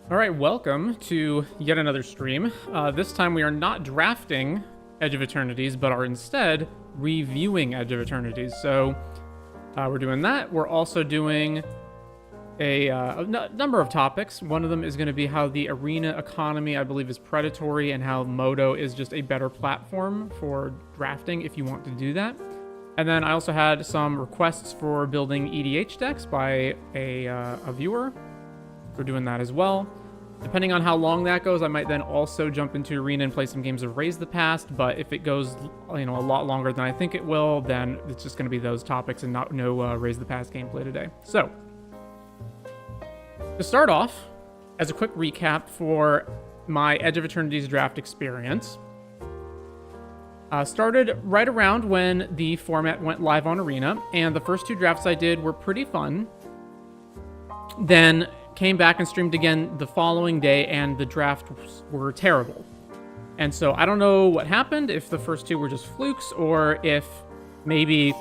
All right, welcome to yet another stream. This time we are not drafting Edge of Eternities, but are instead reviewing Edge of Eternities. So we're doing that. We're also doing a number of topics. One of them is going to be how the arena economy, I believe, is predatory, and how Modo is just a better platform for drafting if you want to do that. And then I also had some requests for building EDH decks by a viewer. We're doing that as well. Depending on how long that goes, I might then also jump into Arena and play some games of Raise the Past, but if it goes, a lot longer than I think it will, then it's just going to be those topics and no Raise the Past gameplay today. So, to start off, as a quick recap for my Edge of Eternities draft experience, started right around when the format went live on Arena, and the first two drafts I did were pretty fun. Then came back and streamed again the following day, and the drafts were terrible. And so I don't know what happened, if the first two were just flukes, or if maybe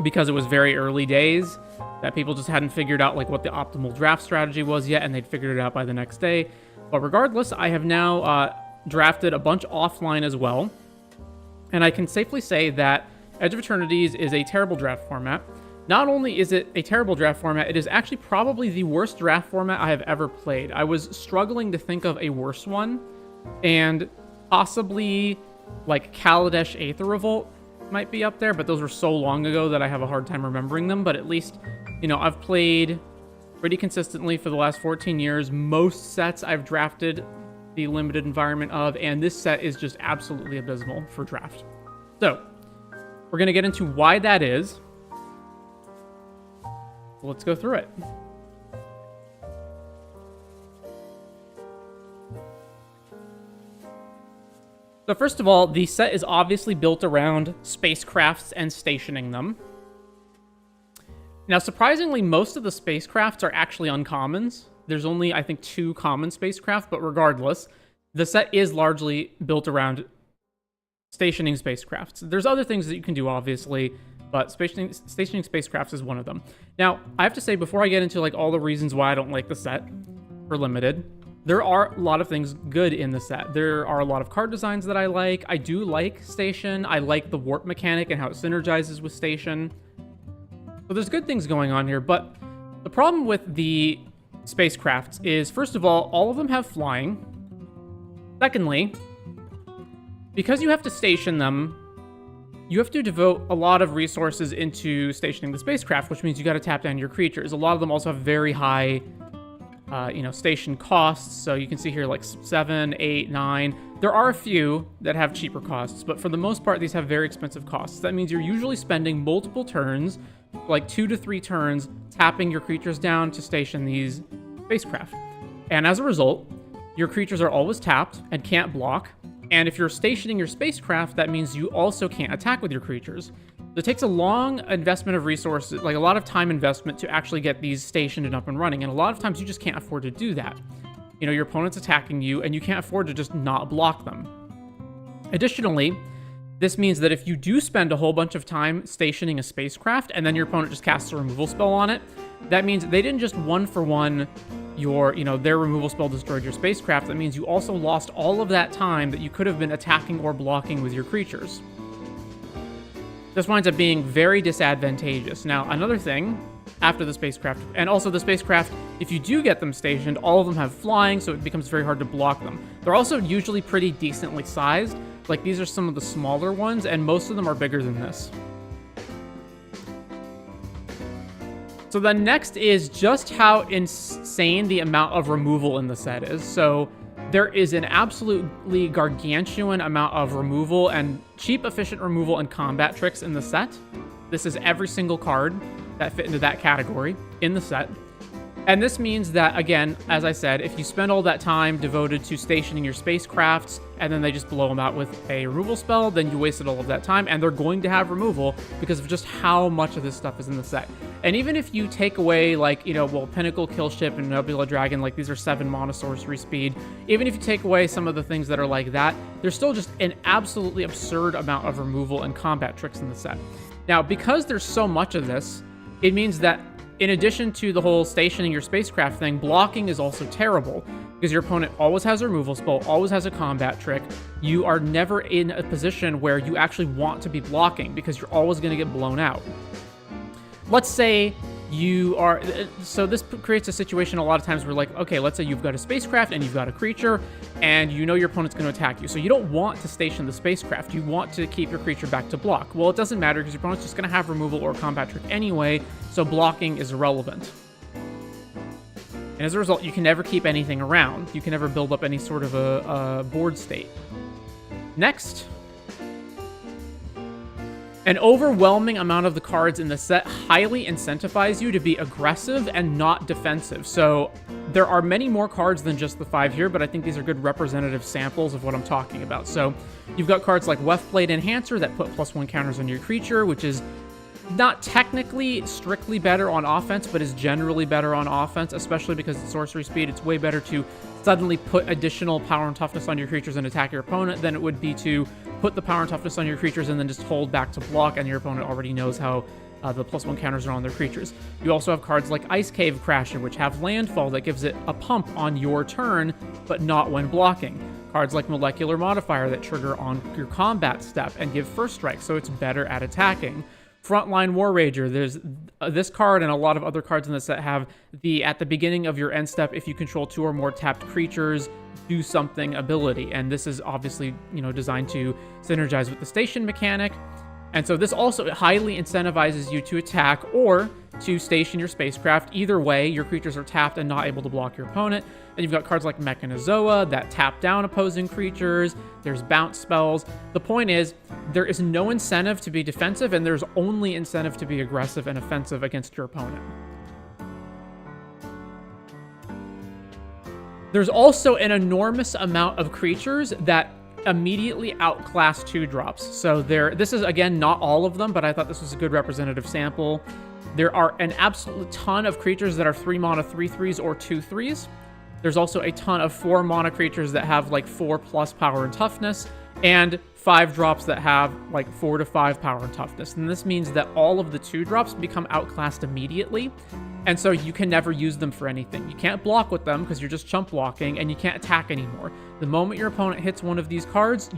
because it was very early days that people just hadn't figured out what the optimal draft strategy was yet, and they'd figured it out by the next day. But regardless, I have now drafted a bunch offline as well, and I can safely say that Edge of Eternities is a terrible draft format. Not only is it a terrible draft format, it is actually probably the worst draft format I have ever played. I was struggling to think of a worse one, and possibly Kaladesh Aether Revolt might be up there, but those were so long ago that I have a hard time remembering them. But at least, I've played pretty consistently for the last 14 years. Most sets I've drafted the limited environment of, and this set is just absolutely abysmal for draft. So, we're going to get into why that is. Let's go through it. So first of all, the set is obviously built around spacecrafts and stationing them. Now, surprisingly, most of the spacecrafts are actually uncommons. There's only, I think, 2 common spacecraft, but regardless, the set is largely built around stationing spacecrafts. There's other things that you can do, obviously, but stationing spacecrafts is one of them. Now, I have to say, before I get into all the reasons why I don't like the set for limited, there are a lot of things good in the set. There are a lot of card designs that I like. I do like Station. I like the warp mechanic and how it synergizes with Station. So there's good things going on here, but the problem with the spacecrafts is, first of all of them have flying. Secondly, because you have to station them, you have to devote a lot of resources into stationing the spacecraft, which means you got to tap down your creatures. A lot of them also have very high, station costs. So you can see here 7, 8, 9. There are a few that have cheaper costs, but for the most part, these have very expensive costs. That means you're usually spending multiple turns, 2 to 3 turns, tapping your creatures down to station these spacecraft. And as a result, your creatures are always tapped and can't block. And if you're stationing your spacecraft, that means you also can't attack with your creatures. So it takes a long investment of resources, a lot of time investment to actually get these stationed and up and running. And a lot of times you just can't afford to do that. Your opponent's attacking you, and you can't afford to just not block them. Additionally, this means that if you do spend a whole bunch of time stationing a spacecraft, and then your opponent just casts a removal spell on it, that means they didn't just one-for-one their removal spell destroyed your spacecraft. That means you also lost all of that time that you could have been attacking or blocking with your creatures. This winds up being very disadvantageous. Now, another thing, after the spacecraft, and also the spacecraft, if you do get them stationed, all of them have flying, so it becomes very hard to block them. They're also usually pretty decently sized. These are some of the smaller ones, and most of them are bigger than this. So the next is just how insane the amount of removal in the set is. So there is an absolutely gargantuan amount of removal and cheap, efficient removal and combat tricks in the set. This is every single card that fit into that category in the set. And this means that, again, as I said, if you spend all that time devoted to stationing your spacecrafts and then they just blow them out with a removal spell, then you wasted all of that time, and they're going to have removal because of just how much of this stuff is in the set. And even if you take away, Pinnacle, Killship, and Nebula Dragon, these are 7 mana sorcery speed, even if you take away some of the things that are like that, there's still just an absolutely absurd amount of removal and combat tricks in the set. Now, because there's so much of this, it means that in addition to the whole stationing your spacecraft thing, blocking is also terrible, because your opponent always has a removal spell, always has a combat trick. You are never in a position where you actually want to be blocking, because you're always going to get blown out. Let's say you are... So this creates a situation a lot of times where, like, okay, let's say you've got a spacecraft and you've got a creature, and you know your opponent's going to attack you. So you don't want to station the spacecraft. You want to keep your creature back to block. Well, it doesn't matter, because your opponent's just going to have removal or combat trick anyway, so blocking is irrelevant. And as a result, you can never keep anything around. You can never build up any sort of a board state. Next, an overwhelming amount of the cards in the set highly incentivize you to be aggressive and not defensive. So there are many more cards than just the 5 here, but I think these are good representative samples of what I'm talking about. So you've got cards like Weft-Blade Enhancer that put +1 counters on your creature, which is not technically strictly better on offense, but is generally better on offense, especially because it's sorcery speed. It's way better to suddenly put additional power and toughness on your creatures and attack your opponent than it would be to put the power and toughness on your creatures and then just hold back to block, and your opponent already knows how the +1 counters are on their creatures. You also have cards like Ice Cave Crasher, which have landfall that gives it a pump on your turn, but not when blocking. Cards like Molecular Modifier that trigger on your combat step and give first strike, so it's better at attacking. Frontline War Rager, there's this card and a lot of other cards in the set have the, at the beginning of your end step, if you control 2 or more tapped creatures, do something ability. And this is obviously, you know, designed to synergize with the station mechanic. And so this also highly incentivizes you to attack or to station your spacecraft. Either way, your creatures are tapped and not able to block your opponent. And you've got cards like Mechanozoa that tap down opposing creatures. There's bounce spells. The point is, there is no incentive to be defensive, and there's only incentive to be aggressive and offensive against your opponent. There's also an enormous amount of creatures that immediately outclass 2-drops. So this is, again, not all of them, but I thought this was a good representative sample. There are an absolute ton of creatures that are 3-mana 3/3s or 2/3s. There's also a ton of 4-mana creatures that have like 4+ power and toughness, and 5-drops that have like 4 to 5 power and toughness. And this means that all of the 2-drops become outclassed immediately, and so you can never use them for anything. You can't block with them because you're just chump blocking, and you can't attack anymore. The moment your opponent hits one of these cards,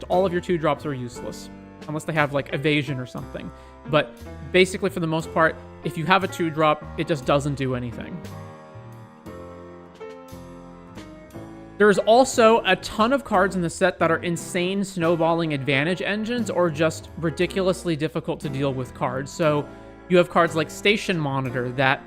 all of your 2-drops are useless, unless they have like evasion or something. But basically, for the most part, if you have a 2-drop, it just doesn't do anything. There's also a ton of cards in the set that are insane snowballing advantage engines or just ridiculously difficult to deal with cards. So you have cards like Station Monitor that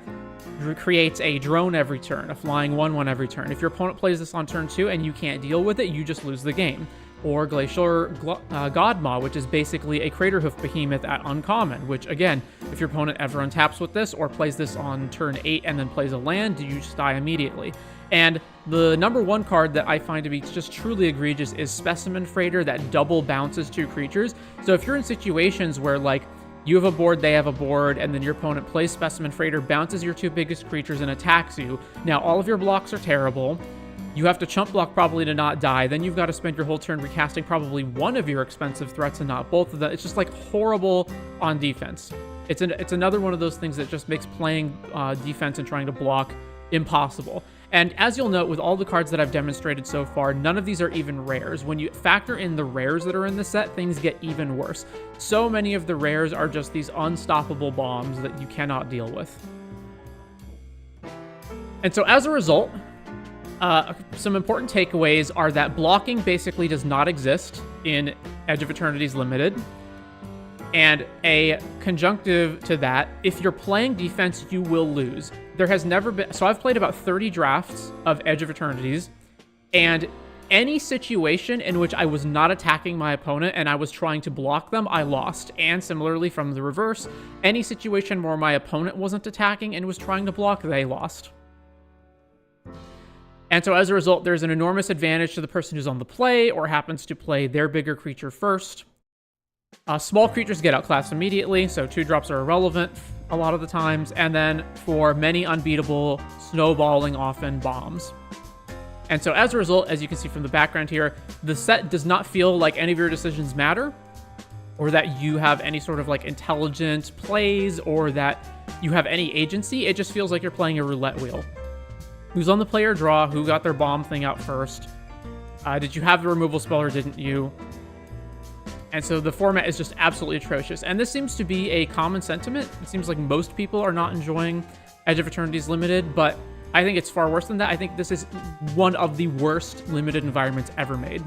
creates a drone every turn, a flying 1/1 every turn. If your opponent plays this on turn 2 and you can't deal with it, you just lose the game. Or Glacier Godmaw, which is basically a Craterhoof Behemoth at uncommon, which, again, if your opponent ever untaps with this or plays this on turn 8 and then plays a land, you just die immediately. And the number 1 card that I find to be just truly egregious is Specimen Freighter that double bounces 2 creatures. So if you're in situations where, like, you have a board, they have a board, and then your opponent plays Specimen Freighter, bounces your 2 biggest creatures, and attacks you, now all of your blocks are terrible. You have to chump block probably to not die. Then you've got to spend your whole turn recasting probably one of your expensive threats and not both of them. It's just like horrible on defense. It's another one of those things that just makes playing defense and trying to block impossible. And as you'll note with all the cards that I've demonstrated so far, none of these are even rares. When you factor in the rares that are in the set, things get even worse. So many of the rares are just these unstoppable bombs that you cannot deal with. And so as a result, some important takeaways are that blocking basically does not exist in Edge of Eternity's Limited. And a conjunctive to that, if you're playing defense, you will lose. There has never been... So I've played about 30 drafts of Edge of Eternities, and any situation in which I was not attacking my opponent and I was trying to block them, I lost. And similarly, from the reverse, any situation where my opponent wasn't attacking and was trying to block, they lost. And so as a result, there's an enormous advantage to the person who's on the play or happens to play their bigger creature first. Small creatures get outclassed immediately, so 2-drops are irrelevant a lot of the times. And then for many unbeatable, snowballing often bombs. And so as a result, as you can see from the background here, the set does not feel like any of your decisions matter. or that you have any sort of like intelligent plays, or that you have any agency. It just feels like you're playing a roulette wheel. Who's on the player draw? Who got their bomb thing out first? Did you have the removal spell or didn't you? And so the format is just absolutely atrocious. And this seems to be a common sentiment. It seems like most people are not enjoying Edge of Eternity's Limited, but I think it's far worse than that. I think this is one of the worst limited environments ever made.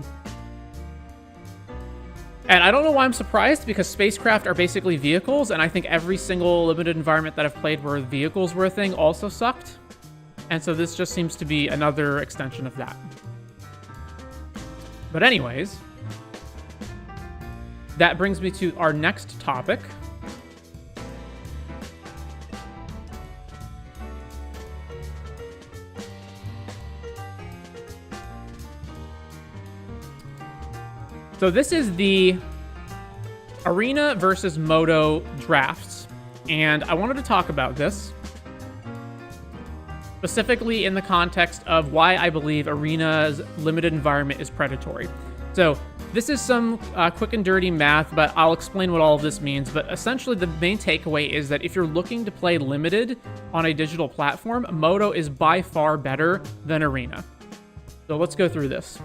And I don't know why I'm surprised, because spacecraft are basically vehicles, and I think every single limited environment that I've played where vehicles were a thing also sucked. And so this just seems to be another extension of that. But anyways, that brings me to our next topic. So this is the Arena versus Moto drafts, and I wanted to talk about this specifically in the context of why I believe Arena's limited environment is predatory. So this is some quick and dirty math, but I'll explain what all of this means. But essentially, the main takeaway is that if you're looking to play limited on a digital platform, Moto is by far better than Arena. So let's go through this.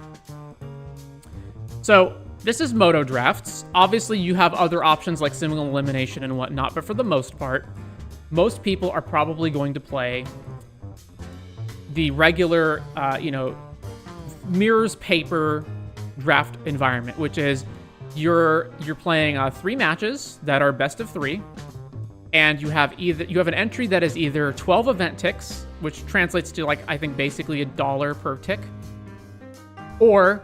So this is Moto drafts. Obviously, you have other options like single elimination and whatnot, but for the most part, most people are probably going to play the regular, mirrors paper draft environment, which is you're playing 3 matches that are best of 3, and you have an entry that is either 12 event ticks, which translates to, like, I think basically $1 per tick, or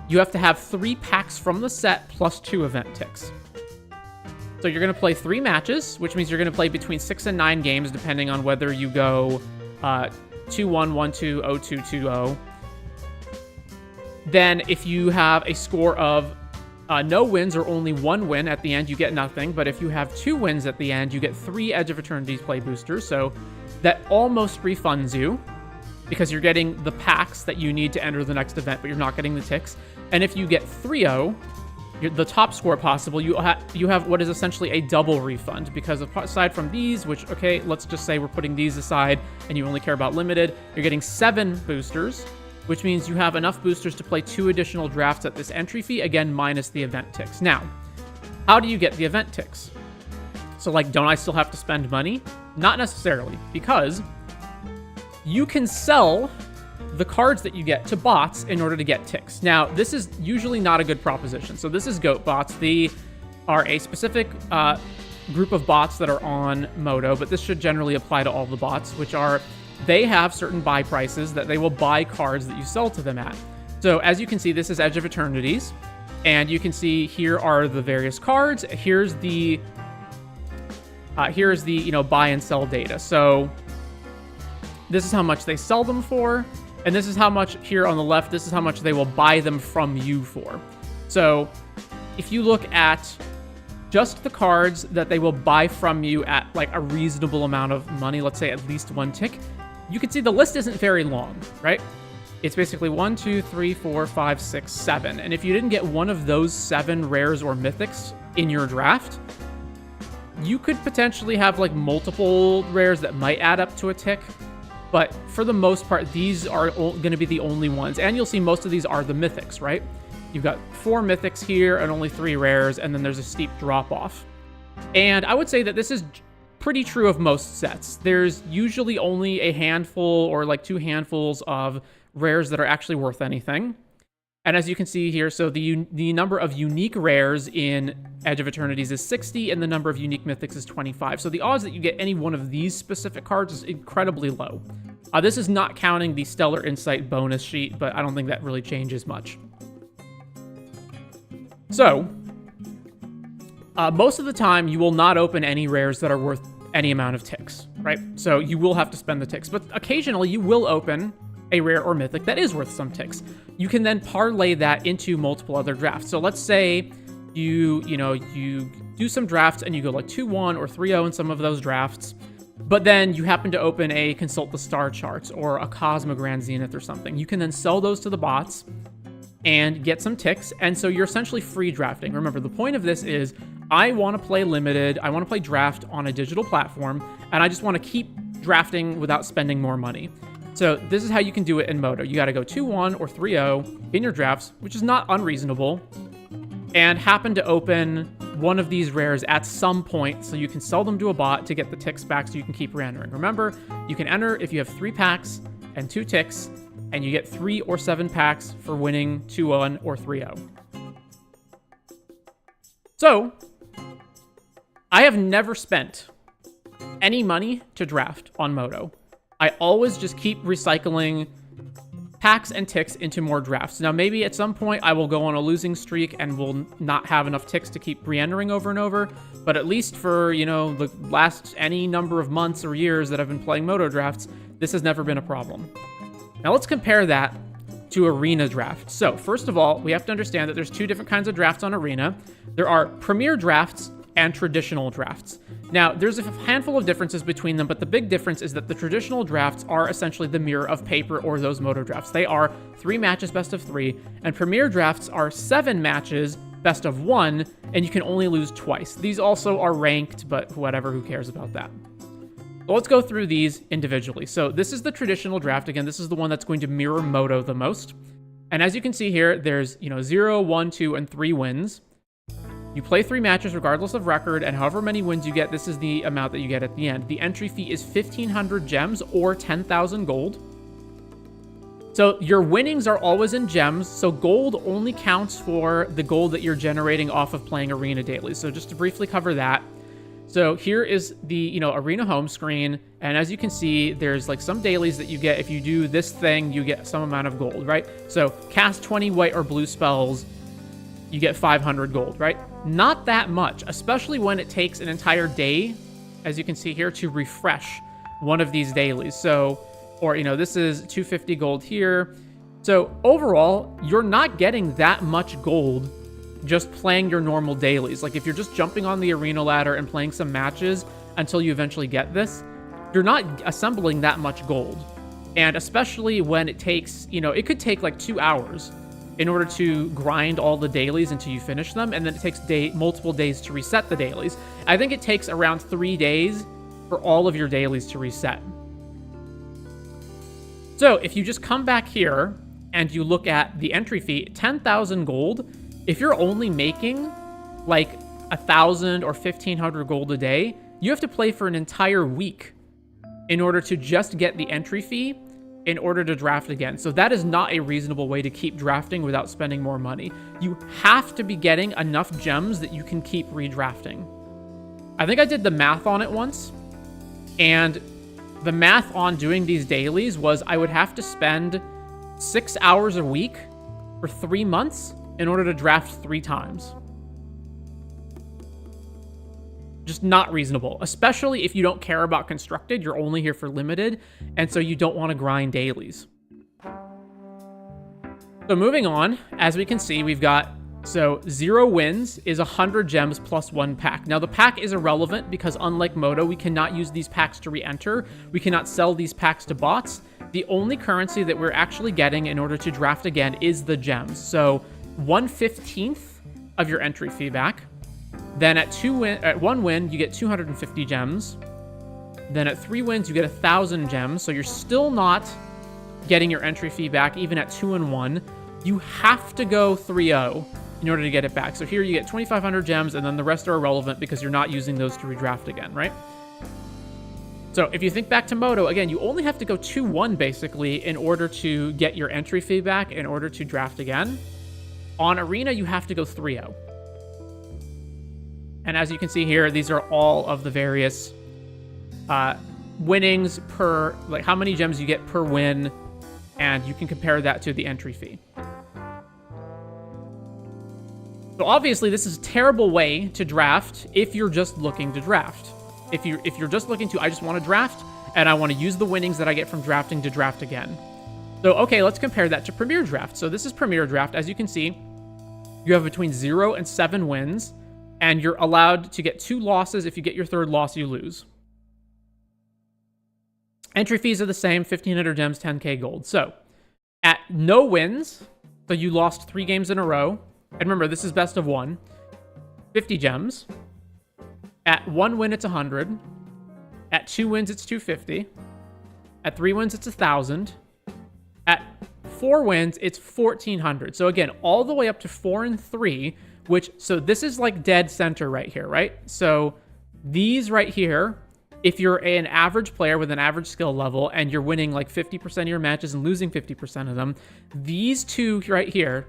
you have to have 3 packs from the set plus 2 event ticks. So you're going to play 3 matches, which means you're going to play between 6 and 9 games, depending on whether you go 2-1, 1-2, 0-2, 2-0. Then if you have a score of no wins or only 1 win at the end, you get nothing. But if you have 2 wins at the end, you get 3 Edge of Eternity's play boosters. So that almost refunds you, because you're getting the packs that you need to enter the next event, but you're not getting the ticks. And if you get 3-0, the top score possible, you have what is essentially a double refund, because aside from these, which, okay, let's just say we're putting these aside and you only care about limited, you're getting 7 boosters, which means you have enough boosters to play 2 additional drafts at this entry fee, again, minus the event ticks. Now, how do you get the event ticks? So, like, don't I still have to spend money? Not necessarily, because you can sell the cards that you get to bots in order to get ticks. Now, this is usually not a good proposition. So this is goat bots. They are a specific group of bots that are on Moto, but this should generally apply to all the bots, which are, they have certain buy prices that they will buy cards that you sell to them at. So as you can see, this is Edge of Eternities, and you can see here are the various cards. Here's the buy and sell data. So this is how much they sell them for. And this is how much, here on the left, this is how much they will buy them from you for. So if you look at just the cards that they will buy from you at like a reasonable amount of money, let's say at least 1 tick, you can see the list isn't very long, right? It's basically 1, 2, 3, 4, 5, 6, 7. And if you didn't get one of those 7 rares or mythics in your draft, you could potentially have like multiple rares that might add up to a tick. But for the most part, these are going to be the only ones. And you'll see most of these are the mythics, right? You've got 4 mythics here and only 3 rares, and then there's a steep drop-off. And I would say that this is pretty true of most sets. There's usually only a handful or like 2 handfuls of rares that are actually worth anything. And as you can see here, so the number of unique rares in Edge of Eternities is 60, and the number of unique mythics is 25. So the odds that you get any one of these specific cards is incredibly low. This is not counting the Stellar Insight bonus sheet, but I don't think that really changes much. So, most of the time, you will not open any rares that are worth any amount of ticks, right? So you will have to spend the ticks, but occasionally you will open a rare or mythic that is worth some ticks. You can then parlay that into multiple other drafts. So let's say you do some drafts and you go like 2-1 or 3-0 in some of those drafts, but then you happen to open a Consult the Star Charts or a Cosmogran Zenith or something. You can then sell those to the bots, and get some ticks, and so you're essentially free drafting. Remember, the point of this is I want to play limited, I want to play draft on a digital platform, and I just want to keep drafting without spending more money. So this is how you can do it in Modo. You got to go 2-1 or 3-0 in your drafts, which is not unreasonable, and happen to open one of these rares at some point so you can sell them to a bot to get the ticks back so you can keep re-entering. Remember, you can enter if you have 3 packs and 2 ticks, and you get 3 or 7 packs for winning 2-1 or 3-0. So, I have never spent any money to draft on Modo. I always just keep recycling packs and ticks into more drafts. Now, maybe at some point I will go on a losing streak and will not have enough ticks to keep re-entering over and over, but at least for, you know, the last any number of months or years that I've been playing Modo drafts, this has never been a problem. Now let's compare that to Arena draft. So first of all, we have to understand that there's 2 different kinds of drafts on Arena. There are Premier drafts and traditional drafts. Now, there's a handful of differences between them, but the big difference is that the traditional drafts are essentially the mirror of paper or those Modo drafts. They are 3 matches, best of 3, and Premier drafts are 7 matches, best of 1, and you can only lose twice. These also are ranked, but whatever, who cares about that? So let's go through these individually. So this is the traditional draft. Again, this is the one that's going to mirror Modo the most. And as you can see here, there's, 0, 1, 2, and 3 wins. You play 3 matches regardless of record, and however many wins you get, this is the amount that you get at the end. The entry fee is 1,500 gems or 10,000 gold. So your winnings are always in gems, so gold only counts for the gold that you're generating off of playing Arena dailies. So just to briefly cover that. So here is the, Arena home screen, and as you can see, there's like some dailies that you get. If you do this thing, you get some amount of gold, right? So cast 20 white or blue spells, you get 500 gold, right? Not that much, especially when it takes an entire day, as you can see here, to refresh one of these dailies. So, or, this is 250 gold here. So overall, you're not getting that much gold just playing your normal dailies. Like if you're just jumping on the arena ladder and playing some matches until you eventually get this, you're not assembling that much gold. And especially when it takes, it could take like 2 hours in order to grind all the dailies until you finish them, and then it takes multiple days to reset the dailies. I think it takes around 3 days for all of your dailies to reset. So if you just come back here and you look at the entry fee, 10,000 gold, if you're only making like 1,000 or 1,500 gold a day, you have to play for an entire week in order to just get the entry fee in order to draft again. So that is not a reasonable way to keep drafting without spending more money. You have to be getting enough gems that you can keep redrafting. I think I did the math on it once, and the math on doing these dailies was I would have to spend 6 hours a week for 3 months in order to draft 3 times. Just not reasonable, especially if you don't care about constructed. You're only here for limited, and so you don't want to grind dailies. So moving on, as we can see, we've got, 0 wins is 100 gems plus 1 pack. Now the pack is irrelevant because unlike Modo, we cannot use these packs to re-enter. We cannot sell these packs to bots. The only currency that we're actually getting in order to draft again is the gems. So 1/15 of your entry fee back. Then at 1 win, you get 250 gems. Then at 3 wins, you get 1,000 gems. So you're still not getting your entry fee back, even at 2 and 1. You have to go 3-0 in order to get it back. So here you get 2,500 gems, and then the rest are irrelevant because you're not using those to redraft again, right? So if you think back to Modo, again, you only have to go 2-1 basically in order to get your entry fee back in order to draft again. On Arena, you have to go 3-0. And as you can see here, these are all of the various winnings per, like how many gems you get per win, and you can compare that to the entry fee. So obviously, this is a terrible way to draft if you're just looking to draft. If you're just looking to, I just want to draft, and I want to use the winnings that I get from drafting to draft again. So, okay, let's compare that to Premier Draft. So this is Premier Draft. As you can see, you have between 0 and 7 wins, and you're allowed to get 2 losses. If you get your 3rd loss, you lose. Entry fees are the same, 1,500 gems, 10k gold. So, at no wins, So you lost 3 games in a row. And remember, this is best of 1. 50 gems. At 1 win, it's 100. At 2 wins, it's 250. At 3 wins, it's 1,000. At 4 wins, it's 1,400. So again, all the way up to 4 and 3, so this is like dead center right here, right? So these right here, if you're an average player with an average skill level and you're winning like 50% of your matches and losing 50% of them, these two right here,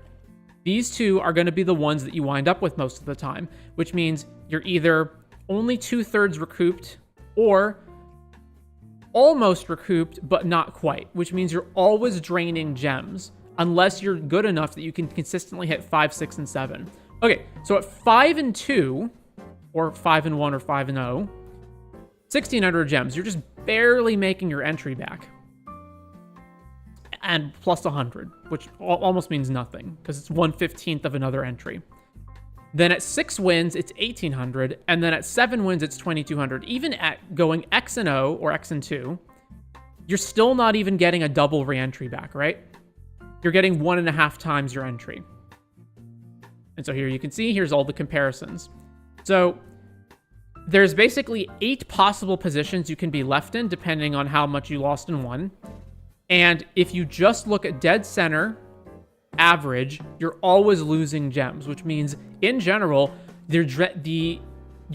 these two are going to be the ones that you wind up with most of the time, which means you're either only 2/3 recouped or almost recouped, but not quite, which means you're always draining gems unless you're good enough that you can consistently hit 5, 6, and 7. Okay, so at 5 and 2, or 5 and 1, or 5 and 0, 1,600 gems, you're just barely making your entry back. And plus 100, which almost means nothing, because it's 1/15 of another entry. Then at 6 wins, it's 1,800, and then at 7 wins, it's 2,200. Even at going X and O, or X and 2, you're still not even getting a double re-entry back, right? You're getting 1.5 times your entry. And so here you can see, here's all the comparisons. So there's basically 8 possible positions you can be left in, depending on how much you lost and won. And if you just look at dead center, average, you're always losing gems, which means in general, your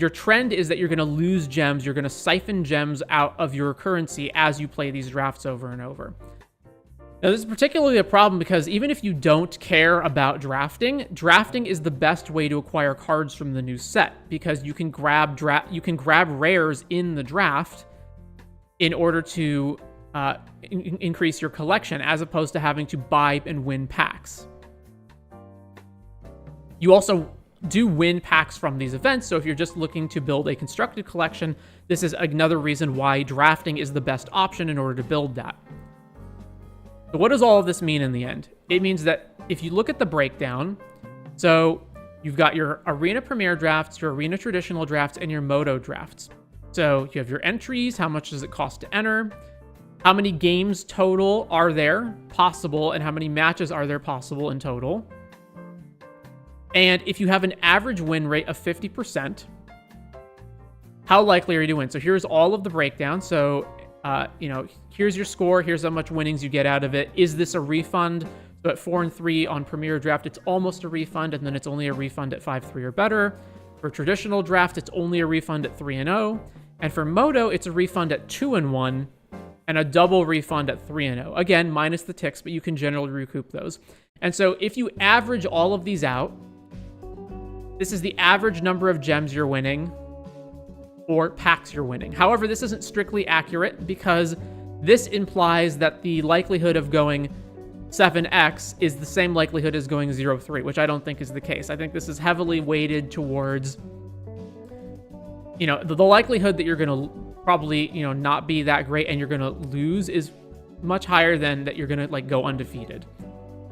trend is that you're going to lose gems. You're going to siphon gems out of your currency as you play these drafts over and over. Now, this is particularly a problem because even if you don't care about drafting, drafting is the best way to acquire cards from the new set because you can grab rares in the draft in order to increase your collection as opposed to having to buy and win packs. You also do win packs from these events, so if you're just looking to build a constructed collection, this is another reason why drafting is the best option in order to build that. So what does all of this mean in the end? It means that if you look at the breakdown, so you've got your Arena Premier drafts, your Arena Traditional drafts, and your Moto drafts. So you have your entries, how much does it cost to enter, how many games total are there possible, and how many matches are there possible in total. And if you have an average win rate of 50%, how likely are you to win? So here's all of the breakdown. So, here's your score. Here's how much winnings you get out of it. Is this a refund? So at 4 and 3 on Premier Draft, it's almost a refund, and then it's only a refund at 5-3 or better. For Traditional Draft, it's only a refund at 3 and 0. And for Moto, it's a refund at 2 and 1, and a double refund at 3 and 0. Again, minus the ticks, but you can generally recoup those. And so if you average all of these out, this is the average number of gems you're winning or packs you're winning. However, this isn't strictly accurate because this implies that the likelihood of going 7x is the same likelihood as going 0-3, which I don't think is the case. I think this is heavily weighted towards, the likelihood that you're going to probably, not be that great and you're going to lose is much higher than that you're going to go undefeated.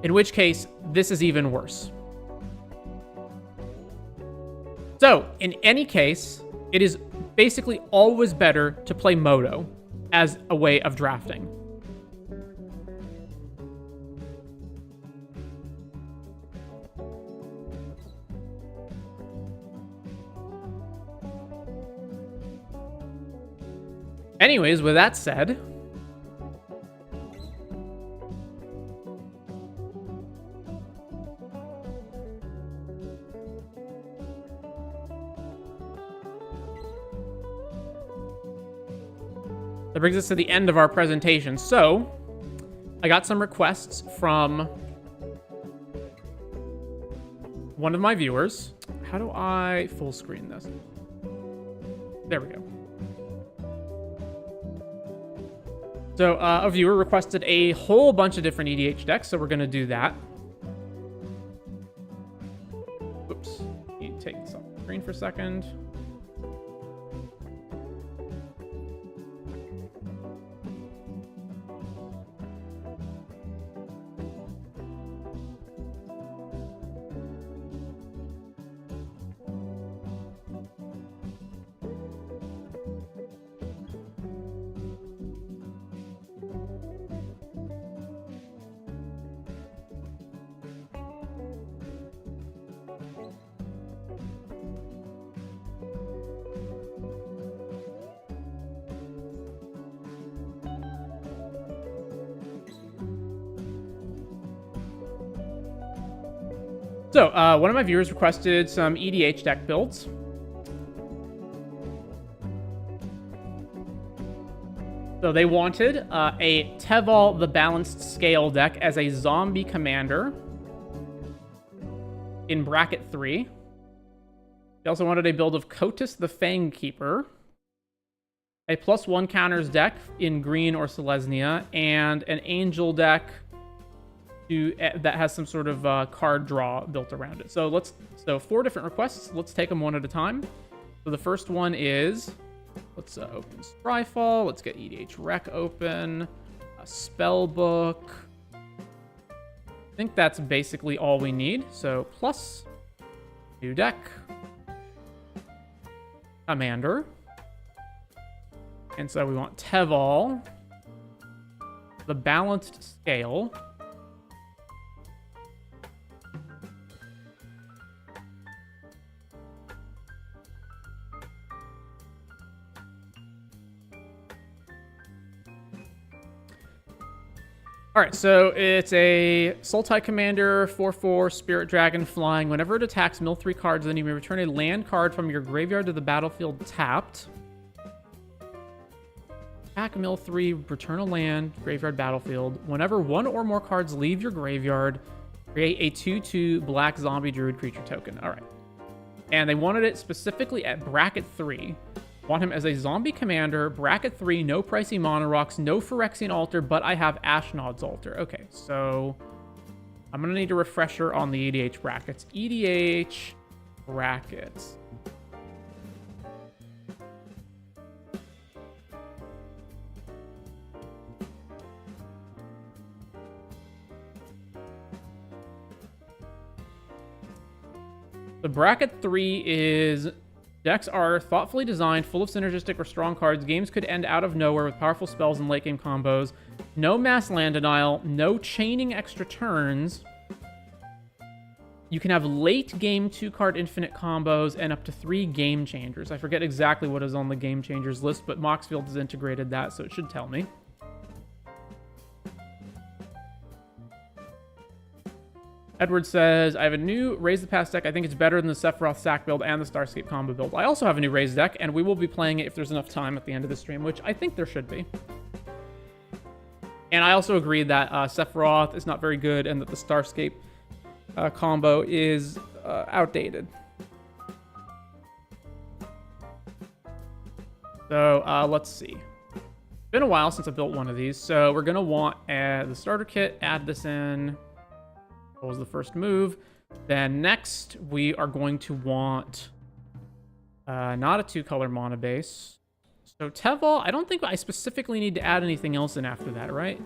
In which case, this is even worse. So, in any case, it is basically always better to play Moto as a way of drafting. Anyways, with that said, that brings us to the end of our presentation. So, I got some requests from one of my viewers. How do I full screen this? There we go. So, a viewer requested a whole bunch of different EDH decks, so we're going to do that. Oops. Let me take this off the screen for a second. So, one of my viewers requested some EDH deck builds. So they wanted a Teval the Balanced Scale deck as a zombie commander in bracket 3. They also wanted a build of Kotis the Fang Keeper, a +1 counters deck in green or Selesnya, and an Angel deck that has some sort of card draw built around it. So 4 different requests. Let's take them one at a time. So the first one is, let's open Scryfall. Let's get EDH Rec open. A Spellbook. I think that's basically all we need. So plus, new deck. Commander. And so we want Teval, the Balanced Scale. Alright, so it's a Sultai Commander, 4/4, Spirit Dragon flying. Whenever it attacks, mill 3 cards, then you may return a land card from your graveyard to the battlefield tapped. Attack, mill 3, return a land, graveyard, battlefield. Whenever 1 or more cards leave your graveyard, create a 2/2 black zombie druid creature token. Alright. And they wanted it specifically at bracket 3. Want him as a zombie commander, bracket 3, no pricey mono rocks, no Phyrexian Altar, but I have Ashnod's Altar. Okay, so I'm going to need a refresher on the EDH brackets. EDH brackets. The bracket 3 is... Decks are thoughtfully designed, full of synergistic or strong cards. Games could end out of nowhere with powerful spells and late game combos. No mass land denial, no chaining extra turns. You can have late game 2-card infinite combos and up to 3 game changers. I forget exactly what is on the game changers list, but Moxfield has integrated that, so it should tell me. Edward says, I have a new Raise the Past deck. I think it's better than the Sephiroth sack build and the Starscape combo build. I also have a new Raise deck, and we will be playing it if there's enough time at the end of the stream, which I think there should be. And I also agree that Sephiroth is not very good and that the Starscape combo is outdated. So let's see. It's been a while since I built one of these, so we're going to want the starter kit, add this in. That was the first move. Then next, we are going to want not a 2-color mono base. So Teval, I don't think I specifically need to add anything else in after that, right?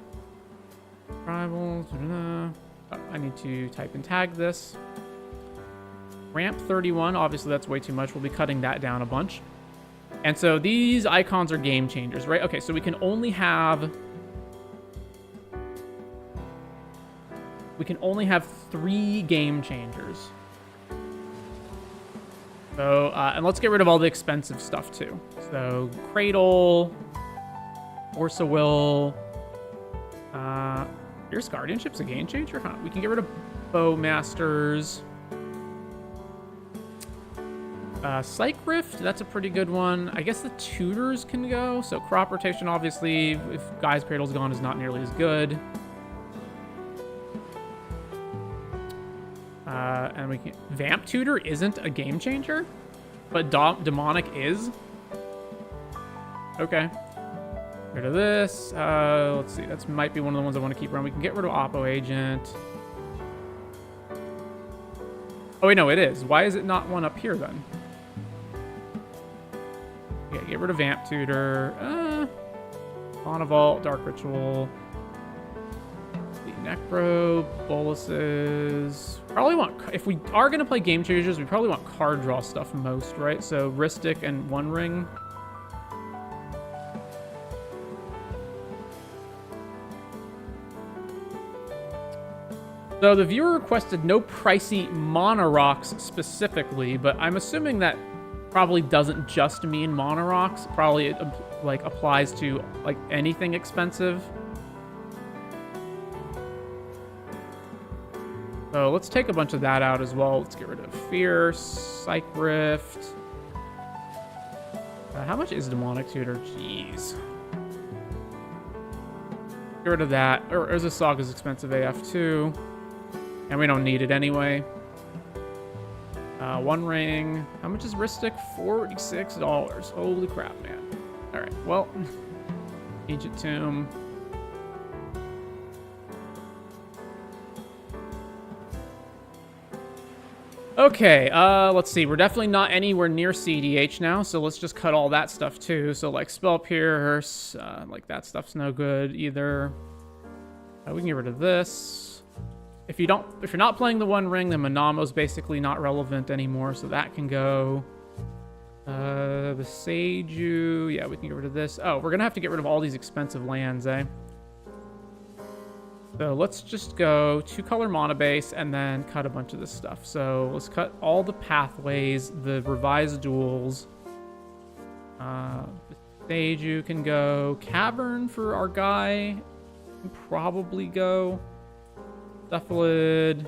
Rivals. I need to type and tag this. Ramp 31, obviously that's way too much. We'll be cutting that down a bunch. And so these icons are game changers, right? Okay, so we can only have... We can only have 3 game changers. So, and let's get rid of all the expensive stuff too. So, Cradle, Orsa Will, Fierce Guardianship's a game changer, huh? We can get rid of Bowmasters. Psych Rift, that's a pretty good one. I guess the Tutors can go. So, Crop Rotation, obviously, if Guy's Cradle's gone, is not nearly as good. And we can... Vamp Tutor isn't a game changer, but Demonic is. Okay. Get rid of this. Let's see. That might be one of the ones I want to keep around. We can get rid of Oppo Agent. Oh, wait, no, it is. Why is it not one up here, then? Okay, get rid of Vamp Tutor. Monovault, Dark Ritual. Necro, Boluses. Probably want... If we are going to play game changers, we probably want card draw stuff most, right? So, Ristic and One Ring. So, the viewer requested no pricey mono rocks specifically, but I'm assuming that probably doesn't just mean mono rocks. Probably it, like, applies to, like, anything expensive. So let's take a bunch of that out as well. Let's get rid of Fierce, Psych Rift. How much is Demonic Tutor? Jeez. Get rid of that. Or Urza Saga's expensive AF too. And we don't need it anyway. One ring. How much is Ristic? $46. Holy crap, man. Alright, well. Ancient Tomb. Okay, let's see. We're definitely not anywhere near CDH now, so let's just cut all that stuff too. So like Spell Pierce, like that stuff's no good either. We can get rid of this. If you're not playing the One Ring, then Manamo's basically not relevant anymore, so that can go. The Seiju, yeah, we can get rid of this. Oh, we're gonna have to get rid of all these expensive lands, eh? So let's just go 2-color mono base and then cut a bunch of this stuff. So let's cut all the pathways, the revised duels. The Seiju can go. Cavern for our guy can probably go. Cephalid.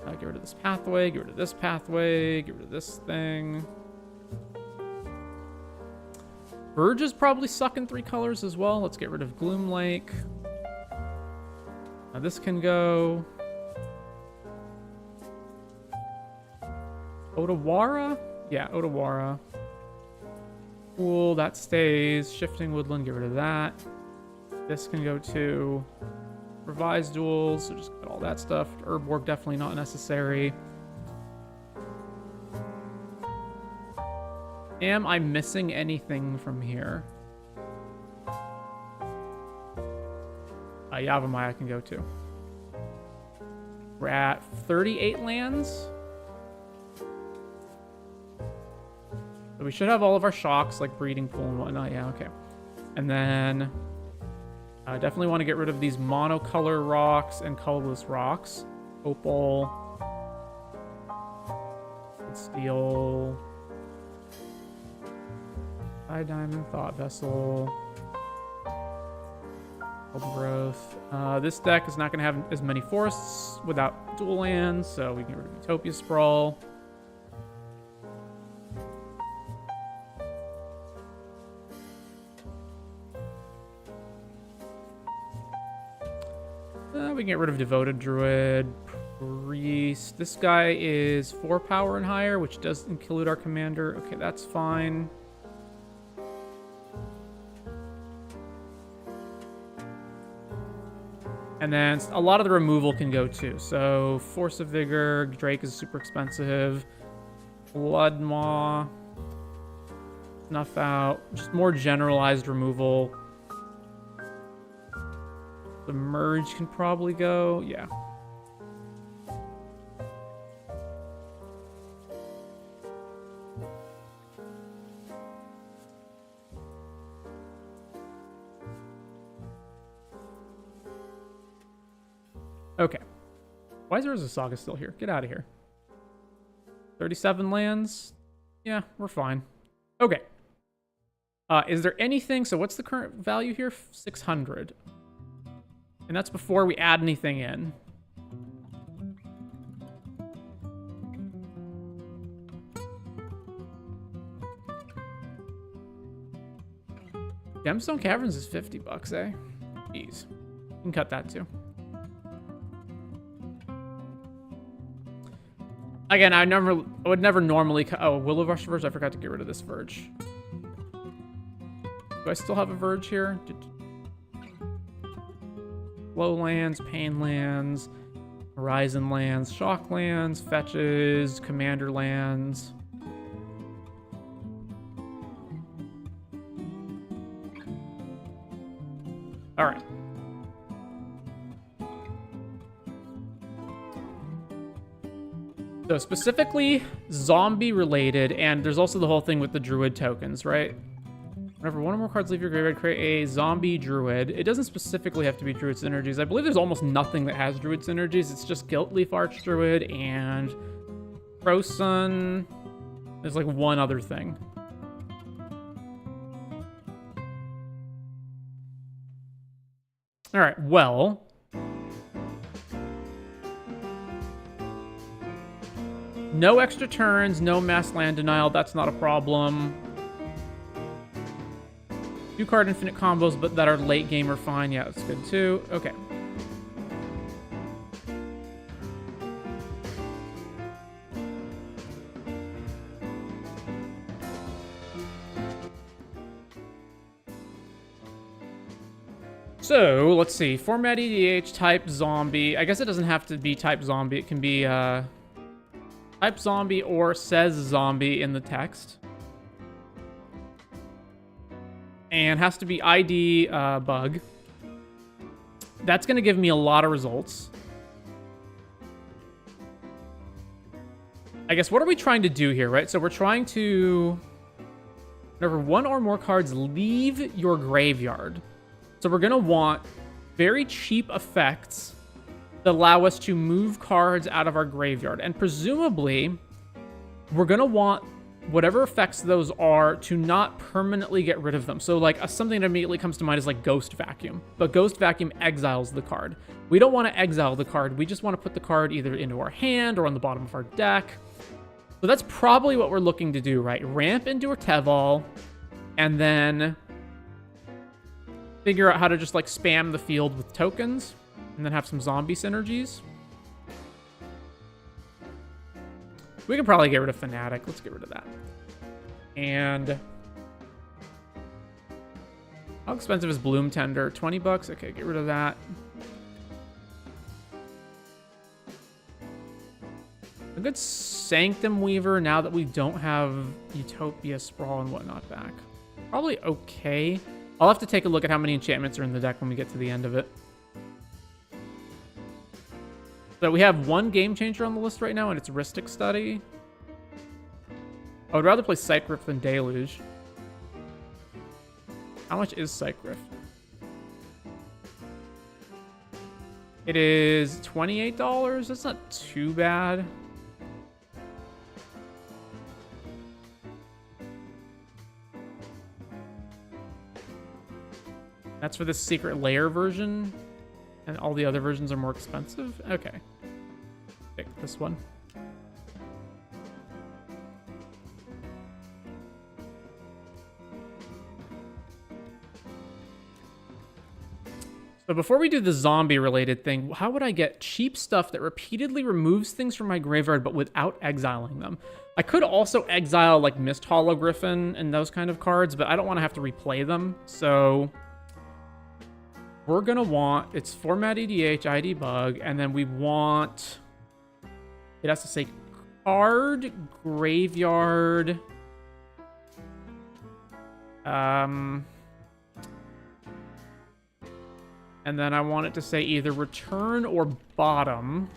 Get rid of this pathway, get rid of this pathway, get rid of this thing. Verges probably suck in 3 colors as well. Let's get rid of Gloom Lake. This can go. Otawara? Yeah, Otawara. Cool, that stays. Shifting Woodland, get rid of that. This can go to revised duels, so just cut all that stuff. Urborg, definitely not necessary. Am I missing anything from here? Yavimaya can go too. We're at 38 lands. So we should have all of our shocks, like Breeding Pool and whatnot. Yeah, okay. And then I definitely want to get rid of these monocolor rocks and colorless rocks. Opal. Steel. High Diamond, Thought Vessel. Growth. This deck is not going to have as many forests without dual lands, so we can get rid of Utopia Sprawl. We can get rid of Devoted Druid, Priest. This guy is 4 power and higher, which does include our commander. Okay, that's fine. And then a lot of the removal can go too. So Force of Vigor, Drake is super expensive. Blood Maw, Snuff Out, just more generalized removal. The Merge can probably go, yeah. Okay. Why is Urza Saga still here? Get out of here. 37 lands? Yeah, we're fine. Okay. Is there anything... So what's the current value here? 600. And that's before we add anything in. Gemstone Caverns is $50, eh? Jeez. You can cut that too. Again, I would never normally cut... Oh, Will of Rush Verge? I forgot to get rid of this Verge. Do I still have a Verge here? Lowlands, Pain Lands, Horizon Lands, Shock Lands, Fetches, Commander Lands. All right. So specifically zombie related, and there's also the whole thing with the druid tokens, right? Whenever one or more cards leave your graveyard, create a zombie druid. It doesn't specifically have to be druid synergies. I believe there's almost nothing that has druid synergies. It's just Guiltleaf Archdruid and Prosun. There's like one other thing. All right, well. No extra turns, no mass land denial. That's not a problem. 2-card infinite combos, but that are late game are fine. Yeah, that's good too. Okay. So, let's see. Format EDH, type zombie. I guess it doesn't have to be type zombie. It can be type zombie or says zombie in the text. And has to be ID bug. That's going to give me a lot of results. I guess, what are we trying to do here, right? So we're trying to... Whenever one or more cards leave your graveyard. So we're going to want very cheap effects that allow us to move cards out of our graveyard. And presumably, we're going to want whatever effects those are to not permanently get rid of them. So like something that immediately comes to mind is like Ghost Vacuum. But Ghost Vacuum exiles the card. We don't want to exile the card. We just want to put the card either into our hand or on the bottom of our deck. So that's probably what we're looking to do, right? Ramp into our Teval and then figure out how to just like spam the field with tokens and then have some zombie synergies. We could probably get rid of Fnatic. Let's get rid of that. And how expensive is Bloom Tender? 20 bucks? Okay, get rid of that. A good Sanctum Weaver now that we don't have Utopia, Sprawl, and whatnot back. Probably okay. I'll have to take a look at how many enchantments are in the deck when we get to the end of it. So we have one Game Changer on the list right now, and it's Rhystic Study. I would rather play Cycrypt than Deluge. How much is Cycrypt? It is $28. That's not too bad. That's for the Secret Lair version, and all the other versions are more expensive? Okay. Pick this one. So before we do the zombie-related thing, how would I get cheap stuff that repeatedly removes things from my graveyard but without exiling them? I could also exile, like, Mist Hollow Griffin and those kind of cards, but I don't want to have to replay them, so... We're going to want, it's format EDH, ID bug, and then we want, it has to say card, graveyard, and then I want it to say either return or bottom.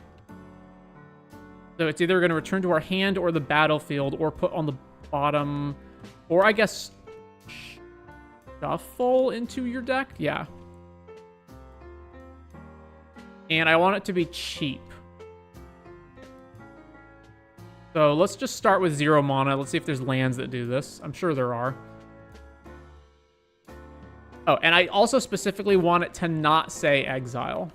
So it's either going to return to our hand or the battlefield or put on the bottom, or I guess shuffle into your deck? Yeah. And I want it to be cheap. So let's just start with 0 mana. Let's see if there's lands that do this. I'm sure there are. Oh, and I also specifically want it to not say exile.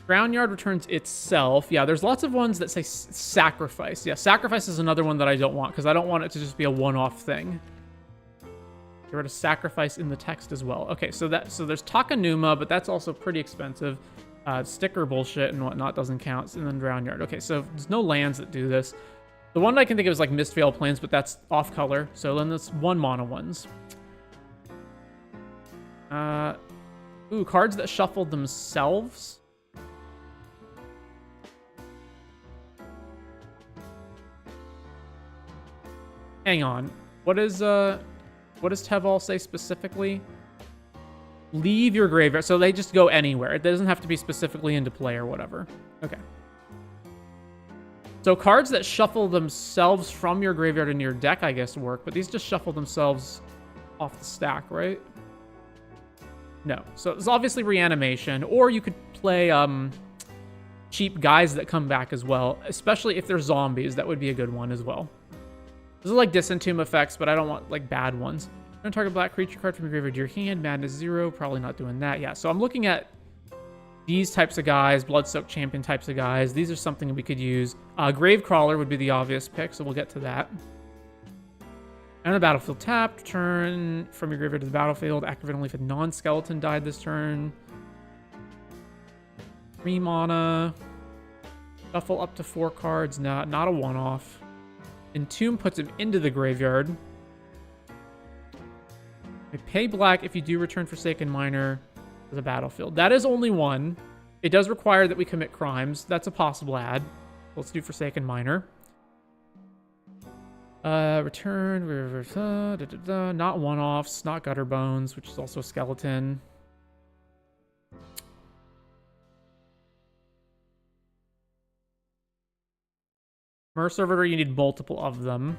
Groundyard returns itself. Yeah, there's lots of ones that say sacrifice. Yeah, sacrifice is another one that I don't want because I don't want it to just be a one-off thing. Get rid of sacrifice in the text as well. Okay, so there's Takanuma, but that's also pretty expensive. Sticker bullshit and whatnot doesn't count. And then Groundyard. Okay, so there's no lands that do this. The one I can think of is like Mistveil Plains, but that's off color. So then that's 1 mana ones. Ooh, cards that shuffle themselves. Hang on. What does Teval say specifically? Leave your graveyard. So they just go anywhere. It doesn't have to be specifically into play or whatever. Okay. So cards that shuffle themselves from your graveyard into your deck, I guess, work. But these just shuffle themselves off the stack, right? No. So it's obviously Reanimation. Or you could play cheap guys that come back as well. Especially if they're zombies. That would be a good one as well. Those are like Disentomb effects, but I don't want like bad ones. Don't target black creature card from your graveyard to your hand. Madness 0. Probably not doing that. Yeah, so I'm looking at These types of guys, Bloodsoaked Champion types of guys, these are something we could use. Gravecrawler would be the obvious pick, so we'll get to that. And the battlefield tapped. Return from your graveyard to the battlefield. Activate only if a non-skeleton died this turn. 3 mana. Shuffle up to 4 cards. Not a one-off. Entomb puts him into the graveyard. We pay black if you do return Forsaken Miner to the battlefield. That is only one. It does require that we commit crimes. That's a possible add. Let's do Forsaken Miner. Return. Not one-offs. Not Gutter Bones, which is also a skeleton. Merservitor, you need multiple of them.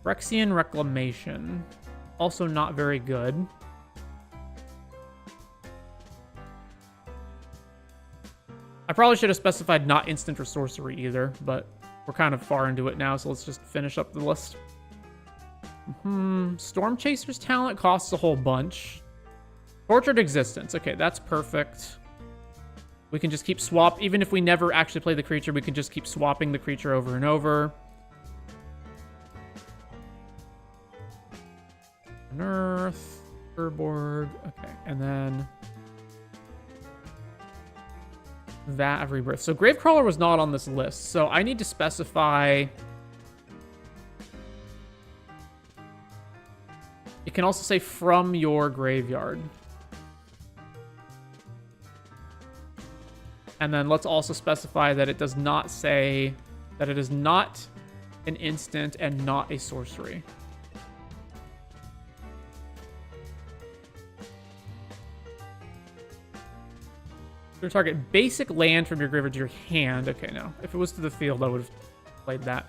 Phyrexian Reclamation. Also not very good. I probably should have specified not instant or sorcery either, but we're kind of far into it now, so let's just finish up the list. Storm Chaser's talent costs a whole bunch. Tortured Existence. Okay, that's perfect. We can just keep even if we never actually play the creature, we can just keep swapping the creature over and over. Unearth, Urborg. Okay, and then Vat of Rebirth. So Gravecrawler was not on this list, so I need to specify. It can also say from your graveyard. And then let's also specify that it does not say that it is not an instant and not a sorcery. Your target basic land from your graveyard to your hand. Okay, no. If it was to the field, I would have played that.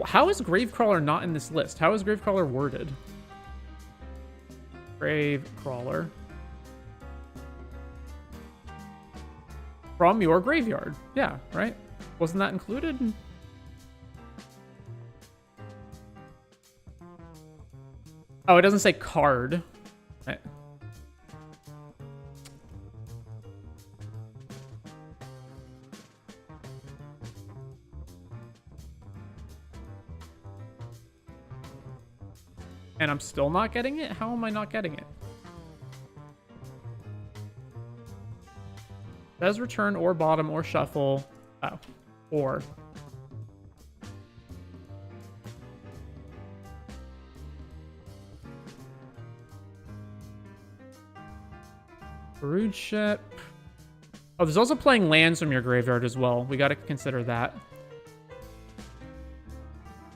How is Gravecrawler not in this list? How is Gravecrawler worded? Gravecrawler. From your graveyard. Yeah, right? Wasn't that included? Oh, it doesn't say card. Right. And I'm still not getting it? How am I not getting it? Says return or bottom or shuffle. Oh, or. Brood Ship. Oh, there's also playing lands from your graveyard as well. We got to consider that.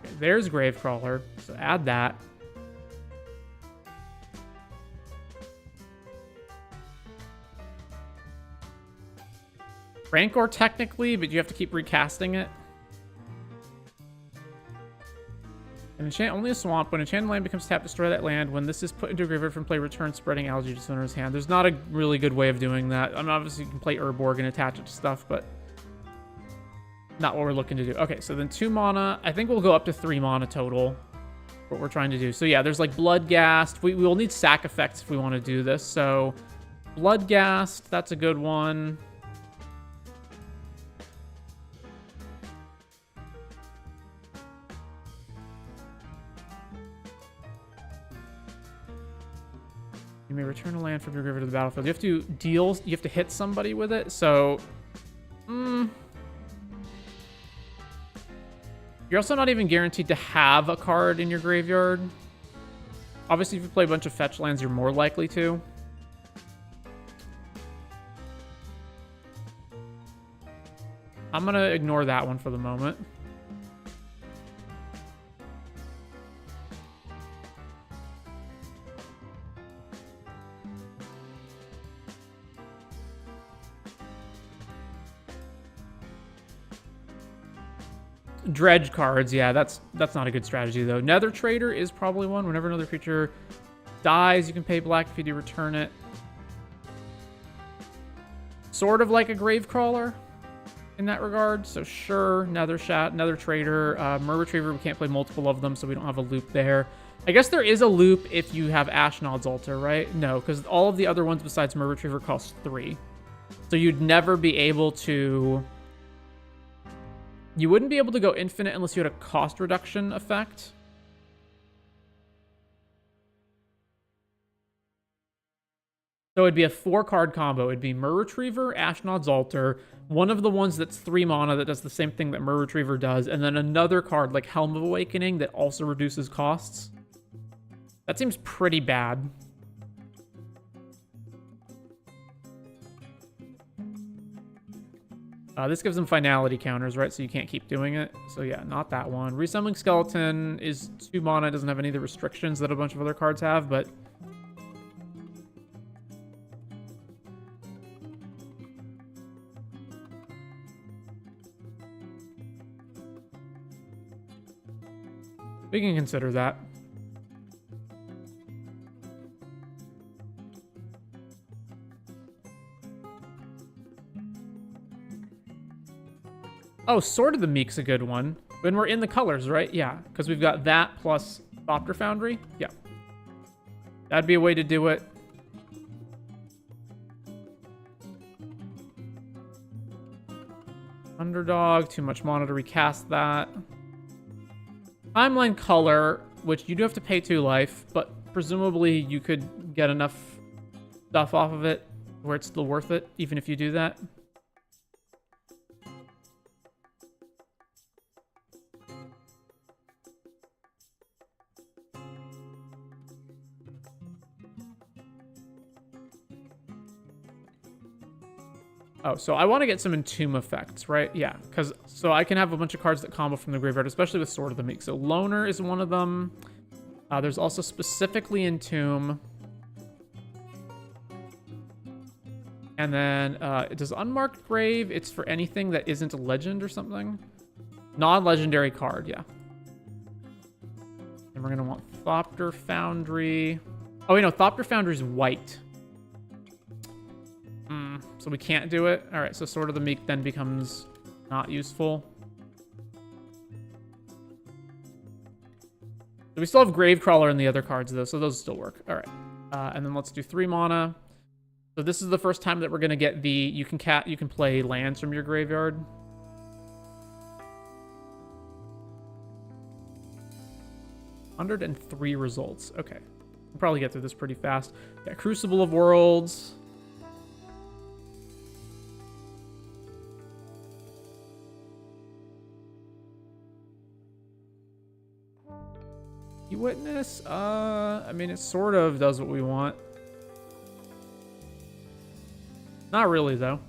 Okay, there's Gravecrawler, so add that. Rancor technically, but you have to keep recasting it. And enchant only a swamp. When enchanted land becomes tapped, destroy that land. When this is put into a graveyard from play, return spreading algae to owner's hand. There's not a really good way of doing that. I mean, obviously you can play Urborg and attach it to stuff, but not what we're looking to do. Okay, so then 2 mana. I think we'll go up to 3 mana total. What we're trying to do. So yeah, there's like Bloodghast. We will need sack effects if we want to do this. So Bloodghast, that's a good one. You may return a land from your graveyard to the battlefield. You have to you have to hit somebody with it, so... You're also not even guaranteed to have a card in your graveyard. Obviously, if you play a bunch of fetch lands, you're more likely to. I'm gonna ignore that one for the moment. Dredge cards, yeah, that's not a good strategy though. Nether Trader is probably one. Whenever another creature dies, you can pay black if you do return it. Sort of like a Gravecrawler in that regard. So sure, Nether Trader, Mer Retriever, we can't play multiple of them, so we don't have a loop there. I guess there is a loop if you have Ashnod's Altar, right? No, because all of the other ones besides Mer Retriever cost 3. So you'd never be able to... You wouldn't be able to go infinite unless you had a cost reduction effect. So it'd be a 4-card combo. It'd be Mer Retriever, Ashnod's Altar, one of the ones that's 3 mana that does the same thing that Mer Retriever does, and then another card like Helm of Awakening that also reduces costs. That seems pretty bad. This gives them finality counters, right? So you can't keep doing it. So yeah, not that one. Reassembling Skeleton is 2 mana, doesn't have any of the restrictions that a bunch of other cards have, but... we can consider that. Oh, Sword of the Meek's a good one. When we're in the colors, right? Yeah, because we've got that plus Thopter Foundry. Yeah. That'd be a way to do it. Underdog, too much mana to recast that. Timeline Color, which you do have to pay 2 life, but presumably you could get enough stuff off of it where it's still worth it, even if you do that. Oh, so I want to get some Entomb effects, right? Yeah, because so I can have a bunch of cards that combo from the graveyard, especially with Sword of the Meek. So Loner is one of them. There's also specifically Entomb. And then does Unmarked Grave, it's for anything that isn't a legend or something? Non-legendary card, yeah. And we're going to want Thopter Foundry. Oh, wait, no, Thopter Foundry is white. So we can't do it. All right, so Sword of the Meek then becomes not useful. So we still have Gravecrawler in the other cards, though, so those still work. All right, and then let's do 3 mana. So this is the first time that we're gonna get the you can play lands from your graveyard. (103 results. Okay, we'll probably get through this pretty fast. Yeah, Crucible of Worlds. Witness? I mean, it sort of does what we want. Not really, though.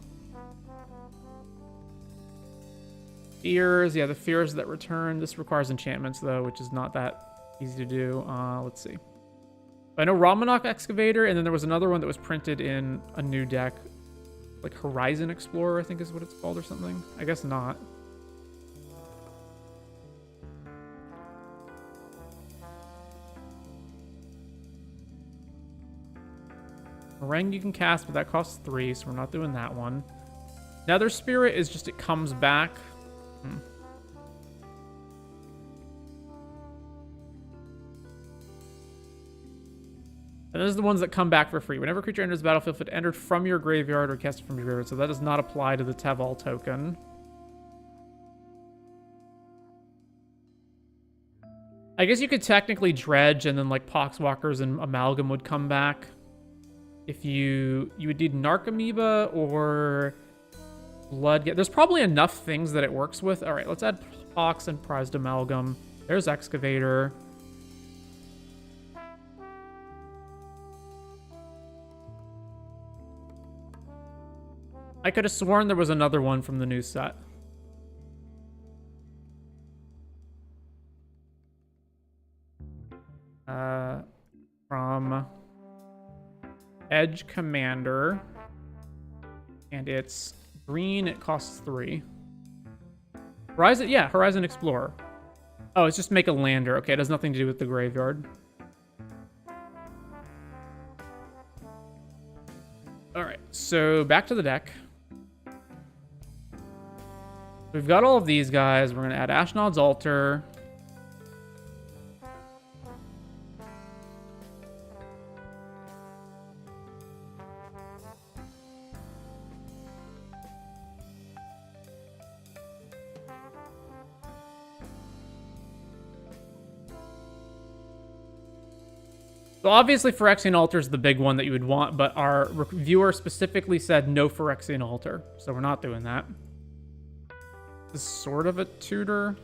Fears. Yeah, the fears that return. This requires enchantments, though, which is not that easy to do. Let's see. I know Ramonok Excavator, and then there was another one that was printed in a new deck. Like Horizon Explorer, I think is what it's called, or something. I guess not. Meringue you can cast, but that costs 3, so we're not doing that one. Nether Spirit is just, it comes back. And those are the ones that come back for free. Whenever a creature enters the battlefield, if it entered from your graveyard or cast it from your graveyard, so that does not apply to the Teval token. I guess you could technically dredge, and then like Poxwalkers and Amalgam would come back. If you would need Narcomoeba or Blood. There's probably enough things that it works with. All right, let's add Pox and Prized Amalgam. There's Excavator. I could have sworn there was another one from the new set. From Edge Commander, and it's green. It costs 3. Horizon, yeah, Horizon Explorer. Oh, it's just make a lander. Okay, it has nothing to do with the graveyard. All right, so back to the deck. We've got all of these guys. We're gonna add Ashnod's Altar. So obviously Phyrexian Altar is the big one that you would want, but our viewer specifically said no Phyrexian Altar, so we're not doing that. This is sort of a tutor.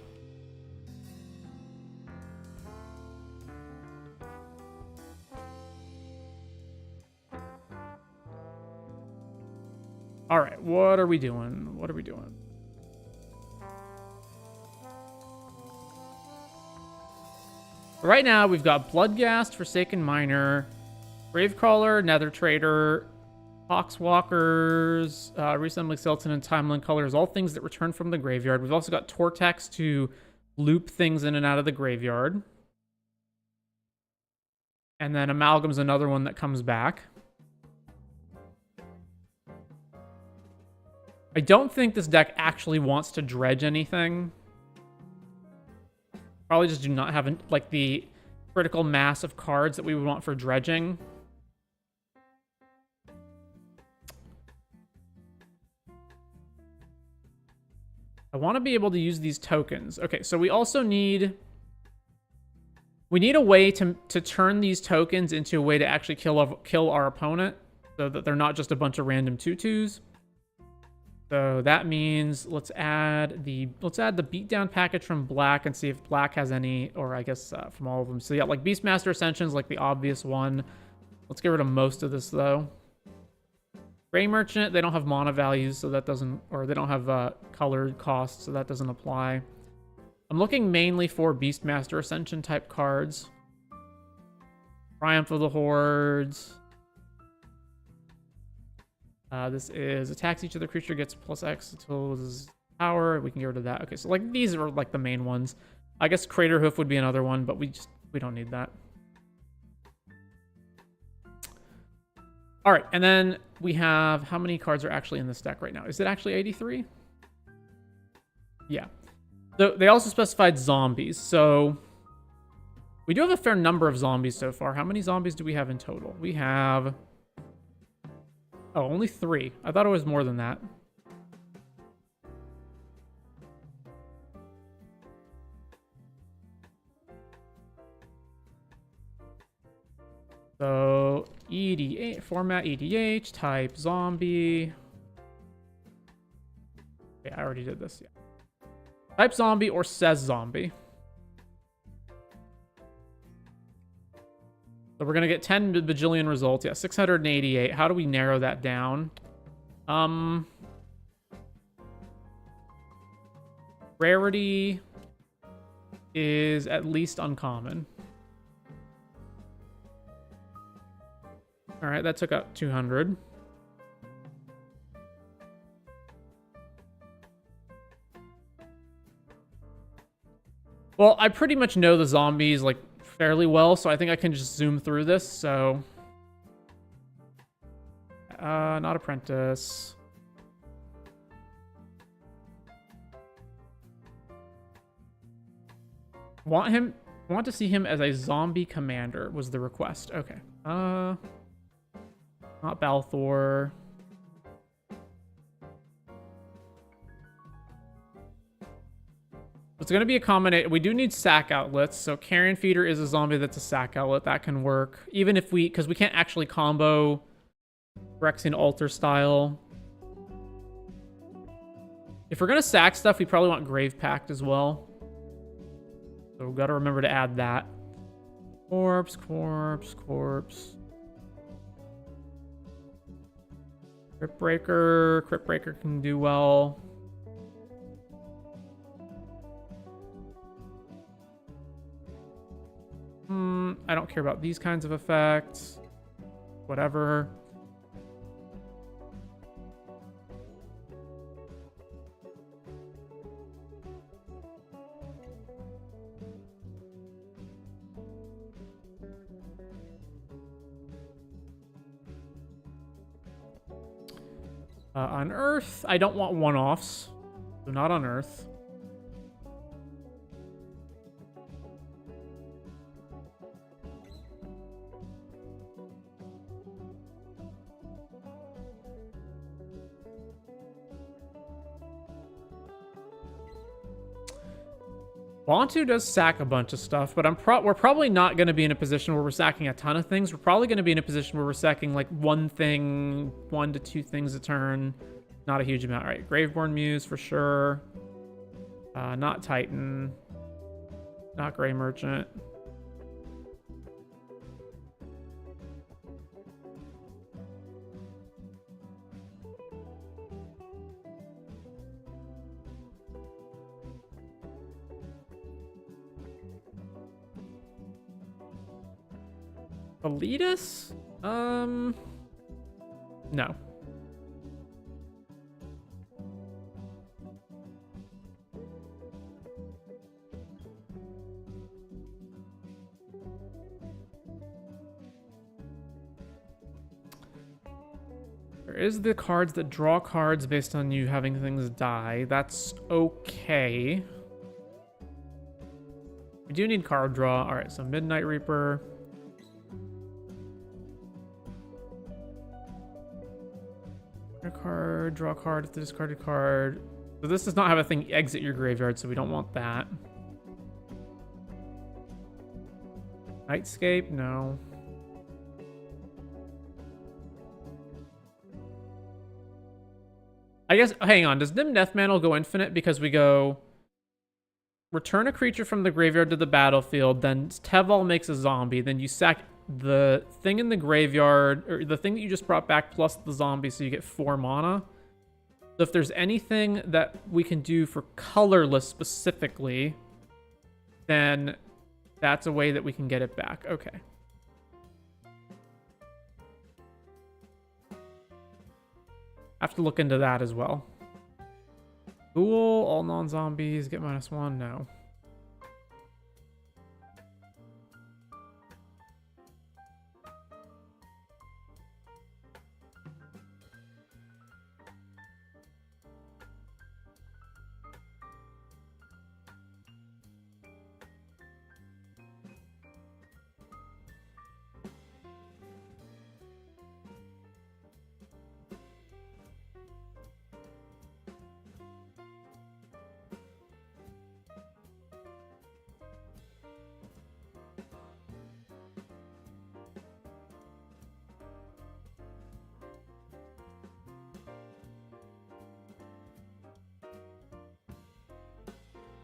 All right, what are we doing? What are we doing? Right now, we've got Bloodghast, Forsaken Miner, Gravecrawler, Nether Trader, Poxwalkers, Reassembling Skeleton, and Timeline Colors, all things that return from the graveyard. We've also got Tortex to loop things in and out of the graveyard. And then Amalgam's another one that comes back. I don't think this deck actually wants to dredge anything. Probably just do not have like the critical mass of cards that we would want for dredging. I want to be able to use these tokens. Okay, so we also need... We need a way to turn these tokens into a way to actually kill our opponent, so that they're not just a bunch of random 2/2s. So that means let's add the beatdown package from Black and see if Black has any, or I guess from all of them. So yeah, like Beastmaster Ascension's like the obvious one. Let's get rid of most of this though. Gray Merchant, they don't have mana values, so that doesn't, or they don't have colored costs, so that doesn't apply. I'm looking mainly for Beastmaster Ascension type cards. Triumph of the Hordes. This is attacks each other creature, gets +X until his power. We can get rid of that. Okay, so like these are like the main ones. I guess Crater Hoof would be another one, but we don't need that. All right, and then we have, how many cards are actually in this deck right now? Is it actually 83? Yeah. So they also specified zombies. So we do have a fair number of zombies so far. How many zombies do we have in total? We have... Oh, only 3. I thought it was more than that. So EDH, format EDH, type zombie. Okay, I already did this, yeah. Type zombie or says zombie. So we're going to get 10 bajillion results. Yeah, 688. How do we narrow that down? Rarity is at least uncommon. All right, that took out 200. Well, I pretty much know the zombies, like, fairly well, so I think I can just zoom through this, so... not Apprentice. Want to see him as a zombie commander was the request. Okay. Not Balthor. It's going to be a combination. We do need sack outlets. So Carrion Feeder is a zombie that's a sack outlet. That can work. Even if because we can't actually combo Phyrexian Altar style. If we're going to sack stuff, we probably want Grave Pact as well. So we've got to remember to add that. Corpse, corpse, corpse. Crypt Breaker can do well. I don't care about these kinds of effects. Whatever. On Earth, I don't want one-offs. So not on Earth. Bantu does sack a bunch of stuff, but we're probably not going to be in a position where we're sacking a ton of things. We're probably going to be in a position where we're sacking like one to two things a turn. Not a huge amount. All right, Graveborn Muse for sure. Not Titan. Not Grey Merchant. Elitus? No. There is the cards that draw cards based on you having things die. That's okay. We do need card draw. All right, so Midnight Reaper. Card, draw a card if the discarded card. So this does not have a thing exit your graveyard, so we don't want that. Nightscape, no. I guess, hang on, does Nim Nethmantle go infinite because we go return a creature from the graveyard to the battlefield, then Teval makes a zombie, then you sack the thing in the graveyard, or the thing that you just brought back plus the zombie, so you get 4 mana. So if there's anything that we can do for colorless specifically, then that's a way that we can get it back. Okay. Have to look into that as well. Ghoul, all non-zombies, get -1, no.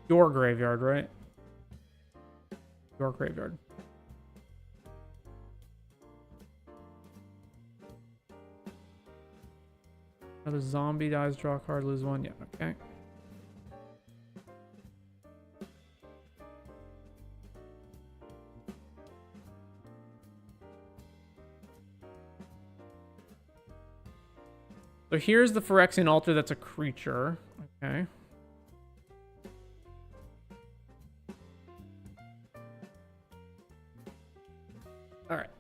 Your graveyard, right? Your graveyard. Another zombie dies, draw a card, lose 1. Yeah, okay. So here's the Phyrexian Altar that's a creature. Okay. Alright.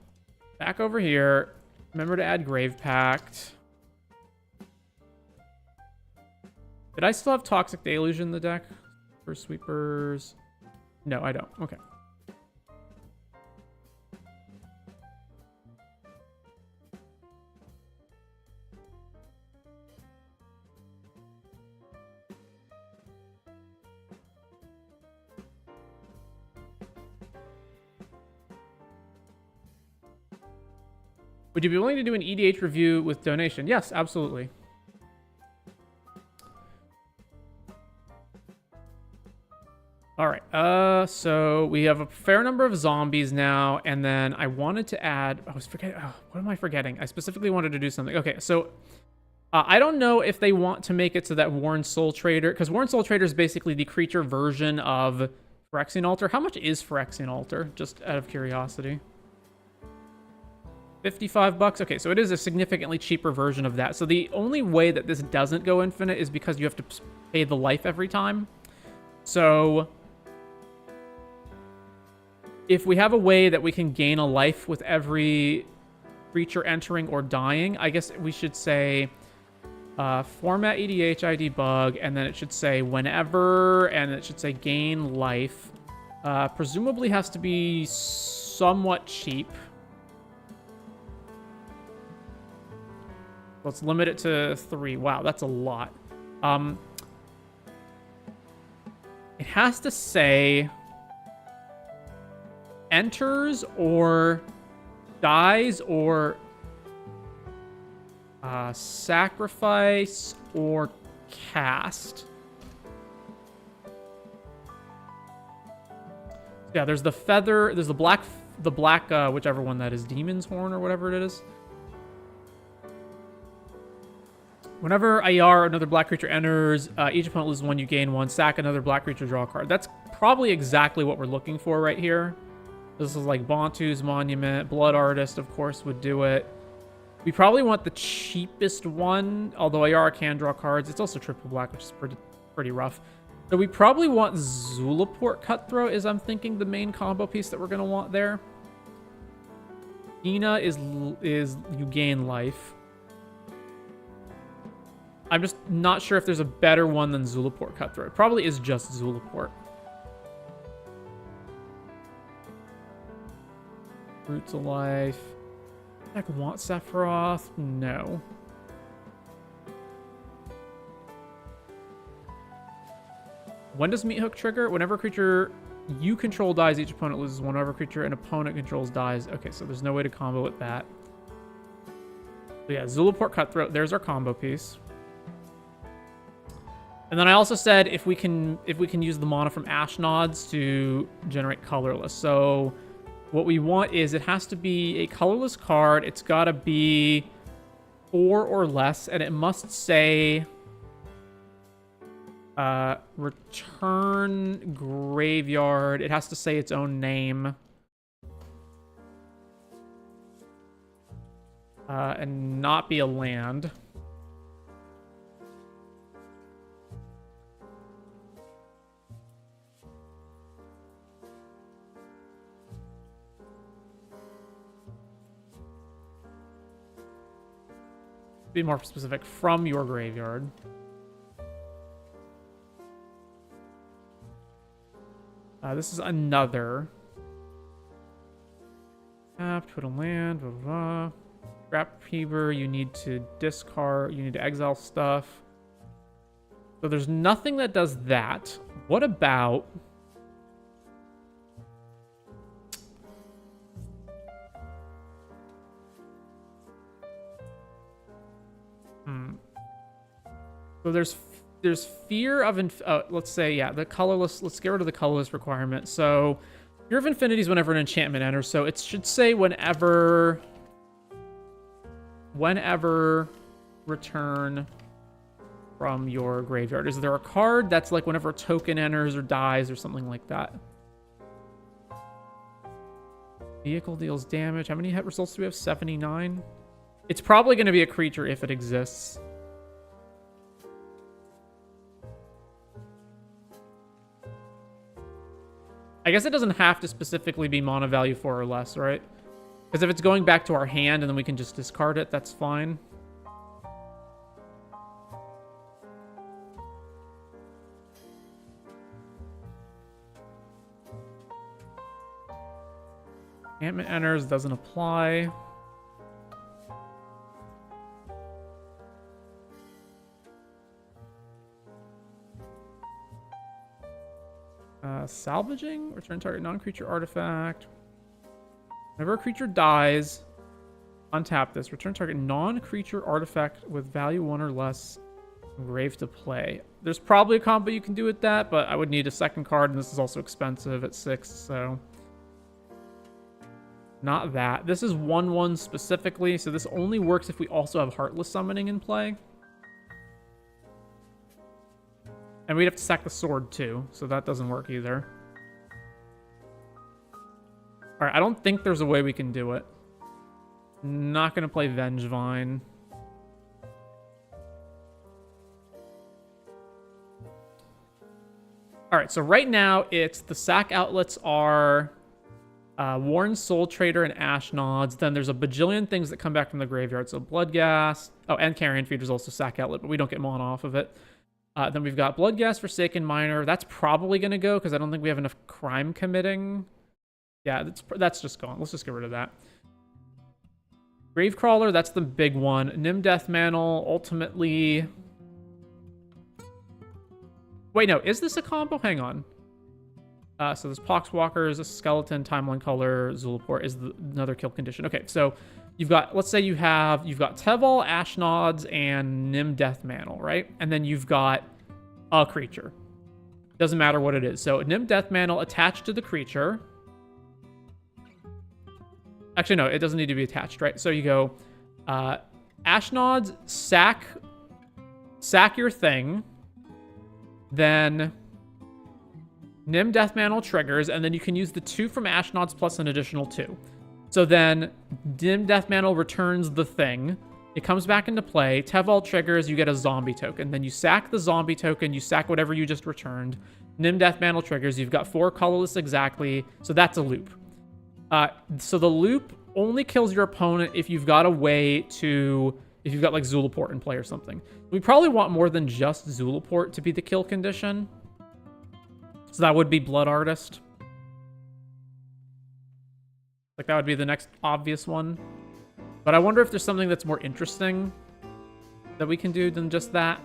Back over here. Remember to add Grave Pact. Did I still have Toxic Deluge in the deck for sweepers? No, I don't. Okay. Would you be willing to do an EDH review with donation? Yes, absolutely. All right. So we have a fair number of zombies now, and then I wanted to add. I was forgetting. Oh, what am I forgetting? I specifically wanted to do something. Okay, so I don't know if they want to make it so that Worn Soul Trader, because Worn Soul Trader is basically the creature version of Phyrexian Altar. How much is Phyrexian Altar? Just out of curiosity. $55. Okay, so it is a significantly cheaper version of that. So the only way that this doesn't go infinite is because you have to pay the life every time. So if we have a way that we can gain a life with every creature entering or dying, I guess we should say format EDH ID bug, and then it should say whenever, and it should say gain life. Presumably has to be somewhat cheap. Let's limit it to 3. Wow, that's a lot. It has to say enters or dies or sacrifice or cast. Yeah, there's the feather, there's the black, whichever one that is, Demon's Horn or whatever it is. Whenever IR, another black creature enters, each opponent loses 1, you gain 1. Sack another black creature, draw a card. That's probably exactly what we're looking for right here. This is like Bontu's Monument. Blood Artist, of course, would do it. We probably want the cheapest one, although IR can draw cards. It's also triple black, which is pretty rough. So we probably want Zulaport Cutthroat, is I'm thinking the main combo piece that we're going to want there. Ina is you gain life. I'm just not sure if there's a better one than Zulaport Cutthroat. It probably is just Zulaport. Roots of Life. I want Sephiroth? No. When does Meat Hook trigger? Whenever a creature you control dies, each opponent loses 1. Whenever a creature an opponent controls dies. Okay, so there's no way to combo with that. So yeah, Zulaport Cutthroat. There's our combo piece. And then I also said if we can use the mana from Ash Nods to generate colorless. So what we want is it has to be a colorless card. It's got to be 4 or less, and it must say return graveyard. It has to say its own name. And not be a land. Be more specific, from your graveyard. This is another. Tap, put a land, blah, blah, blah. Grab Fever, you need to discard, you need to exile stuff. So there's nothing that does that. What about... So there's fear of let's say, yeah, the colorless. Let's get rid of the colorless requirement. So fear of infinity is whenever an enchantment enters. So it should say whenever return from your graveyard. Is there a card that's like whenever a token enters or dies or something like that? Vehicle deals damage. How many hit results do we have? 79. It's probably going to be a creature if it exists. I guess it doesn't have to specifically be mana value 4 or less, right? Because if it's going back to our hand and then we can just discard it, that's fine. Enchantment enters, doesn't apply. Salvaging? Return target non-creature artifact. Whenever a creature dies, untap this. Return target non-creature artifact with value 1 or less from grave to play. There's probably a combo you can do with that, but I would need a second card, and this is also expensive at 6, so... Not that. This is 1/1 specifically, so this only works if we also have Heartless Summoning in play. And we'd have to sack the sword too, so that doesn't work either. Alright, I don't think there's a way we can do it. Not going to play Vengevine. Alright, so right now it's the sack outlets are Worn Soul Trader and Ash Nods. Then there's a bajillion things that come back from the graveyard. So Bloodghast. Oh, and Carrion Feeder's also sack outlet, but we don't get mana off of it. Then we've got Bloodghast, Forsaken Miner. That's probably going to go because I don't think we have enough crime committing. Yeah, that's just gone. Let's just get rid of that. Gravecrawler, that's the big one. Nim Death Mantle, ultimately... Wait, no. Is this a combo? Hang on. So there's Poxwalkers, a Skeleton, Timeline Color, Zulaport is another kill condition. Okay, so you've got, let's say you've got Teval, Ashnods, and Nim Deathmantle, right? And then you've got a creature. Doesn't matter what it is. So Nim Deathmantle attached to the creature. Actually, no, it doesn't need to be attached, right? So you go, Ashnods, sack your thing, then Nim Deathmantle triggers, and then you can use the 2 from Ashnods plus an additional 2. So then Nim Deathmantle returns the thing. It comes back into play. Teval triggers, you get a zombie token. Then you sack the zombie token, you sack whatever you just returned. Nim Deathmantle triggers, you've got 4 colorless exactly, so that's a loop. So the loop only kills your opponent if you've got a way to... If you've got, like, Zulaport in play or something. We probably want more than just Zulaport to be the kill condition. So that would be Blood Artist. Like, that would be the next obvious one. But I wonder if there's something that's more interesting that we can do than just that.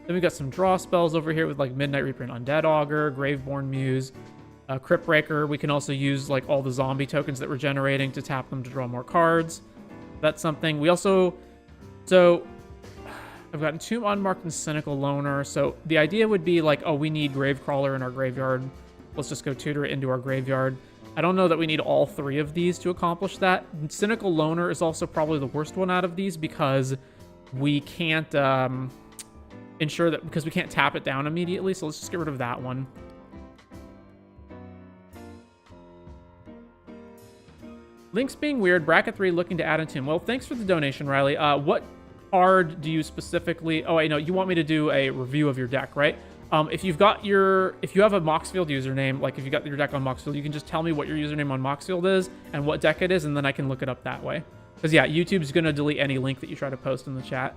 Then we've got some draw spells over here with, like, Midnight Reaper and Undead Augur, Graveborn Muse, Crypt Breaker. We can also use, like, all the zombie tokens that we're generating to tap them to draw more cards. That's something. We also... So... I've got Tomb Unmarked and Cynical Loner. So the idea would be like, oh, we need Gravecrawler in our graveyard. Let's just go tutor it into our graveyard. I don't know that we need all 3 of these to accomplish that. Cynical Loner is also probably the worst one out of these because we can't ensure that, because we can't tap it down immediately. So let's just get rid of that one. Links being weird. Bracket 3 looking to add into him. Well, thanks for the donation, Riley. What card do you specifically... Oh, wait, no, you want me to do a review of your deck, right? If you have a Moxfield username, like if you got your deck on Moxfield, you can just tell me what your username on Moxfield is and what deck it is, and then I can look it up that way. Because, yeah, YouTube's going to delete any link that you try to post in the chat.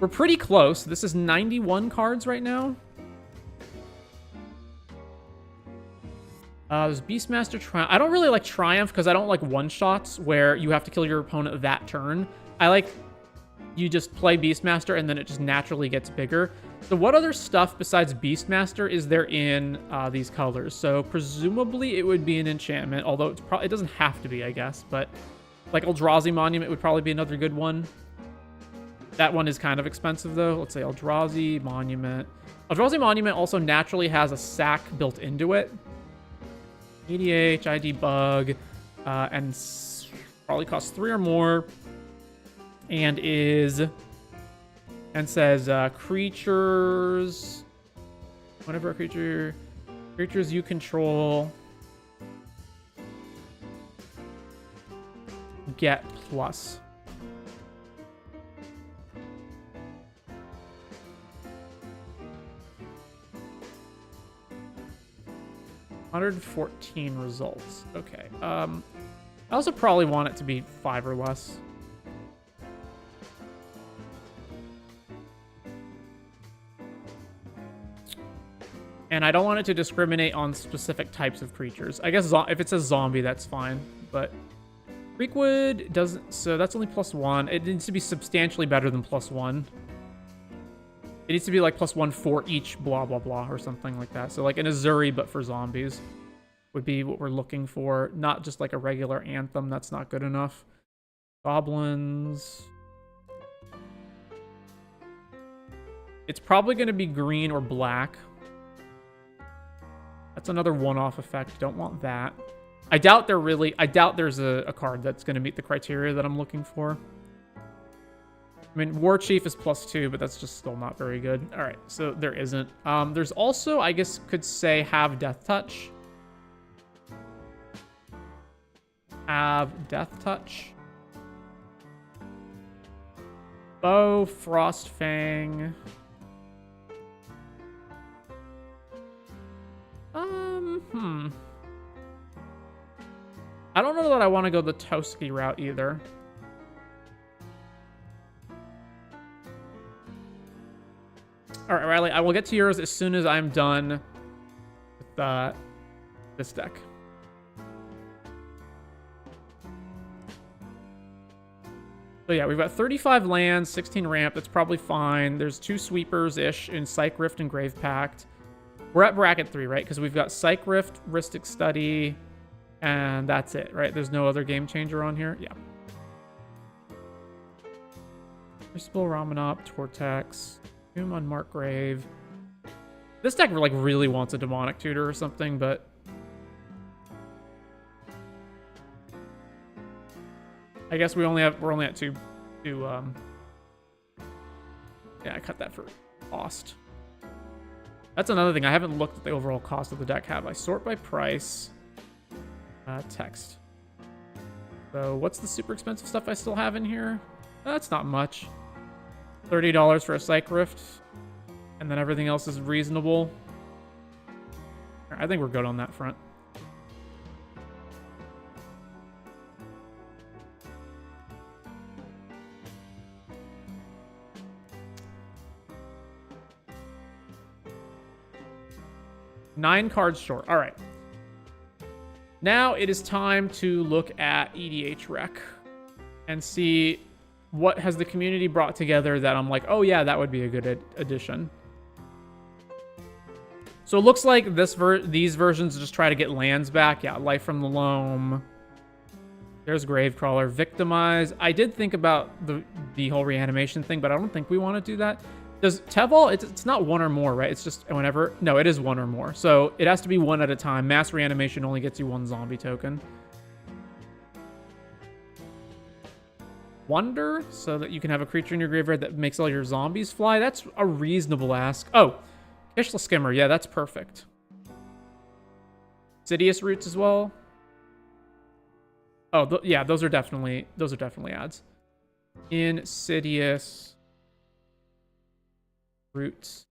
We're pretty close. This is 91 cards right now. There's Beastmaster Triumph. I don't really like Triumph because I don't like one-shots where you have to kill your opponent that turn. I like you just play Beastmaster and then it just naturally gets bigger. So what other stuff besides Beastmaster is there in these colors? So presumably it would be an enchantment, although it doesn't have to be, I guess. But like Eldrazi Monument would probably be another good one. That one is kind of expensive, though. Let's say Eldrazi Monument. Eldrazi Monument also naturally has a sack built into it. EDH, ID Bug, and probably costs 3 or more, and says creatures, whatever a creatures you control get plus. $114 results. Okay. I also probably want it to be 5 or less. And I don't want it to discriminate on specific types of creatures. I guess if it says zombie, that's fine. But Creekwood doesn't... So that's only +1. It needs to be substantially better than +1. It needs to be like +1 for each blah, blah, blah, or something like that. So like an Azuri, but for zombies would be what we're looking for. Not just like a regular Anthem. That's not good enough. Goblins. It's probably going to be green or black. That's another one-off effect. Don't want that. I doubt there's a card that's going to meet the criteria that I'm looking for. I mean, War Chief is +2, but that's just still not very good. All right, so there isn't. There's also, I guess, could say have Death Touch. Have Death Touch. Bow, Frostfang. I don't know that I want to go the Toski route either. All right, Riley, I will get to yours as soon as I'm done with this deck. So yeah, we've got 35 lands, 16 ramp. That's probably fine. There's 2 sweepers-ish in Psych Rift and Grave Pact. We're at bracket 3, right? Because we've got Psych Rift, Rhystic Study, and that's it, right? There's no other game changer on here. Yeah. Crucible, Ramanop, Tortex, Tomb, Unmarked Grave. This deck like really wants a Demonic Tutor or something, but I guess we're only at two. Yeah, I cut that for cost. That's another thing. I haven't looked at the overall cost of the deck, have I? Sort by price. Text. So what's the super expensive stuff I still have in here? That's not much. $30 for a Psych Rift. And then everything else is reasonable. I think we're good on that front. Nine cards short. All right. Now it is time to look at EDH Rec and see what has the community brought together that I'm like, oh yeah, that would be a good addition. So it looks like these versions just try to get lands back. Yeah, Life from the Loam. There's Gravecrawler. Victimize. I did think about the whole reanimation thing, but I don't think we want to do that. Does Teval, it's not one or more, right? It's just whenever. No, it is one or more. So it has to be one at a time. Mass reanimation only gets you 1 zombie token. Wonder, so that you can have a creature in your graveyard that makes all your zombies fly. That's a reasonable ask. Oh, Kishla Skimmer. Yeah, that's perfect. Sidious Roots as well. Oh, yeah, those are definitely ads. Insidious Roots.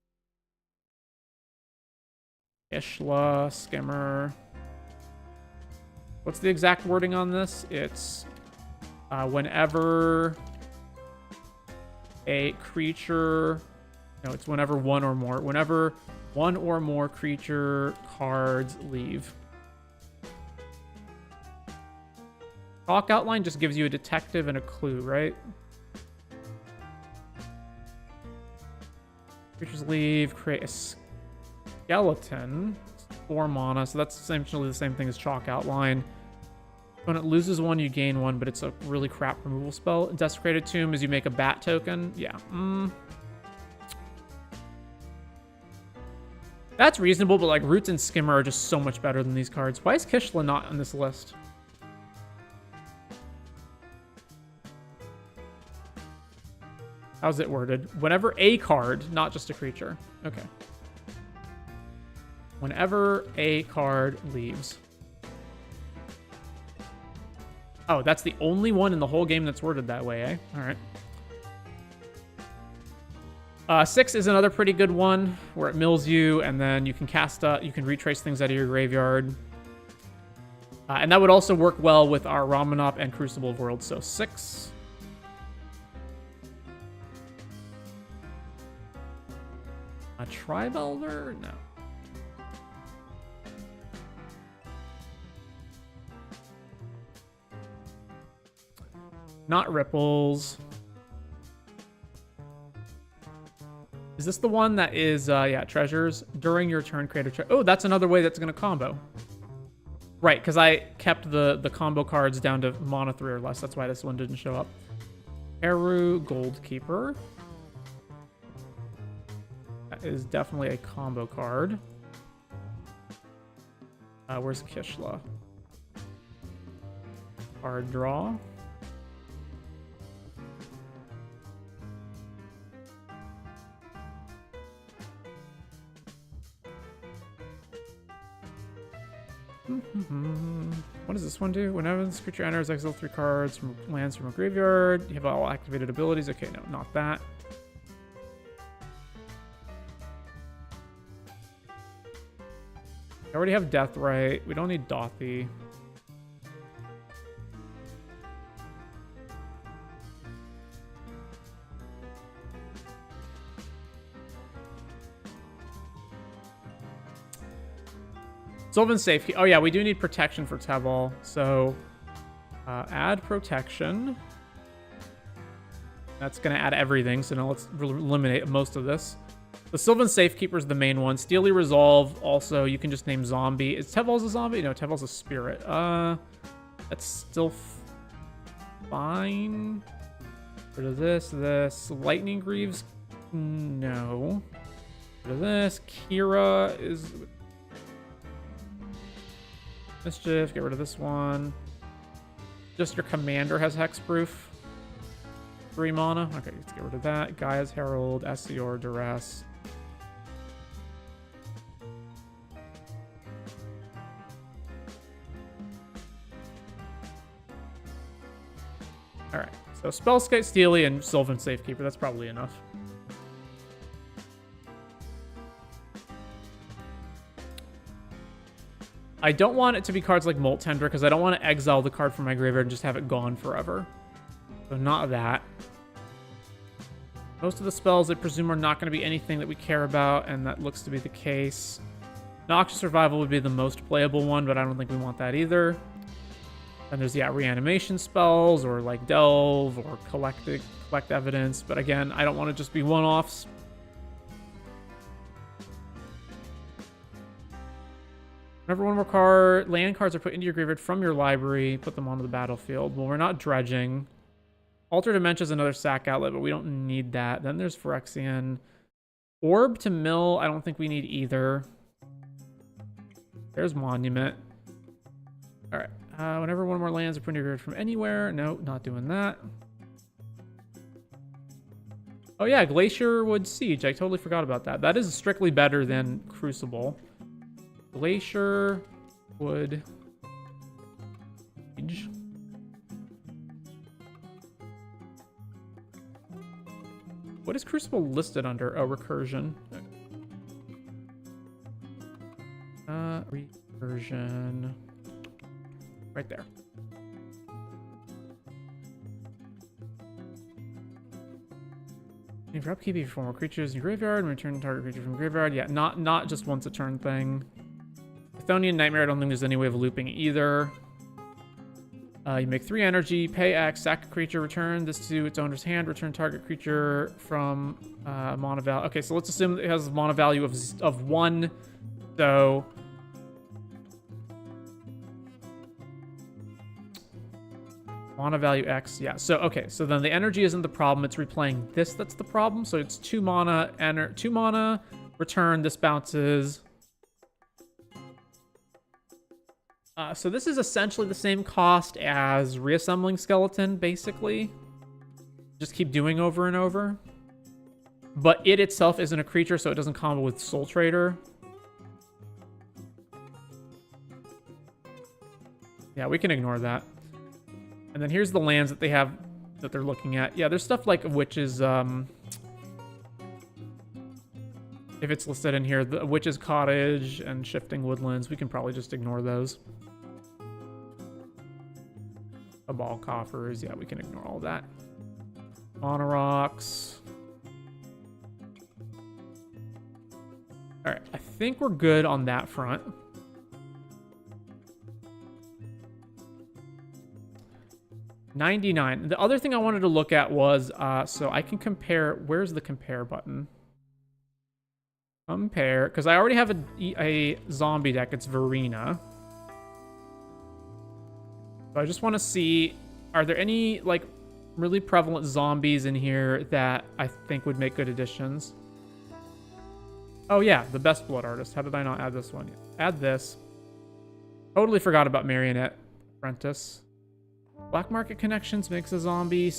Kishla Skimmer. What's the exact wording on this? It's whenever a creature... No, it's whenever one or more. Whenever one or more creature cards leave. Talk Outline just gives you a detective and a clue, right? Creatures leave, create a skeleton. 4 mana, so that's essentially the same thing as Chalk Outline. When it loses 1, you gain 1, but it's a really crap removal spell. Desecrated Tomb is you make a bat token. Yeah. That's reasonable, but like Roots and Skimmer are just so much better than these cards. Why is Kishla not on this list? How's it worded? Whenever a card, not just a creature. Okay. Whenever a card leaves. Oh, that's the only one in the whole game that's worded that way, eh? All right. 6 is another pretty good one where it mills you, and then you can you can retrace things out of your graveyard. And that would also work well with our Ramanop and Crucible of Worlds. So 6. A Tribe Elder? No. Not Ripples. Is this the one that is, yeah, treasures? During your turn, create a oh, that's another way that's going to combo. Right, because I kept the combo cards down to mana 3 or less. That's why this one didn't show up. Eru Goldkeeper. That is definitely a combo card. Where's Kishla? Card draw. What does this one do? Whenever this creature enters, exile 3 cards from lands from a graveyard. You have all activated abilities. Okay, no, not that. I already have Deathrite. We don't need Dothy. Sylvan Safety. Oh yeah, we do need protection for Teval. So add protection. That's going to add everything, so now let's eliminate most of this. The Sylvan Safekeeper is the main one. Steely Resolve, also, you can just name Zombie. Is Teval's a zombie? No, Teval's a spirit. That's still fine. Rid of this. Lightning Greaves? No. Rid of this. Kira is... Mischief, get rid of this one. Just your commander has hexproof. 3 mana. Okay, let's get rid of that. Gaia's Herald, Essior, Duress. Alright, so Spellskite, Steely, and Sylvan Safekeeper. That's probably enough. I don't want it to be cards like Molt Tender, because I don't want to exile the card from my graveyard and just have it gone forever. So not that. Most of the spells, I presume, are not going to be anything that we care about, and that looks to be the case. Noxious Survival would be the most playable one, but I don't think we want that either. Then there's, yeah, reanimation spells, or like Delve, or collect evidence. But again, I don't want to just be one-offs. Whenever one more land cards are put into your graveyard from your library, put them onto the battlefield. Well, we're not dredging. Alter Dementia is another sack outlet, but we don't need that. Then there's Phyrexian. Orb to mill, I don't think we need either. There's Monument. Alright. Whenever one more lands are put in your graveyard from anywhere. No, not doing that. Oh yeah, Glacierwood Siege. I totally forgot about that. That is strictly better than Crucible. Glacierwood Siege. What is Crucible listed under? Oh, Recursion. Recursion. Right there. For upkeep, if you form more creatures in your graveyard and return target creature from graveyard. Yeah, not just once a turn thing. Chthonian Nightmare, I don't think there's any way of looping either. You make 3 energy, pay X, sack a creature, return this to its owner's hand, return target creature from mana value. Okay, so let's assume it has mana value of 1. So mana value X, yeah. So okay, so then the energy isn't the problem, it's replaying this that's the problem. So it's 2 mana, 2 mana, return, this bounces. So this is essentially the same cost as Reassembling Skeleton, basically. Just keep doing over and over. But it itself isn't a creature, so it doesn't combo with Soul Trader. Yeah, we can ignore that. And then here's the lands that they have that they're looking at. Yeah, there's stuff like Witch's, if it's listed in here, the Witch's Cottage and Shifting Woodlands, we can probably just ignore those. Ball Coffers, yeah, we can ignore all that. Monarchs. Alright, I think we're good on that front. $99. The other thing I wanted to look at was, so I can compare, where's the compare button? Compare, because I already have a zombie deck, it's Verena. So I just want to see, are there any, like, really prevalent zombies in here that I think would make good additions? Oh yeah, the Best Blood Artist. How did I not add this one yet? Add this. Totally forgot about Marionette Apprentice. Black Market Connections makes a zombie.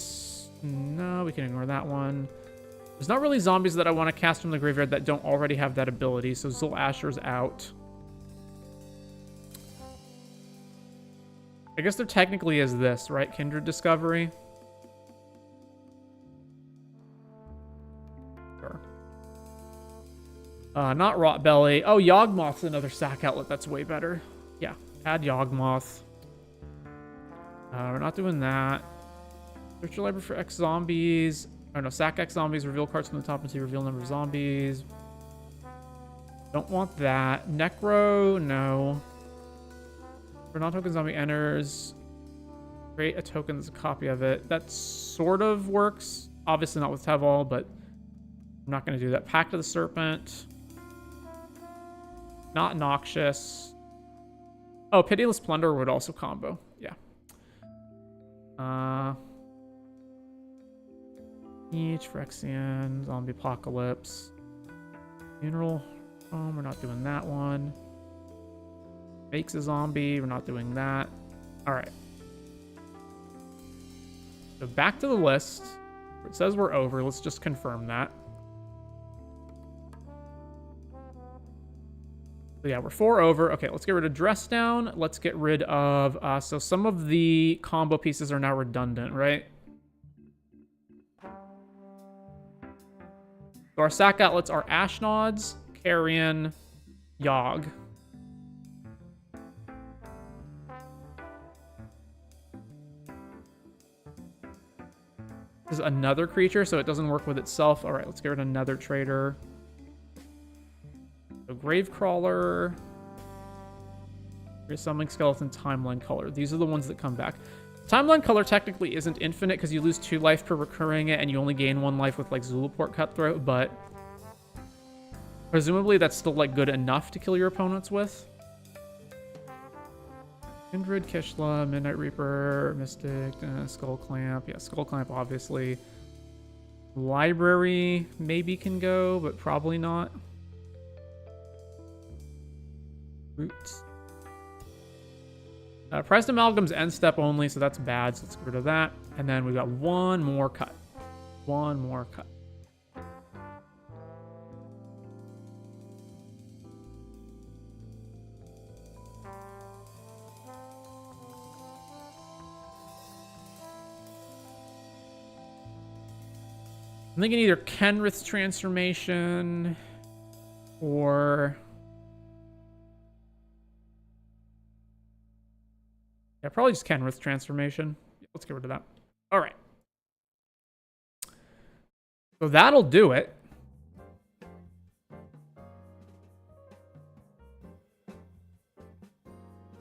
No, we can ignore that one. There's not really zombies that I want to cast from the graveyard that don't already have that ability, so Zul Asher's out. I guess there technically is this, right? Kindred Discovery. Sure. Not Rotbelly. Oh, Yawgmoth's another sack outlet. That's way better. Yeah, add Yawgmoth. We're not doing that. Search your library for X zombies. Oh no, sack X zombies. Reveal cards from the top and see reveal number of zombies. Don't want that. Necro, no. For non-token zombie enters, create a token that's a copy of it. That sort of works Obviously not with Teval, but I'm not going to do that. Pact of the Serpent. Not Noxious. Oh, Pitiless Plunderer would also combo. Yeah. EDH, Phyrexian, Zombie Apocalypse. Funeral Home, we're not doing that one. Makes a zombie, we're not doing that. Alright. So back to the list. It says we're over. Let's just confirm that. So yeah, we're 4 over. Okay, let's get rid of Dress Down. Let's get rid of... so some of the combo pieces are now redundant, right? So our sack outlets are Ashnods, Carrion, Yogg. This is another creature, so it doesn't work with itself. All right, let's get rid of another trader. So Gravecrawler, Resummoning Skeleton, Timeline Color. These are the ones that come back. Timeline Color technically isn't infinite because you lose 2 life per recurring it, and you only gain 1 life with like Zulaport Cutthroat, but presumably that's still like good enough to kill your opponents with. Kindred, Kishla, Midnight Reaper, Mystic, Skull Clamp. Yeah, Skull Clamp obviously. Library maybe can go, but probably not. Roots. Priced Amalgam's end step only, so that's bad, so let's get rid of that. And then we've got one more cut. One more cut. I'm thinking either Kenrith's transformation or... yeah, probably just Kenrith's transformation. Let's get rid of that. All right. So that'll do it.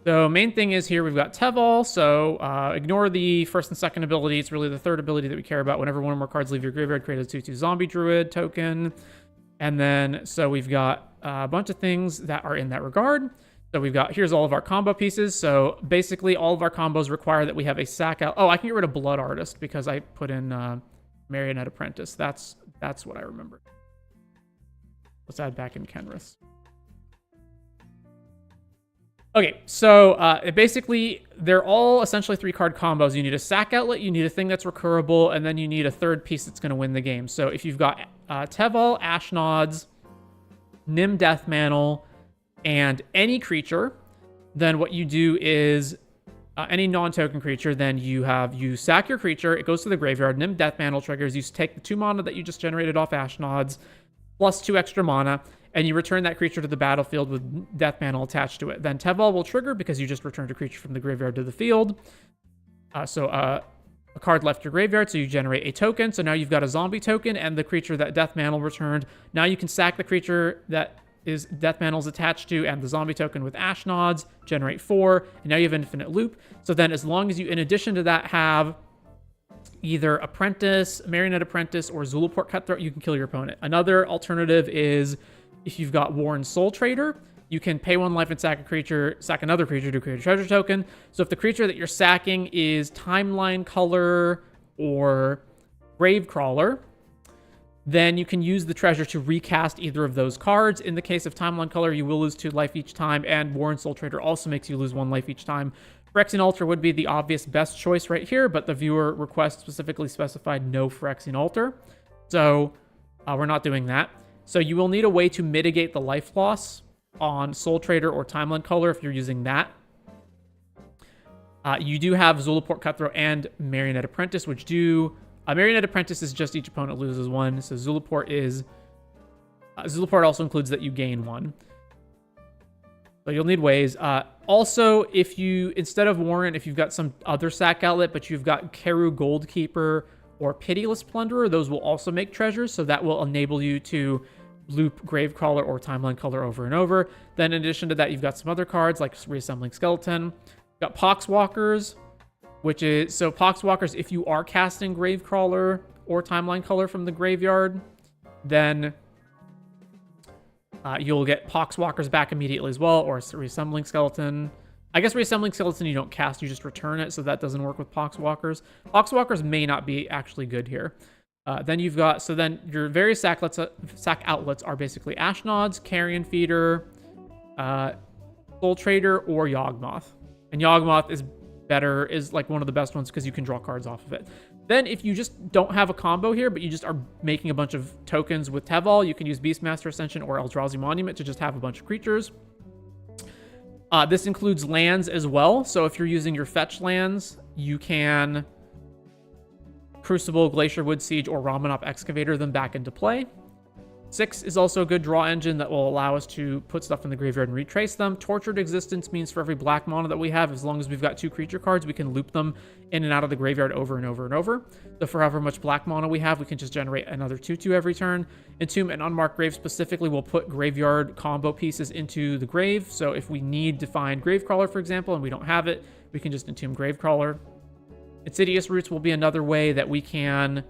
So main thing is here we've got Teval, so ignore the first and second ability. It's really the third ability that we care about. Whenever one or more cards leave your graveyard, create a 2/2 Zombie Druid token. And then, so we've got a bunch of things that are in that regard. So we've got, here's all of our combo pieces. So basically all of our combos require that we have a sack out. Oh, I can get rid of Blood Artist because I put in Marionette Apprentice. That's what I remember. Let's add back in Kenrith. Okay, so basically, they're all essentially 3-card combos. You need a sack outlet, you need a thing that's recurable, and then you need a third piece that's going to win the game. So if you've got Teval, Ashnods, Nim Deathmantle, and any creature, then what you do is, any non-token creature, then you sack your creature, it goes to the graveyard, Nim Deathmantle triggers, you take the 2 mana that you just generated off Ashnods, plus 2 extra mana, and you return that creature to the battlefield with Deathmantle attached to it. Then Teval will trigger because you just returned a creature from the graveyard to the field. A card left your graveyard, so you generate a token. So now you've got a zombie token and the creature that Deathmantle returned. Now you can sack the creature that is Deathmantle's attached to and the zombie token with Ashnods, generate 4, and now you have infinite loop. So then as long as you, in addition to that, have either Apprentice, Marionette Apprentice, or Zulaport Cutthroat, you can kill your opponent. Another alternative is if you've got Warren Soul Trader, you can pay 1 life and sack another creature to create a treasure token. So if the creature that you're sacking is Timeline Color or Gravecrawler, then you can use the treasure to recast either of those cards. In the case of Timeline Color, you will lose 2 life each time, and Warren Soul Trader also makes you lose 1 life each time. Phyrexian Altar would be the obvious best choice right here, but the viewer request specifically specified no Phyrexian Altar. So we're not doing that. So you will need a way to mitigate the life loss on Soul Trader or Timeline Color if you're using that. You do have Zulaport Cutthroat and Marionette Apprentice, which do... Marionette Apprentice is just each opponent loses 1. So Zulaport is... Zulaport also includes that you gain 1. So you'll need ways. Also, if you, instead of Warren, if you've got some other sack outlet, but you've got Keru Goldkeeper or Pitiless Plunderer, those will also make treasures, so that will enable you to loop Gravecrawler or Timeline Color over and over. Then in addition to that, you've got some other cards like Reassembling Skeleton. You've got Poxwalkers, which is, so Poxwalkers, if you are casting Gravecrawler or Timeline Color from the graveyard, then you'll get Poxwalkers back immediately as well, or a Reassembling Skeleton. I guess Reassembling Skeleton you don't cast, you just return it, so that doesn't work with Poxwalkers. Poxwalkers may not be actually good here. Then you've got, so then your various sack outlets are basically Ashnods, Carrion Feeder, Soul Trader, or Yawgmoth. And Yawgmoth is better, is like one of the best ones because you can draw cards off of it. Then if you just don't have a combo here, but you just are making a bunch of tokens with Teval, you can use Beastmaster Ascension or Eldrazi Monument to just have a bunch of creatures. This includes lands as well. So if you're using your fetch lands, you can Crucible, Glacier Wood Siege, or Ramanop Excavator them back into play. 6 is also a good draw engine that will allow us to put stuff in the graveyard and retrace them. Tortured Existence means for every black mana that we have, as long as we've got 2 creature cards, we can loop them in and out of the graveyard over and over and over. So for however much black mana we have, we can just generate another 2/2 every turn. Entomb and Unmarked Grave specifically will put graveyard combo pieces into the grave. So if we need to find Gravecrawler, for example, and we don't have it, we can just Entomb Gravecrawler. Insidious Roots will be another way that we can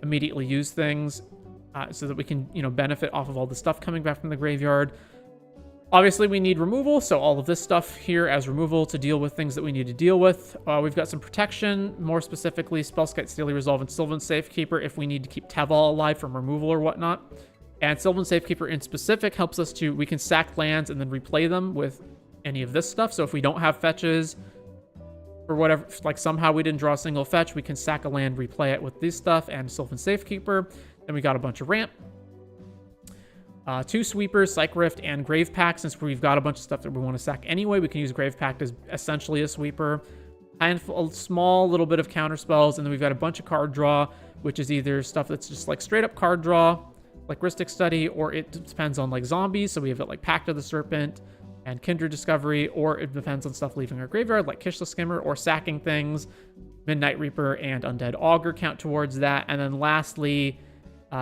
immediately use things. So that we can, benefit off of all the stuff coming back from the graveyard. Obviously, we need removal, so all of this stuff here as removal to deal with things that we need to deal with. We've got some protection, more specifically Spellskite, Steely Resolve, and Sylvan Safekeeper if we need to keep Teval alive from removal or whatnot. And Sylvan Safekeeper in specific helps us we can sack lands and then replay them with any of this stuff. So if we don't have fetches, or whatever, like somehow we didn't draw a single fetch, we can sack a land, replay it with this stuff, and Sylvan Safekeeper. Then we got a bunch of ramp. 2 sweepers, Psych Rift, and Grave Pact. Since we've got a bunch of stuff that we want to sack anyway, we can use Grave Pact as essentially a sweeper. A small little bit of counter spells, and then we've got a bunch of card draw, which is either stuff that's just like straight up card draw, like Rhystic Study, or it depends on like zombies. So we have like Pact of the Serpent and Kindred Discovery, or it depends on stuff leaving our graveyard, like Kish the Skimmer, or sacking things. Midnight Reaper and Undead Augur count towards that. And then lastly,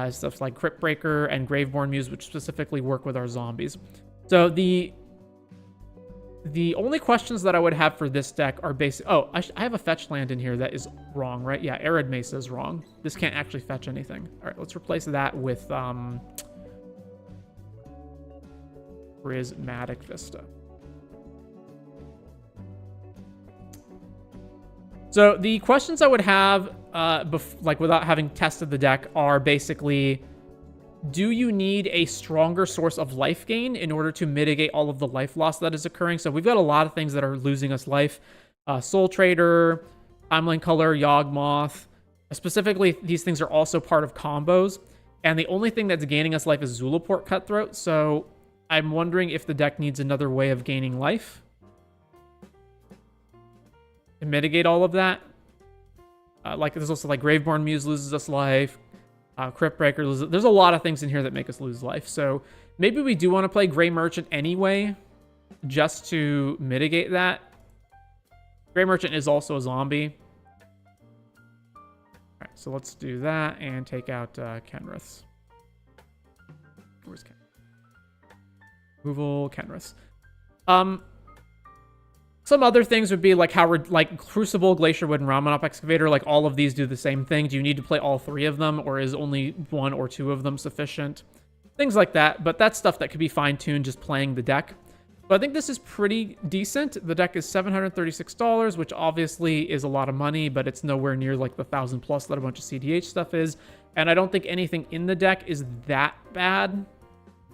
stuff like Crypt Breaker and Graveborn Muse, which specifically work with our zombies. So the only questions that I would have for this deck are basic. Oh, I have a fetch land in here that is wrong, right? Yeah, Arid Mesa is wrong. This can't actually fetch anything. All right, let's replace that with Prismatic Vista. So the questions I would have, without having tested the deck, are basically, do you need a stronger source of life gain in order to mitigate all of the life loss that is occurring? So we've got a lot of things that are losing us life. Soul Trader, Timeline Color, Yawgmoth. Specifically, these things are also part of combos. And the only thing that's gaining us life is Zulaport Cutthroat. So I'm wondering if the deck needs another way of gaining life to mitigate all of that. There's also like Graveborn Muse loses us life. Crypt Breaker loses. There's a lot of things in here that make us lose life. So maybe we do want to play Grey Merchant anyway, just to mitigate that. Grey Merchant is also a zombie. All right, so let's do that and take out Kenriths. Where's Ken? Removal Kenriths. Some other things would be like how we're like Crucible, Glacierwood, and Ramanop Excavator. Like all of these do the same thing. Do you need to play all 3 of them, or is only 1 or 2 of them sufficient? Things like that. But that's stuff that could be fine-tuned just playing the deck. But I think this is pretty decent. The deck is $736, which obviously is a lot of money, but it's nowhere near like the 1,000 plus that a bunch of CDH stuff is. And I don't think anything in the deck is that bad.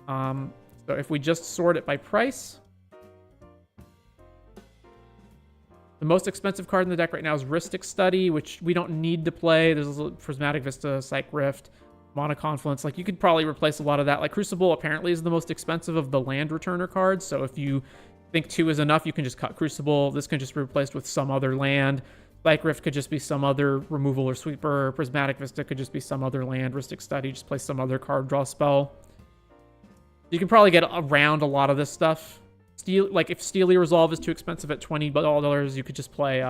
So if we just sort it by price, the most expensive card in the deck right now is Rhystic Study, which we don't need to play. There's also Prismatic Vista, Psych Rift, Mana Confluence. Like, you could probably replace a lot of that. Like, Crucible apparently is the most expensive of the land returner cards. So if you think 2 is enough, you can just cut Crucible. This can just be replaced with some other land. Psych Rift could just be some other removal or sweeper. Prismatic Vista could just be some other land. Rhystic Study, just play some other card draw spell. You can probably get around a lot of this stuff. If Steely Resolve is too expensive at $20, you could just play,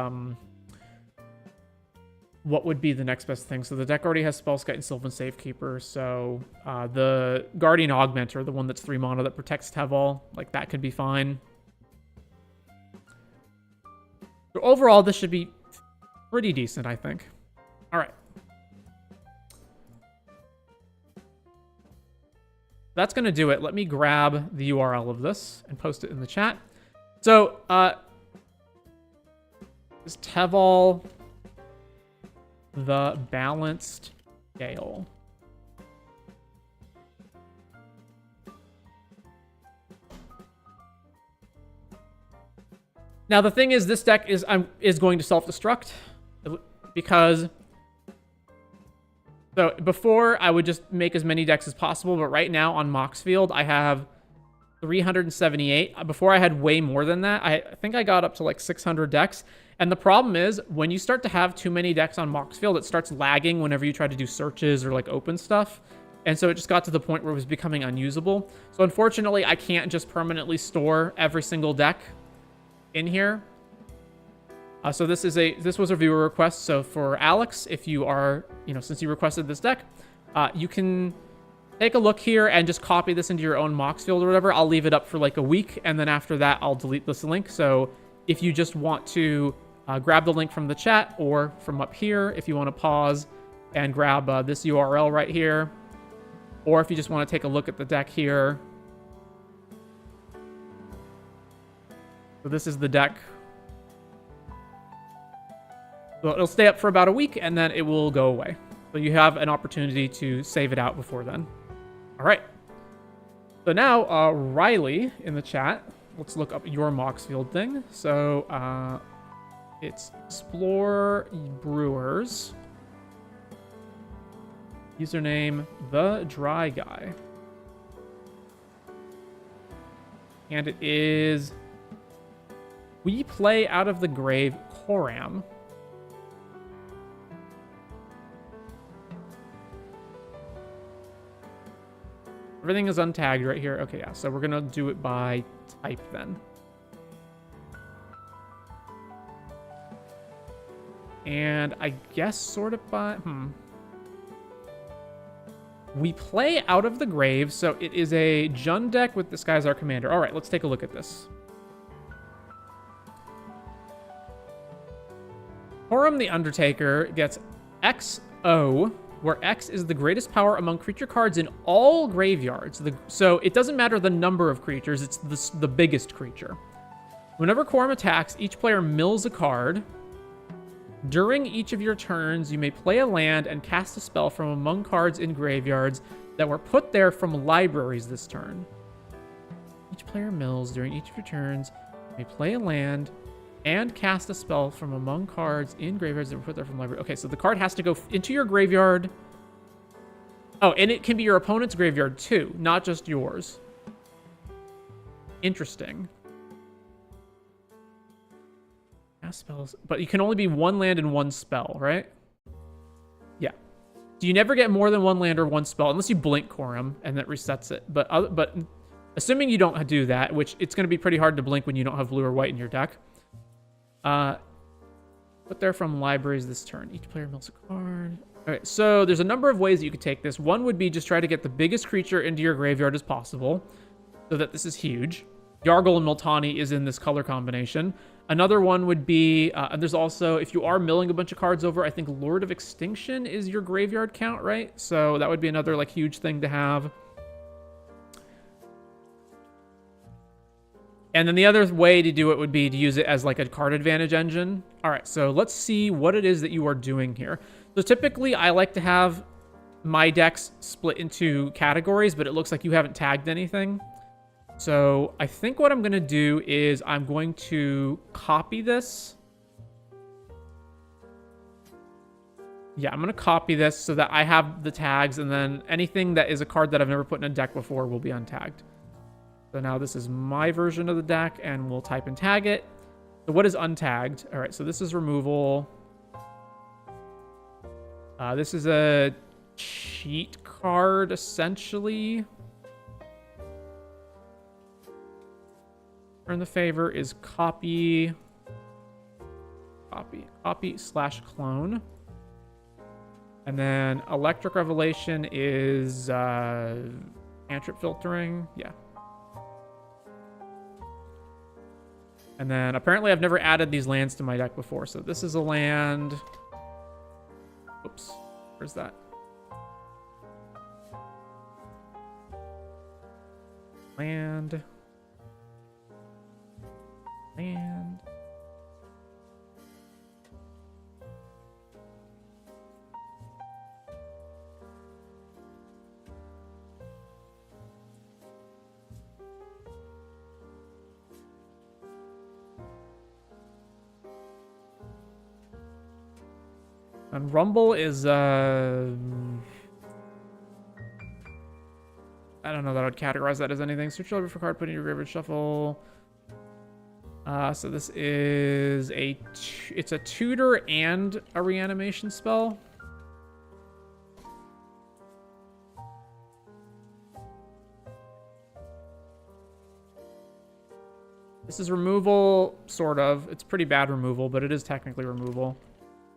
what would be the next best thing? So the deck already has Spellskite and Sylvan Safekeeper, so the Guardian Augmenter, the one that's 3 mana that protects Teval, like that could be fine. So overall, this should be pretty decent, I think. All right. That's going to do it. Let me grab the URL of this and post it in the chat. So, is Teval the balanced scale? Now, the thing is, this deck is going to self-destruct because... So, before, I would just make as many decks as possible, but right now on Moxfield, I have 378. Before, I had way more than that. I think I got up to like 600 decks. And the problem is, when you start to have too many decks on Moxfield, it starts lagging whenever you try to do searches or like open stuff. And so it just got to the point where it was becoming unusable. So unfortunately, I can't just permanently store every single deck in here. So this was a viewer request. So for Alex, if you are, since you requested this deck, you can take a look here and just copy this into your own Moxfield or whatever. I'll leave it up for like a week, and then after that, I'll delete this link. So if you just want to grab the link from the chat or from up here, if you want to pause and grab this URL right here, or if you just want to take a look at the deck here. So this is the deck. So it'll stay up for about a week, and then it will go away. So you have an opportunity to save it out before then. All right. So now, Riley in the chat, let's look up your Moxfield thing. So it's Explore Brewers. Username, The Dry Guy. And it is... We play Out of the Grave Koram. Everything is untagged right here. Okay, yeah, so we're going to do it by type then. And I guess sort of by... We play Out of the Grave, so it is a Jund deck with Disguise Our Commander. All right, let's take a look at this. Koram the Undertaker gets XO, where X is the greatest power among creature cards in all graveyards. So it doesn't matter the number of creatures, it's the biggest creature. Whenever Koram attacks, each player mills a card. During each of your turns, you may play a land and cast a spell from among cards in graveyards that were put there from libraries this turn. Each player mills during each of your turns. You may play a land and cast a spell from among cards in graveyards that were put there from library. Okay, so the card has to go into your graveyard. Oh, and it can be your opponent's graveyard too, not just yours. Interesting. Cast spells, but you can only be one land and one spell, right? Yeah. So you never get more than one land or one spell unless you blink Koram and that resets it. But assuming you don't do that, which it's going to be pretty hard to blink when you don't have blue or white in your deck. Put there from libraries this turn. Each player mills a card. All right, so there's a number of ways that you could take this. One would be just try to get the biggest creature into your graveyard as possible, so that this is huge. Yargle and Multani is in this color combination. Another one would be, and there's also, if you are milling a bunch of cards over, I think Lord of Extinction is your graveyard count, right? So that would be another like huge thing to have. And then the other way to do it would be to use it as like a card advantage engine. All right, so let's see what it is that you are doing here. So typically I like to have my decks split into categories, but it looks like you haven't tagged anything. So I think what I'm going to do is I'm going to copy this. Yeah, I'm going to copy this so that I have the tags, and then anything that is a card that I've never put in a deck before will be untagged. So now this is my version of the deck, and we'll type and tag it. So what is untagged? All right, so this is removal. This is a cheat card, essentially. Return the favor is copy / clone. And then Electric Revelation is cantrip filtering. Yeah. And then apparently I've never added these lands to my deck before. So this is a land. Oops. Where's that? Land. Land. And Rumble is, I don't know that I would categorize that as anything. Search over for card, put in your graveyard, shuffle. So this is it's a tutor and a reanimation spell. This is removal, sort of. It's pretty bad removal, but it is technically removal.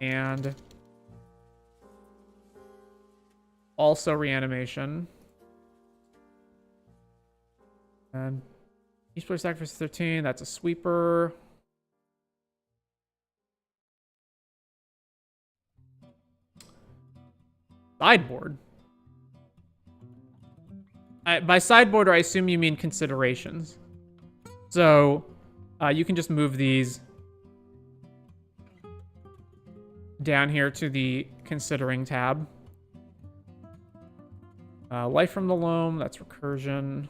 And also reanimation. And each player sacrifices 13. That's a sweeper. Sideboard. By sideboard, I assume you mean considerations. So you can just move these down here to the considering tab. Life from the Loam, that's recursion.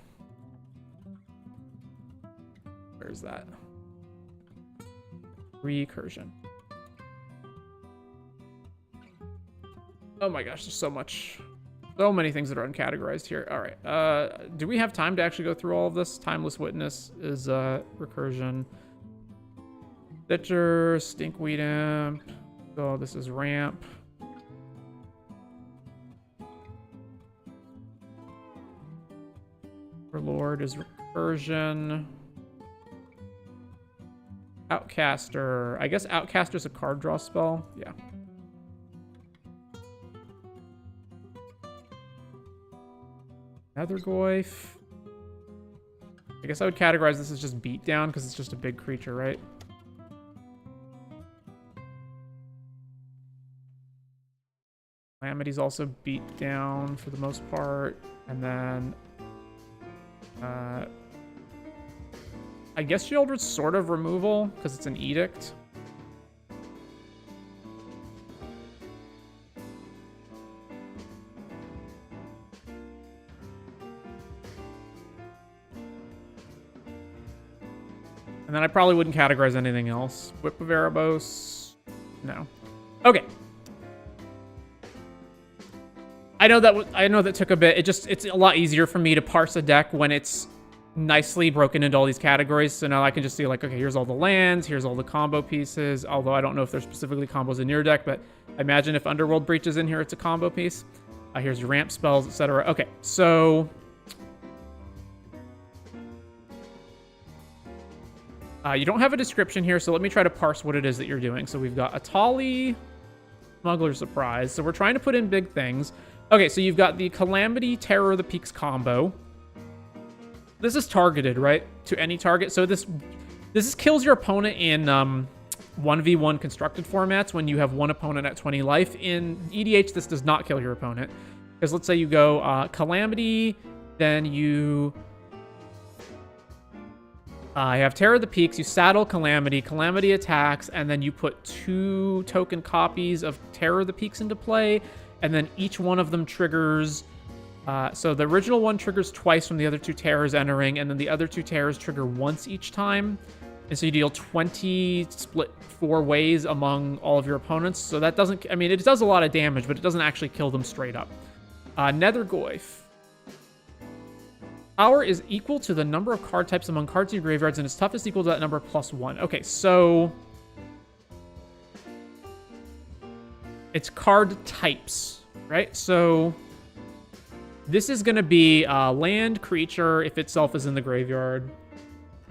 Where's that? Recursion. Oh my gosh, there's so much. So many things that are uncategorized here. All right. Do we have time to actually go through all of this? Timeless Witness is recursion. Stitcher, Stinkweed Imp. So this is ramp. Overlord is recursion. Outcaster. I guess Outcaster's a card draw spell. Yeah. Nethergoyf. I guess I would categorize this as just beatdown because it's just a big creature, right? Calamity's also beat down for the most part. And then I guess Shieldred's sort of removal because it's an edict. And then I probably wouldn't categorize anything else. Whip of Erebos. No. Okay. I know that took a bit. It's a lot easier for me to parse a deck when it's nicely broken into all these categories. So now I can just see like, okay, here's all the lands, here's all the combo pieces. Although I don't know if there's specifically combos in your deck, but I imagine if Underworld Breach is in here, it's a combo piece. Here's your ramp spells, etc. Okay, so you don't have a description here, so let me try to parse what it is that you're doing. So we've got Atali, Smuggler's Surprise. So we're trying to put in big things. Okay, so you've got the Calamity, Terror of the Peaks combo. This is targeted, right? To any target. So this kills your opponent in 1v1 constructed formats when you have one opponent at 20 life. In EDH, this does not kill your opponent. Because let's say you go Calamity, then you have Terror of the Peaks, you saddle Calamity, Calamity attacks, and then you put 2 token copies of Terror of the Peaks into play, and then each one of them triggers. So the original one triggers twice from the other 2 terrors entering, and then the other 2 terrors trigger once each time. And so you deal 20 split 4 ways among all of your opponents. So that doesn't, I mean, it does a lot of damage, but it doesn't actually kill them straight up. Nethergoyf. Power is equal to the number of card types among cards in your graveyards, and its toughness equal to that number +1. Okay, so it's card types, right? So this is going to be land, creature, if itself is in the graveyard.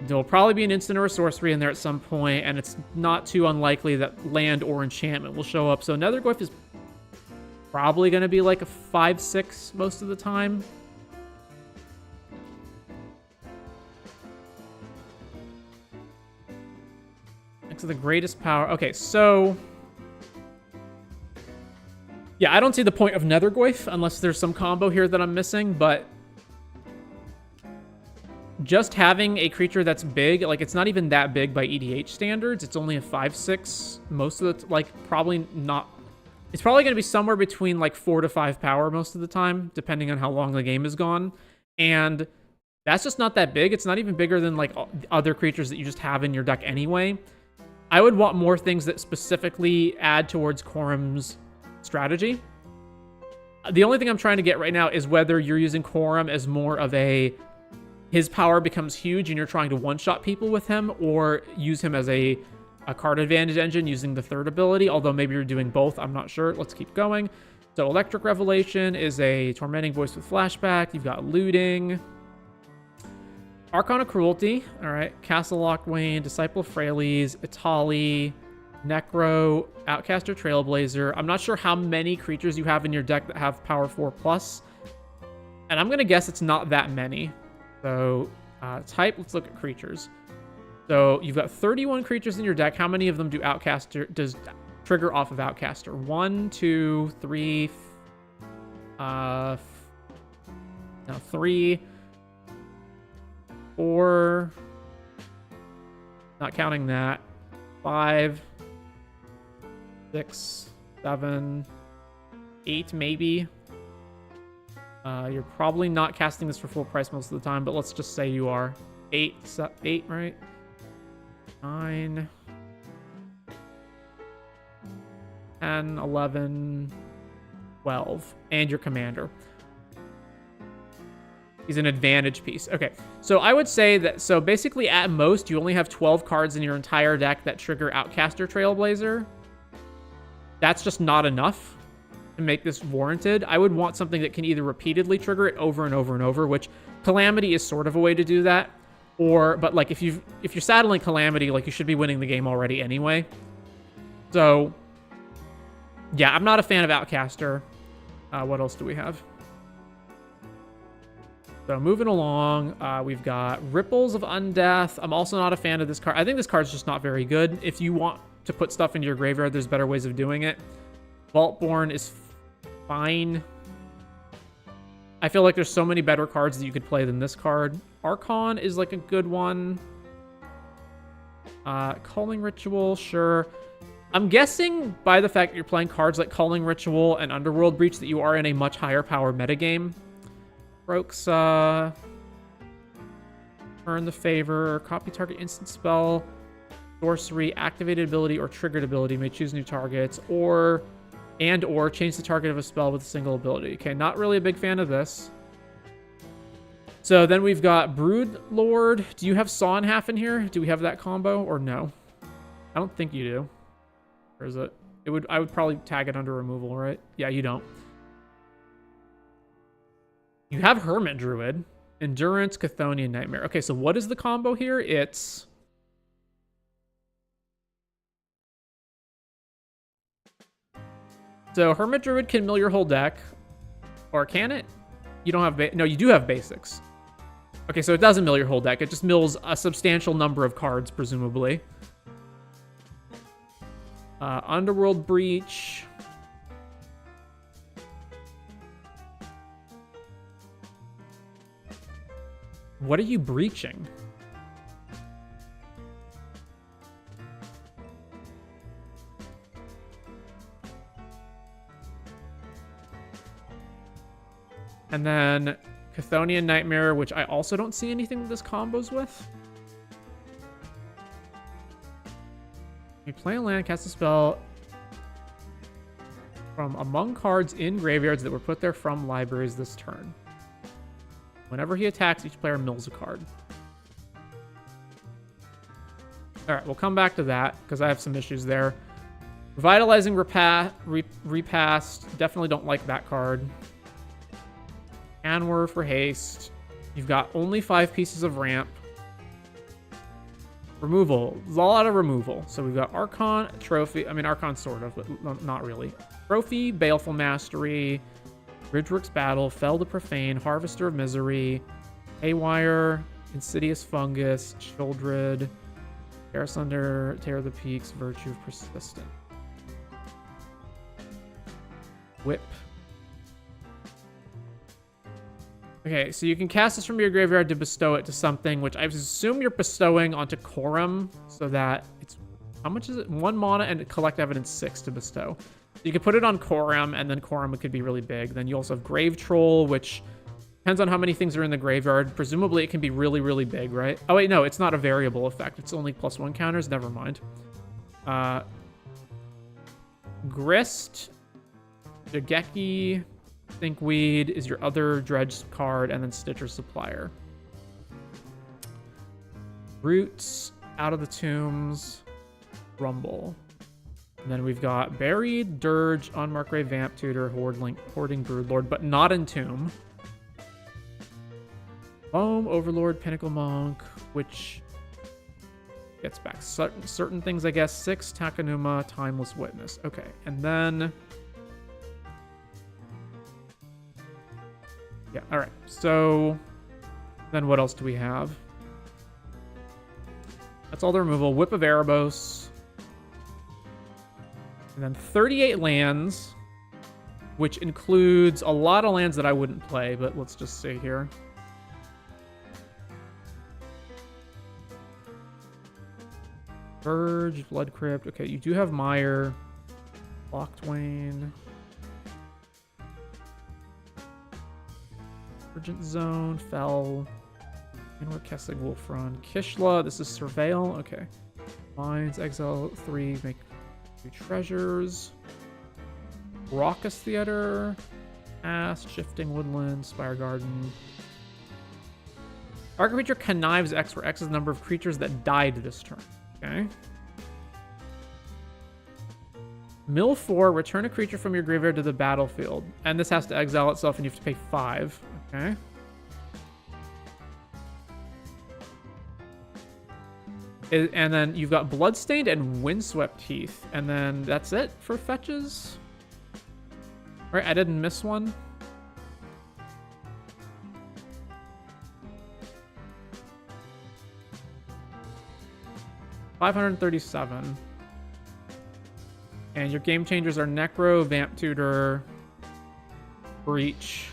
There will probably be an instant or a sorcery in there at some point, and it's not too unlikely that land or enchantment will show up. So Nethergoyf is probably going to be like a 5/6 most of the time. to the greatest power. Okay, so... yeah, I don't see the point of Nethergoyf unless there's some combo here that I'm missing, but... just having a creature that's big, like, it's not even that big by EDH standards. It's only a 5/6 most of the... like, probably not... it's probably going to be somewhere between, like, 4 to 5 power most of the time, depending on how long the game is gone. And that's just not that big. It's not even bigger than, like, other creatures that you just have in your deck anyway. I would want more things that specifically add towards Quorum's strategy. The only thing I'm trying to get right now is whether you're using Quorum as more of a... his power becomes huge and you're trying to one-shot people with him, or use him as a card advantage engine using the third ability, although maybe you're doing both. I'm not sure. Let's keep going. So Electric Revelation is a Tormenting Voice with Flashback. You've got Looting. Archon of Cruelty. All right. Castle Lockwane, Disciple of Freyles, Itali, Necro, Outcaster Trailblazer. I'm not sure how many creatures you have in your deck that have power 4+. And I'm going to guess it's not that many. So type, let's look at creatures. So you've got 31 creatures in your deck. How many of them does trigger off of Outcaster? 1, 2, 3, 3, 4, not counting that, 5, 6, 7, 8 maybe. You're probably not casting this for full price most of the time, but let's just say you are. 8, right? 9, 10, 11, 12, and your commander. He's an advantage piece. Okay, so I would say that, so basically at most, you only have 12 cards in your entire deck that trigger Outcaster Trailblazer. That's just not enough to make this warranted. I would want something that can either repeatedly trigger it over and over and over, which Calamity is sort of a way to do that. Or, but like if you're saddling Calamity, like you should be winning the game already anyway. So, yeah, I'm not a fan of Outcaster. What else do we have? So moving along, we've got Ripples of Undeath. I'm also not a fan of this card. I think this card's just not very good. If you want to put stuff into your graveyard, there's better ways of doing it. Vaultborn is fine. I feel like there's so many better cards that you could play than this card. Archon is like a good one. Culling Ritual, sure. I'm guessing by the fact that you're playing cards like Culling Ritual and Underworld Breach that you are in a much higher power metagame. Broxa. Earn the Favor. Copy target instant spell. Sorcery. Activated ability or triggered ability. May choose new targets. Or change the target of a spell with a single ability. Okay, not really a big fan of this. So then we've got Brood Lord. Do you have Saw in Half in here? Do we have that combo or no? I don't think you do. Or is it? I would probably tag it under removal, right? Yeah, you don't. You have Hermit Druid, Endurance, Chthonian Nightmare. Okay, so what is the combo here? It's... so Hermit Druid can mill your whole deck. Or can it? You don't have... no, you do have basics. Okay, so it doesn't mill your whole deck. It just mills a substantial number of cards, presumably. Underworld Breach. What are you breaching? And then Chthonian Nightmare, which I also don't see anything that this combos with. You play a land, cast a spell from among cards in graveyards that were put there from libraries this turn. Whenever he attacks, each player mills a card. All right, we'll come back to that because I have some issues there. Revitalizing Repast. Definitely don't like that card. Anwer for haste. You've got only 5 pieces of ramp. Removal. There's a lot of removal. So we've got Archon, Trophy. I mean, Archon sort of, but not really. Trophy, Baleful Mastery, Bridgeworks Battle, Fell to Profane, Harvester of Misery, Haywire, Insidious Fungus, Childred, Tear Asunder, Tear the Peaks, Virtue of Persistent. Whip. Okay, so you can cast this from your graveyard to bestow it to something, which I assume you're bestowing onto Korum, so that it's... How much is it? 1 mana and collect evidence 6 to bestow. You could put it on Korum, and then Korum could be really big. Then you also have Grave Troll, which depends on how many things are in the graveyard. Presumably it can be really, really big, right? Oh, wait, no, it's not a variable effect. It's only +1 counters. Never mind. Grist, Jageki, Thinkweed is your other dredge card, and then Stitcher Supplier. Roots, Out of the Tombs, Rumble. And then we've got Buried, Dirge, Unmarked Grave, Vamp Tutor, Hoarding Broodlord, but not Entomb. Foam, Overlord, Pinnacle Monk, which gets back certain things, I guess. 6, Takanuma, Timeless Witness. Okay, and then... Yeah, all right. So then what else do we have? That's all the removal. Whip of Erebos. And then 38 lands, which includes a lot of lands that I wouldn't play, but let's just see here. Verge, Blood Crypt. Okay, you do have Mire, Locktwain, Urgent Zone, Fell, Inward Kessig, Wolfrun, Kishla. This is Surveil. Okay. Mines, Exile 3, make 2 treasures. Raucous Theater, Ass, Shifting Woodland, Spire Garden. Target creature connives X, where X is the number of creatures that died this turn. Okay. Mill 4, return a creature from your graveyard to the battlefield. And this has to exile itself, and you have to pay 5. Okay. And then you've got Bloodstained and Windswept Heath. And then that's it for fetches. All right, I didn't miss one. $537. And your game changers are Necro, Vamp Tutor, Breach.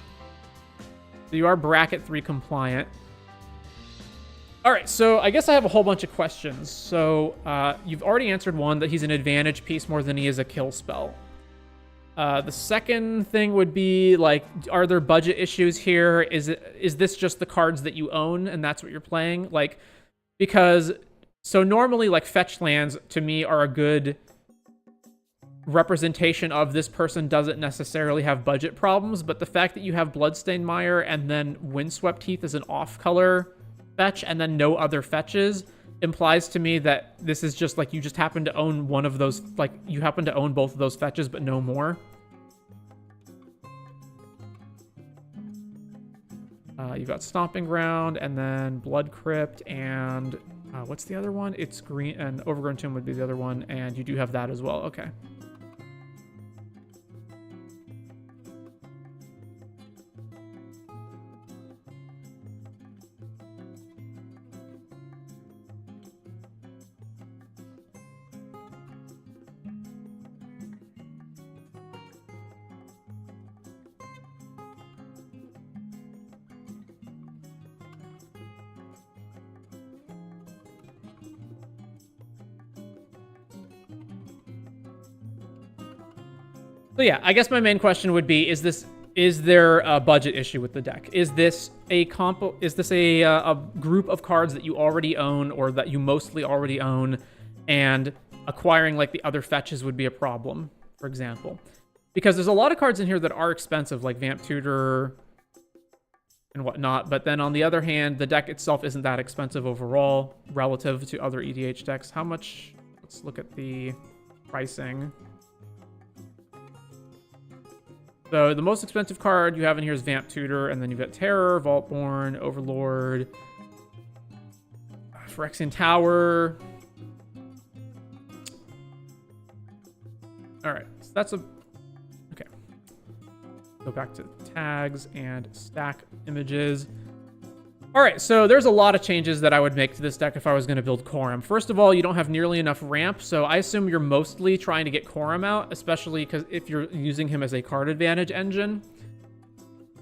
So you are bracket 3 compliant. All right, so I guess I have a whole bunch of questions. So you've already answered one, that he's an advantage piece more than he is a kill spell. The second thing would be, like, are there budget issues here? Is this just the cards that you own and that's what you're playing? Like, because, so normally, like, fetch lands to me are a good representation of this person doesn't necessarily have budget problems, but the fact that you have Bloodstained Mire and then Windswept Heath is an off-color fetch and then no other fetches implies to me that this is just like you just happen to own one of those, like you happen to own both of those fetches but no more. You've got Stomping Ground and then Blood Crypt and what's the other one? It's green, and Overgrown Tomb would be the other one, and you do have that as well. Okay. So yeah, I guess my main question would be: is there a budget issue with the deck? Is this a group of cards that you already own or that you mostly already own, and acquiring like the other fetches would be a problem, for example? Because there's a lot of cards in here that are expensive, like Vamp Tutor and whatnot. But then on the other hand, the deck itself isn't that expensive overall relative to other EDH decks. How much? Let's look at the pricing. So the most expensive card you have in here is Vamp Tutor, and then you've got Terror, Vaultborn, Overlord, Phyrexian Tower. All right, so that's a... Okay. Go back to tags and stack images. All right, so there's a lot of changes that I would make to this deck if I was going to build Quorum. First of all, you don't have nearly enough ramp, so I assume you're mostly trying to get Quorum out, especially because if you're using him as a card advantage engine.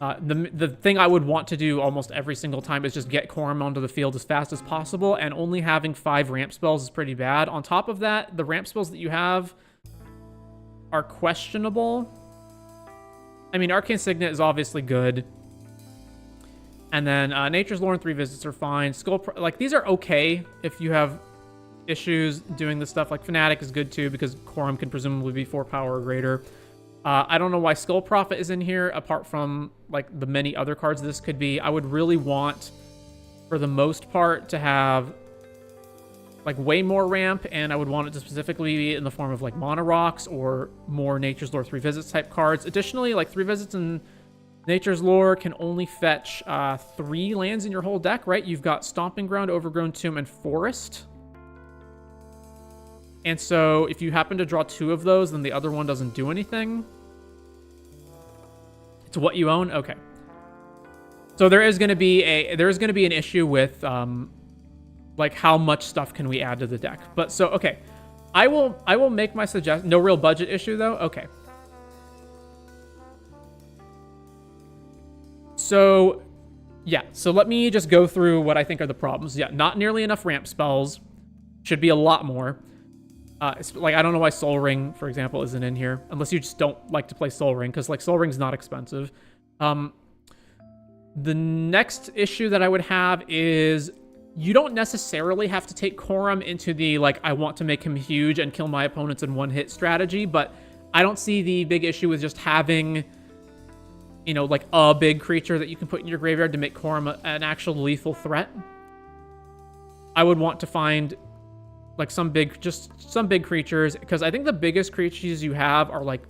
The thing I would want to do almost every single time is just get Quorum onto the field as fast as possible, and only having 5 ramp spells is pretty bad. On top of that, the ramp spells that you have are questionable. I mean, Arcane Signet is obviously good. And then Nature's Lore and 3 Visits are fine. Like, these are okay if you have issues doing this stuff. Like, Fnatic is good too, because Quorum can presumably be 4 power or greater. I don't know why Skull Prophet is in here, apart from, like, the many other cards this could be. I would really want, for the most part, to have, like, way more ramp, and I would want it to specifically be in the form of, like, Mono Rocks or more Nature's Lore 3 Visits type cards. Additionally, like, 3 Visits and Nature's Lore can only fetch 3 lands in your whole deck, right? You've got Stomping Ground, Overgrown Tomb, and Forest. And so if you happen to draw 2 of those, then the other one doesn't do anything. It's what you own? Okay. So there is going to be an issue with like how much stuff can we add to the deck. But so okay. I will make my suggestion. No real budget issue though. Okay. So, yeah. So let me just go through what I think are the problems. Yeah, not nearly enough ramp spells. Should be a lot more. Like, I don't know why Soul Ring, for example, isn't in here. Unless you just don't like to play Soul Ring, because, like, Soul Ring's not expensive. The next issue that I would have is you don't necessarily have to take Quorum into the, like, I want to make him huge and kill my opponents in one hit strategy, but I don't see the big issue with just having, you know, like a big creature that you can put in your graveyard to make Quorum an actual lethal threat. I would want to find like some big creatures, because I think the biggest creatures you have are like,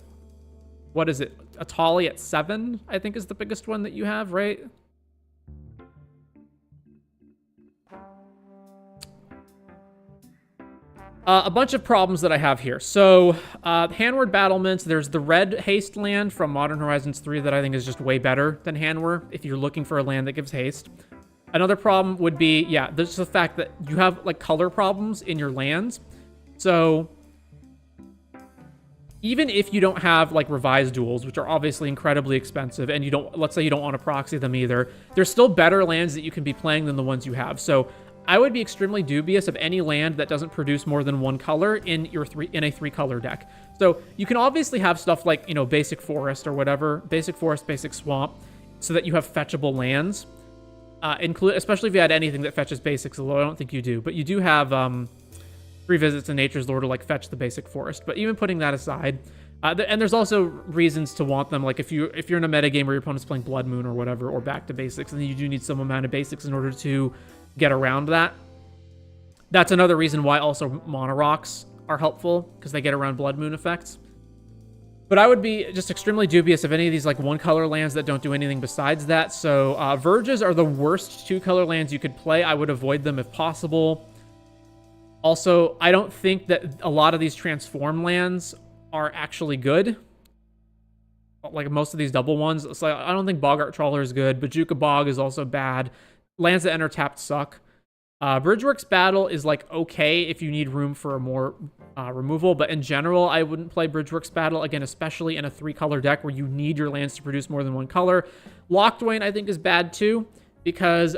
what is it? Atali at 7, I think is the biggest one that you have, right? A bunch of problems that I have here. So, Handward Battlements, there's the red haste land from Modern Horizons 3 that I think is just way better than Handward if you're looking for a land that gives haste. Another problem would be, yeah, there's the fact that you have, like, color problems in your lands. So, even if you don't have, like, revised duels, which are obviously incredibly expensive, and you don't, let's say you don't want to proxy them either, there's still better lands that you can be playing than the ones you have. So, I would be extremely dubious of any land that doesn't produce more than 1 color in a 3-color deck. So, you can obviously have stuff like, you know, Basic Forest or whatever, Basic Forest, Basic Swamp, so that you have fetchable lands. Especially if you had anything that fetches basics, although I don't think you do. But you do have 3 visits in Nature's Lore to, like, fetch the basic forest. But even putting that aside, and there's also reasons to want them. Like, if you're in a metagame where your opponent's playing Blood Moon or whatever, or Back to Basics, and then you do need some amount of basics in order to get around that. That's another reason why also Mono Rocks are helpful, because they get around Blood Moon effects. But I would be just extremely dubious of any of these, like, 1-color lands that don't do anything besides that. So, Verges are the worst 2-color lands you could play. I would avoid them if possible. Also, I don't think that a lot of these transform lands are actually good. Like, most of these double ones. So I don't think Boggart Trawler is good. Bajuka Bog is also bad. Lands that enter tapped suck. Bridgeworks Battle is, like, okay if you need room for a more removal, but in general, I wouldn't play Bridgeworks Battle, again, especially in a 3-color deck where you need your lands to produce more than 1 color. Locthwain, I think, is bad too, because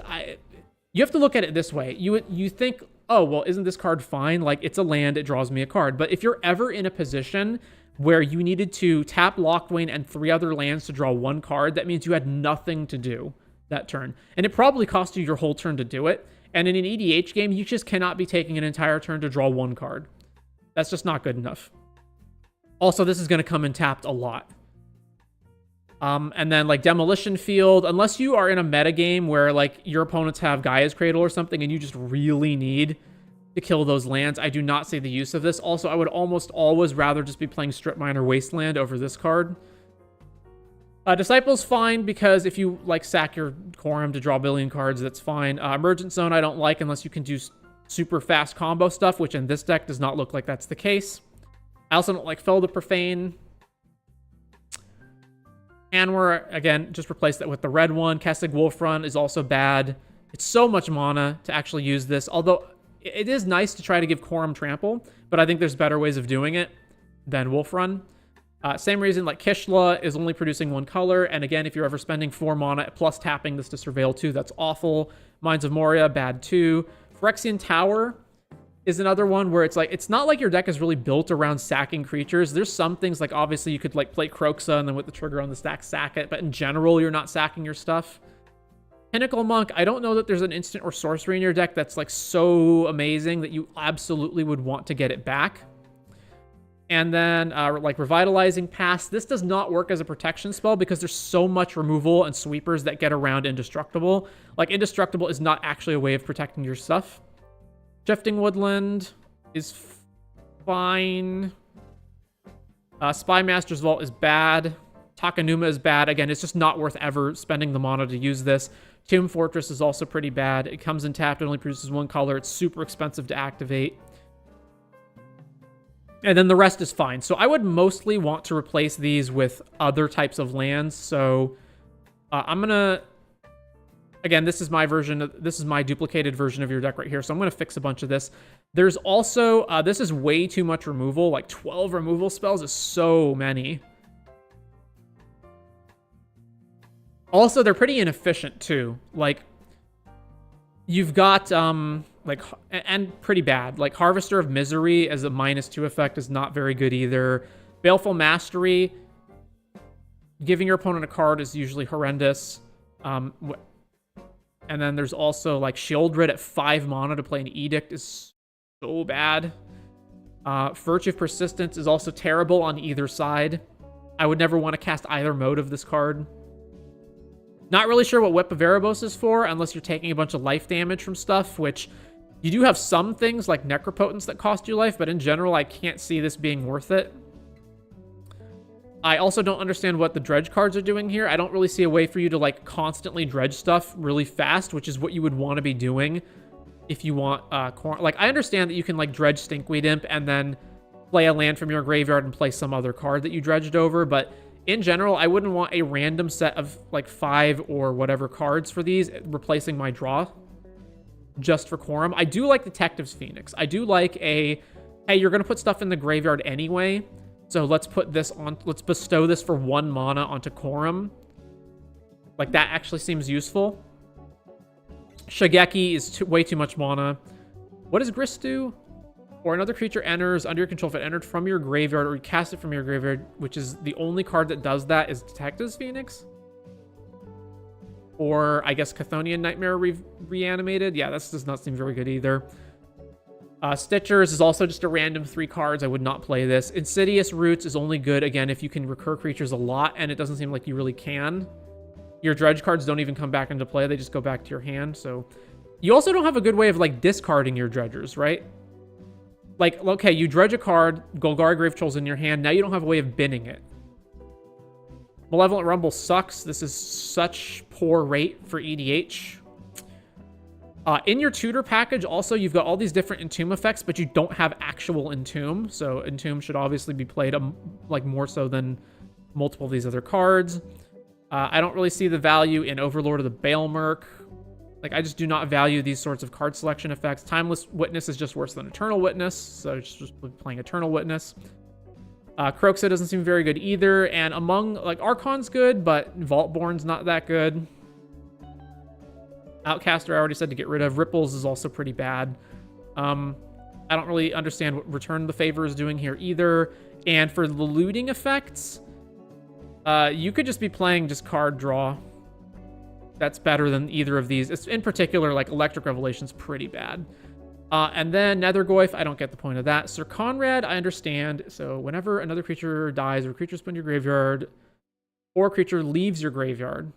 you have to look at it this way. You think, oh, well, isn't this card fine? Like, it's a land, it draws me a card. But if you're ever in a position where you needed to tap Locthwain and 3 other lands to draw 1 card, that means you had nothing to do that turn. And it probably cost you your whole turn to do it. And in an EDH game, you just cannot be taking an entire turn to draw 1 card. That's just not good enough. Also, this is going to come in tapped a lot. And then, like, Demolition Field, unless you are in a metagame where, like, your opponents have Gaia's Cradle or something and you just really need to kill those lands, I do not see the use of this. Also, I would almost always rather just be playing Strip Miner Wasteland over this card. Disciple's fine, because if you, like, sack your Quorum to draw a billion cards, that's fine. Emergent Zone I don't like unless you can do super fast combo stuff, which in this deck does not look like that's the case. I also don't like Fell the Profane. Anwar, again, just replace that with the red one. Kessig Wolfrun is also bad. It's so much mana to actually use this, although it is nice to try to give Quorum trample, but I think there's better ways of doing it than Wolf Run. Same reason, like Kishla is only producing one color, and again, if you're ever spending 4 mana plus tapping this to Surveil 2, that's awful. Mines of Moria, bad too. Phyrexian Tower is another one where it's like, it's not like your deck is really built around sacking creatures. There's some things, like obviously you could like play Kroxa and then with the trigger on the stack sack it, but in general, you're not sacking your stuff. Pinnacle Monk, I don't know that there's an instant or sorcery in your deck that's like so amazing that you absolutely would want to get it back. And then, like, Revitalizing Pass. This does not work as a protection spell because there's so much removal and sweepers that get around Indestructible. Like, Indestructible is not actually a way of protecting your stuff. Shifting Woodland is fine. Spy Master's Vault is bad. Takanuma is bad. Again, it's just not worth ever spending the mana to use this. Tomb Fortress is also pretty bad. It comes in tapped, it only produces 1 color. It's super expensive to activate. And then the rest is fine. So I would mostly want to replace these with other types of lands. So I'm going to... Again, this is my version. This is my duplicated version of your deck right here. So I'm going to fix a bunch of this. There's also... this is way too much removal. Like 12 removal spells is so many. Also, they're pretty inefficient too. Like, you've got... like, and pretty bad. Like, Harvester of Misery as a -2 effect is not very good either. Baleful Mastery, giving your opponent a card is usually horrendous. And then there's also, like, Shieldred at 5 mana to play an Edict is so bad. Virtue of Persistence is also terrible on either side. I would never want to cast either mode of this card. Not really sure what Whip of Erebos is for, unless you're taking a bunch of life damage from stuff, which you do have some things like Necropotence that cost you life, but in general, I can't see this being worth it. I also don't understand what the dredge cards are doing here. I don't really see a way for you to, like, constantly dredge stuff really fast, which is what you would want to be doing if you want like, I understand that you can, like, dredge Stinkweed Imp and then play a land from your graveyard and play some other card that you dredged over, but in general, I wouldn't want a random set of, like, 5 or whatever cards for these replacing my draw just for Quorum. I do like Detective's Phoenix. I do like a, hey, you're going to put stuff in the graveyard anyway, so let's put this on, let's bestow this for 1 mana onto Quorum. Like, that actually seems useful. Shigeki is way too much mana. What does Grist do? Or another creature enters under your control if it entered from your graveyard or you cast it from your graveyard, which is the only card that does that is Detective's Phoenix. Or, I guess, Chthonian Nightmare reanimated. Yeah, that does not seem very good either. Stitchers is also just a random 3 cards. I would not play this. Insidious Roots is only good, again, if you can recur creatures a lot, and it doesn't seem like you really can. Your dredge cards don't even come back into play. They just go back to your hand, so... You also don't have a good way of, like, discarding your dredgers, right? Like, okay, you dredge a card, Golgari Grave Troll's in your hand, now you don't have a way of binning it. Malevolent Rumble sucks. This is such poor rate for EDH. In your tutor package, also, you've got all these different Entomb effects, but you don't have actual Entomb. So Entomb should obviously be played like more so than multiple of these other cards. I don't really see the value in Overlord of the Baelmerk. Like, I just do not value these sorts of card selection effects. Timeless Witness is just worse than Eternal Witness, so it's just playing Eternal Witness. Kroxa doesn't seem very good either, and among, like, Archon's good, but Vaultborn's not that good. Outcaster I already said to get rid of. Ripples is also pretty bad. I don't really understand what Return the Favor is doing here either. And for the looting effects, you could just be playing just card draw. That's better than either of these. It's, in particular, like, Electric Revelation's pretty bad. And then Nethergoyf, I don't get the point of that. Sir Conrad, I understand. So whenever another creature dies, or a creature's put in your graveyard, or a creature leaves your graveyard,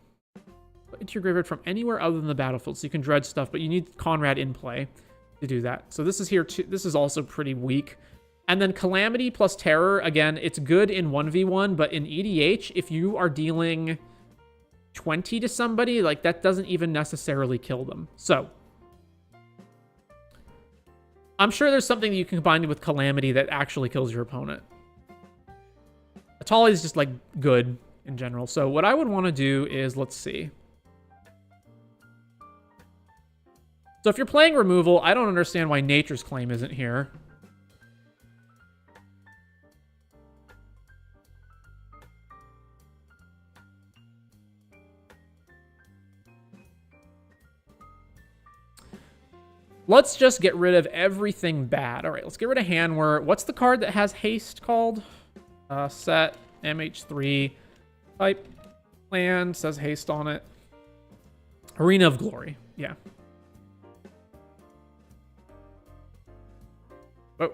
put into your graveyard from anywhere other than the battlefield. So you can dredge stuff, but you need Conrad in play to do that. So this is here too. This is also pretty weak. And then Calamity plus Terror, again, it's good in 1v1, but in EDH, if you are dealing 20 to somebody, like, that doesn't even necessarily kill them. So I'm sure there's something that you can combine with Calamity that actually kills your opponent. Atali is just, like, good in general. So what I would want to do is, let's see. So if you're playing removal, I don't understand why Nature's Claim isn't here. Let's just get rid of everything bad. All right, let's get rid of Hanwer. What's the card that has haste called? Set MH3 type land says haste on it. Arena of Glory. Yeah. Oh.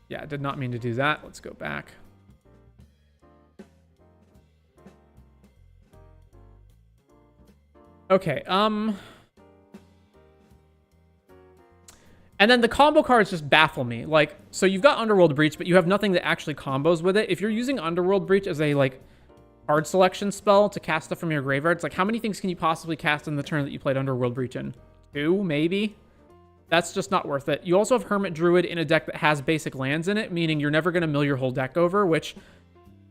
Yeah, did not mean to do that. Let's go back. Okay, and then the combo cards just baffle me. Like, so you've got Underworld Breach, but you have nothing that actually combos with it. If you're using Underworld Breach as a, like, card selection spell to cast stuff from your graveyard, it's like, how many things can you possibly cast in the turn that you played Underworld Breach in? 2, maybe? That's just not worth it. You also have Hermit Druid in a deck that has basic lands in it, meaning you're never going to mill your whole deck over, which,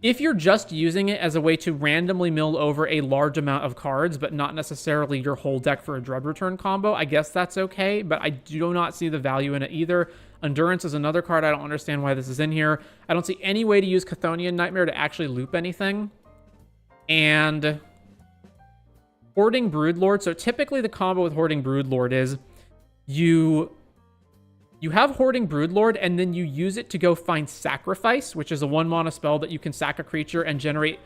if you're just using it as a way to randomly mill over a large amount of cards, but not necessarily your whole deck for a Dread Return combo, I guess that's okay, but I do not see the value in it either. Endurance is another card. I don't understand why this is in here. I don't see any way to use Chthonian Nightmare to actually loop anything. And Hoarding Broodlord. So typically the combo with Hoarding Broodlord is you have Hoarding Broodlord, and then you use it to go find Sacrifice, which is a 1-mana spell that you can sack a creature and generate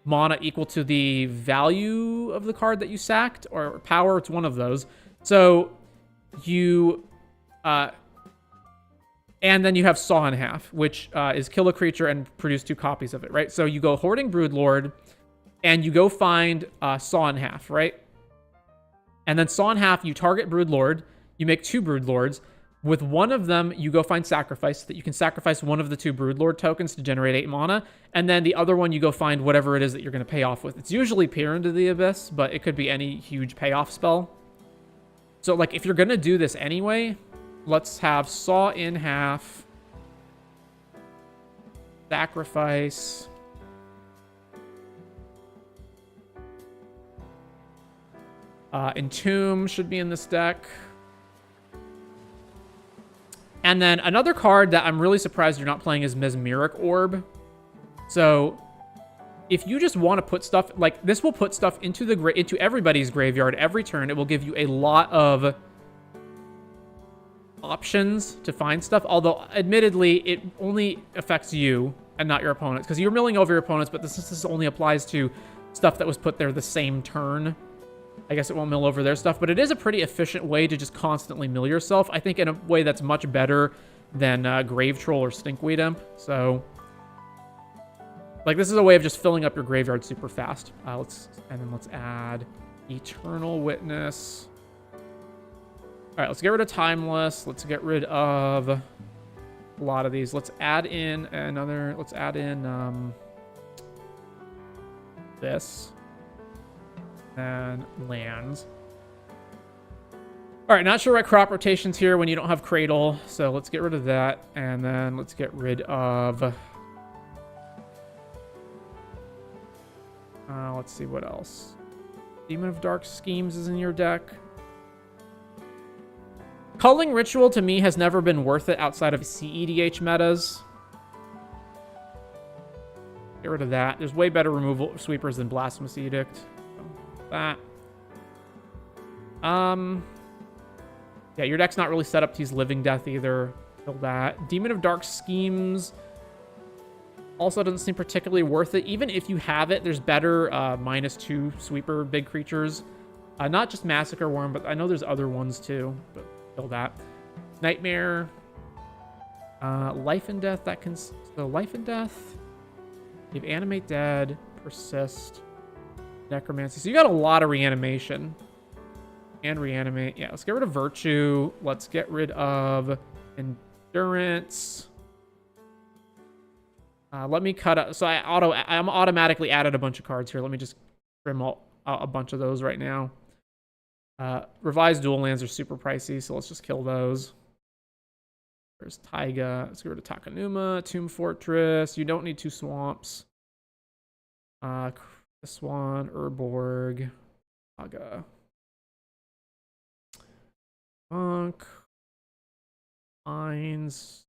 mana equal to the value of the card that you sacked, or power. It's one of those. So you... and then you have Saw in Half, which is kill a creature and produce 2 copies of it, right? So you go Hoarding Broodlord, and you go find Saw in Half, right? And then Saw in Half, you target Broodlord, you make 2 Broodlords. With one of them, you go find Sacrifice, that you can sacrifice one of the 2 Broodlord tokens to generate 8 mana, and then the other one you go find whatever it is that you're going to pay off with. It's usually Peer into the Abyss, but it could be any huge payoff spell. So, like, if you're going to do this anyway, let's have Saw in Half, Sacrifice, Entomb should be in this deck. And then another card that I'm really surprised you're not playing is Mesmeric Orb. So if you just want to put stuff, like, this will put stuff into everybody's graveyard every turn. It will give you a lot of options to find stuff. Although, admittedly, it only affects you and not your opponents, because you're milling over your opponents, but this only applies to stuff that was put there the same turn. I guess it won't mill over their stuff, but it is a pretty efficient way to just constantly mill yourself. I think in a way that's much better than Grave Troll or Stinkweed Imp. So, like, this is a way of just filling up your graveyard super fast. Let's add Eternal Witness. All right, let's get rid of Timeless. Let's get rid of a lot of these. Let's add in another. Let's add in this. And lands. All right, not sure what crop rotation's here when you don't have Cradle, so let's get rid of that, and then let's get rid of... let's see what else. Demon of Dark Schemes is in your deck. Culling Ritual, to me, has never been worth it outside of CEDH metas. Get rid of that. There's way better removal sweepers than Blasphemous Edict. That. Yeah, your deck's not really set up to use Living Death either. Kill that. Demon of Dark Schemes also doesn't seem particularly worth it. Even if you have it, there's better -2 sweeper big creatures. Not just Massacre Worm, but I know there's other ones too. But kill that. Nightmare. Life and Death. That can... So Life and Death. You have Animate Dead. Persist. Necromancy. So you got a lot of reanimation. And reanimate. Yeah, let's get rid of Virtue. Let's get rid of Endurance. Let me cut out. So I'm automatically added a bunch of cards here. Let me just trim out a bunch of those right now. Revised dual lands are super pricey, so let's just kill those. There's Taiga. Let's get rid of Takanuma. Tomb Fortress. You don't need 2 swamps. This one, Urborg, Aga, Monk, Mines.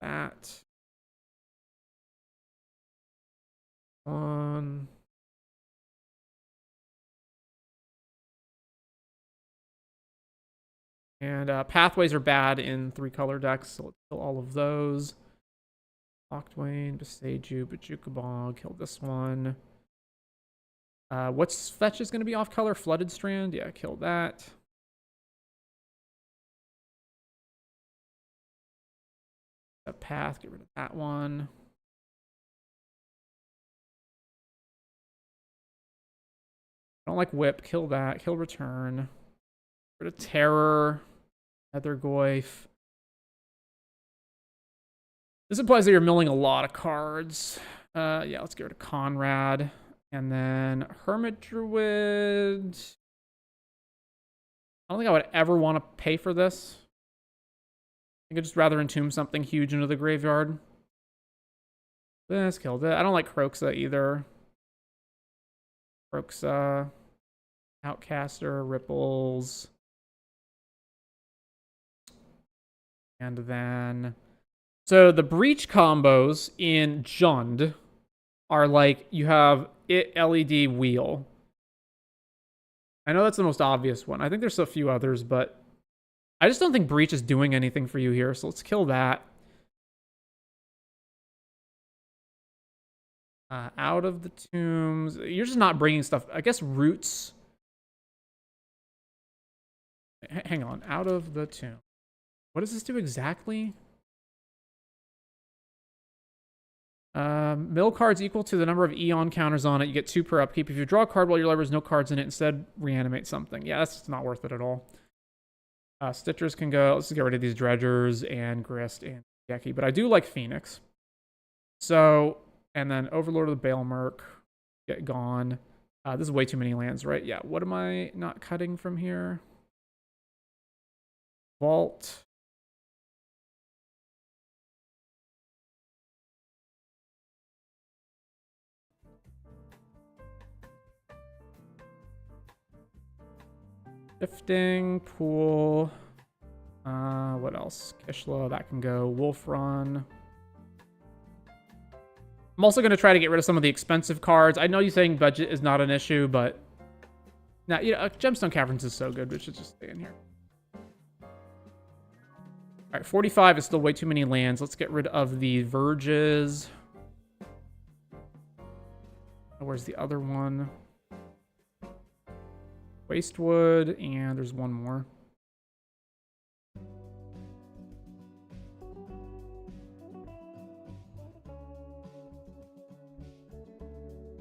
That. One. And pathways are bad in 3-color decks, so let's kill all of those. Octwain, Beseiju, Bajukabog, kill this one. What's fetch is going to be off color? Flooded Strand? Yeah, kill that. That path, get rid of that one. I don't like whip, kill that, kill return. Get rid of terror, Nethergoyf. This implies that you're milling a lot of cards. Yeah, let's get rid of Conrad. And then Hermit Druid. I don't think I would ever want to pay for this. I think I'd just rather entomb something huge into the graveyard. This killed it. I don't like Kroxa either. Kroxa, Outcaster, Ripples. And then... So the Breach combos in Jund are like, you have it LED wheel. I know that's the most obvious one. I think there's a few others, but I just don't think Breach is doing anything for you here, so let's kill that. Out of the tombs. You're just not bringing stuff. I guess Roots. Hang on. Out of the tomb. What does this do exactly? Mill cards equal to the number of Eon counters on it. You get 2 per upkeep. If you draw a card while your library has no cards in it, instead reanimate something. Yeah, that's not worth it at all. Stitchers can go. Let's just get rid of these Dredgers and Grist and Geki. But I do like Phoenix. So, and then Overlord of the Baelmerk. Get gone. This is way too many lands, right? Yeah, what am I not cutting from here? Vault. Shifting, Pool. What else? Kishla, that can go. Wolf Run. I'm also going to try to get rid of some of the expensive cards. I know you saying budget is not an issue, but... Now, you know, Gemstone Caverns is so good, we should just stay in here. Alright, 45 is still way too many lands. Let's get rid of the Verges. Where's the other one? Wastewood, and there's one more.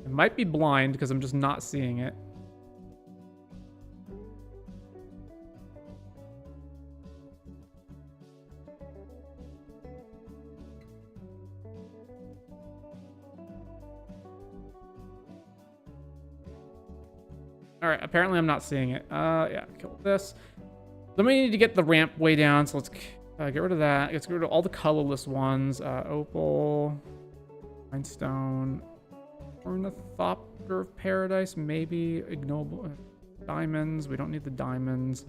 It might be blind because I'm just not seeing it. All right, apparently I'm not seeing it. Yeah, kill this. Then we need to get the ramp way down, so let's get rid of that. Let's get rid of all the colorless ones. Opal, Rhinestone, Ornithopter of Paradise, maybe Ignoble. Diamonds, we don't need the diamonds.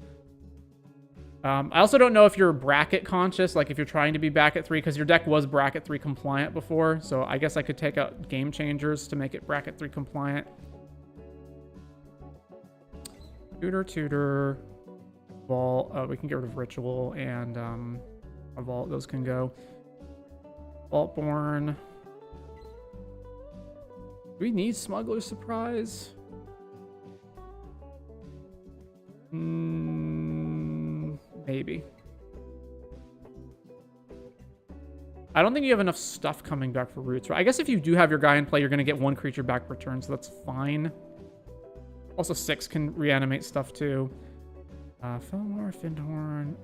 I also don't know if you're bracket conscious, like if you're trying to be bracket 3, because your deck was bracket 3 compliant before, so I guess I could take out Game Changers to make it bracket 3 compliant. Tutor, Vault. We can get rid of Ritual and a Vault. Those can go. Vaultborn. Do we need Smuggler's Surprise? Maybe. I don't think you have enough stuff coming back for Roots. I guess if you do have your guy in play, you're going to get 1 creature back per turn, so that's fine. Also, 6 can reanimate stuff too. Fillmore, Findhorn.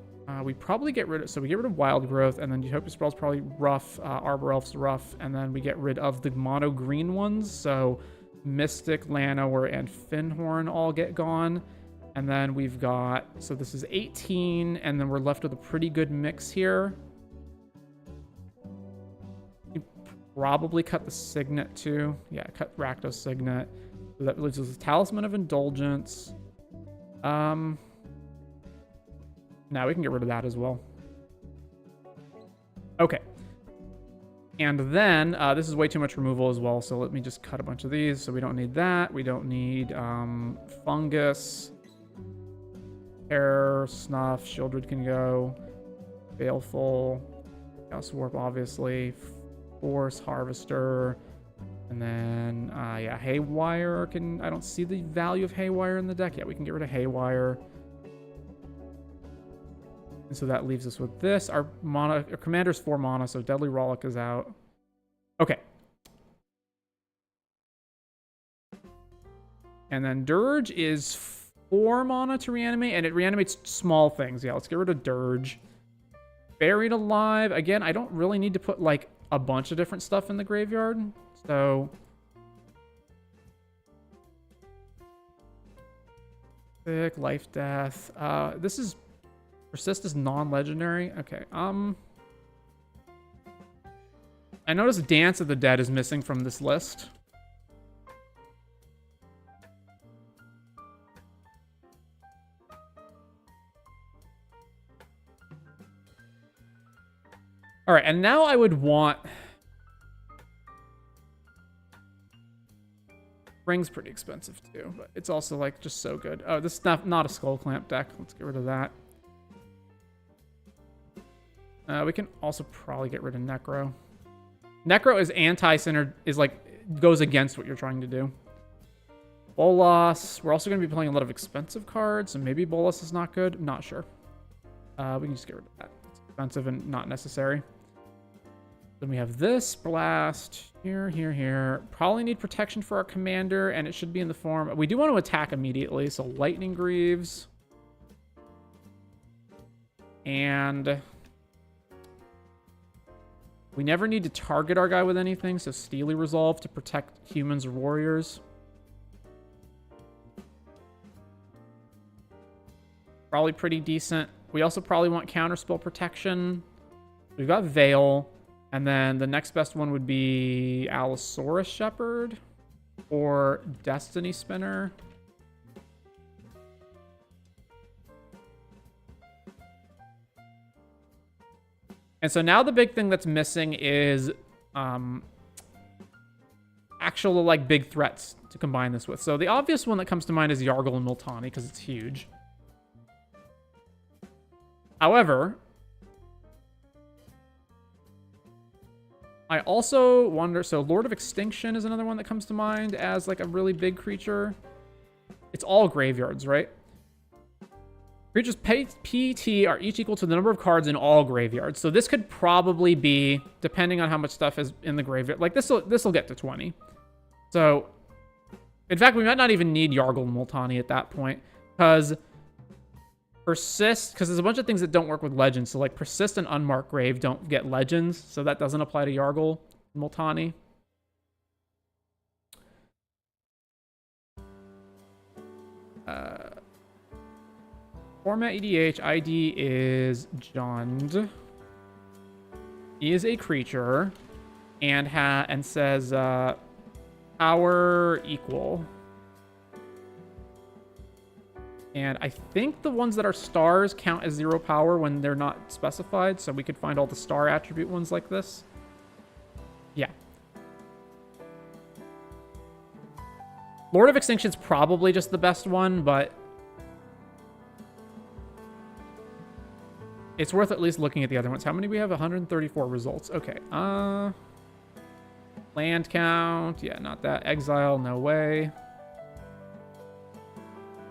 We probably get rid of... So we get rid of Wild Growth, and then Utopia Sprawl's probably rough. Arbor Elf's rough, and then we get rid of the mono green ones. So Mystic, Llanowar, and Findhorn all get gone. And then we've got... So this is 18, and then we're left with a pretty good mix here. probably cut the Signet too. Yeah, cut Rakdos Signet. So that leaves us with Talisman of Indulgence. Now we can get rid of that as well. Okay. And then, this is way too much removal as well, so let me just cut a bunch of these. So we don't need that. We don't need Fungus. Hair, Snuff, Shieldred can go. Baleful. Chaos Warp, obviously. Force, Harvester. And then, yeah, Haywire can... I don't see the value of Haywire in the deck. Yeah, we can get rid of Haywire. And so that leaves us with this. Our commander's 4 mana, so Deadly Rollick is out. Okay. And then Dirge is 4 mana to reanimate, and it reanimates small things. Yeah, let's get rid of Dirge. Buried Alive. Again, I don't really need to put, like, a bunch of different stuff in the graveyard. So... Sick, Life, Death. This is... Persist is non-legendary. Okay. I noticed Dance of the Dead is missing from this list. All right, and now I would want... Ring's pretty expensive too, but it's also like just so good. Oh, this is not a Skull Clamp deck. Let's get rid of that. We can also probably get rid of Necro. Necro is anti-centered, is like, goes against what you're trying to do. Bolas. We're also going to be playing a lot of expensive cards, so maybe Bolas is not good. I'm not sure. We can just get rid of that. It's expensive and not necessary. Then we have this Blast. Here. Probably need protection for our commander, and it should be in the form... We do want to attack immediately, so Lightning Greaves. And... We never need to target our guy with anything, so Steely Resolve to protect humans or warriors. Probably pretty decent. We also probably want counterspell protection. We've got Veil, and then the next best one would be Allosaurus Shepherd or Destiny Spinner. And so now the big thing that's missing is actual like big threats to combine this with. So the obvious one that comes to mind is Yargle and Multani because it's huge. However, I also wonder, so Lord of Extinction is another one that comes to mind as like a really big creature. It's all graveyards, right? Creatures PT are each equal to the number of cards in all graveyards. So this could probably be, depending on how much stuff is in the graveyard, like this will get to 20. So, in fact, we might not even need Yargle and Multani at that point, because Persist, because there's a bunch of things that don't work with Legends. So like Persist and Unmarked Grave don't get Legends, so that doesn't apply to Yargle and Multani. Format EDH, ID is Jund. He is a creature and says power equal. And I think the ones that are stars count as 0 power when they're not specified, so we could find all the star attribute ones like this. Yeah. Lord of Extinction's probably just the best one, but it's worth at least looking at the other ones. How many we have? 134 results. Okay. Land count. Yeah, not that. Exile. No way.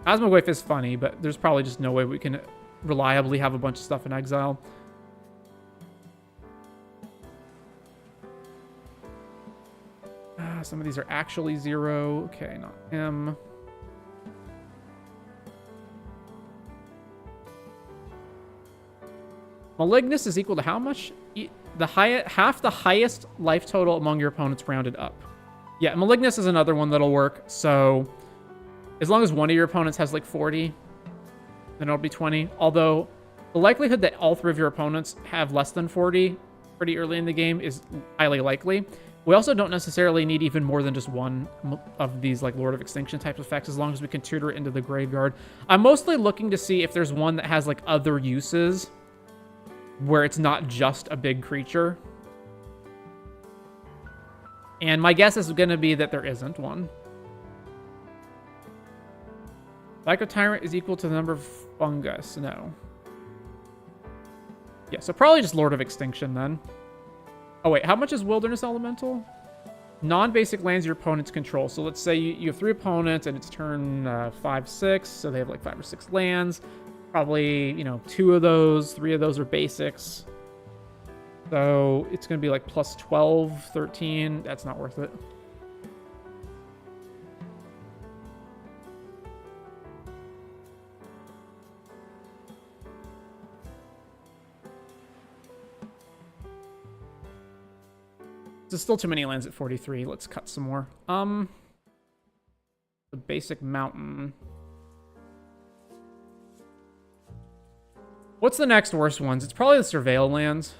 Cosmoglyph is funny, but there's probably just no way we can reliably have a bunch of stuff in exile. Some of these are actually 0. Okay, not him. Malignus is equal to how much? Half the highest life total among your opponents rounded up. Yeah, Malignus is another one that'll work. So as long as one of your opponents has like 40, then it'll be 20. Although the likelihood that all 3 of your opponents have less than 40 pretty early in the game is highly likely. We also don't necessarily need even more than just one of these like Lord of Extinction type effects, as long as we can tutor it into the graveyard. I'm mostly looking to see if there's one that has like other uses where it's not just a big creature. And my guess is going to be that there isn't one. Psycho Tyrant is equal to the number of fungus. No. Yeah, so probably just Lord of Extinction then. Oh, wait, how much is Wilderness Elemental? Non-basic lands your opponents control. So let's say you have 3 opponents and it's turn 5, 6. So they have like 5 or 6 lands. Probably, you know, 2 of those, 3 of those are basics. So it's going to be like plus 12, 13. That's not worth it. There's still too many lands at 43. Let's cut some more. The basic mountain. What's the next worst ones? It's probably the Surveil lands.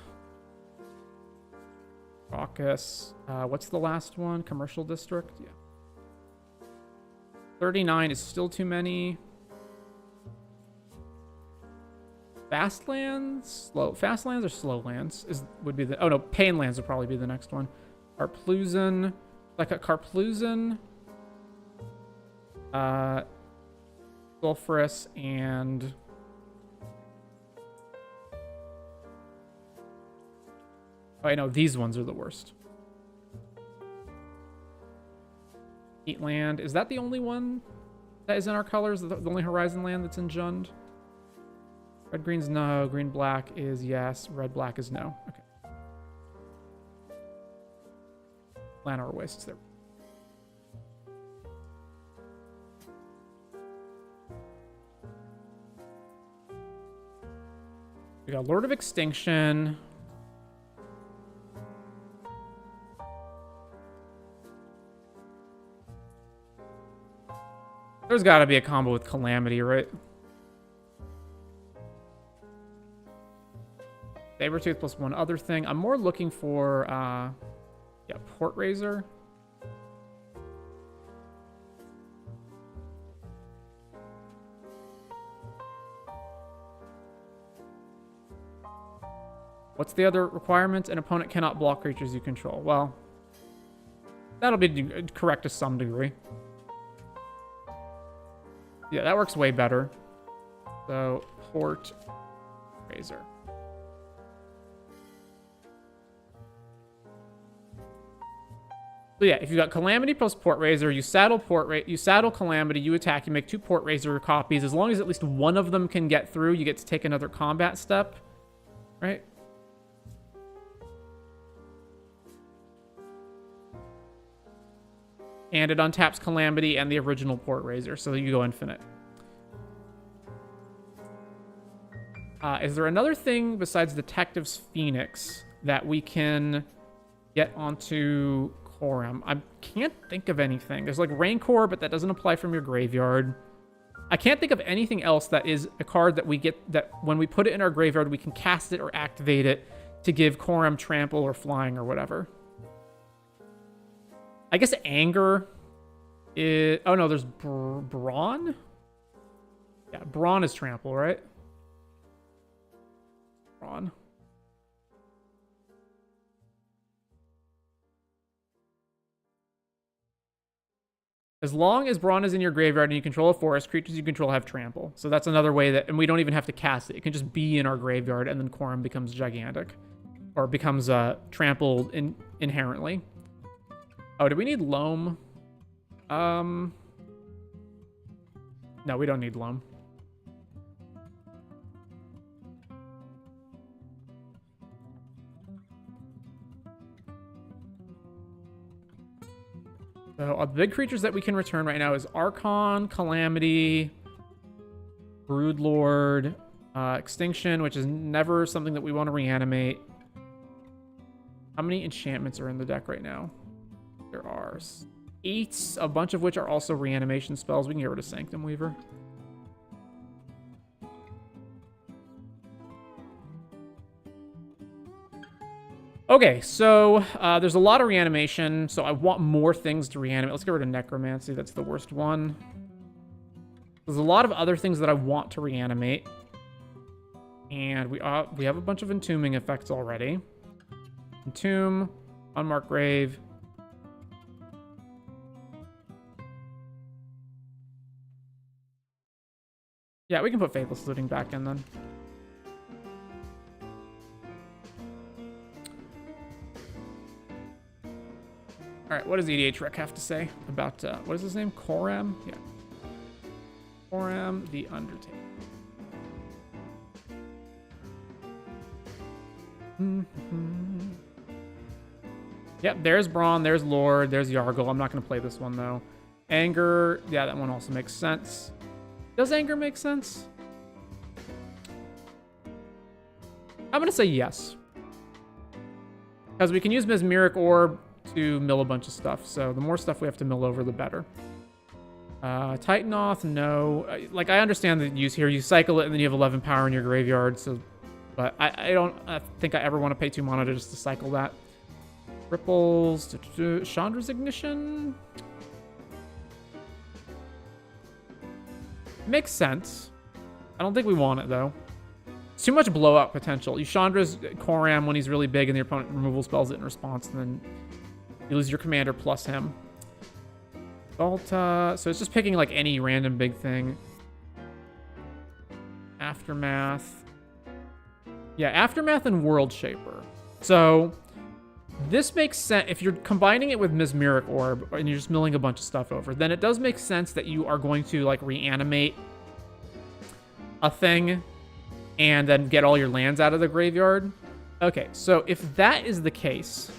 Raucous. What's the last one? Commercial District? Yeah. 39 is still too many. Fast lands? Fast lands or slow lands? Would be the... Oh, no. Pain lands would probably be the next one. Carplusen. Like a Carplusen. Sulfurous and... Oh, I know. These ones are the worst. Heatland. Is that the only one that is in our colors? The only Horizon land that's in Jund? Red, green's no. Green, black is yes. Red, black is no. Okay. Llanowar Wastes there. We got Lord of Extinction. There's got to be a combo with Calamity, right? Sabertooth plus one other thing. I'm more looking for, yeah, Port Razor. What's the other requirement? An opponent cannot block creatures you control. Well, that'll be correct to some degree. Yeah, that works way better. So, Port Razor. So yeah, if you got Calamity plus Port Razor, you saddle Calamity, you attack, you make 2 Port Razor copies. As long as at least one of them can get through, you get to take another combat step, right? And it untaps Calamity and the original Port Razor, so you go infinite. Is there another thing besides Detective's Phoenix that we can get onto Coram? I can't think of anything. There's like Rancor, but that doesn't apply from your graveyard. I can't think of anything else that is a card that we get that when we put it in our graveyard, we can cast it or activate it to give Coram trample or flying or whatever. I guess Anger is... Oh, no, there's Brawn? Yeah, Brawn is trample, right? Brawn. As long as Brawn is in your graveyard and you control a forest, creatures you control have trample. So that's another way that... And we don't even have to cast it. It can just be in our graveyard, and then Coram becomes gigantic. Or becomes trampled inherently. Oh, do we need Loam? No, we don't need Loam. So the big creatures that we can return right now is Archon, Calamity, Broodlord, Extinction, which is never something that we want to reanimate. How many enchantments are in the deck right now? There are 8, a bunch of which are also reanimation spells. We can get rid of Sanctum Weaver. Okay, so there's a lot of reanimation, so I want more things to reanimate. Let's get rid of necromancy. That's the worst one. There's a lot of other things that I want to reanimate. And we have a bunch of entombing effects already. Entomb, unmarked grave. Yeah, we can put Faithless Looting back in then. All right, what does EDH Rec have to say about, what is his name? Koram? Yeah. Koram the Undertaker. Yep, there's Braun, there's Lord, there's Yargle. I'm not going to play this one, though. Anger, yeah, that one also makes sense. Does Anger make sense? I'm going to say yes. Because we can use Mesmeric Orb to mill a bunch of stuff, so the more stuff we have to mill over, the better. Titanoth, no. Like, I understand the use here. You cycle it, and then you have 11 power in your graveyard, so... But I don't think I ever want to pay 2 mana just to cycle that. Ripples, Chandra's Ignition. Makes sense. I don't think we want it, though. It's too much blowout potential. You Chandra's Koram when he's really big and the opponent removal spells it in response, and then you lose your commander plus him. Volta. So it's just picking like any random big thing. Aftermath. Yeah, Aftermath and World Shaper. So this makes sense. If you're combining it with Mesmeric Orb and you're just milling a bunch of stuff over, then it does make sense that you are going to like reanimate a thing and then get all your lands out of the graveyard. Okay, so if that is the case...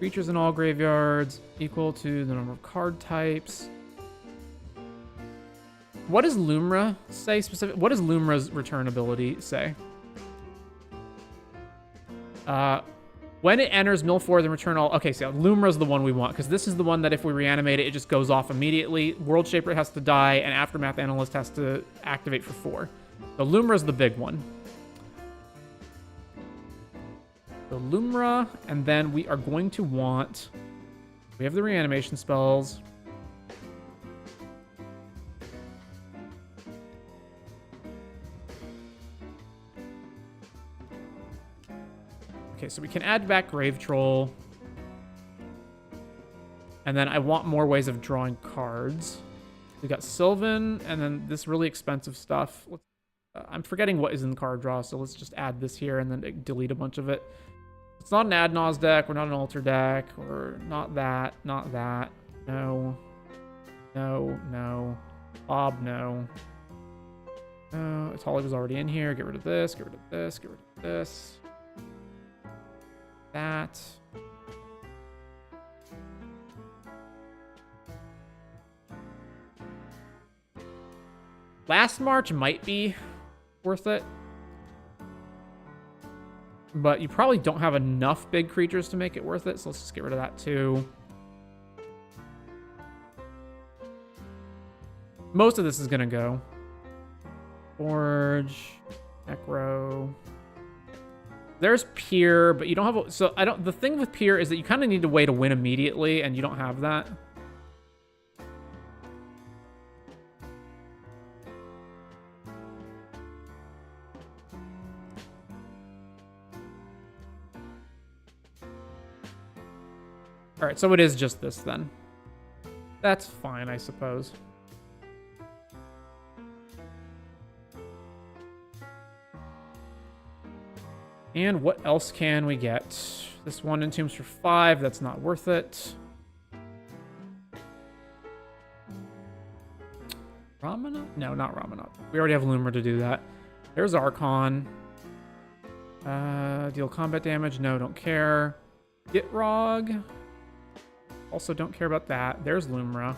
Creatures in all graveyards equal to the number of card types. What does Lumra say specific? What does Lumra's return ability say? When it enters mill 4, then return all. Okay, so Lumra's the one we want because this is the one that if we reanimate it, it just goes off immediately. World Shaper has to die, and Aftermath Analyst has to activate for 4. So Lumra's the big one. So Lumra, and then we are going to want... We have the reanimation spells. Okay, so we can add back Grave Troll. And then I want more ways of drawing cards. We got Sylvan, and then this really expensive stuff. I'm forgetting what is in card draw, so let's just add this here and then delete a bunch of it. It's not an Adnaz deck. We're not an Altar deck. We're not that. Not that. No. No. No. Bob, no. No. Atali was already in here. Get rid of this. Get rid of this. Get rid of this. That. Last March might be worth it. But you probably don't have enough big creatures to make it worth it, so let's just get rid of that too. Most of this is gonna go. Forge, Necro. There's Peer, but you don't have so I don't. The thing with Peer is that you kind of need to wait to win immediately, and you don't have that. All right, so it is just this then. That's fine, I suppose. And what else can we get? This one Entombs for 5, that's not worth it. Ramanat? No, not Ramanat. We already have Lumra to do that. There's Archon. Deal combat damage. No, don't care. Gitrog. Also don't care about that. There's Lumra.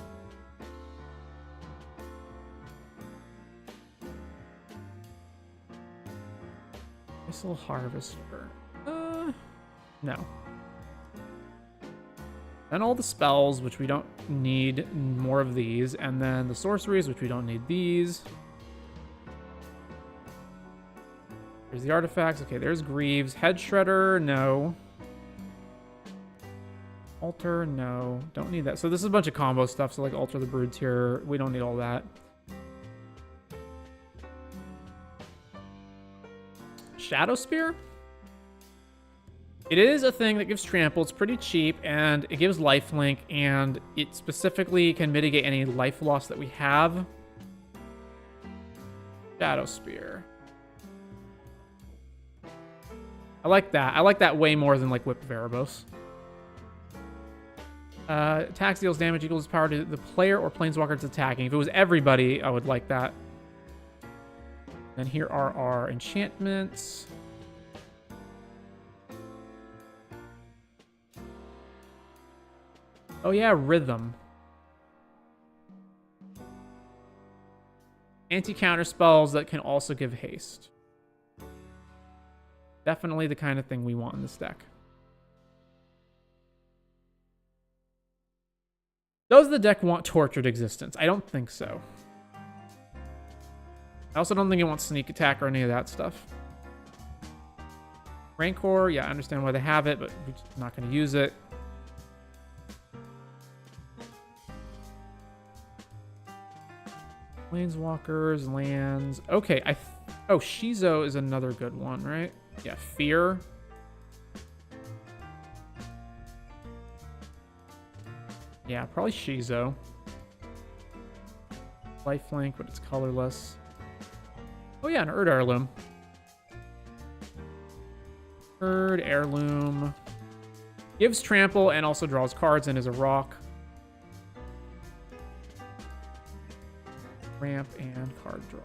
Missile Harvester. No. Then all the spells, which we don't need more of these. And then the sorceries, which we don't need these. There's the artifacts. Okay, there's Greaves. Head Shredder, no. Alter, no. Don't need that. So this is a bunch of combo stuff. So like Alter the Broods here. We don't need all that. Shadow Spear? It is a thing that gives trample. It's pretty cheap, and it gives lifelink, and it specifically can mitigate any life loss that we have. Shadow Spear. I like that. I like that way more than like Whip of Erebos. Attacks deals damage equals power to the player or planeswalker it's attacking. If it was everybody, I would like that. And here are our enchantments. Oh yeah, Rhythm. Anti-counter spells that can also give haste. Definitely the kind of thing we want in this deck. Does the deck want Tortured Existence? I don't think so. I also don't think it wants Sneak Attack or any of that stuff. Rancor, yeah, I understand why they have it, but we're just not going to use it. Planeswalkers, lands. Okay, oh, Shizo is another good one, right? Yeah, Fear. Yeah, probably Shizo. Lifelink, but it's colorless. Oh yeah, an Erd Heirloom. Erd Heirloom. Gives trample and also draws cards and is a rock. Ramp and card draw.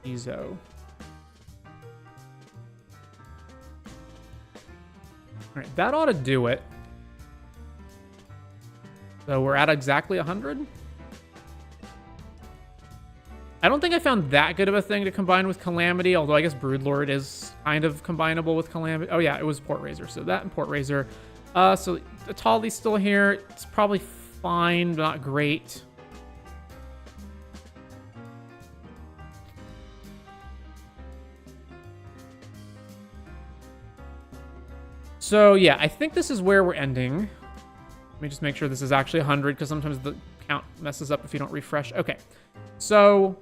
Shizo. Alright, that ought to do it. So we're at exactly 100. I don't think I found that good of a thing to combine with Calamity, although I guess Broodlord is kind of combinable with Calamity. Oh yeah, it was Port Razor, so that and Port Razor. So Atali's still here. It's probably fine, but not great. So yeah, I think this is where we're ending. Let me just make sure this is actually 100, because sometimes the count messes up if you don't refresh. Okay, so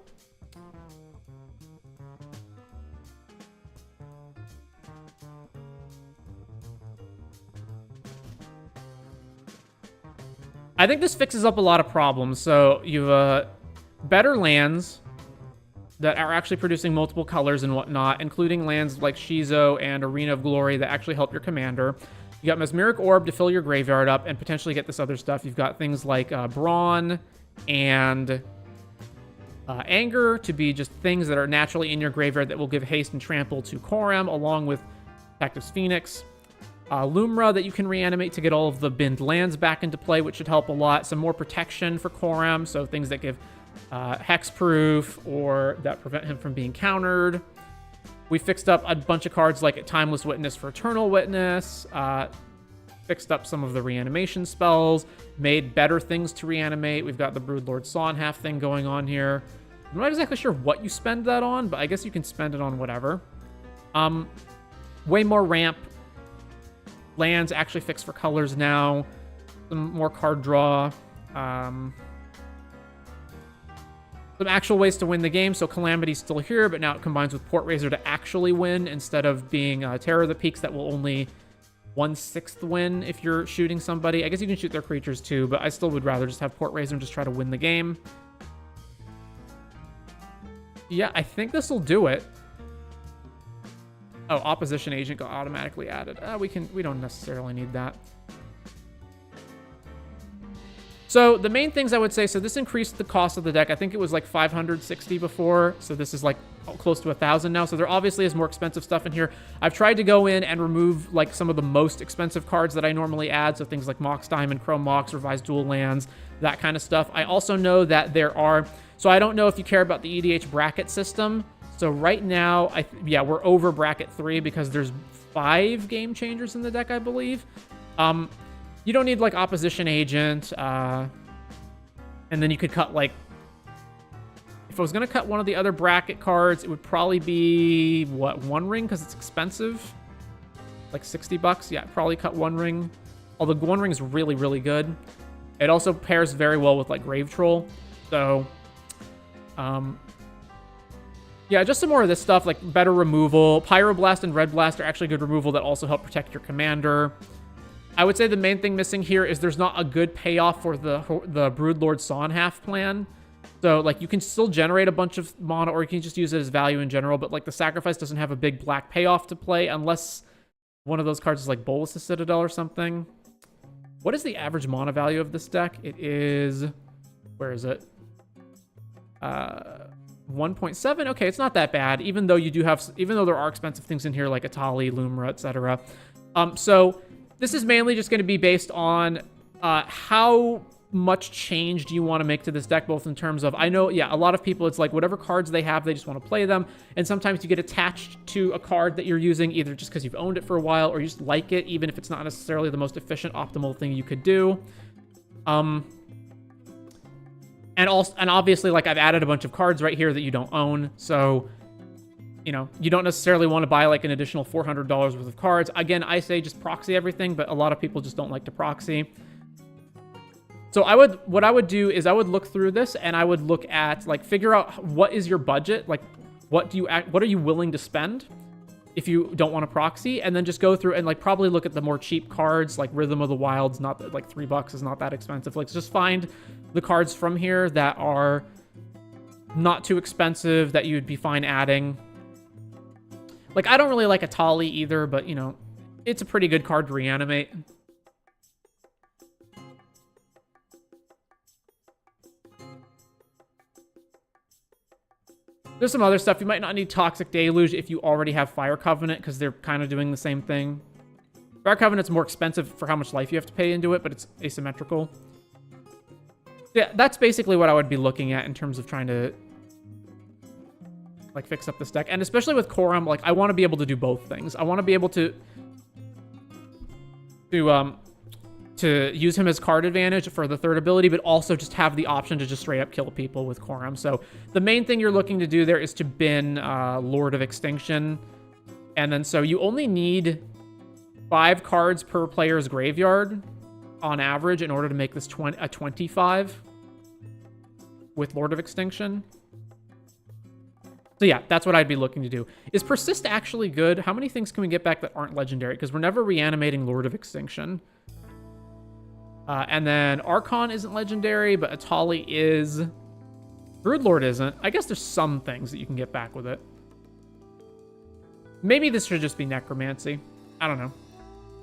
I think this fixes up a lot of problems. So you have better lands that are actually producing multiple colors and whatnot, including lands like Shizo and Arena of Glory that actually help your commander. You got Mesmeric Orb to fill your graveyard up and potentially get this other stuff. You've got things like Brawn and Anger to be just things that are naturally in your graveyard that will give haste and trample to Korem, along with Tactics Phoenix. Lumra that you can reanimate to get all of the binned lands back into play, which should help a lot. Some more protection for Korem, so things that give hexproof or that prevent him from being countered. We fixed up a bunch of cards like Timeless Witness for Eternal Witness, fixed up some of the reanimation spells, made better things to reanimate. We've got the Broodlord Sawnhalf thing going on here. I'm not exactly sure what you spend that on, but I guess you can spend it on whatever. Way more ramp. Lands actually fixed for colors now. Some more card draw. Some actual ways to win the game. So Calamity's still here, but now it combines with Port Razor to actually win instead of being Terror of the Peaks that will only 1/6 win if you're shooting somebody. I guess you can shoot their creatures too, but I still would rather just have Port Razor and just try to win the game. Yeah, I think this will do it. Oh, Opposition Agent got automatically added. We don't necessarily need that. So the main things I would say, so this increased the cost of the deck. I think it was like 560 before, so this is like close to 1,000 now. So there obviously is more expensive stuff in here. I've tried to go in and remove like some of the most expensive cards that I normally add, so things like Mox Diamond, Chrome Mox, Revised Dual Lands, that kind of stuff. I also know that there are, so I don't know if you care about the EDH bracket system. So right now, yeah, we're over bracket 3 because there's 5 game changers in the deck, I believe. You don't need, like, Opposition Agent. And then you could cut, like... If I was going to cut one of the other bracket cards, it would probably be, what, One Ring? Because it's expensive. Like $60. Yeah, probably cut One Ring. Although One Ring is really, really good. It also pairs very well with, like, Grave Troll. So, yeah, just some more of this stuff, like better removal. Pyroblast and Red Blast are actually good removal that also help protect your commander. I would say the main thing missing here is there's not a good payoff for the Broodlord Sawnhalf plan. So, like, you can still generate a bunch of mana, or you can just use it as value in general, but, like, the sacrifice doesn't have a big black payoff to play unless one of those cards is, like, Bolas' Citadel or something. What is the average mana value of this deck? It is... Where is it? 1.7. Okay, it's not that bad, even though you do have... Even though there are expensive things in here, like Atali, Lumra, etc. So, this is mainly just going to be based on how much change do you want to make to this deck, both in terms of, I know, yeah, a lot of people, it's like whatever cards they have, they just want to play them, and sometimes you get attached to a card that you're using either just because you've owned it for a while or you just like it, even if it's not necessarily the most efficient, optimal thing you could do. And obviously, like, I've added a bunch of cards right here that you don't own, so, you know, you don't necessarily want to buy, like, an additional $400 worth of cards. Again, I say just proxy everything, but a lot of people just don't like to proxy. So what I would do is I would look through this and I would look at, like, figure out what is your budget, like, what are you willing to spend if you don't want to proxy, and then just go through and, like, probably look at the more cheap cards, like Rhythm of the Wild's not, like, $3 is not that expensive. Like, just find the cards from here that are not too expensive that you'd be fine adding. Like, I don't really like Atali either, but, you know, it's a pretty good card to reanimate. There's some other stuff. You might not need Toxic Deluge if you already have Fire Covenant, because they're kind of doing the same thing. Fire Covenant's more expensive for how much life you have to pay into it, but it's asymmetrical. Yeah, that's basically what I would be looking at in terms of trying to, like, fix up this deck. And especially with Koram, like, I want to be able to do both things. I want to be able to use him as card advantage for the third ability, but also just have the option to just straight up kill people with Koram. So the main thing you're looking to do there is to bin Lord of Extinction. And then so you only need 5 cards per player's graveyard on average in order to make this a 25 with Lord of Extinction. So yeah, that's what I'd be looking to do. Is Persist actually good? How many things can we get back that aren't legendary? Because we're never reanimating Lord of Extinction. And then Archon isn't legendary, but Atali is. Broodlord isn't. I guess there's some things that you can get back with it. Maybe this should just be Necromancy. I don't know.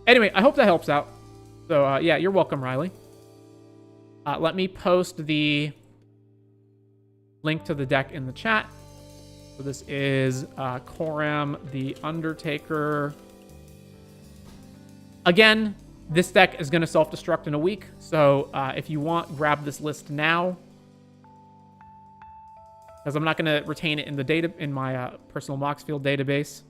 Anyway, I hope that helps out. So, yeah, you're welcome, Riley. Let me post the link to the deck in the chat. So this is Koram the Undertaker. Again, this deck is going to self-destruct in a week, so if you want, grab this list now. Because I'm not going to retain it in the my personal Moxfield database.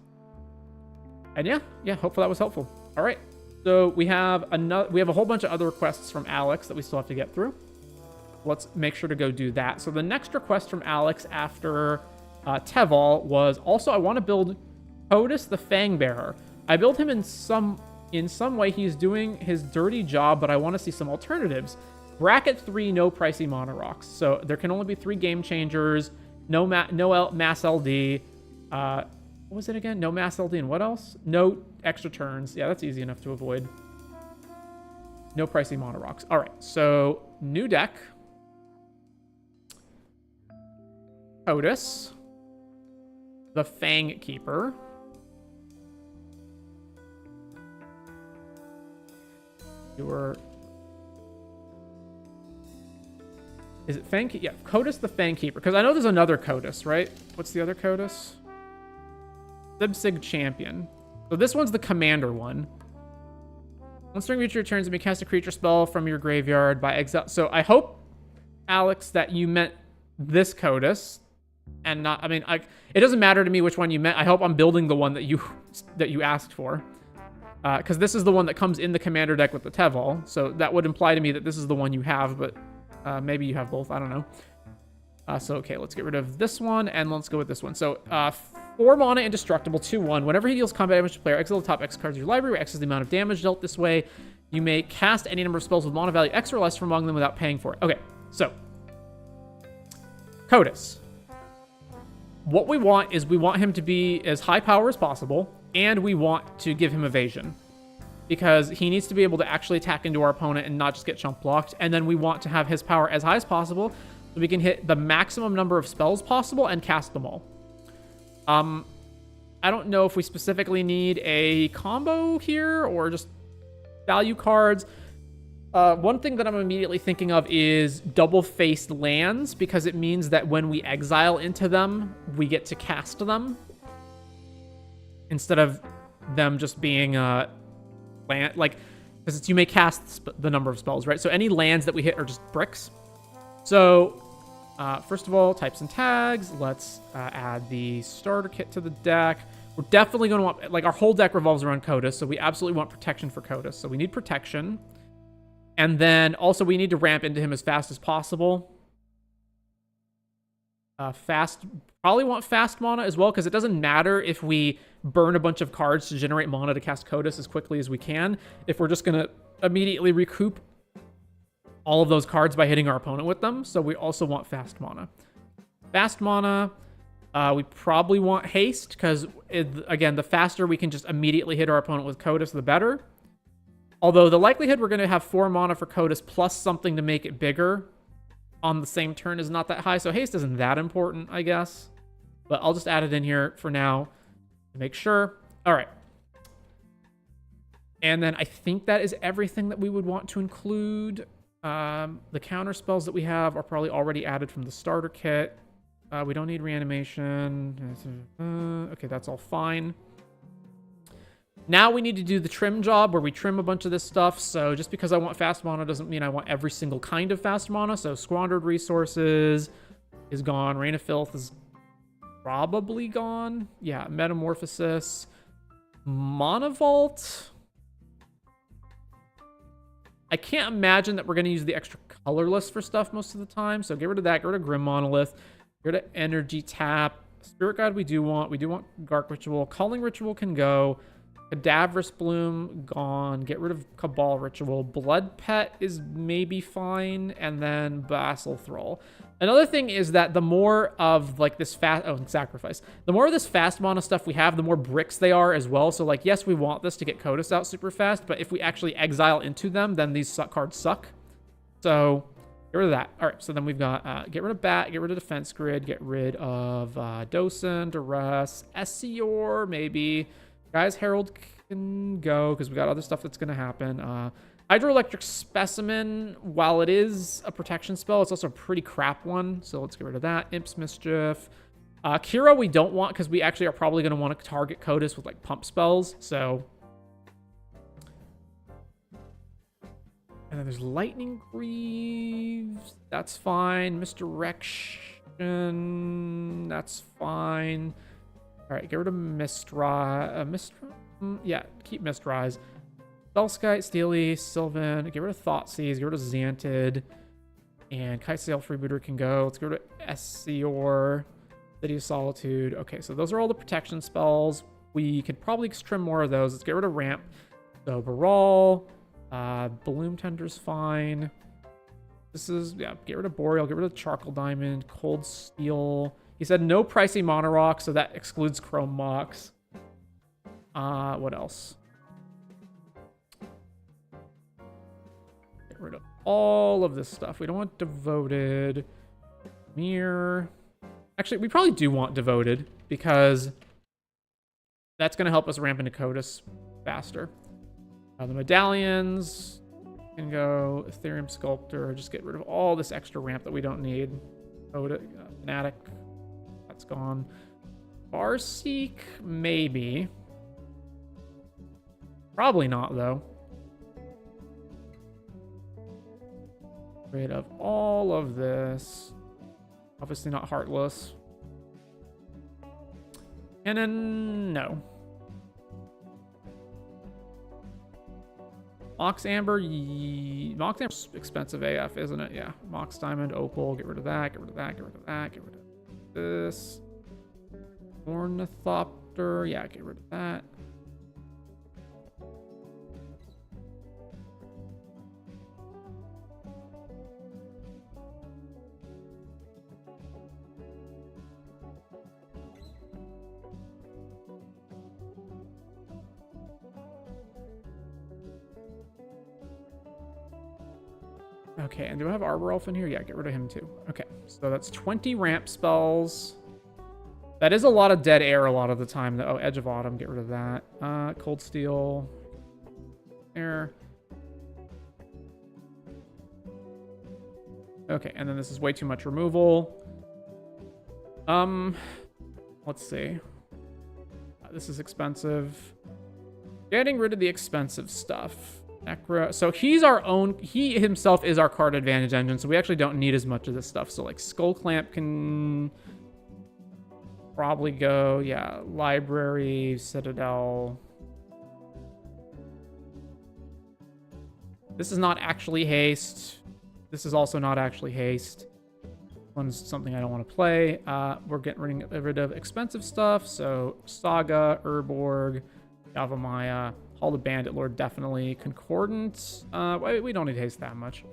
And yeah, hopefully that was helpful. All right, so we have a whole bunch of other requests from Alex that we still have to get through. Let's make sure to go do that. So the next request from Alex after Teval was also, I want to build Kotis the Fangbearer. I built him in some way. He's doing his dirty job, but I want to see some alternatives. Bracket 3, no pricey mono rocks. So there can only be 3 game changers, no mass LD. What was it again? No mass LD and what else? No extra turns. Yeah, that's easy enough to avoid. No pricey mono rocks. All right, so new deck. Kotis the Fang Keeper. Is it Fang? Yeah, Kotis the Fang Keeper. Because I know there's another Kotis, right? What's the other Kotis? Sibsig Champion. So this one's the commander one. Once during future turns, you may cast a creature spell from your graveyard by exile. So I hope, Alex, that you meant this Kotis. And not, I mean, it doesn't matter to me which one you meant. I hope I'm building the one that you asked for. Because this is the one that comes in the commander deck with the Teval. So that would imply to me that this is the one you have, but maybe you have both. I don't know. So, okay, let's get rid of this one, and let's go with this one. So, 4 mana indestructible, 2/1. Whenever he deals combat damage to player, exile the top X cards of your library, X is the amount of damage dealt this way. You may cast any number of spells with mana value X or less from among them without paying for it. Okay, so, Kotis. What we want is we want him to be as high power as possible, and we want to give him evasion. Because he needs to be able to actually attack into our opponent and not just get chump blocked. And then we want to have his power as high as possible so we can hit the maximum number of spells possible and cast them all. I don't know if we specifically need a combo here or just value cards. One thing that I'm immediately thinking of is double-faced lands, because it means that when we exile into them, we get to cast them instead of them just being land, like, because it's you may cast the number of spells, right? So any lands that we hit are just bricks. So first of all, types and tags. Let's add the starter kit to the deck. We're definitely going to want, like, our whole deck revolves around Kotis, so we absolutely want protection for Kotis. So we need protection. And then also we need to ramp into him as fast as possible. Probably want fast mana as well, because it doesn't matter if we burn a bunch of cards to generate mana to cast Kotis as quickly as we can, if we're just going to immediately recoup all of those cards by hitting our opponent with them. So we also want fast mana. Fast mana, we probably want haste, because, again, the faster we can just immediately hit our opponent with Kotis, the better. Although the likelihood we're going to have 4 mana for Kotis plus something to make it bigger on the same turn is not that high. So haste isn't that important, I guess. But I'll just add it in here for now to make sure. All right. And then I think that is everything that we would want to include. The counter spells that we have are probably already added from the starter kit. We don't need reanimation. Okay, that's all fine. Now we need to do the trim job where we trim a bunch of this stuff. So just because I want fast mana doesn't mean I want every single kind of fast mana. So Squandered Resources is gone. Rain of Filth is probably gone. Yeah, Metamorphosis. Mana Vault. I can't imagine that we're going to use the extra colorless for stuff most of the time. So get rid of that. Get rid of Grim Monolith. Get rid of Energy Tap. Spirit Guide we do want. We do want Gark Ritual. Culling Ritual can go. Cadaverous Bloom, gone. Get rid of Cabal Ritual. Blood Pet is maybe fine. And then Basal Thrall. Another thing is that the more of, like, this fast... Oh, Sacrifice. The more of this fast mana stuff we have, the more bricks they are as well. So, like, yes, we want this to get Kotis out super fast, but if we actually exile into them, then these cards suck. So, get rid of that. All right, so then we've got... get rid of Bat, get rid of Defense Grid, get rid of Docent, Duress, Essior, maybe... Guys, Herald can go because we got other stuff that's going to happen. Hydroelectric Specimen, while it is a protection spell, it's also a pretty crap one. So let's get rid of that. Imp's Mischief. Kira we don't want because we actually are probably going to want to target Kotis with, like, pump spells. So. And then there's Lightning Greaves. That's fine. Misdirection. That's fine. All right, get rid of Mistrise. Yeah, keep Mistrise. Spellskite, Steely, Sylvan. Get rid of Thoughtseize. Get rid of Xantid. And Kite Sail Freebooter can go. Let's get rid of Essior. City of Solitude. Okay, so those are all the protection spells. We could probably trim more of those. Let's get rid of Ramp. So Baral. Bloom Tender's fine. This is, yeah, get rid of Boreal. Get rid of Charcoal Diamond. Cold Steel. He said no pricey Mono Rock, so that excludes Chrome Mox. What else? Get rid of all of this stuff. We don't want Devoted. Mirror. Actually, we probably do want Devoted, because that's going to help us ramp into Kotis faster. The Medallions can go. Ethereum Sculptor. Just get rid of all this extra ramp that we don't need. Fanatic. That's gone. Farseek, maybe. Probably not, though. Rid of all of this. Obviously not Heartless. Cannon, no. Mox Amber, Mox Amber's expensive AF, isn't it? Yeah. Mox Diamond, Opal, get rid of that, get rid of that, get rid of that, get rid of this. Ornithopter, yeah, get rid of that. Okay, and do I have Arbor Elf in here? Yeah, get rid of him too. Okay, so that's 20 ramp spells. That is a lot of dead air a lot of the time, though. Oh, Edge of Autumn, get rid of that. Cold Steel. There. Okay, and then this is way too much removal. Let's see. This is expensive. Getting rid of the expensive stuff. Necro. So he himself is our card advantage engine, so we actually don't need as much of this stuff. So like Skull Clamp can probably go, yeah, Library, Citadel. This is not actually haste. This is also not actually haste. One's something I don't want to play. We're getting rid of expensive stuff. So Saga, Urborg, Yavimaya, Hall the Bandit Lord, definitely. Concordant. We don't need haste that much.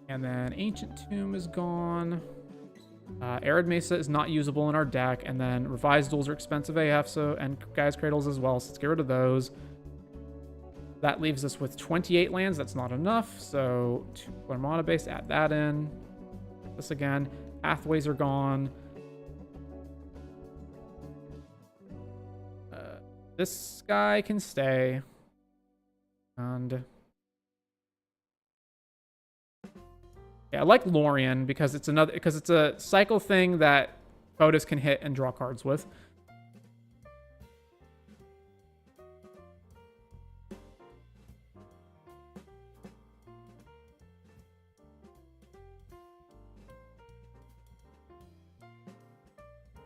And then Ancient Tomb is gone. Arid Mesa is not usable in our deck. And then Revised Duels are expensive AF, so, and Gaia's Cradles as well, so let's get rid of those. That leaves us with 28 lands. That's not enough, so 2 Mana base, add that in. This again. Pathways are gone. This guy can stay. And yeah, I like Lorien because it's a cycle thing that Kotis can hit and draw cards with.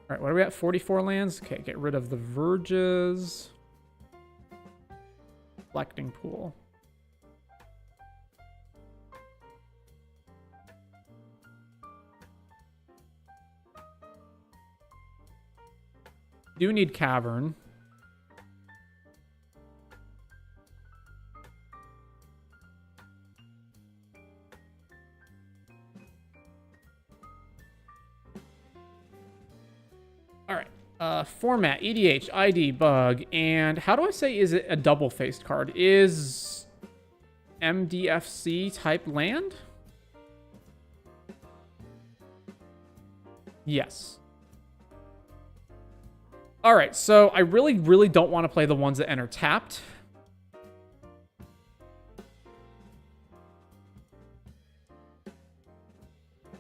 All right, what are we at? 44 lands? Okay, get rid of the Verges. Reflecting Pool. Do need Cavern. All right. Format, EDH, ID, bug, and how do I say is it a double-faced card? Is MDFC type land? Yes. All right, so I really, really don't want to play the ones that enter tapped.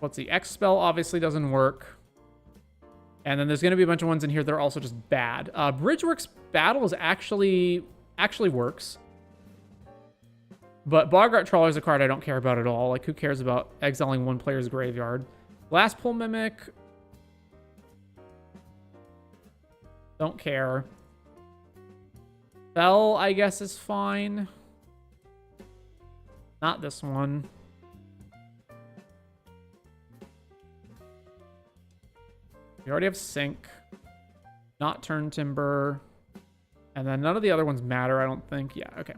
Let's see, X spell obviously doesn't work. And then there's going to be a bunch of ones in here that are also just bad. Bridgeworks Battle is actually works. But Boggart Trawler is a card I don't care about at all. Like, who cares about exiling one player's graveyard? Glasspool Mimic. Don't care. Bell, I guess, is fine. Not this one. We already have Sync. Not Turn Timber. And then none of the other ones matter, I don't think. Yeah, okay.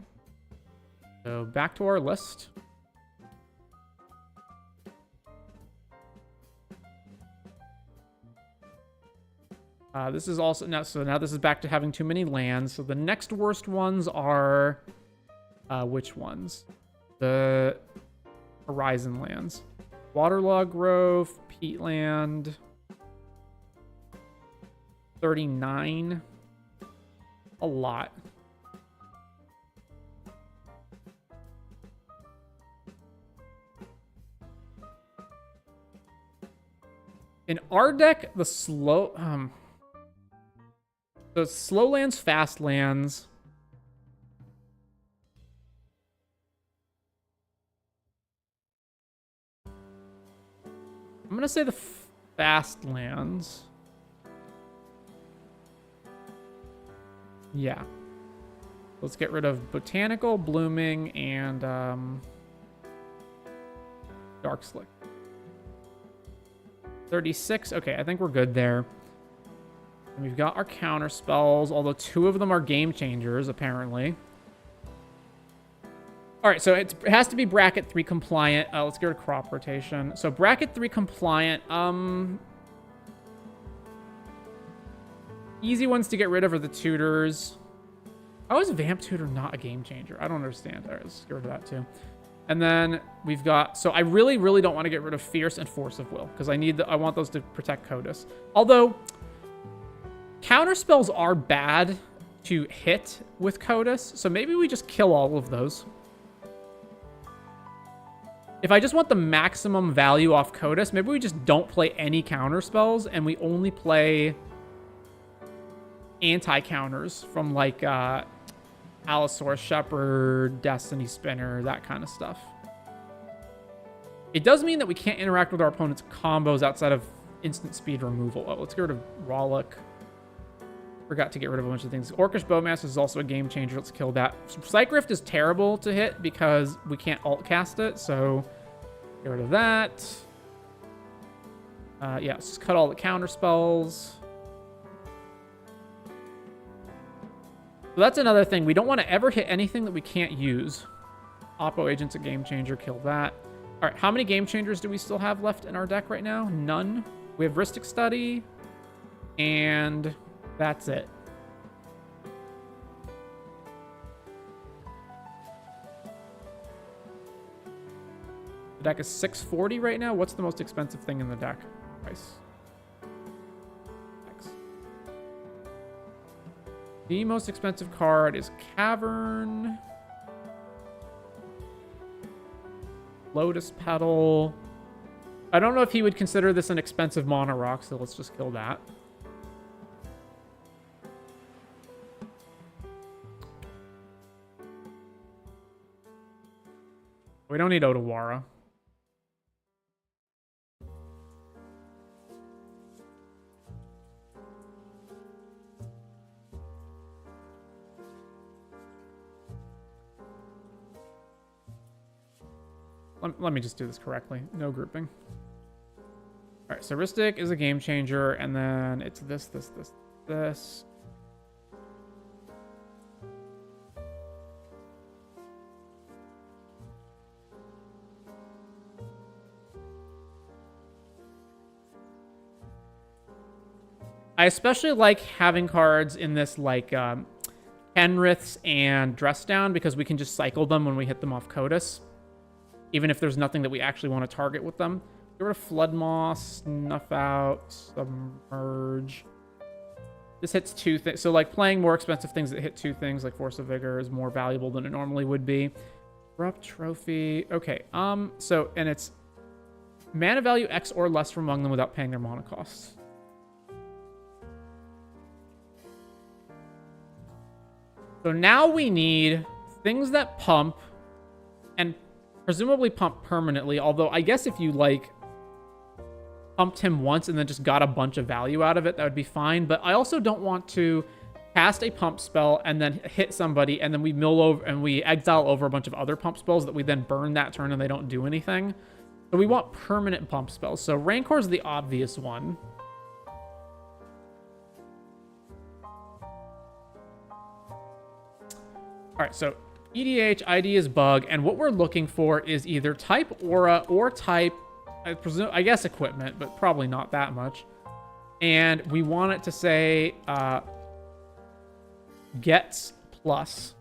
So back to our list. This is also now. So now this is back to having too many lands. So the next worst ones are which ones? The Horizon lands, Waterlog Grove, Peatland. 39. A lot. In our deck, the slow slow lands, fast lands. I'm gonna say fast lands. Yeah. Let's get rid of Botanical, Blooming, and Dark Slick. 36. Okay, I think we're good there. And we've got our counter spells, although 2 of them are game changers, apparently. All right, so it has to be bracket 3 compliant. Let's get rid of crop rotation. So bracket 3 compliant. Easy ones to get rid of are the tutors. How is Vamp Tutor not a game changer? I don't understand. All right, let's get rid of that too. And then we've got... So I really, really don't want to get rid of Fierce and Force of Will, because I want those to protect Kotis. Although, counter spells are bad to hit with Kotis, so maybe we just kill all of those. If I just want the maximum value off Kotis, maybe we just don't play any counter spells, and we only play anti-counters from, like, Allosaurus Shepherd, Destiny Spinner, that kind of stuff. It does mean that we can't interact with our opponent's combos outside of instant speed removal. Oh, let's get rid of Rollick. Forgot to get rid of a bunch of things. Orcish Bowmaster is also a game changer. Let's kill that. Psych Rift is terrible to hit because we can't alt cast it, so get rid of that. Yeah, let's just cut all the counter spells. So that's another thing. We don't want to ever hit anything that we can't use. Oppo Agent's a game changer. Kill that. All right, how many game changers do we still have left in our deck right now? None. We have Rhystic Study, and that's it. The deck is 640 right now. What's the most expensive thing in the deck? Price. The most expensive card is Cavern. Lotus Petal. I don't know if he would consider this an expensive mono rock, so let's just kill that. We don't need Otawara. Let me just do this correctly. No grouping. All right, so Rhystic is a game changer, and then it's this. I especially like having cards in this, like, Kenriths and Dress Down, because we can just cycle them when we hit them off Kotis, even if there's nothing that we actually want to target with them. Get rid of Flood Moss, Snuff Out, Submerge. This hits 2 things. So, like, playing more expensive things that hit 2 things, like Force of Vigor, is more valuable than it normally would be. Corrupt Trophy. Okay, so, and it's mana value X or less from among them without paying their mana costs. So now we need things that pump, and presumably pump permanently, although I guess if you, like, pumped him once and then just got a bunch of value out of it, that would be fine. But I also don't want to cast a pump spell and then hit somebody, and then we mill over and we exile over a bunch of other pump spells that we then burn that turn and they don't do anything. So we want permanent pump spells. So Rancor is the obvious one. All right, so EDH, ID is bug, and what we're looking for is either type aura or type, I guess equipment, but probably not that much. And we want it to say gets plus.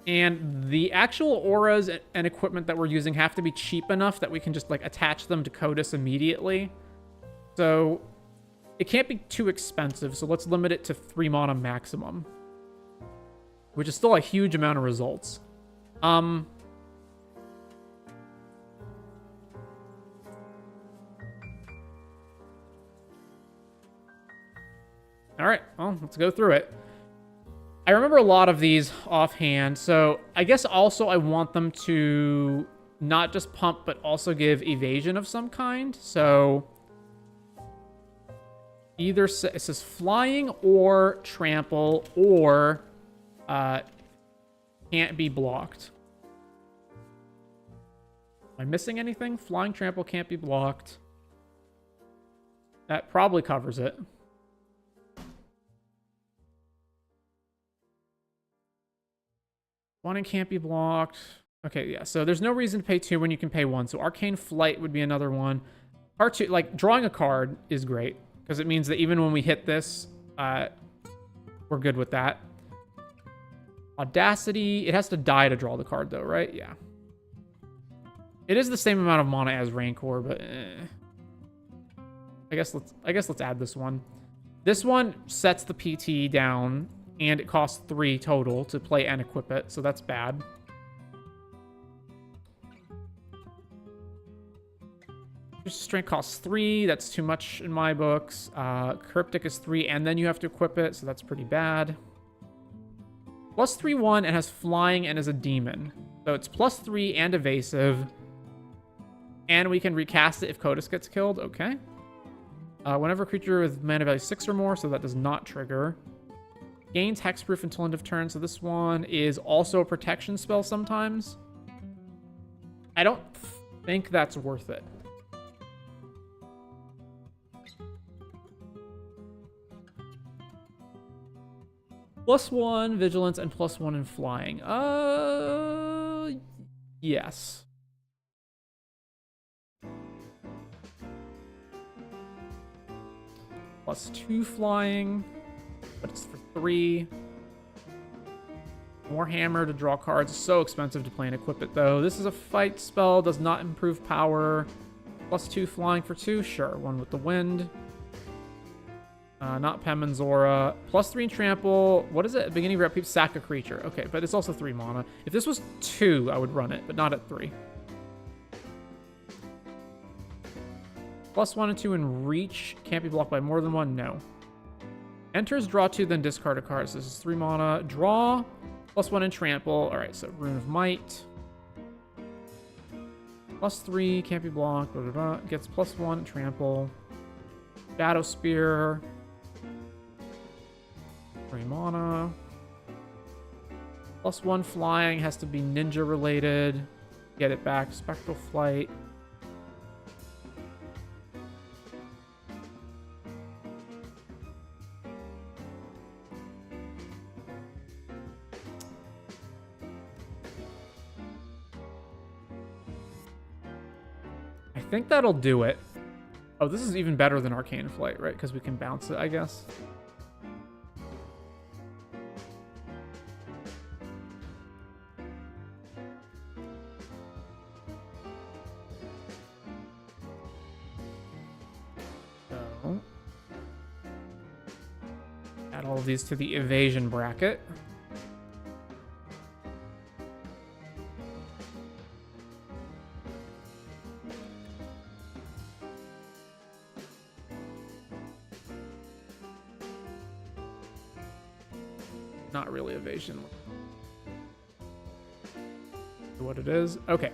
And the actual auras and equipment that we're using have to be cheap enough that we can just, like, attach them to Kotis immediately. So it can't be too expensive, so let's limit it to 3 mana maximum, which is still a huge amount of results. All right, well, let's go through it. I remember a lot of these offhand, so I guess also I want them to not just pump, but also give evasion of some kind. So either it says flying or trample or can't be blocked. Am I missing anything? Flying, trample, can't be blocked. That probably covers it. One and can't be blocked. Okay, yeah. So there's no reason to pay 2 when you can pay 1. So Arcane Flight would be another one. Part 2, like drawing a card is great because it means that even when we hit this, we're good with that. Audacity. It has to die to draw the card though, right? Yeah. It is the same amount of mana as Rancor, but I guess let's add this one. This one sets the PT down, and it costs 3 total to play and equip it, so that's bad. Strength costs 3. That's too much in my books. Cryptic is 3, and then you have to equip it, so that's pretty bad. Plus 3/1 and has flying and is a demon, so it's plus 3 and evasive. And we can recast it if Kotis gets killed. Okay. Whenever a creature with mana value 6 or more, so that does not trigger. Gains hexproof until end of turn. So this one is also a protection spell sometimes. I don't think that's worth it. +1 vigilance and +1 in flying. Yes. +2 flying, but it's for 3. More hammer to draw cards. So expensive to play and equip it, though. This is a fight spell. Does not improve power. +2 flying for 2. Sure. 1 with the wind. Not Pemenzora. +3 trample. What is it? Beginning of rep, sack a creature. Okay, but it's also 3 mana. If this was 2, I would run it, but not at 3. +1 and 2 in reach. Can't be blocked by more than 1. No. Enters, draw 2, then discard a card. So this is 3 mana. Draw. +1 in trample. All right, so Rune of Might. +3. Can't be blocked. Blah, blah, blah. Gets +1 trample. Shadow Spear. 3 mana. +1 flying. Has to be ninja related. Get it back. Spectral Flight. I think that'll do it. Oh, this is even better than Arcane Flight, right? Because we can bounce it, I guess. So, add all of these to the evasion bracket. Not really evasion. What it is. Okay.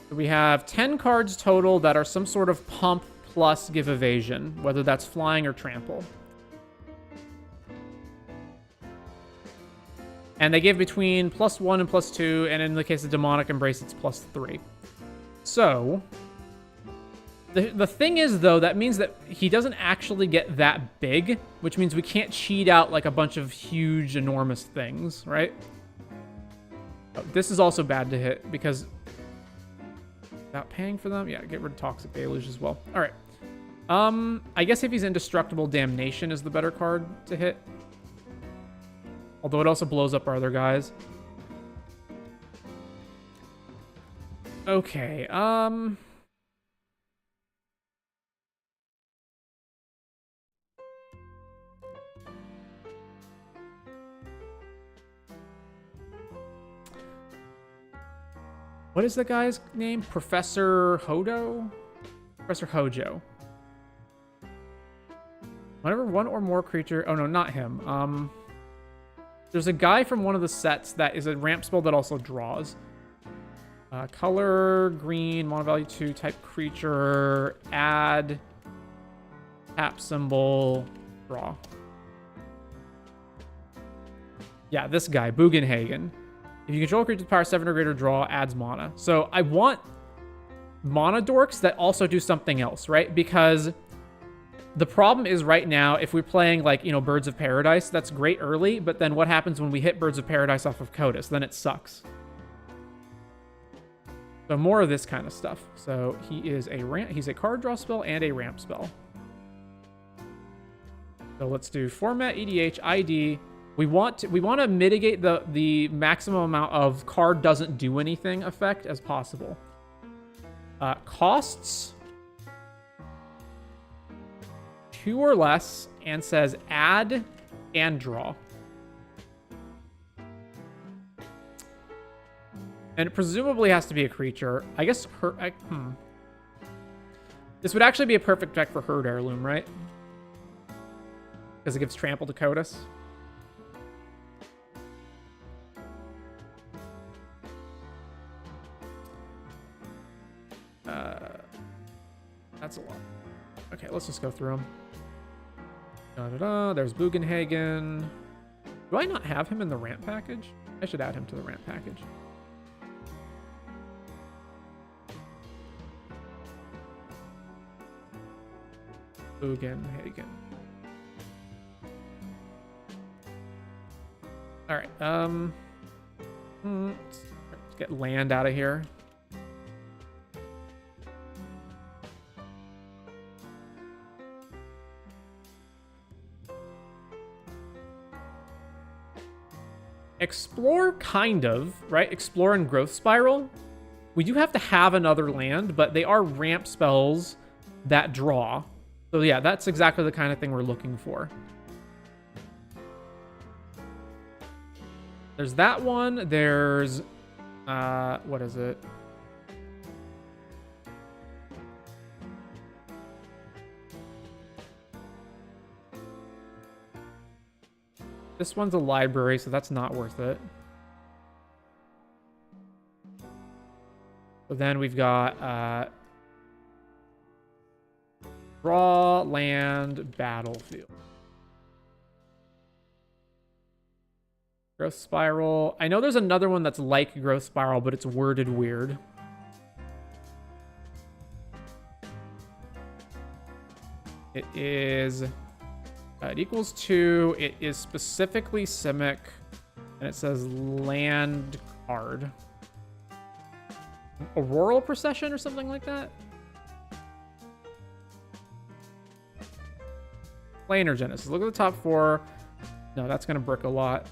So we have 10 cards total that are some sort of pump plus give evasion, whether that's flying or trample. And they give between +1 and +2, and in the case of Demonic Embrace, it's +3. So, the thing is, though, that means that he doesn't actually get that big, which means we can't cheat out like a bunch of huge, enormous things, right? Oh, this is also bad to hit because without paying for them, yeah, get rid of Toxic Deluge as well. All right. I guess if he's Indestructible, Damnation is the better card to hit. Although it also blows up our other guys. Okay, what is the guy's name? Professor Hodo? Professor Hojo. Whenever one or more creature... Oh, no, not him. There's a guy from one of the sets that is a ramp spell that also draws. Color, green, mono value 2, type creature, add, tap symbol, draw. Yeah, this guy, Bugenhagen. If you control a creature with power 7 or greater, draw, adds mana. So I want mana dorks that also do something else, right? Because the problem is right now, if we're playing like, you know, Birds of Paradise, that's great early, but then what happens when we hit Birds of Paradise off of Kotis? Then it sucks. So more of this kind of stuff. So he's a card draw spell and a ramp spell. So let's do format, EDH, ID. We want to mitigate the maximum amount of card doesn't do anything effect as possible. Costs 2 or less and says add and draw. And it presumably has to be a creature. I guess this would actually be a perfect deck for Herd Heirloom, right? Because it gives trample to Kotis. That's a lot. Okay, let's just go through them. There's Bugenhagen. Do I not have him in the ramp package? I should add him to the ramp package. Bugenhagen. All right. Let's get land out of here. Explore, kind of, right? Explore and Growth Spiral. We do have to have another land, but they are ramp spells that draw. So yeah, that's exactly the kind of thing we're looking for. There's that one. There's, what is it? This one's a library, so that's not worth it. So then we've got draw, land, battlefield. Growth Spiral. I know there's another one that's like Growth Spiral, but it's worded weird. It is... it equals 2. It is specifically Simic, and it says land card. Auroral Procession or something like that? Planar Genesis. Look at the top 4. No, that's going to brick a lot.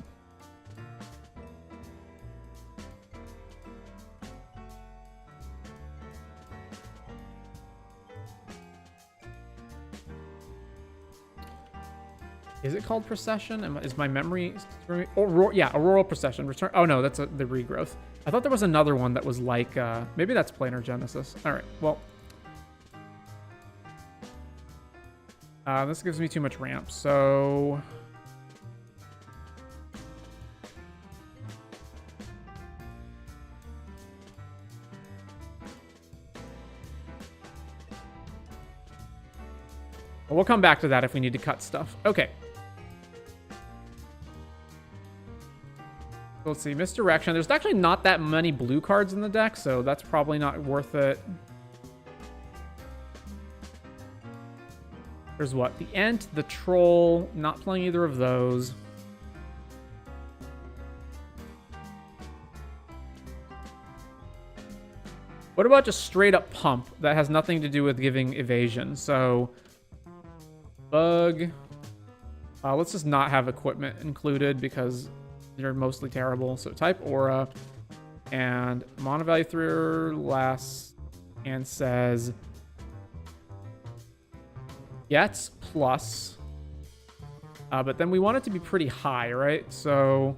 Is it called Procession? Is my memory... yeah, Auroral Procession. Return. Oh, no, that's the regrowth. I thought there was another one that was like... maybe that's Planar Genesis. All right, well... this gives me too much ramp, so... Well, we'll come back to that if we need to cut stuff. Okay. Let's see, Misdirection. There's actually not that many blue cards in the deck, so that's probably not worth it. There's what? The Ent, the Troll. Not playing either of those. What about just straight up Pump? That has nothing to do with giving evasion. So, Bug. Let's just not have equipment included because they're mostly terrible. So type Aura. And mono value 3 or less. And says... Gets plus. But then we want it to be pretty high, right? So...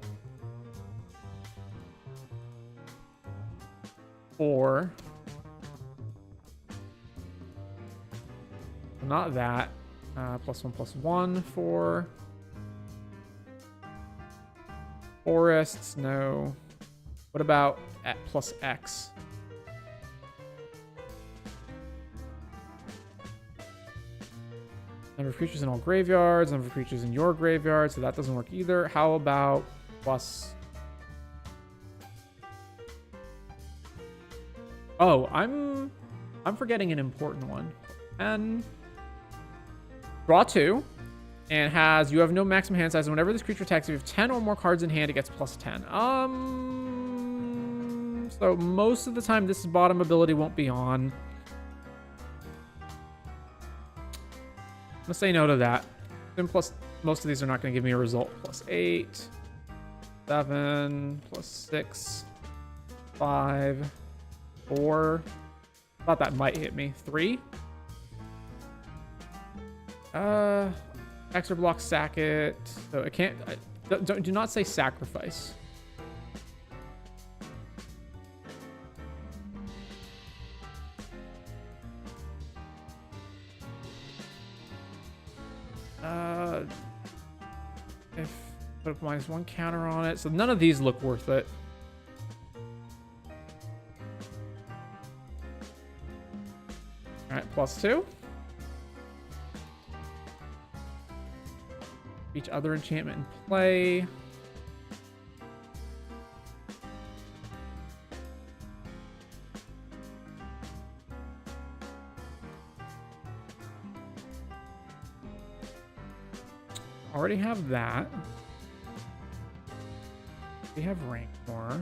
4. Not that. +1/+1 for... Forests, no. What about at +X? Number of creatures in all graveyards, number of creatures in your graveyard, so that doesn't work either. How about plus... Oh, I'm forgetting an important one. And draw 2. And has, you have no maximum hand size. And whenever this creature attacks, if you have 10 or more cards in hand, it gets plus 10. So most of the time, this bottom ability won't be on. I'm gonna say no to that. Then plus, most of these are not gonna give me a result. Plus 8, 7, plus 6, 5, 4. Thought that might hit me. 3. Extra block, sack it. So it can't. Do not say sacrifice. If put up -1 counter on it, so none of these look worth it. All right, +2. Each other enchantment in play. Already have that. We have rank more.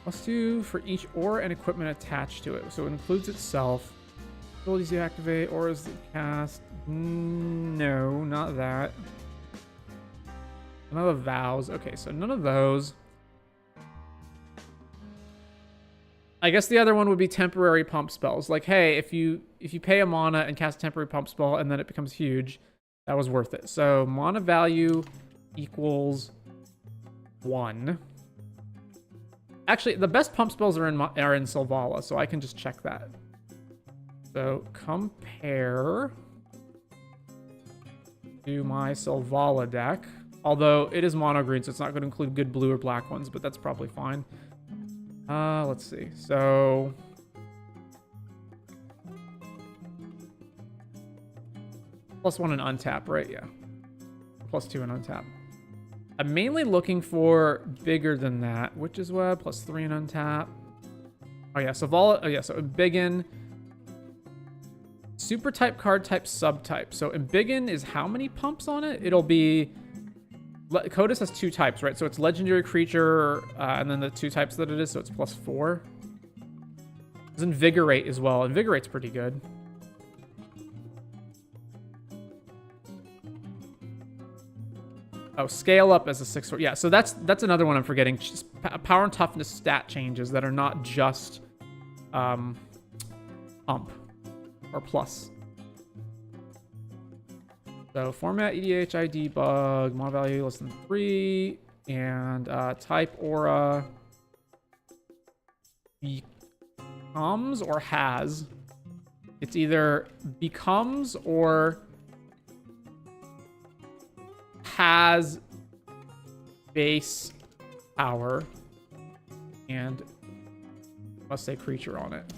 +2 for each aura and equipment attached to it. So it includes itself. Abilities you activate, auras that cast. No, not that. None of the vows. Okay, so none of those. I guess the other one would be temporary pump spells. Like, hey, if you pay a mana and cast a temporary pump spell and then it becomes huge, that was worth it. So mana value equals 1. Actually, the best pump spells are in Selvala, so I can just check that. So compare to my Selvala deck. Although it is mono green, so it's not going to include good blue or black ones, but that's probably fine. Let's see. So +1 and untap, right? Yeah. +2 and untap. I'm mainly looking for bigger than that. Witch's Web, +3 and untap. Oh yeah, Selvala. Oh yeah, so Embiggen. Super type, card type, subtype. So Embiggen is how many pumps on it? It'll be... Kotis has 2 types, right? So it's legendary creature, and then the 2 types that it is, so it's +4. There's Invigorate as well. Invigorate's pretty good. Oh, scale up as a 6. Yeah, so that's another one I'm forgetting. Just power and toughness stat changes that are not just pump or plus. So format EDH ID bug, mana value less than 3, and type aura becomes or has. It's either becomes or has base power and must say creature on it.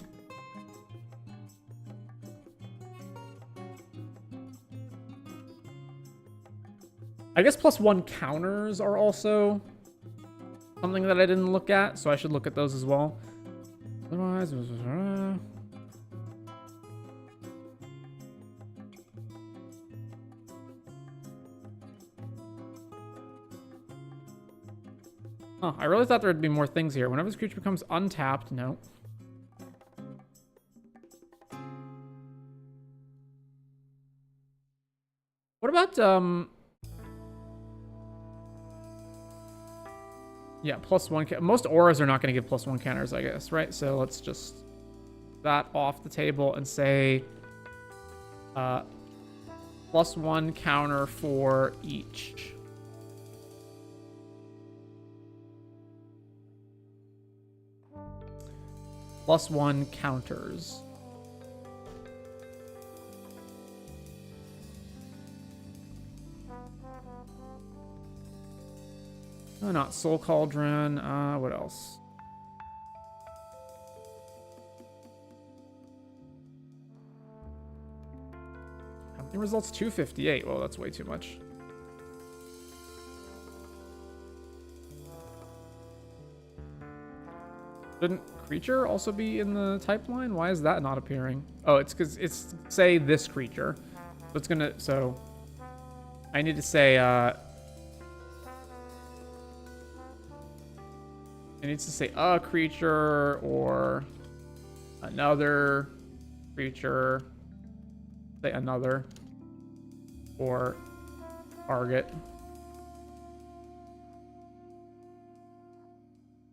I guess +1 counters are also something that I didn't look at, so I should look at those as well. Otherwise, huh, I really thought there would be more things here. Whenever this creature becomes untapped, no. What about, yeah, +1. Most auras are not going to give +1 counters, I guess, right? So let's just that off the table and say +1 counter for each. +1 counters. Oh, not Soul Cauldron. What else? It results 258. Well, that's way too much. Shouldn't creature also be in the type line? Why is that not appearing? Oh, it's because it's, say, this creature. So it's gonna, so I need to say, it needs to say a creature or another creature, say another, or target.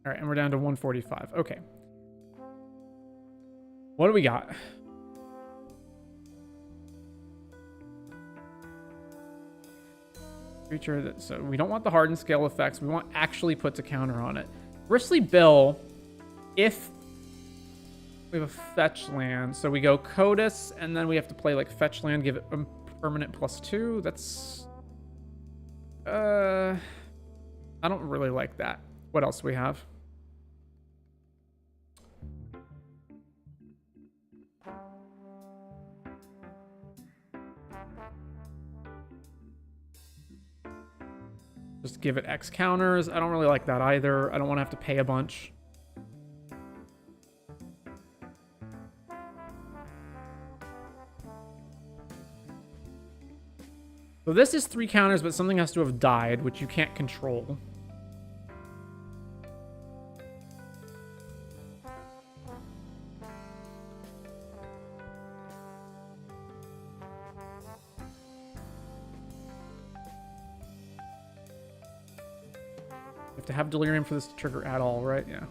All right, and we're down to 145. Okay. What do we got? Creature that, so we don't want the hardened scale effects. We want actually puts a counter on it. Bristly Bill, if we have a fetch land, so we go Kotis, and then we have to play like fetch land, give it a permanent +2. That's I don't really like that. What else do we have? Just give it X counters. I don't really like that either. I don't want to have to pay a bunch. So this is 3 counters, but something has to have died, which you can't control. You have to have delirium for this to trigger at all, right? Yeah.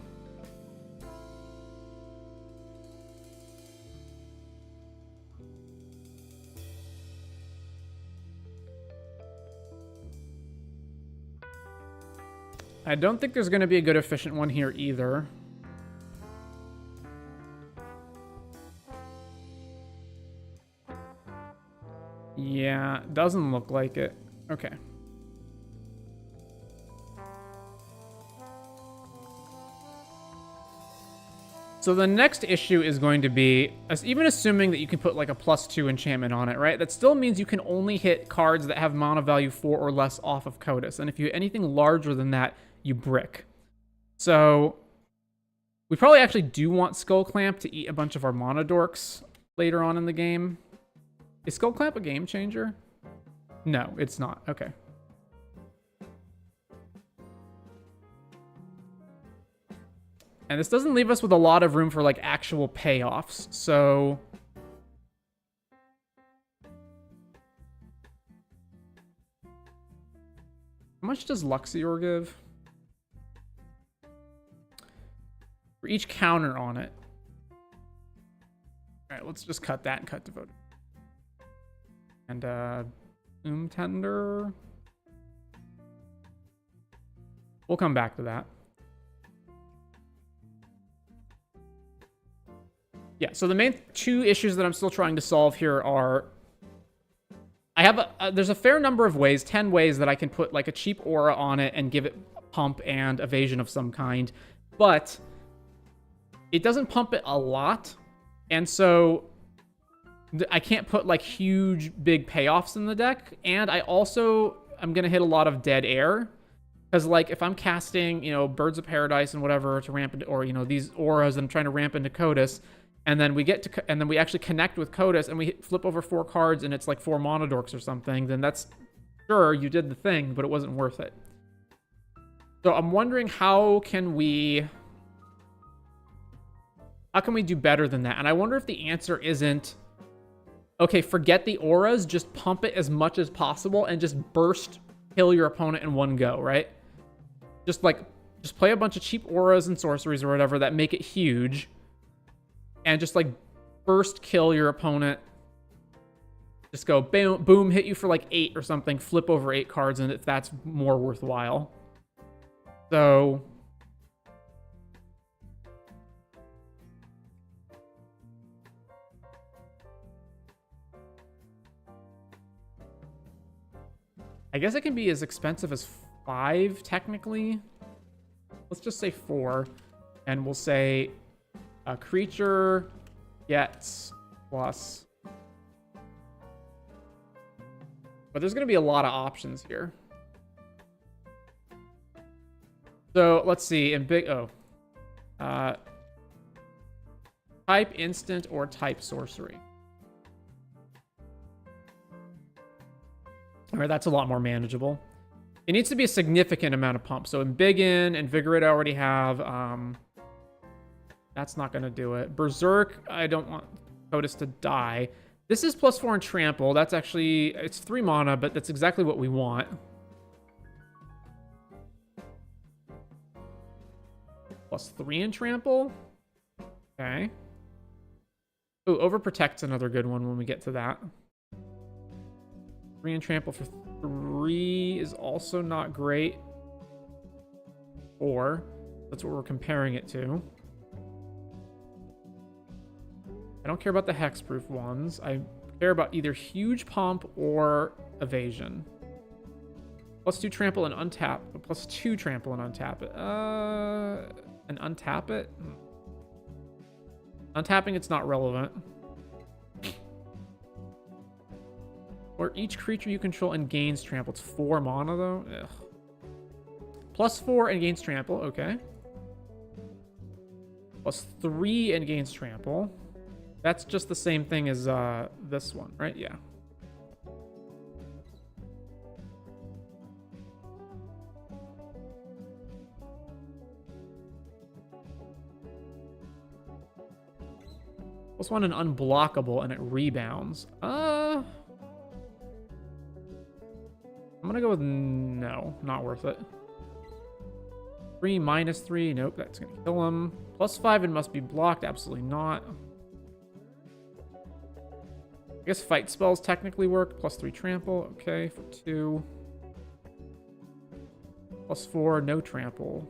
I don't think there's going to be a good efficient one here either. Yeah, doesn't look like it. Okay. So the next issue is going to be, even assuming that you can put like a +2 enchantment on it, right? That still means you can only hit cards that have mana value 4 or less off of Kotis. And if you hit anything larger than that, you brick. So we probably actually do want Skull Clamp to eat a bunch of our mana dorks later on in the game. Is Skull Clamp a game changer? No, it's not. Okay. And this doesn't leave us with a lot of room for like actual payoffs. So how much does Luxior give? For each counter on it. All right, let's just cut that and cut Devoted. And Tender. We'll come back to that. Yeah, so the main 2 issues that I'm still trying to solve here are, I have there's a fair number of ways, 10 ways that I can put like a cheap aura on it and give it pump and evasion of some kind, but it doesn't pump it a lot, and so I can't put like huge big payoffs in the deck, and I'm gonna hit a lot of dead air, because like if I'm casting, you know, Birds of Paradise and whatever to ramp into, or you know, these auras and I'm trying to ramp into Kotis, and then we actually connect with Kotis and we flip over 4 cards and it's like 4 mana dorks or something, then that's, sure, you did the thing, but it wasn't worth it. So I'm wondering how can we do better than that? And I wonder if the answer isn't, okay, forget the auras, just pump it as much as possible and just kill your opponent in one go, right? Just play a bunch of cheap auras and sorceries or whatever that make it huge, and just like burst kill your opponent. Just go boom, boom, hit you for like 8 or something, flip over 8 cards, and if that's more worthwhile. So I guess it can be as expensive as 5 technically. Let's just say 4, and we'll say a creature gets plus But there's going to be a lot of options here. So let's see. In big... Oh. Type instant or type sorcery. All right, that's a lot more manageable. It needs to be a significant amount of pump. So Embiggen, Invigorate I already have. That's not going to do it. Berserk, I don't want Kotis to die. This is +4 in Trample. That's actually... It's 3 mana, but that's exactly what we want. +3 in Trample? Okay. Ooh, Overprotect's another good one when we get to that. 3 in Trample for 3 is also not great. 4. That's what we're comparing it to. I don't care about the hexproof ones. I care about either huge pump or evasion. +2 trample and untap. +2 trample and untap it. And untap it? Untapping it's not relevant. Or each creature you control and gains trample. It's 4 mana though. Ugh. +4 and gains trample. Okay. +3 and gains trample. That's just the same thing as this one, right? Yeah. +1 and unblockable, and it rebounds. I'm gonna go with no, not worth it. 3 -3, nope, that's gonna kill him. +5 and must be blocked, absolutely not. I guess fight spells technically work. +3 trample, okay, for 2. +4, no trample.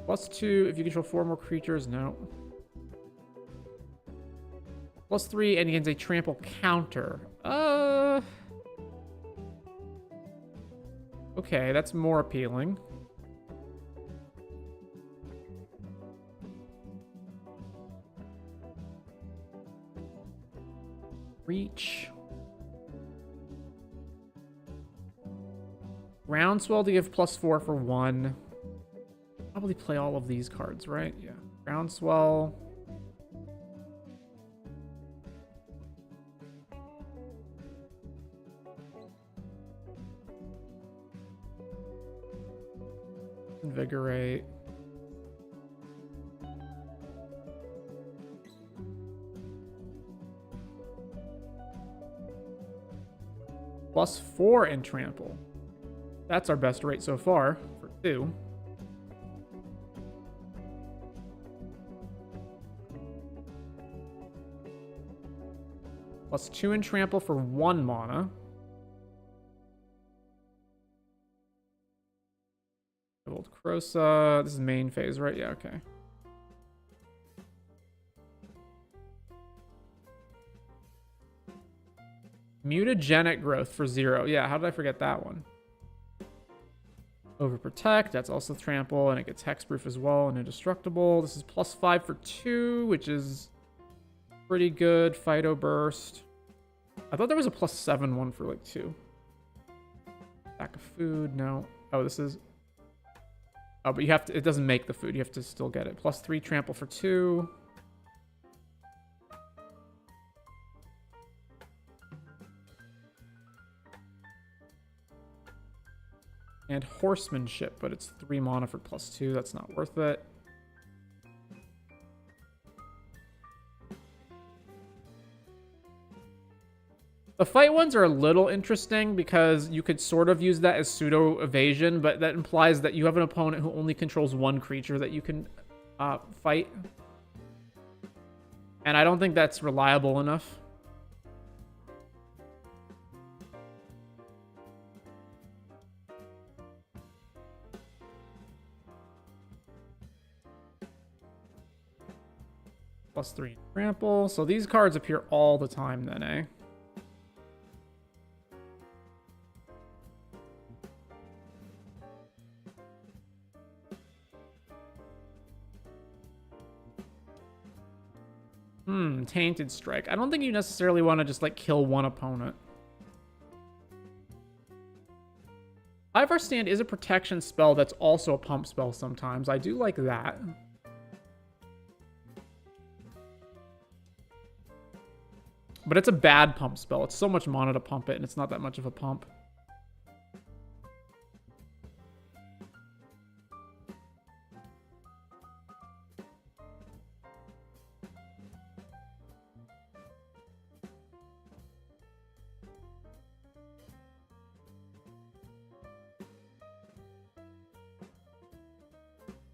+2, if you control 4 more creatures, no. +3, and he gains a trample counter. Okay, that's more appealing. Reach. Groundswell to give +4 for 1. Probably play all of these cards, right? Yeah. Groundswell. Invigorate. +4 in trample. That's our best rate so far for 2. +2 in trample for 1 mana. Old Krosa. This is main phase, right? Yeah, okay. Mutagenic growth for 0. Yeah, how did I forget that one? Overprotect. That's also trample, and it gets hexproof as well, and indestructible. This is +5 for 2, which is pretty good. Phyto burst. I thought there was a +7 one for like 2. Sack of food. No. Oh, this is... Oh, but you have to... It doesn't make the food. You have to still get it. +3 trample for 2. And horsemanship, but it's 3 mana for +2. That's not worth it. The fight ones are a little interesting because you could sort of use that as pseudo evasion, but that implies that you have an opponent who only controls 1 creature that you can fight. And I don't think that's reliable enough. +3 trample. So these cards appear all the time then, eh? Tainted Strike. I don't think you necessarily want to just, like, kill one opponent. 5-hour stand is a protection spell that's also a pump spell sometimes. I do like that. But it's a bad pump spell. It's so much mana to pump it, and it's not that much of a pump.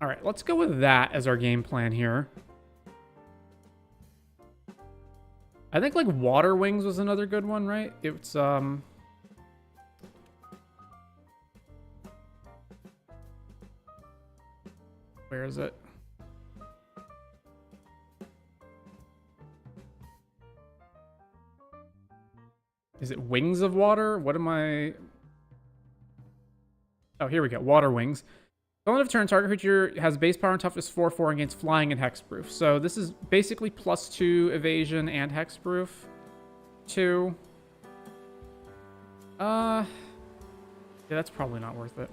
All right, let's go with that as our game plan here. I think, like, Water Wings was another good one, right? It's, where is it? Is it Wings of Water? What am I... Oh, here we go. Water Wings. At the end of turn, target creature has base power and toughness 4/4 against flying and hexproof. So this is basically +2 evasion and hexproof. 2. Yeah, that's probably not worth it.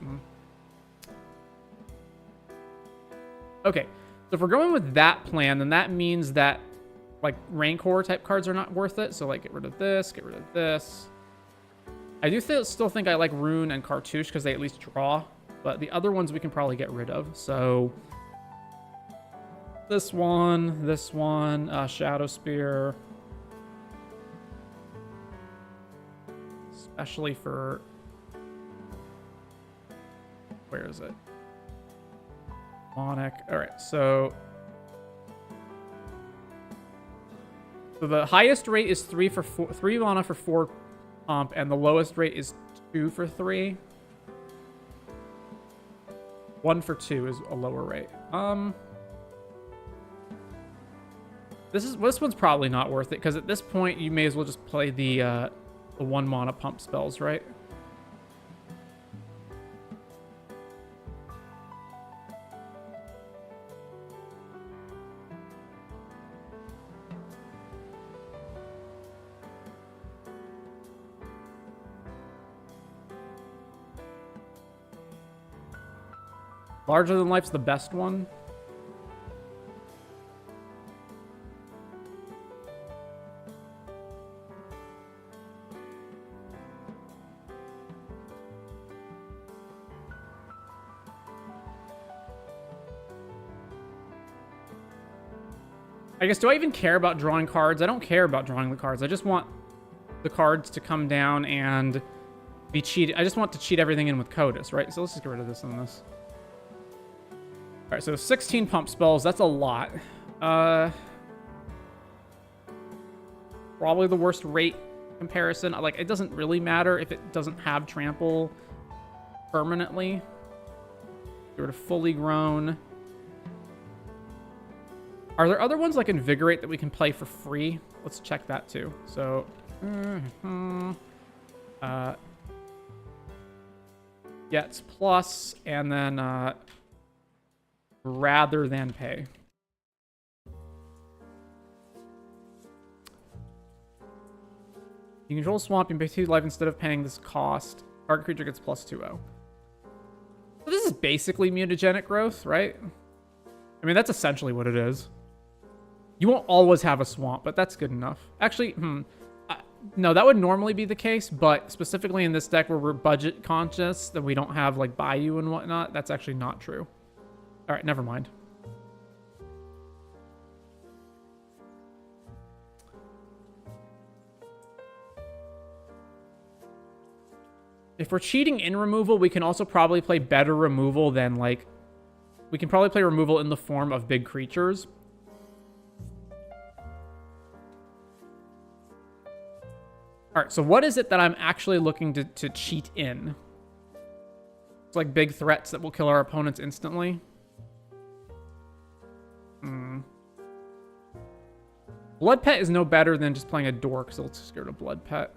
Okay, so if we're going with that plan, then that means that, like, Rancor type cards are not worth it. So, like, get rid of this, get rid of this. I do still think I like Rune and Cartouche because they at least draw. But the other ones we can probably get rid of. So this one, Shadow Spear. Especially for... Where is it? Monic. All right, so the highest rate is 3 mana for 4 pump, and the lowest rate is 2 for 3. 1 for 2 is a lower rate. This one's probably not worth it because at this point you may as well just play the 1 mana pump spells, right? Larger Than Life's the best one. I guess, do I even care about drawing cards? I don't care about drawing the cards. I just want the cards to come down and be cheated. I just want to cheat everything in with Kotis, right? So let's just get rid of this and this. All right, so 16 pump spells. That's a lot. Probably the worst rate comparison. Like, it doesn't really matter if it doesn't have trample permanently. Get rid of Fully Grown. Are there other ones like Invigorate that we can play for free? Let's check that too. So, yeah, it's plus, and then rather than pay. You control swamp and pay 2 life instead of paying this cost. Target creature gets +2/0. So this is basically mutagenic growth, right? I mean, that's essentially what it is. You won't always have a swamp, but that's good enough. Actually, no, that would normally be the case, but specifically in this deck where we're budget conscious, that we don't have like Bayou and whatnot, that's actually not true. All right, never mind. If we're cheating in removal, we can also probably play better removal than, like... We can probably play removal in the form of big creatures. Alright, so what is it that I'm actually looking to cheat in? It's like big threats that will kill our opponents instantly. Blood Pet is no better than just playing a Dork, so let's just get rid of Blood Pet.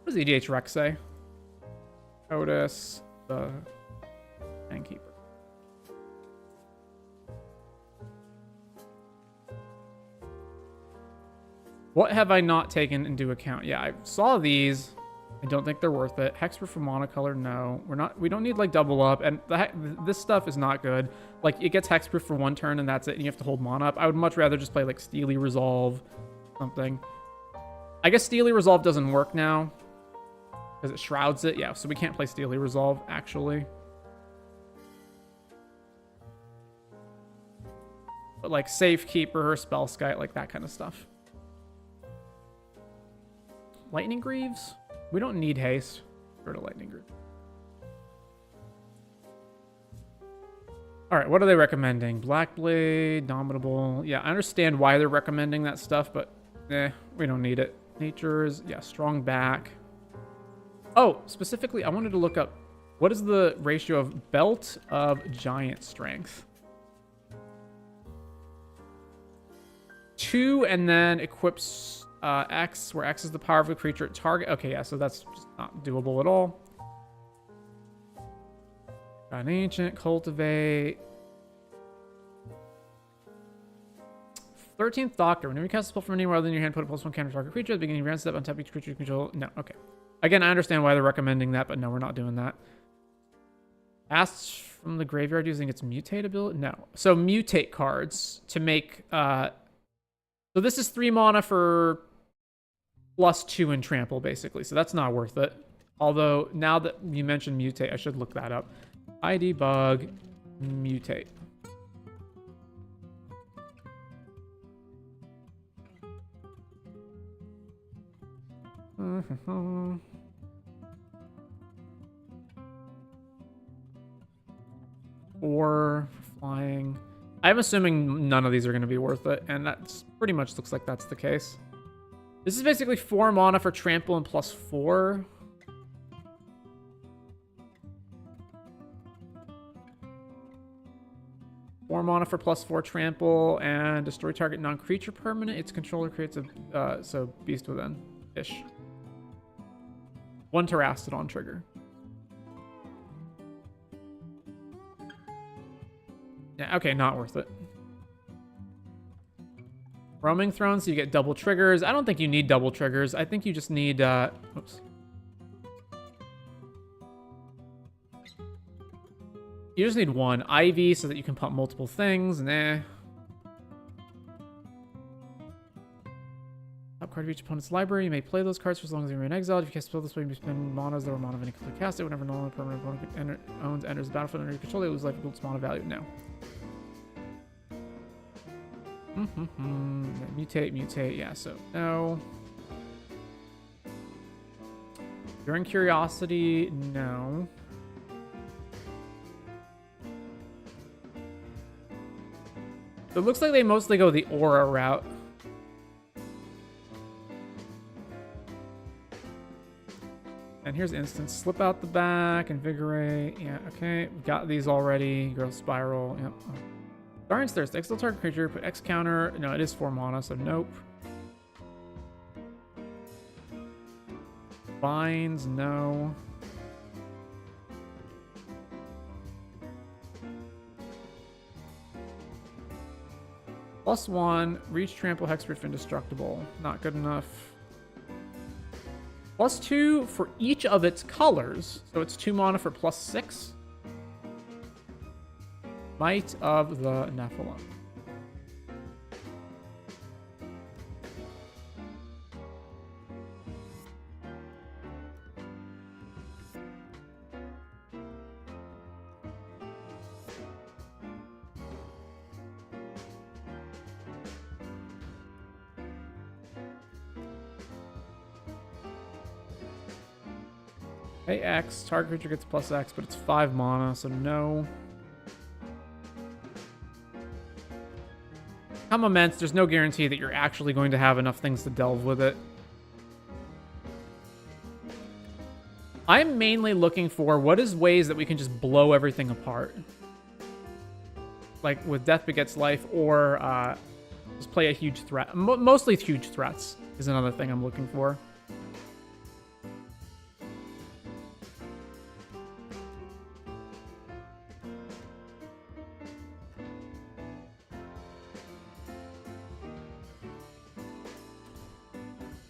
What does EDH Rec say? Kotis, the Handkeeper. What have I not taken into account? Yeah, I saw these. I don't think they're worth it. Hexproof for monocolor, no. We don't need like double up, and this stuff is not good. Like it gets hexproof for one turn and that's it, and you have to hold mana up. I would much rather just play like Steely Resolve, something. I guess Steely Resolve doesn't work now because it shrouds it. Yeah, so we can't play Steely Resolve actually. But like Safekeeper, Spellskite, like that kind of stuff. Lightning Greaves? We don't need haste. Go to Lightning Greaves. Alright, what are they recommending? Blackblade, Dominable. Yeah, I understand why they're recommending that stuff, but we don't need it. Nature's, yeah, Strong Back. Oh, specifically, I wanted to look up what is the ratio of Belt of Giant Strength? 2, and then equips X, where X is the power of the creature at target. Okay, yeah, so that's just not doable at all. Got an Ancient, Cultivate. 13th Doctor. Whenever you cast a spell from anywhere other than your hand, put a +1 counter target creature at the beginning of your end step, untap each creature you control. No, okay. Again, I understand why they're recommending that, but no, we're not doing that. Asks from the graveyard using its mutate ability? No. So mutate cards to make... so this is 3 mana for +2 in trample, basically. So that's not worth it. Although, now that you mentioned mutate, I should look that up. ID bug, mutate. Or flying. I'm assuming none of these are going to be worth it, and that pretty much looks like that's the case. This is basically 4 mana for trample and +4. Four mana for +4 trample and destroy target non-creature permanent. Its controller creates a so beast within ish. 1 Terastodon trigger. Yeah, okay, not worth it. Roaming Throne, so you get double triggers. I don't think you need double triggers. I think you just need, oops. You just need 1. Ivy, so that you can pump multiple things. Nah. Top card of each opponent's library. You may play those cards for as long as they remain exiled. If you cast spell this way, you spend manas that were mana of any color cast it. Whenever no permanent opponent enters the battlefield under your control, they lose life equal to mana value. No. Mutate, yeah, so no. During Curiosity, no. It looks like they mostly go the aura route. And here's instance. Slip out the back, invigorate. Yeah, okay. We've got these already. Growth Spiral. Yep. Guardian's Thirst. Exile target creature. Put X counter. No, it is 4 mana, so nope. Binds, no. +1. Reach, trample, hexproof, indestructible. Not good enough. +2 for each of its colors. So it's 2 mana for +6. Might of the Nephilim. Pay X, target creature gets +X, but it's 5 mana, so no. Come immense, there's no guarantee that you're actually going to have enough things to delve with it. I'm mainly looking for what is ways that we can just blow everything apart. Like with Death Begets Life, or just play a huge threat. Mostly huge threats is another thing I'm looking for.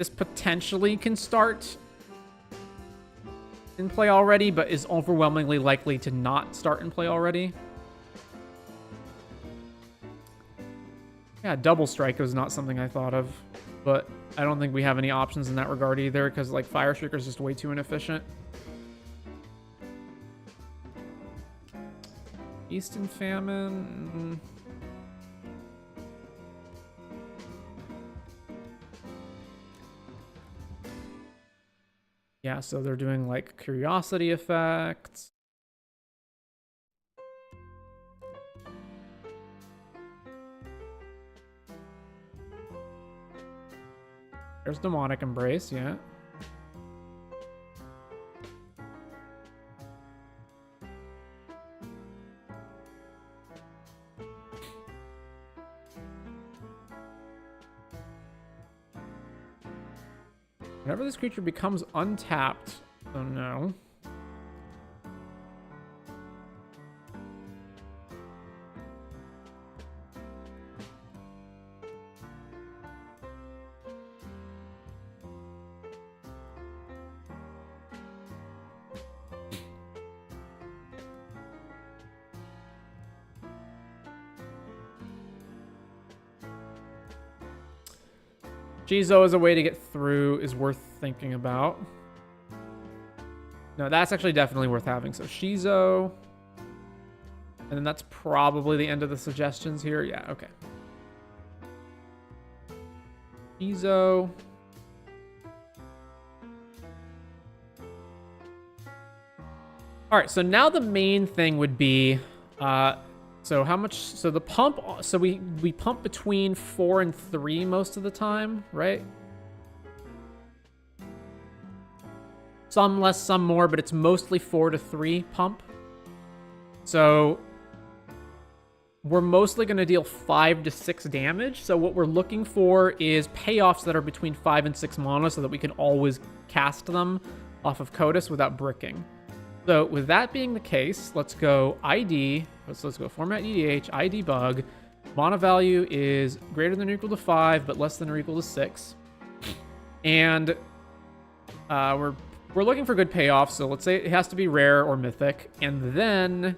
This potentially can start in play already, but is overwhelmingly likely to not start in play already. Yeah, double strike was not something I thought of, but I don't think we have any options in that regard either, because like Fire Striker is just way too inefficient. Eastern Famine. Yeah, so they're doing like curiosity effects. There's Demonic Embrace, yeah. Whenever this creature becomes untapped, oh no. Shizo as a way to get through is worth thinking about. No, that's actually definitely worth having. So Shizo. And then that's probably the end of the suggestions here. Yeah, okay. Shizo. All right, so now the main thing would be... so how much? So the pump. So we pump between 4 and 3 most of the time, right? Some less, some more, but it's mostly 4 to 3 pump. So we're mostly going to deal 5 to 6 damage. So what we're looking for is payoffs that are between 5 and 6 mana, so that we can always cast them off of Kotis without bricking. So with that being the case, let's go ID. Let's go format EDH, ID bug. Mana value is greater than or equal to 5, but less than or equal to 6. And we're looking for good payoffs. So let's say it has to be rare or mythic. And then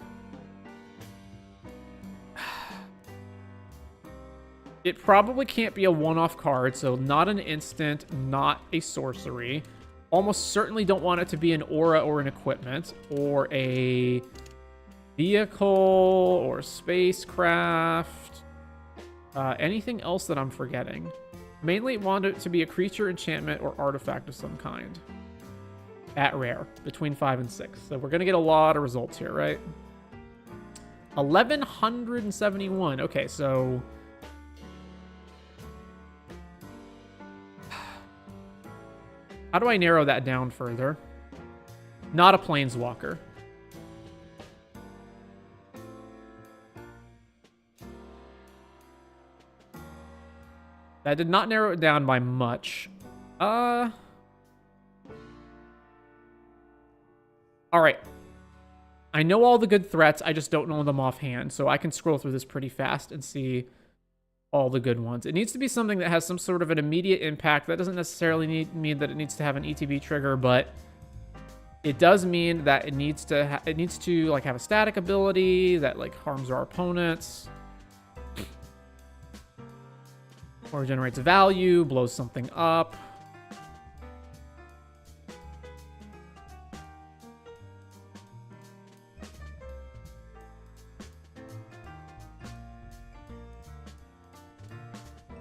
it probably can't be a one-off card. So not an instant, not a sorcery. Almost certainly don't want it to be an aura or an equipment or a vehicle or spacecraft. Anything else that I'm forgetting. Mainly want it to be a creature, enchantment, or artifact of some kind. At rare, between 5 and 6. So we're going to get a lot of results here, right? 1171. Okay, so... how do I narrow that down further? Not a planeswalker. That did not narrow it down by much. All right. I know all the good threats. I just don't know them offhand. So I can scroll through this pretty fast and see all the good ones. It needs to be something that has some sort of an immediate impact. That doesn't necessarily mean that it needs to have an ETB trigger, but it does mean that it needs to like have a static ability that like harms our opponents, or generates value, blows something up.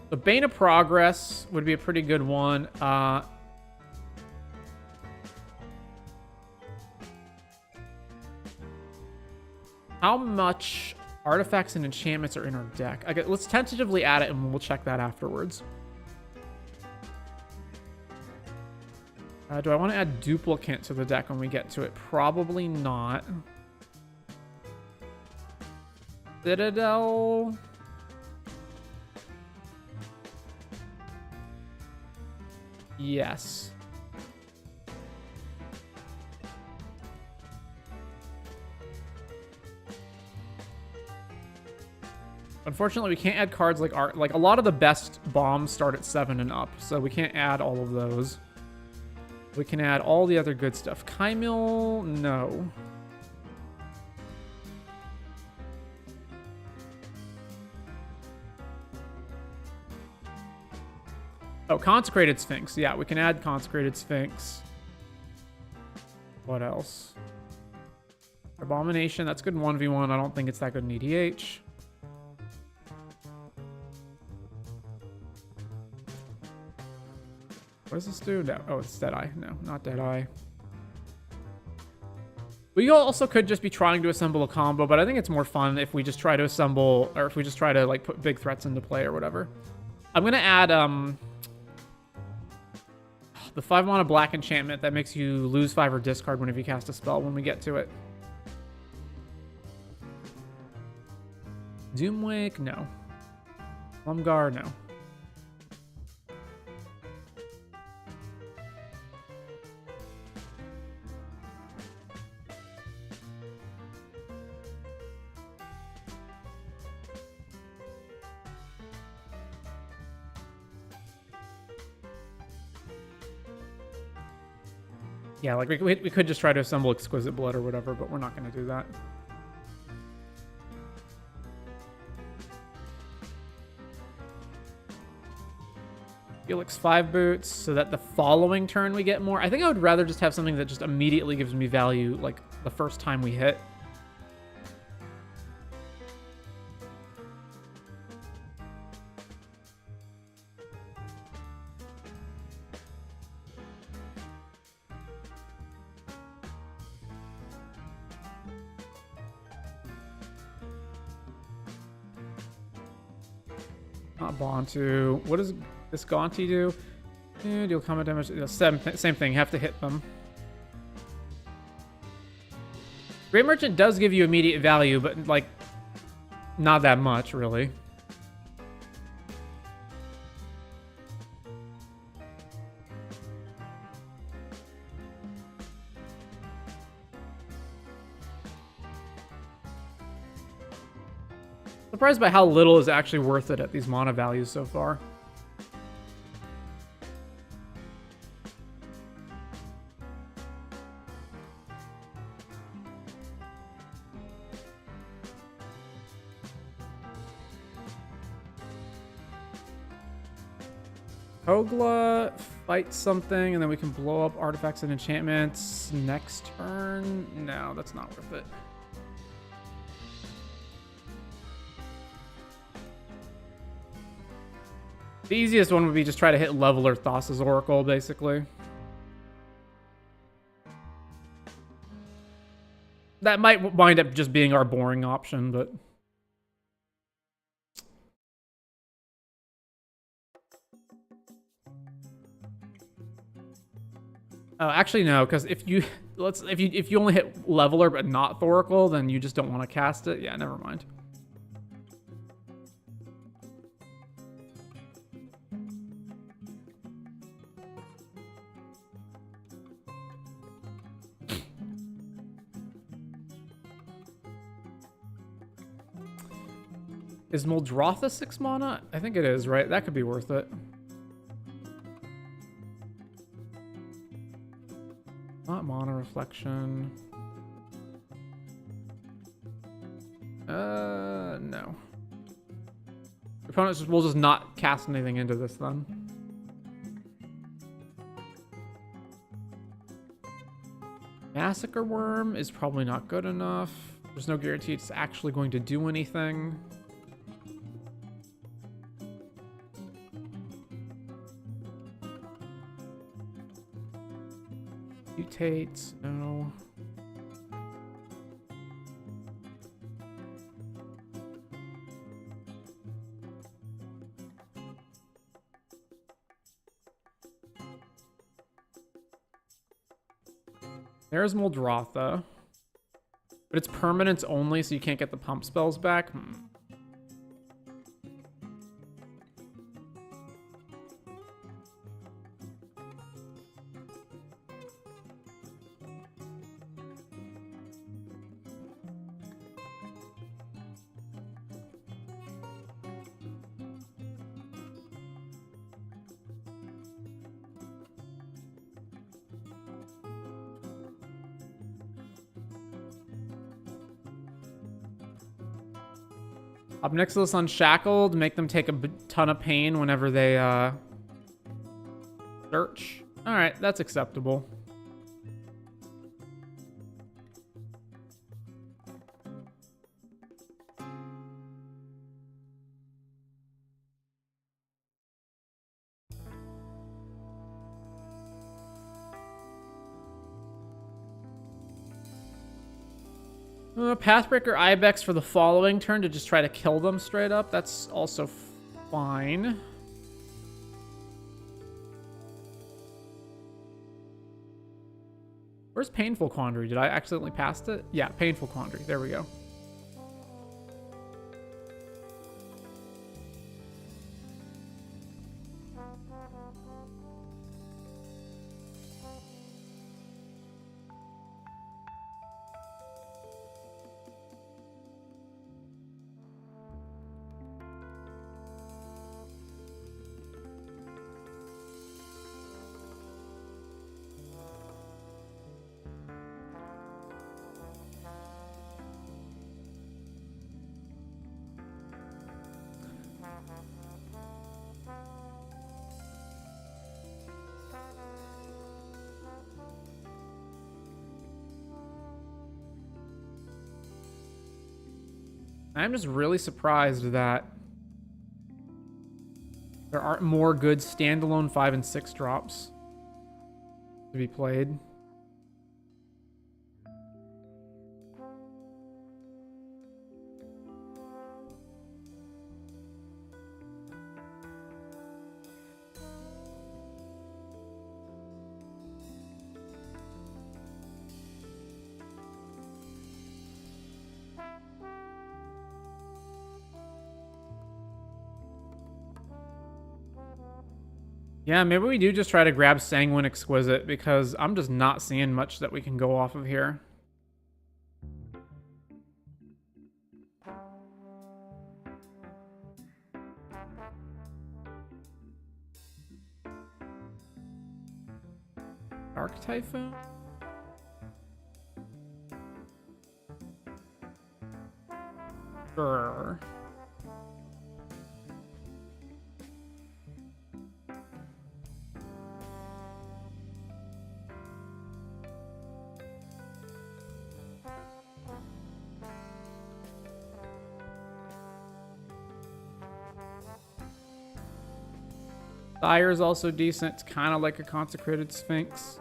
The Bane of Progress would be a pretty good one. How much artifacts and enchantments are in our deck? Okay, let's tentatively add it and we'll check that afterwards. Do I want to add duplicate to the deck when we get to it? Probably not. Citadel... yes. Unfortunately, we can't add cards like art. Like a lot of the best bombs start at 7 and up, so we can't add all of those. We can add all the other good stuff. Chymil, no. Oh, Consecrated Sphinx. Yeah, we can add Consecrated Sphinx. What else? Abomination, that's good in 1v1. I don't think it's that good in EDH. What does this do? No. Oh, it's Deadeye. No, not Deadeye. We also could just be trying to assemble a combo, but I think it's more fun if we just try to assemble, or if we just try to like put big threats into play or whatever. I'm gonna add the 5 mana black enchantment that makes you lose 5 or discard whenever you cast a spell when we get to it. Doomwake, no. Plumgar, no. Yeah, like we could just try to assemble Exquisite Blood or whatever, but we're not going to do that. Felix 5 boots, so that the following turn we get more. I think I would rather just have something that just immediately gives me value, like the first time we hit. Not Bontu. What does this Gaunty do? Deal combat damage. Same thing. You have to hit them. Great Merchant does give you immediate value, but like not that much, really. Surprised by how little is actually worth it at these mana values so far. Kogla, fight something, and then we can blow up artifacts and enchantments next turn. No, that's not worth it. The easiest one would be just try to hit Leveler Thassa's Oracle, basically. That might wind up just being our boring option, but... actually, no, because if you only hit Leveler but not Thoracle, then you just don't want to cast it. Yeah, never mind. Is Muldrotha 6 mana? I think it is, right? That could be worth it. Not Mana Reflection. No. Opponents will just not cast anything into this then. Massacre Worm is probably not good enough. There's no guarantee it's actually going to do anything. Mutate, no. There's Muldrotha. But it's permanence only, so you can't get the pump spells back. Obnixilis Unshackled, make them take a ton of pain whenever they search. Alright, that's acceptable. Pathbreaker Ibex for the following turn to just try to kill them straight up. That's also fine. Where's Painful Quandary? Did I accidentally pass it? Yeah, Painful Quandary. There we go. I'm just really surprised that there aren't more good standalone 5 and 6 drops to be played. Yeah, maybe we do just try to grab Sanguine Exquisite, because I'm just not seeing much that we can go off of here. Dark Typhoon? Sure. Fire is also decent. It's kind of like a Consecrated Sphinx.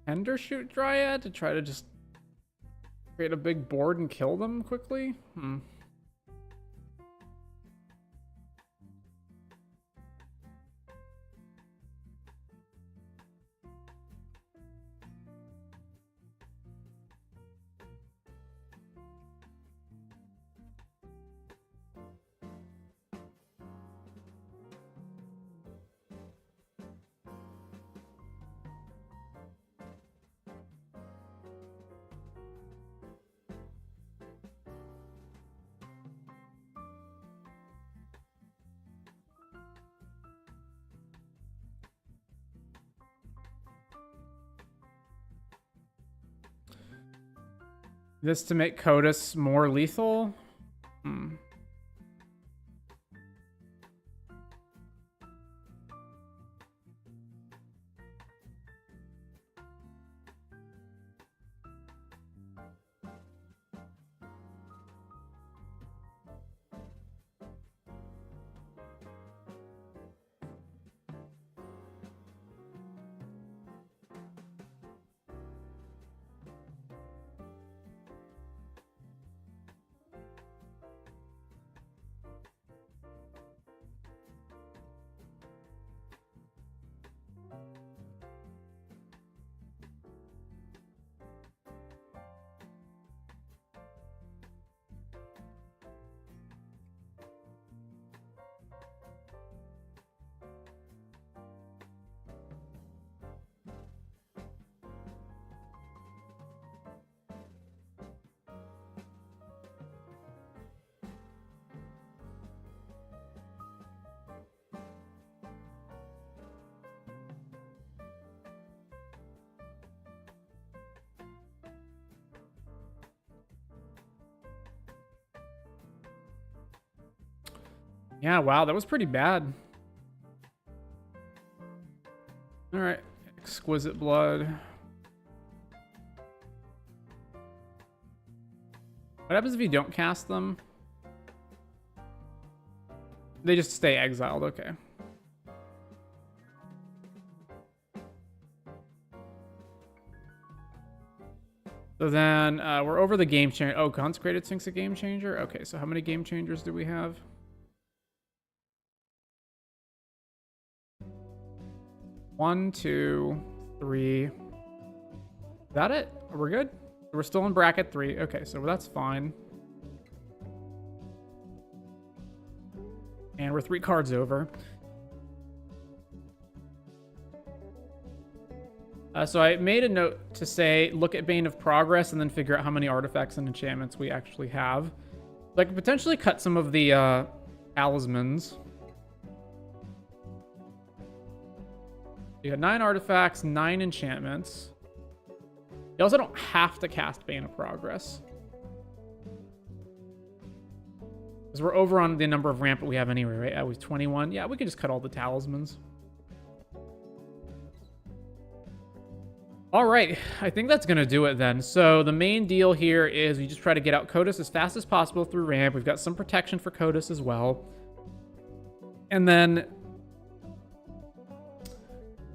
Endershoot Dryad to try to just create a big board and kill them quickly? This to make Kotis more lethal? Yeah, wow, that was pretty bad. All right, exquisite blood. What happens if you don't cast them? They just stay exiled, okay. So then we're over the game changer. Oh, Consecrated Sync's a game changer? Okay, so how many game changers do we have? 1, 2, 3. Is that it? Are we good? We're still in bracket 3. Okay, so that's fine. And we're 3 cards over. So I made a note to say, look at Bane of Progress and then figure out how many artifacts and enchantments we actually have. So I could potentially cut some of the talismans. You got 9 artifacts, 9 enchantments. You also don't have to cast Bane of Progress. Because we're over on the number of rampant we have anyway, right? I was 21. Yeah, we could just cut all the talismans. All right, I think that's going to do it then. So the main deal here is we just try to get out Kotis as fast as possible through ramp. We've got some protection for Kotis as well. And then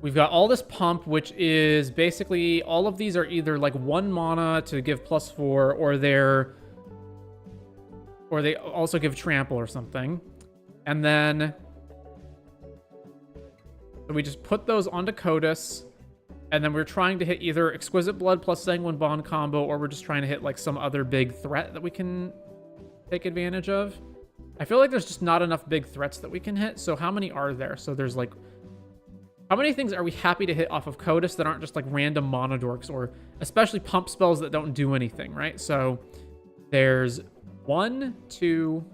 we've got all this pump, which is basically all of these are either like 1 mana to give +4, or they also give trample or something. And then so we just put those onto Kotis. And then we're trying to hit either Exquisite Blood plus Sanguine Bond combo, or we're just trying to hit like some other big threat that we can take advantage of. I feel like there's just not enough big threats that we can hit. So how many are there? So there's like, how many things are we happy to hit off of Kotis that aren't just like random monodorks, or especially pump spells that don't do anything, right? So there's 1, 2,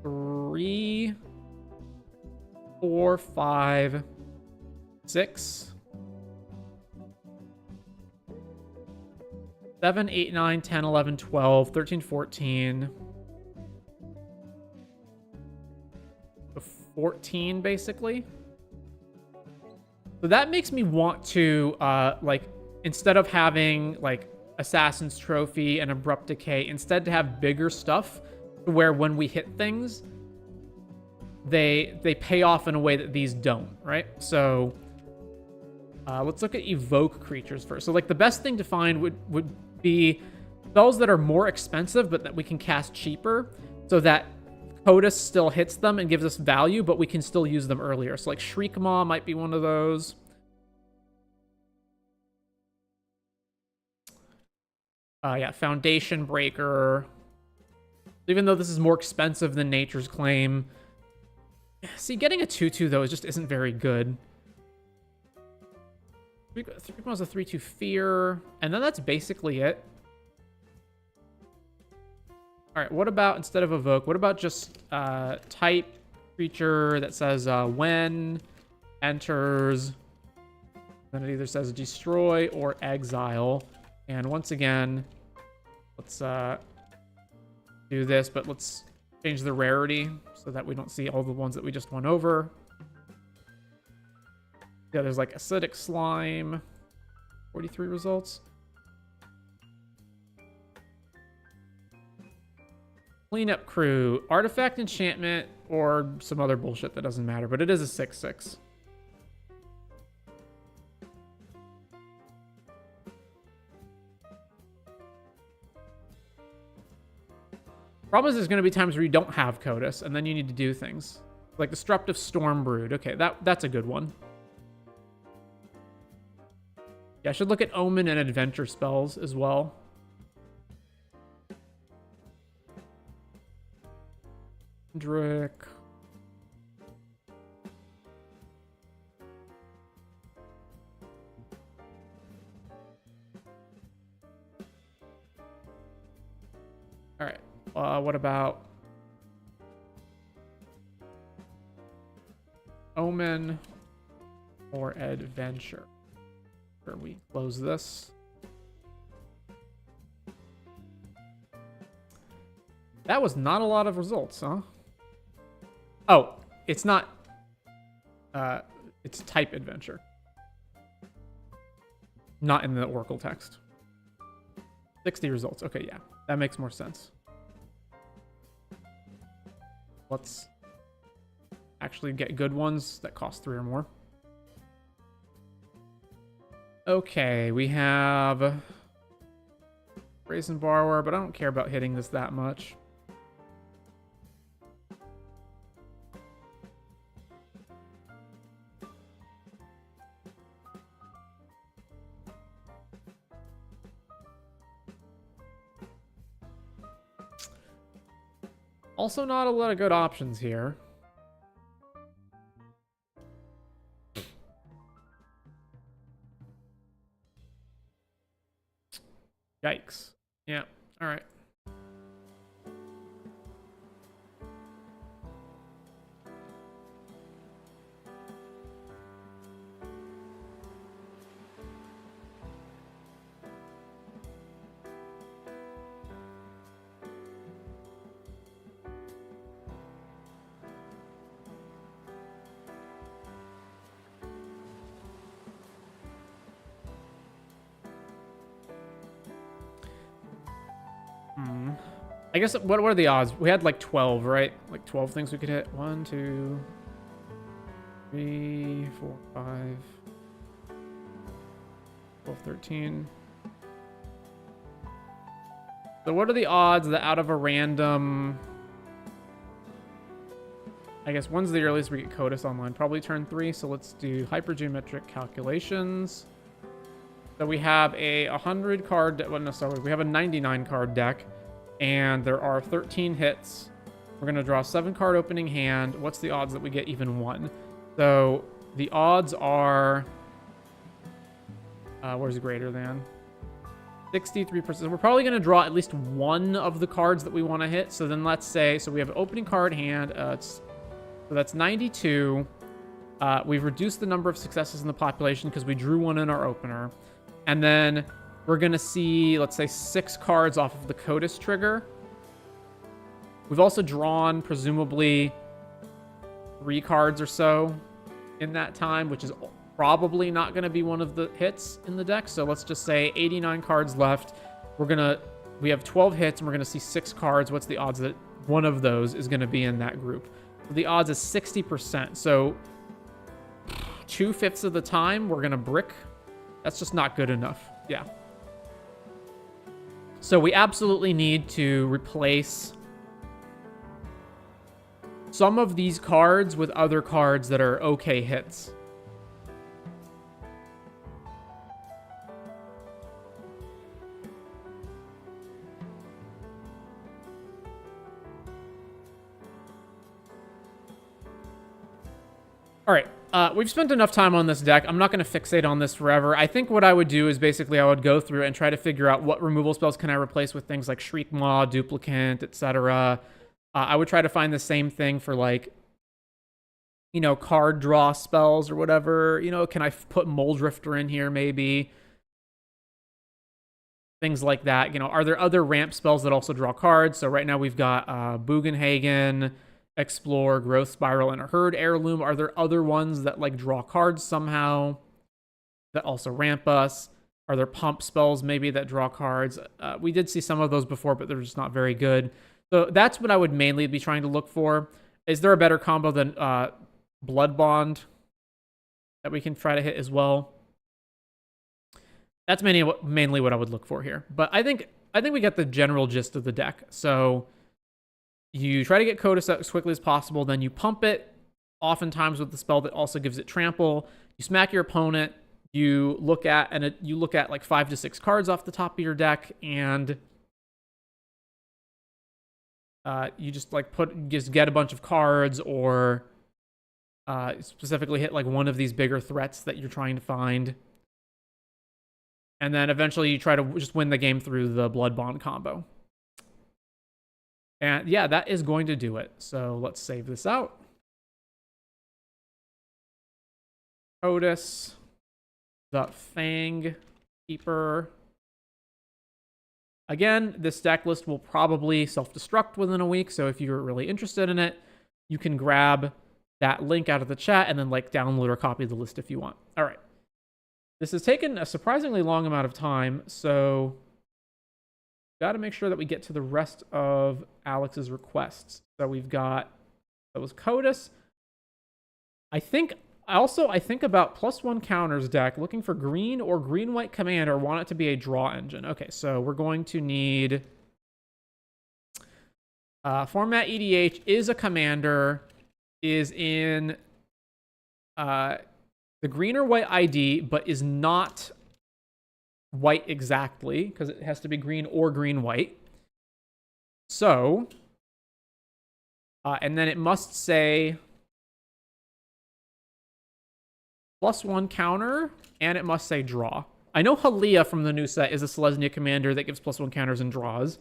3, 4, 5, 6, 7, 8, 9, 10, 11, 12, 13, 14, 14 basically. So that makes me want to like, instead of having like Assassin's Trophy and Abrupt Decay, instead to have bigger stuff where when we hit things, they pay off in a way that these don't, right? So let's look at evoke creatures first. So like the best thing to find would be spells that are more expensive but that we can cast cheaper, so that Kotis still hits them and gives us value, but we can still use them earlier. So like Shriek Maw might be one of those. Yeah, Foundation Breaker. Even though this is more expensive than Nature's Claim. See, getting a 2/2 though just isn't very good. 3 was a 3/2 Fear, and then that's basically it. All right, what about instead of evoke? What about just type creature that says when enters, then it either says destroy or exile. And once again, let's do this, but let's change the rarity so that we don't see all the ones that we just went over. Yeah, there's like Acidic Slime, 43 results. Cleanup Crew, Artifact Enchantment, or some other bullshit that doesn't matter, but it is a 6/6. Problem is there's going to be times where you don't have Kotis, and then you need to do things. Like Disruptive Stormbrood. Okay, that's a good one. Yeah, I should look at Omen and Adventure spells as well. Drake. All right. What about Omen or Adventure? Sure, we close this. That was not a lot of results, huh? Oh, it's not... it's type adventure. Not in the Oracle text. 60 results. Okay, yeah. That makes more sense. Let's actually get good ones that cost 3 or more. Okay, we have Brazen Borrower, but I don't care about hitting this that much. Also not a lot of good options here. Yikes. Yeah, all right. I guess, what are the odds? We had like 12, right? Like 12 things we could hit. 1, 2, 3, 4, 5, 12, 13. So what are the odds that out of a random... I guess when's the earliest we get Kotis online? Probably turn 3, so let's do hypergeometric calculations. So we have a 100 card... Well, no, sorry. We have a 99 card deck. And there are 13 hits. We're going to draw a 7-card opening hand. What's the odds that we get even one? So the odds are... where's greater than? 63%. So we're probably going to draw at least one of the cards that we want to hit. So then let's say... So we have an opening card hand. So that's 92. We've reduced the number of successes in the population because we drew one in our opener. And then... we're going to see, let's say, 6 cards off of the Kotis trigger. We've also drawn, presumably, 3 cards or so in that time, which is probably not going to be one of the hits in the deck. So let's just say 89 cards left. We have 12 hits, and we're going to see 6 cards. What's the odds that one of those is going to be in that group? So the odds is 60%. So 2/5 of the time, we're going to brick. That's just not good enough. Yeah. So we absolutely need to replace some of these cards with other cards that are okay hits. All right. We've spent enough time on this deck. I'm not going to fixate on this forever. I think what I would do is basically I would go through and try to figure out what removal spells can I replace with things like Shriek Maw, Duplicant, etc. I would try to find the same thing for, like, you know, card draw spells or whatever. You know, can I put Moldrifter in here maybe? Things like that. You know, are there other ramp spells that also draw cards? So right now we've got Bugenhagen, Explore, Growth Spiral, and a Herd Heirloom. Are there other ones that, like, draw cards somehow that also ramp us? Are there pump spells maybe that draw cards? We did see some of those before, but they're just not very good. So that's what I would mainly be trying to look for. Is there a better combo than Blood Bond that we can try to hit as well? That's mainly what I would look for here. But I think we get the general gist of the deck. So you try to get Kotis out as quickly as possible, then you pump it, oftentimes with the spell that also gives it trample. You smack your opponent, you look at like 5 to 6 cards off the top of your deck, and you just like get a bunch of cards, or specifically hit like one of these bigger threats that you're trying to find. And then eventually you try to just win the game through the Blood Bond combo. And yeah, that is going to do it. So let's save this out. Kotis, the Fang Keeper. Again, this deck list will probably self-destruct within a week, so if you're really interested in it, you can grab that link out of the chat and then like download or copy the list if you want. All right. This has taken a surprisingly long amount of time, so got to make sure that we get to the rest of Alex's requests. So we've got, that was Kotis. I think about +1 counters deck, looking for green or green-white command, or want it to be a draw engine. Okay, so we're going to need format EDH is a commander, is in the green or white ID, but is not white exactly, because it has to be green or green-white. So, and then it must say +1 counter, and it must say draw. I know Halia from the new set is a Selesnya commander that gives +1 counters and draws.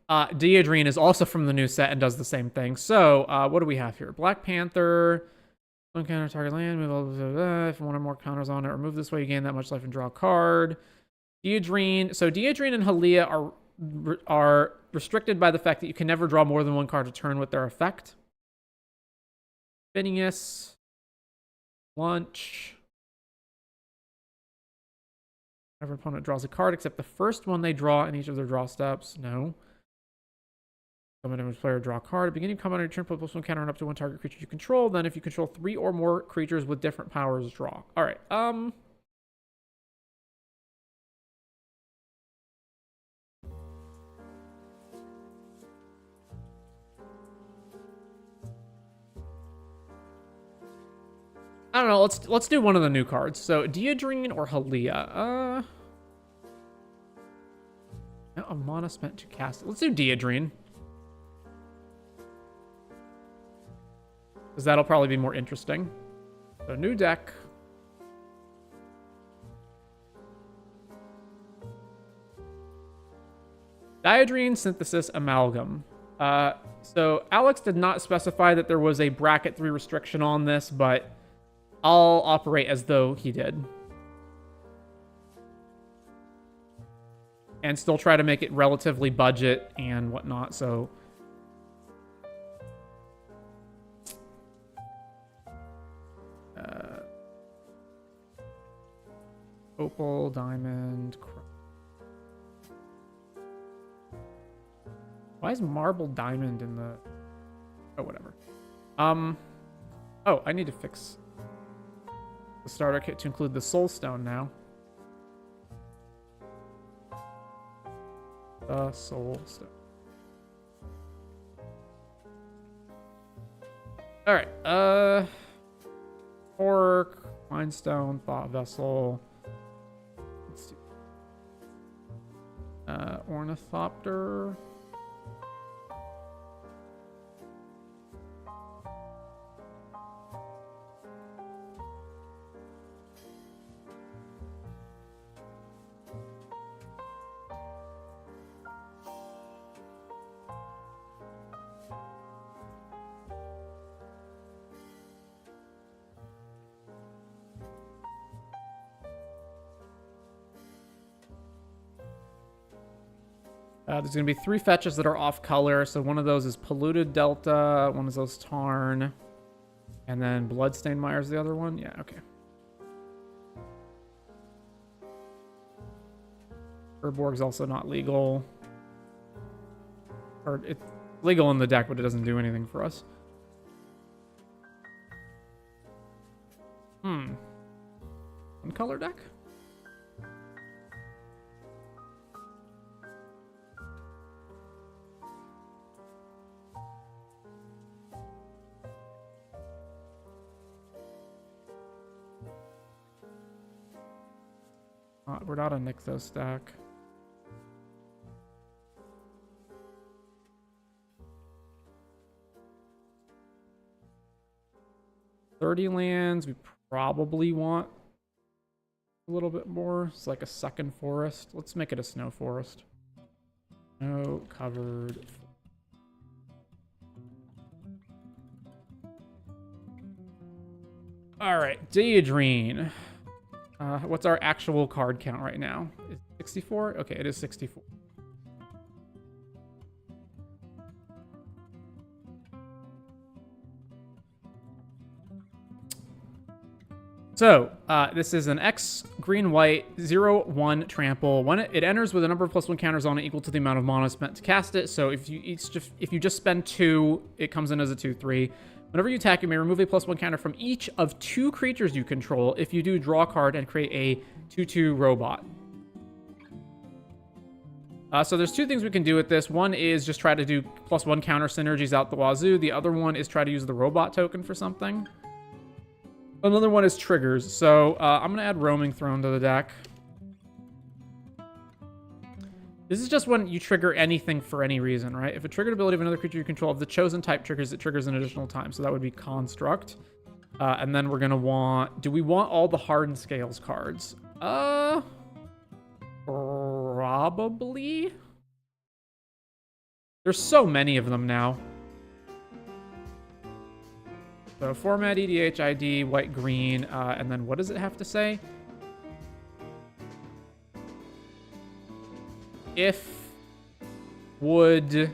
Deodrine is also from the new set and does the same thing. So, what do we have here? Black Panther, 1 counter target land, move all if one or more counters on it, or move this way, you gain that much life and draw a card. Deodrine, so Deodrine and Halia are restricted by the fact that you can never draw more than 1 card a turn with their effect. Phineas, Lunch. Every opponent draws a card except the first one they draw in each of their draw steps. No. Damage player draw a card. At the beginning of combat on your turn, put +1 counter on up to 1 target creature you control. Then if you control 3 or more creatures with different powers, draw. Alright, I don't know, let's do one of the new cards. So Deodrine or Halia. Amount of mana spent to cast it. Let's do Deodrine. Because that'll probably be more interesting. So, new deck. Deodrine Synthesis Amalgam. So, Alex did not specify that there was a bracket 3 restriction on this, but I'll operate as though he did. And still try to make it relatively budget and whatnot, so... Opal, Diamond... Why is Marble Diamond in the... Oh, whatever. Oh, I need to fix the starter kit to include the Soul Stone now. The Soul Stone. Alright, Orc, Mindstone, Thought Vessel. Let's do... Ornithopter. There's going to be 3 fetches that are off color. So one of those is Polluted Delta, one of those Tarn, and then Bloodstained Mire's the other one. Yeah, okay. Urborg's also not legal. Or it's legal in the deck, but it doesn't do anything for us. One color deck? We're not a Nixos stack. $30 lands. We probably want a little bit more. It's like a second forest. Let's make it a snow forest. No covered. All right, Deodrine. What's our actual card count right now? It's 64? Okay, it is 64. So, this is an X green-white 0/1 trample. When it enters with a number of +1 counters on it equal to the amount of mana spent to cast it. So if you just spend 2, it comes in as a 2/3. Whenever you attack, you may remove a +1 counter from each of 2 creatures you control. If you do, draw a card and create a 2/2 robot. So there's 2 things we can do with this. One is just try to do +1 counter synergies out the wazoo. The other one is try to use the robot token for something. Another one is triggers. So I'm going to add Roaming Throne to the deck. This is just when you trigger anything for any reason, right? If a triggered ability of another creature you control of the chosen type triggers, it triggers an additional time. So that would be Construct. And then we're going to want... Do we want all the Hardened Scales cards? Probably. There's so many of them now. So format, EDH, ID, white, green, and then what does it have to say? If, would,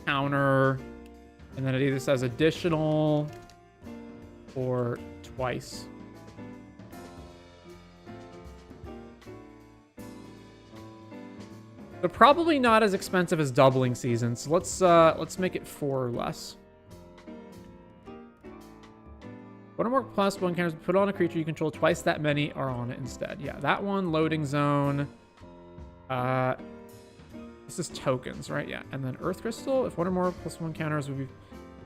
counter, and then it either says additional or twice. They're probably not as expensive as Doubling Season, so let's make it 4 or less. One or more +1 counters put on a creature you control, twice that many are on it instead. Yeah, that one, Loading Zone. This is tokens, right? Yeah, and then Earth Crystal. If one or more +1 counters would be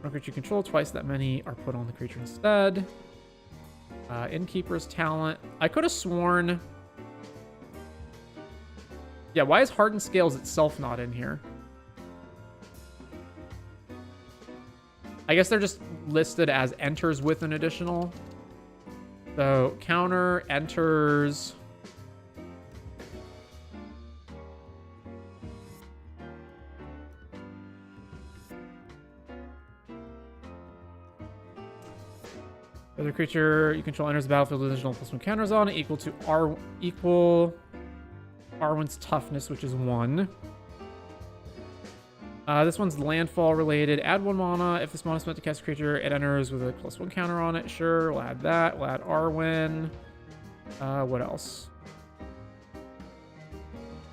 on a creature you control, twice that many are put on the creature instead. Innkeeper's Talent. I could have sworn... Yeah, why is Hardened Scales itself not in here? I guess they're just listed as enters with an additional. So counter, enters. Other creature you control enters the battlefield with additional +1 counters on it equal to Arwen's toughness, which is 1. This one's landfall related. Add 1 mana. If this mana is spent to cast a creature, it enters with a +1 counter on it. Sure, we'll add that. We'll add Arwen. What else?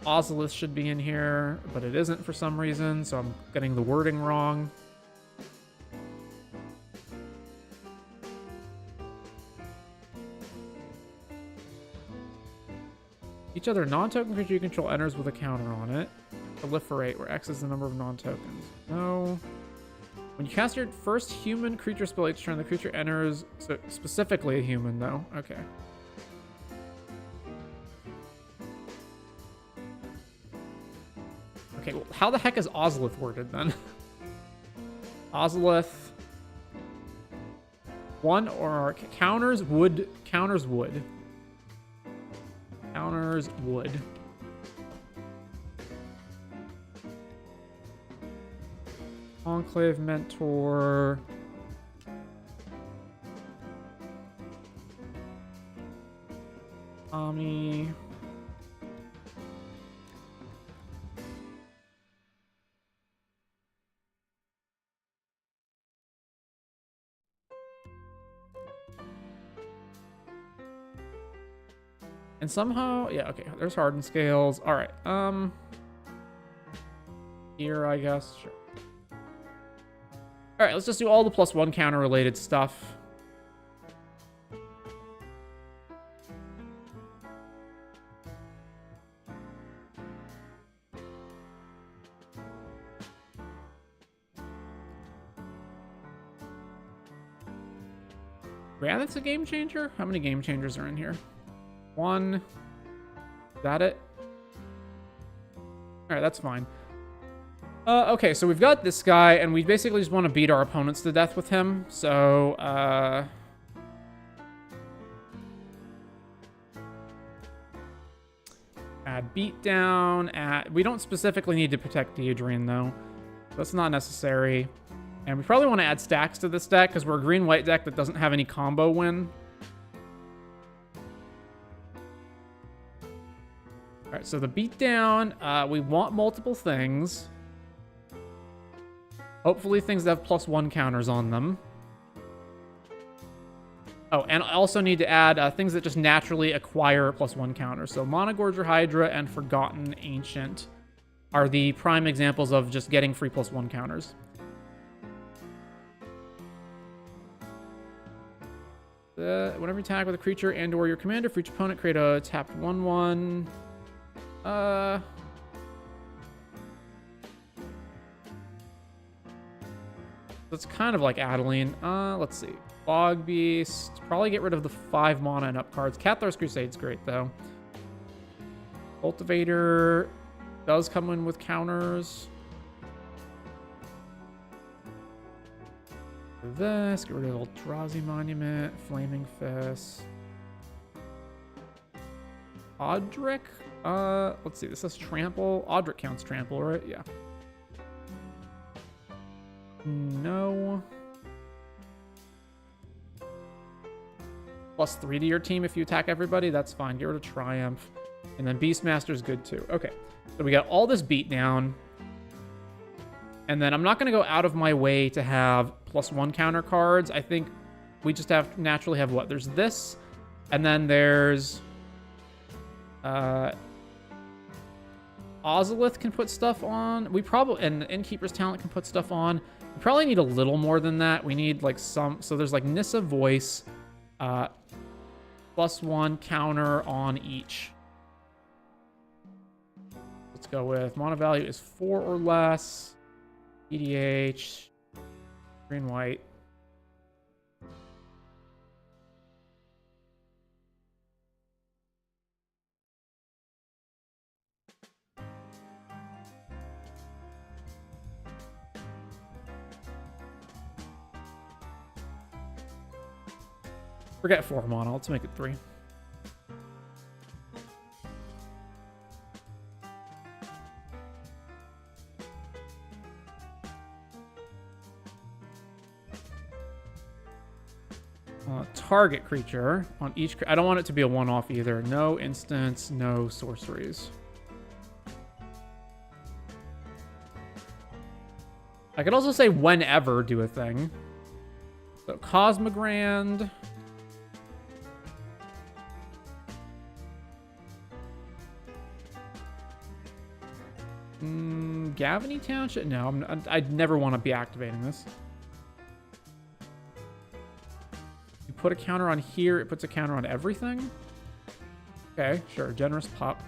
Ozolith should be in here, but it isn't for some reason, so I'm getting the wording wrong. Each other non-token creature you control enters with a counter on it. Proliferate, where X is the number of non-tokens. No. When you cast your first human creature spell each turn, the creature enters... So specifically a human, though. Okay. Okay, well, how the heck is Ozolith worded, then? Ozolith. 1 or... Counters would... Counters would. Counters would. Enclave Mentor. Ami. And somehow, yeah, okay, there's Hardened Scales. All right, here, I guess, sure. All right, let's just do all the +1 counter related stuff. Yeah, that's a game changer. How many game changers are in here? 1. Is that it? All right, that's fine. Okay, so we've got this guy, and we basically just want to beat our opponents to death with him. So, add beatdown. We don't specifically need to protect Deidrean, though. That's not necessary. And we probably want to add stacks to this deck, because we're a green-white deck that doesn't have any combo win. All right, right, so the beatdown, we want multiple things. Hopefully things that have +1 counters on them. Oh, and I also need to add things that just naturally acquire +1 counters. So Monogorger Hydra and Forgotten Ancient are the prime examples of just getting free +1 counters. Whenever you attack with a creature and or your commander, for each opponent, create a tapped 1/1. It's kind of like Adeline. Let's see. Fog Beast. Probably get rid of the 5 mana and up cards. Cathar's Crusade's great, though. Cultivator does come in with counters. This. Get rid of Eldrazi Monument. Flaming Fist. Audric? Let's see. This says Trample. Audric counts Trample, right? Yeah. No. +3 to your team if you attack everybody. That's fine. Get rid of Triumph. And then Beastmaster's good too. Okay. So we got all this beatdown. And then I'm not going to go out of my way to have +1 counter cards. I think we just have to naturally have what? There's this. And then there's... Ozolith can put stuff on. We probably... And Innkeeper's Talent can put stuff on. We probably need a little more than that. We need like some... So there's like Nissa Voice. +1 counter on each. Let's go with mana value is 4 or less. EDH. Green, white. Forget 4 mana. Let's make it 3. Target creature on each... I don't want it to be a one-off either. No instants, no sorceries. I could also say whenever do a thing. So Cosmogrand... Gavany Township? No, I'd never want to be activating this. You put a counter on here, it puts a counter on everything? Okay, sure. Generous pop.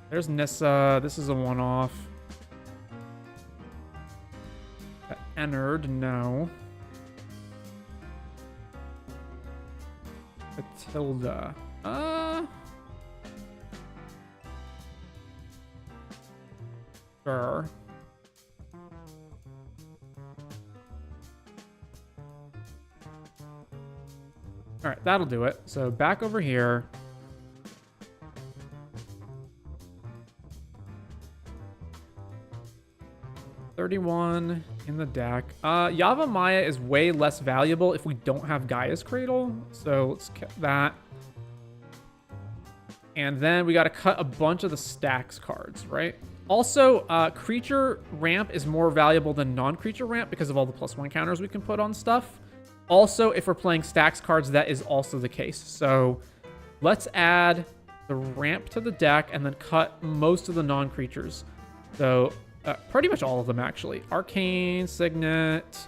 There's Nissa. This is a one-off. Ennard, no. Matilda. Sure. Alright, that'll do it. So back over here. $31 in the deck. Yava Maya is way less valuable if we don't have Gaia's Cradle. So let's get that. And then we got to cut a bunch of the stacks cards, right? Also, creature ramp is more valuable than non-creature ramp because of all the +1 counters we can put on stuff. Also, if we're playing stacks cards, that is also the case. So let's add the ramp to the deck and then cut most of the non-creatures. So... pretty much all of them, actually. Arcane, Signet,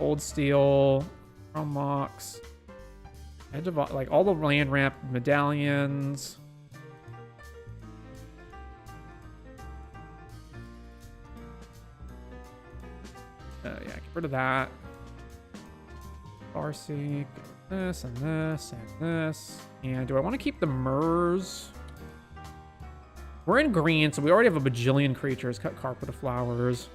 Old Steel, Mox, Edge of... like, all the land ramp medallions. Yeah, get rid of that. Farseek, this, and this, and this. And do I want to keep the Murs? We're in green, so we already have a bajillion creatures. Cut Carpet of Flowers.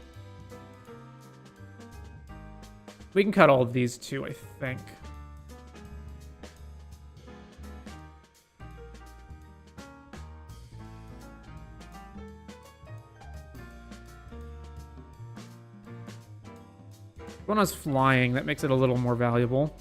We can cut all of these too, I think. One has flying. That makes it a little more valuable.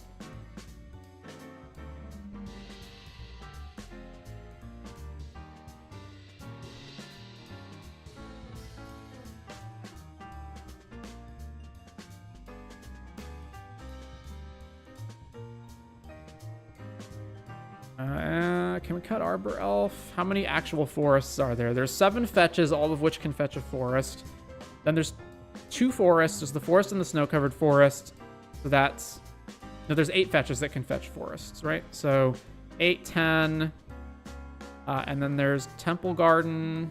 Can we cut Arbor Elf? How many actual forests are there? There's 7 fetches, all of which can fetch a forest. Then there's 2 forests. There's the forest and the snow-covered forest. So that's... No, there's 8 fetches that can fetch forests, right? So 8, 10. And then there's Temple Garden.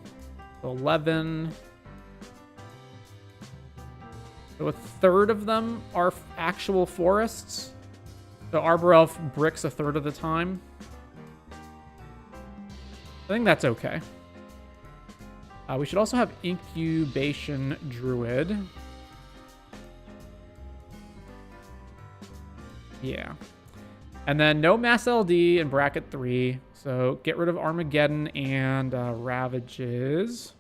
11. So a third of them are actual forests. So Arbor Elf bricks a third of the time. I think that's okay. We should also have Incubation Druid. Yeah. And then no Mass LD in bracket 3. So get rid of Armageddon and Ravages.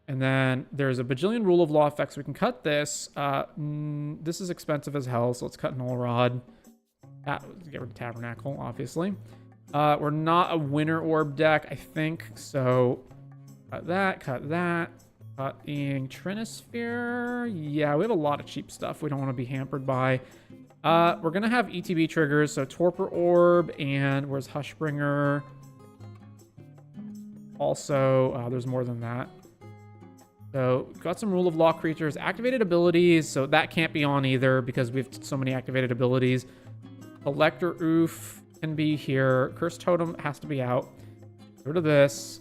And then there's a bajillion Rule of Law effects. We can cut this. This is expensive as hell, so let's cut Null Rod. Get rid of Tabernacle, obviously. We're not a Winter Orb deck, I think. So cut that, cutting Trinisphere. Yeah, we have a lot of cheap stuff we don't want to be hampered by. We're going to have ETB triggers, so Torpor Orb, and where's Hushbringer? Also, there's more than that. So, got some Rule of Law creatures. Activated abilities, so that can't be on either because we have so many activated abilities. Collector Oof can be here. Curse Totem has to be out. Get rid of this.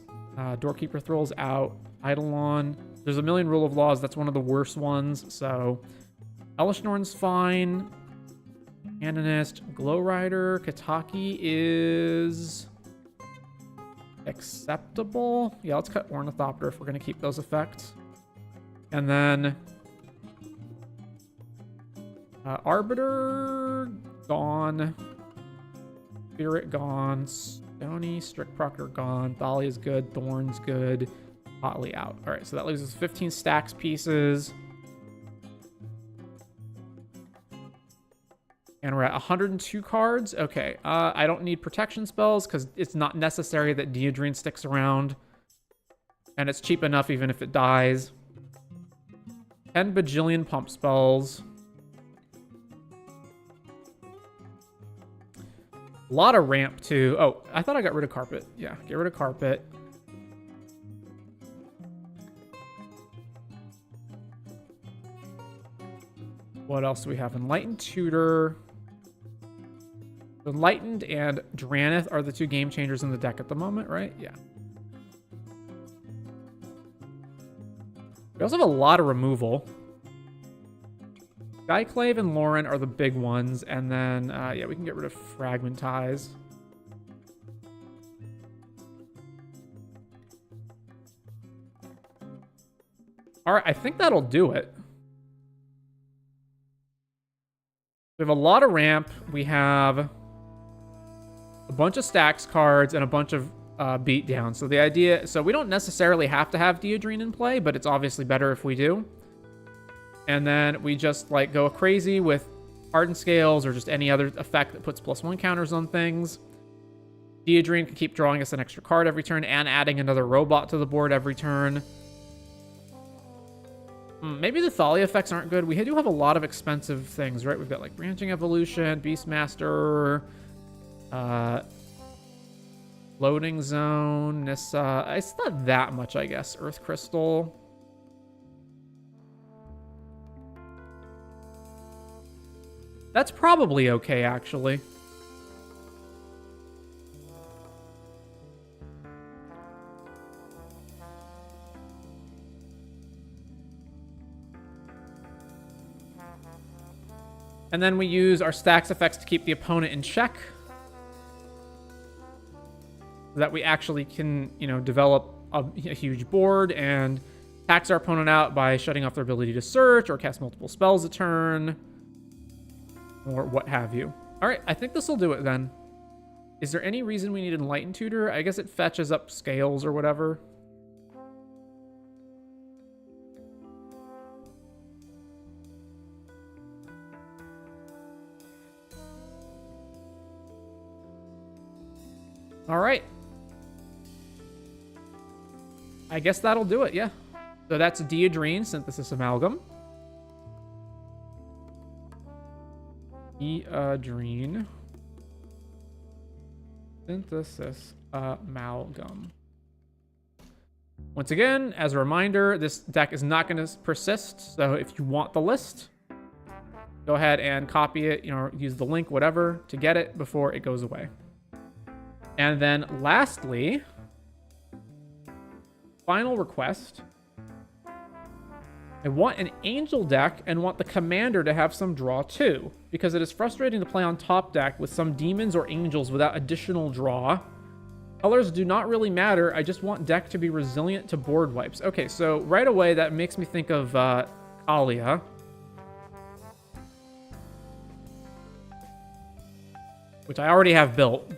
Doorkeeper Thrall's out. Eidolon. There's a million Rule of Laws. That's one of the worst ones. So, Elishnorn's fine. Canonist. Glowrider. Kataki is acceptable. Yeah, let's cut Ornithopter if we're going to keep those effects. And then Arbiter gone. Spirit gone. Stony, Strict Proctor gone. Thalia's good. Thorn's good. Hotly out. All right, so that leaves us 15 stacks pieces. And we're at 102 cards. Okay, I don't need protection spells because it's not necessary that Deodrine sticks around. And it's cheap enough even if it dies. 10 bajillion pump spells. A lot of ramp too. Oh, I thought I got rid of carpet. Yeah, get rid of carpet. What else do we have? Enlightened Tutor. Enlightened and Dranith are the 2 game changers in the deck at the moment, right? Yeah. We also have a lot of removal. Skyclave and Lauren are the big ones. And then, yeah, we can get rid of Fragmentize. All right, I think that'll do it. We have a lot of ramp. We have a bunch of stacks cards and a bunch of beatdown. So the idea, so we don't necessarily have to have Deodrine in play, but it's obviously better if we do. And then we just like go crazy with Hardened Scales or just any other effect that puts +1 counters on things. Deodrine can keep drawing us an extra card every turn and adding another robot to the board every turn. Maybe the Thalia effects aren't good. We do have a lot of expensive things, right? We've got like Branching Evolution, Beastmaster, Loading Zone, Nissa. It's not that much, I guess. Earth Crystal. That's probably okay, actually. And then we use our stacks effects to keep the opponent in check. So that we actually can, you know, develop a huge board and tax our opponent out by shutting off their ability to search or cast multiple spells a turn. Or what have you. All right, I think this will do it then. Is there any reason we need Enlightened Tutor? I guess it fetches up scales or whatever. All right. I guess that'll do it, yeah. So that's Deodrine, Synthesis Amalgam. Deodrine. Synthesis Amalgam. Once again, as a reminder, this deck is not going to persist. So if you want the list, go ahead and copy it, use the link, whatever, to get it before it goes away. And then lastly, final request. I want an angel deck and want the commander to have some draw too, because it is frustrating to play on top deck with some demons or angels without additional draw. Colors do not really matter. I just want deck to be resilient to board wipes. Okay, so right away that makes me think of Kalia. Which I already have built.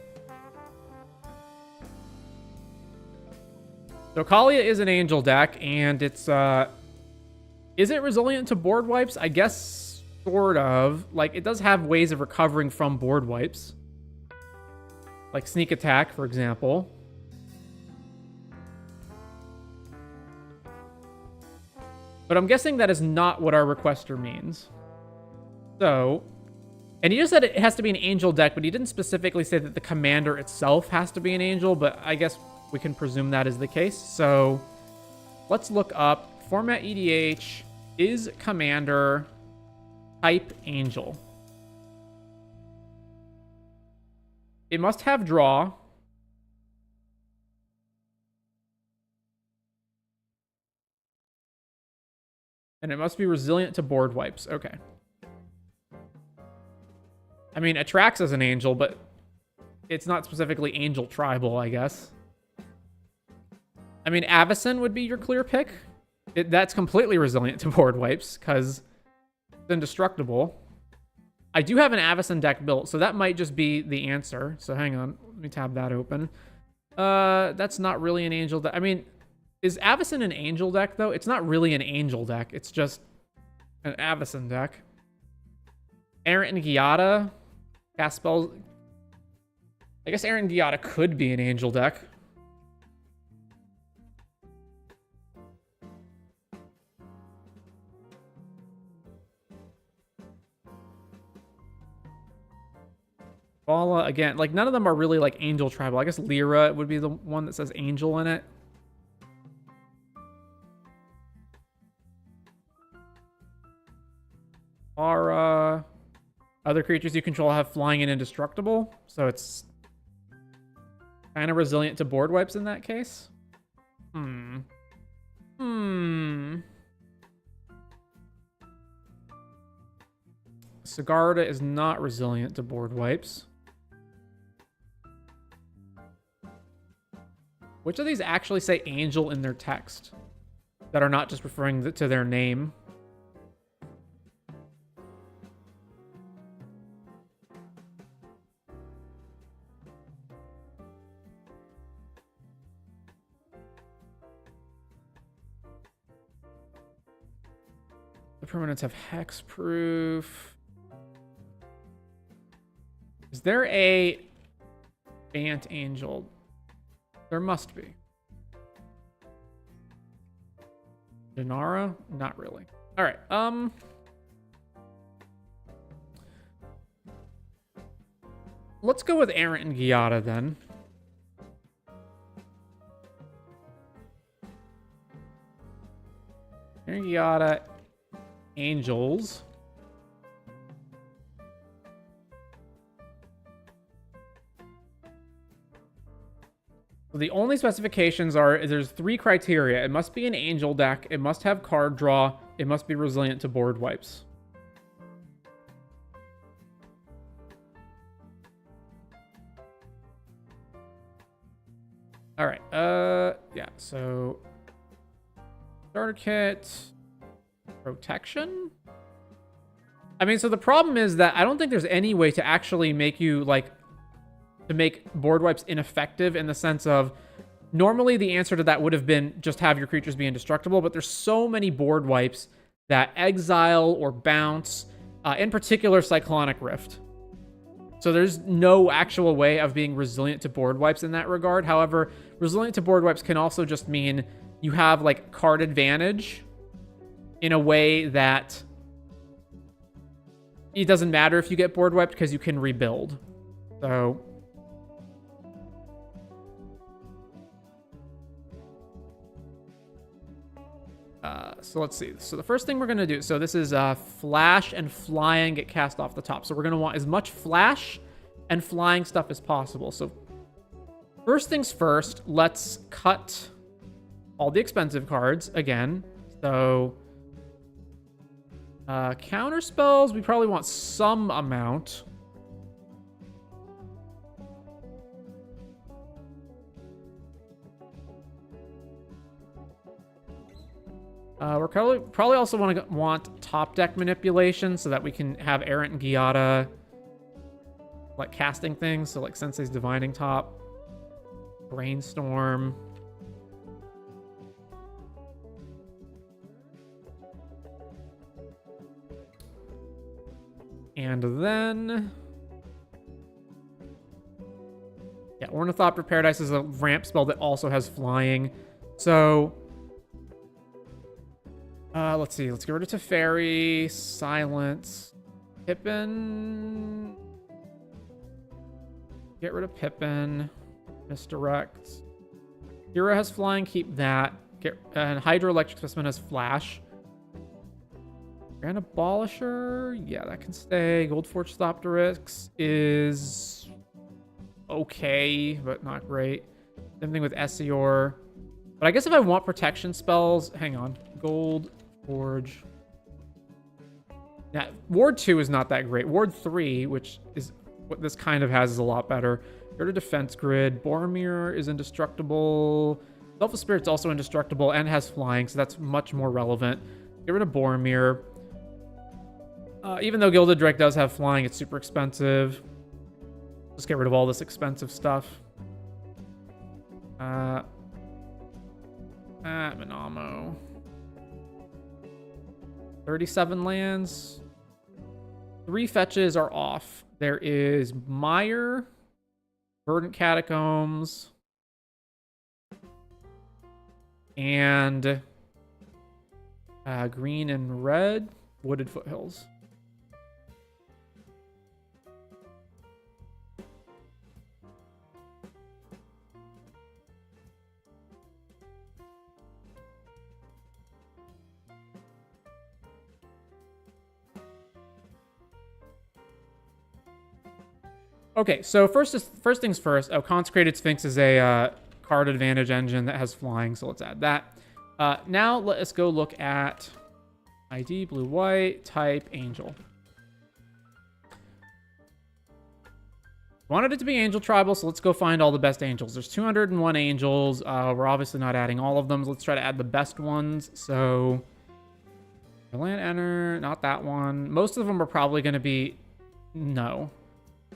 So Kalia is an angel deck, and it's is it resilient to board wipes? I guess sort of. Like, it does have ways of recovering from board wipes. Like sneak attack, for example. But I'm guessing that is not what our requester means. So, and he just said it has to be an angel deck, but he didn't specifically say that the commander itself has to be an angel, but I guess we can presume that is the case. So let's look up format EDH, is commander type angel. It must have draw. And it must be resilient to board wipes. Okay. I mean, Atrax is an angel, but it's not specifically angel tribal, I guess. I mean, Avacyn would be your clear pick. That's completely resilient to board wipes, because it's indestructible. I do have an Avacyn deck built, so that might just be the answer. So hang on. Let me tab that open. That's not really an angel deck. I mean, is Avacyn an angel deck, though? It's not really an angel deck. It's just an Avacyn deck. Errant and Giada. Cast spells. I guess Errant and Giada could be an angel deck. Bala, again, like, none of them are really, like, angel tribal. I guess Lyra would be the one that says angel in it. Are, other creatures you control have flying and indestructible, so it's kind of resilient to board wipes in that case. Sigarda is not resilient to board wipes. Which of these actually say angel in their text that are not just referring to their name? The permanents have hexproof. Is there a Bant Angel? There must be. Denara? Not really. All right. Let's go with Errant and Giada then. Errant and Giada, angels. So the only specifications are, there's 3 criteria. It must be an angel deck. It must have card draw. It must be resilient to board wipes. All right. Yeah. So starter kit, protection. I mean, so the problem is that I don't think there's any way to actually make you, like, to make board wipes ineffective, in the sense of, normally the answer to that would have been just have your creatures be indestructible, but there's so many board wipes that exile or bounce, in particular Cyclonic Rift. So there's no actual way of being resilient to board wipes in that regard. However, resilient to board wipes can also just mean you have like card advantage in a way that it doesn't matter if you get board wiped because you can rebuild. So so let's see. So the first thing we're going to do, so this is flash and flying get cast off the top. So we're going to want as much flash and flying stuff as possible. So first things first, let's cut all the expensive cards again. So counter spells, we probably want some amount. We're probably also want top deck manipulation so that we can have Errant and Giada like casting things. So like Sensei's Divining Top, Brainstorm. And then yeah, Ornithopter Paradise is a ramp spell that also has flying. So let's see. Let's get rid of Teferi, Silence, Pippin. Get rid of Pippin. Misdirect. Hero has flying. Keep that. And Hydroelectric Specimen has flash. Grand Abolisher. Yeah, that can stay. Goldforge Thopteryx is okay, but not great. Same thing with Essior. But I guess if I want protection spells, hang on. Gold Forge. Yeah, Ward 2 is not that great. Ward 3, which is what this kind of has, is a lot better. Go to Defense Grid. Boromir is indestructible. Self of Spirit's also indestructible and has flying, so that's much more relevant. Get rid of Boromir. Even though Gilded Drake does have flying, it's super expensive. Just get rid of all this expensive stuff. Minamo. 37 lands. 3 fetches are off. There is Mire, Verdant Catacombs, and green and red, Wooded Foothills. Okay, so first things first. Oh, Consecrated Sphinx is a card advantage engine that has flying, so let's add that. Now let us go look at ID, blue-white, type, angel. Wanted it to be angel tribal, so let's go find all the best angels. There's 201 angels. We're obviously not adding all of them, so let's try to add the best ones. So, land enter, not that one. Most of them are probably going to be, no.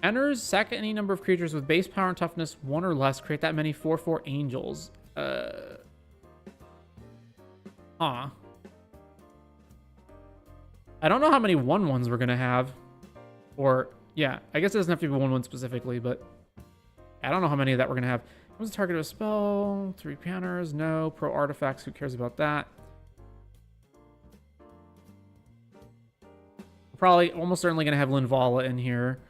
Enters, sack any number of creatures with base power and toughness 1 or less. Create that many 4/4 angels. I don't know how many 1/1s we're going to have. Or, yeah, I guess it doesn't have to be 1/1 specifically, but I don't know how many of that we're going to have. What's the target of a spell? 3 counters? No. Pro artifacts, who cares about that? We're probably almost certainly going to have Linvala in here.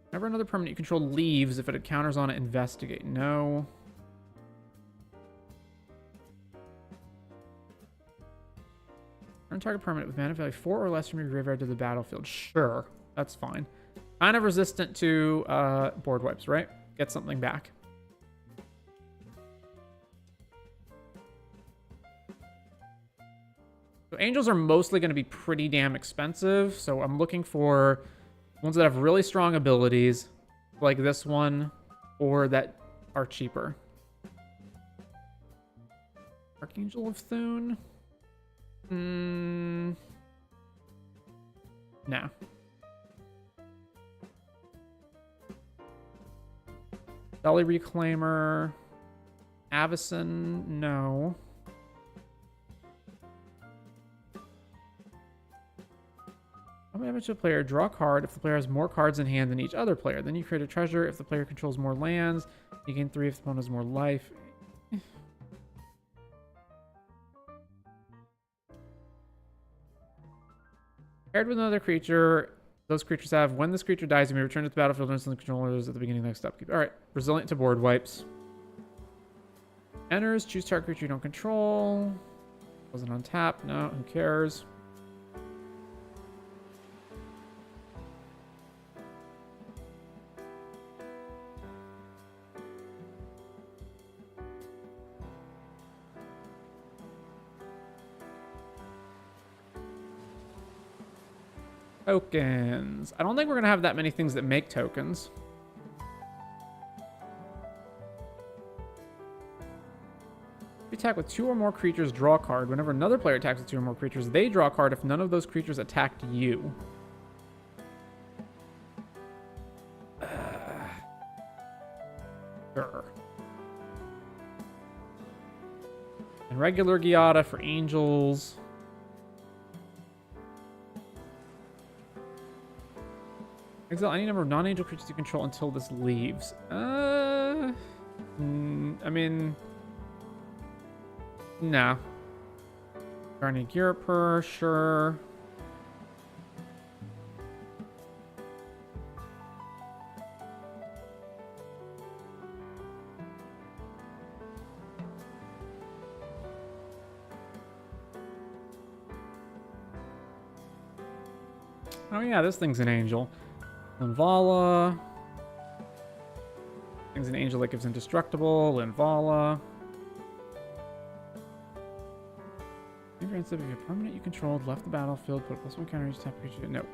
Whenever another permanent you control leaves, if it encounters on it, investigate. No. Turn target permanent with mana value 4 or less from your graveyard to the battlefield. Sure, that's fine. Kind of resistant to board wipes, right? Get something back. So angels are mostly going to be pretty damn expensive, so I'm looking for ones that have really strong abilities, like this one, or that are cheaper. Archangel of Thune? No. Belly Reclaimer. Avacyn? No. damage to a player, draw a card if the player has more cards in hand than each other player. Then you create a treasure if the player controls more lands. You gain 3 if the opponent has more life. Paired with another creature, those creatures have, when this creature dies, you may return to the battlefield and the controllers at the beginning of the next upkeep. Alright, resilient to board wipes. Enters, choose target creature you don't control. Wasn't on tap, no, who cares? Tokens. I don't think we're going to have that many things that make tokens. If you attack with 2 or more creatures, draw a card. Whenever another player attacks with 2 or more creatures, they draw a card if none of those creatures attacked you. Sure. And regular Giada for angels. Exile any number of non-angel creatures you control until this leaves. I mean... No. Guardian Girapur, sure. Oh yeah, this thing's an angel. Linvala. Thing's an angel that gives indestructible. Linvala. If you're permanent you controlled left the battlefield, put a +1 counter each type of creature. Nope.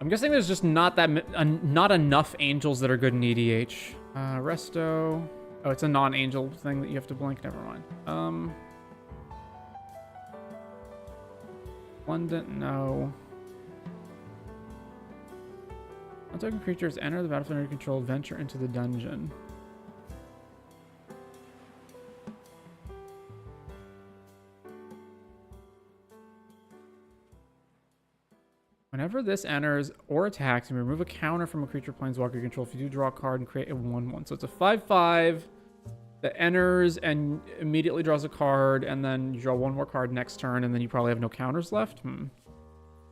I'm guessing there's just not enough angels that are good in EDH. Resto. Oh, it's a non-angel thing that you have to blink. Never mind. London, no. Non-token creatures enter the battlefield under control, venture into the dungeon. Whenever this enters or attacks, you remove a counter from a creature planeswalker you control. If you do, draw a card and create a 1/1. So it's a 5/5 that enters and immediately draws a card, and then you draw 1 more card next turn, and then you probably have no counters left.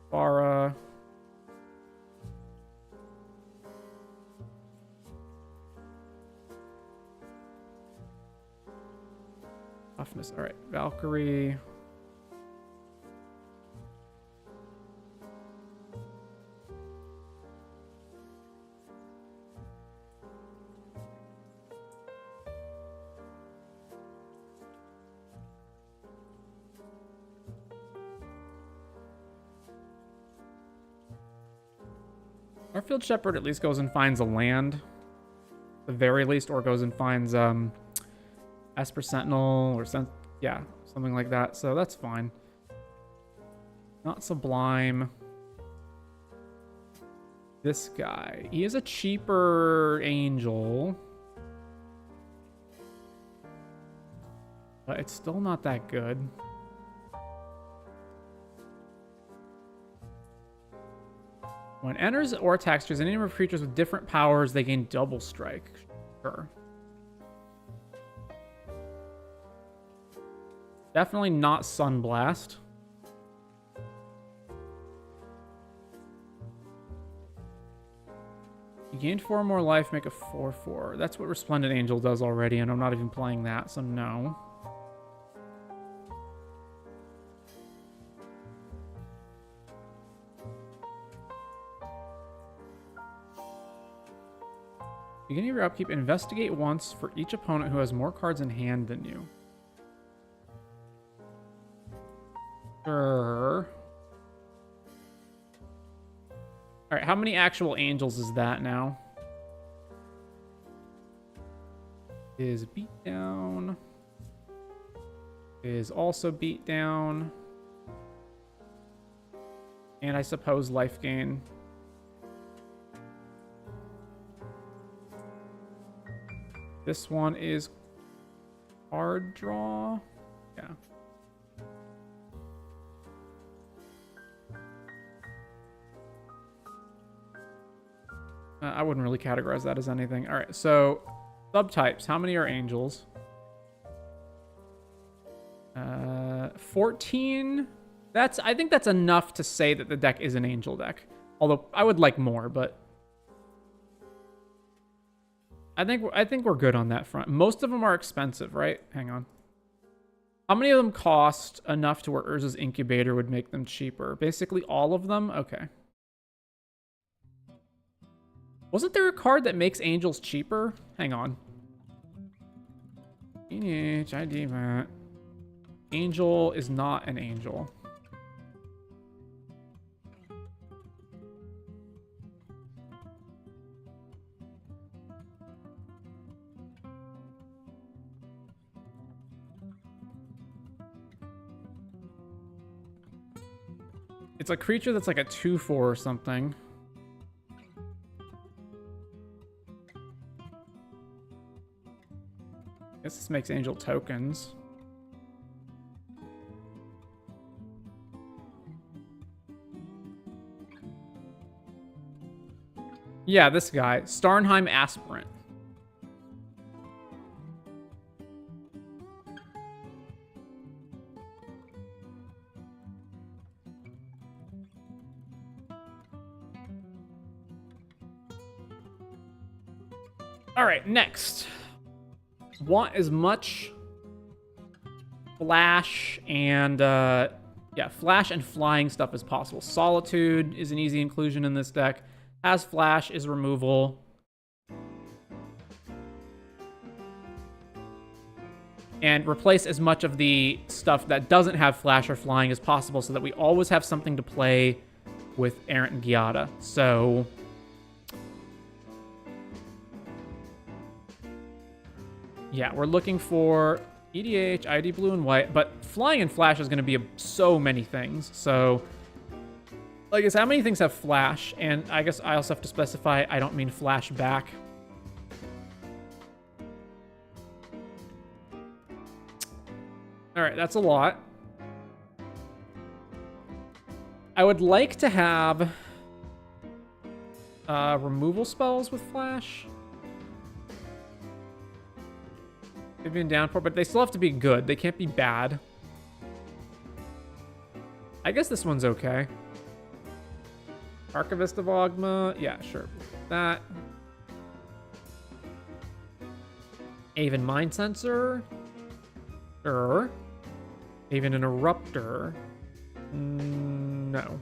Bara. Toughness. All right, Valkyrie. Our Field Shepherd at least goes and finds a land. At the very least, or goes and finds Esper Sentinel or yeah, something like that. So that's fine. Not Sublime. This guy. He is a cheaper angel. But it's still not that good. When enters or attacks any number of creatures with different powers, they gain double strike. Sure. Definitely not Sunblast. You gained 4 more life, make a 4/4. That's what Resplendent Angel does already, and I'm not even playing that, so no. Beginning of your upkeep, investigate once for each opponent who has more cards in hand than you. Sure. Alright, how many actual angels is that now? Is beatdown. is also beat down. And I suppose life gain. This one is card draw. Yeah. I wouldn't really categorize that as anything. All right, so subtypes. How many are angels? 14. I think that's enough to say that the deck is an angel deck. Although I would like more, but I think we're good on that front. Most of them are expensive, right? Hang on. How many of them cost enough to where Urza's Incubator would make them cheaper? Basically all of them? Okay. Wasn't there a card that makes angels cheaper? Hang on. EDH, ID that. Angel is not an angel. It's a creature that's like a 2/4 or something. I guess this makes angel tokens. Yeah, this guy. Starnheim Aspirant. All right, next. Want as much flash and flash and flying stuff as possible. Solitude is an easy inclusion in this deck. Has flash, is removal. And replace as much of the stuff that doesn't have flash or flying as possible so that we always have something to play with Errant and Giada. So yeah, we're looking for EDH, ID blue and white, but flying and flash is going to be so many things. So, like I said, how many things have flash? And I guess I also have to specify I don't mean flash back. All right, that's a lot. I would like to have removal spells with flash. They've been down for, but they still have to be good. They can't be bad. I guess this one's okay. Archivist of Ogma. Yeah, sure. That. Aven Mind Sensor. Sure. Aven Interrupter. No.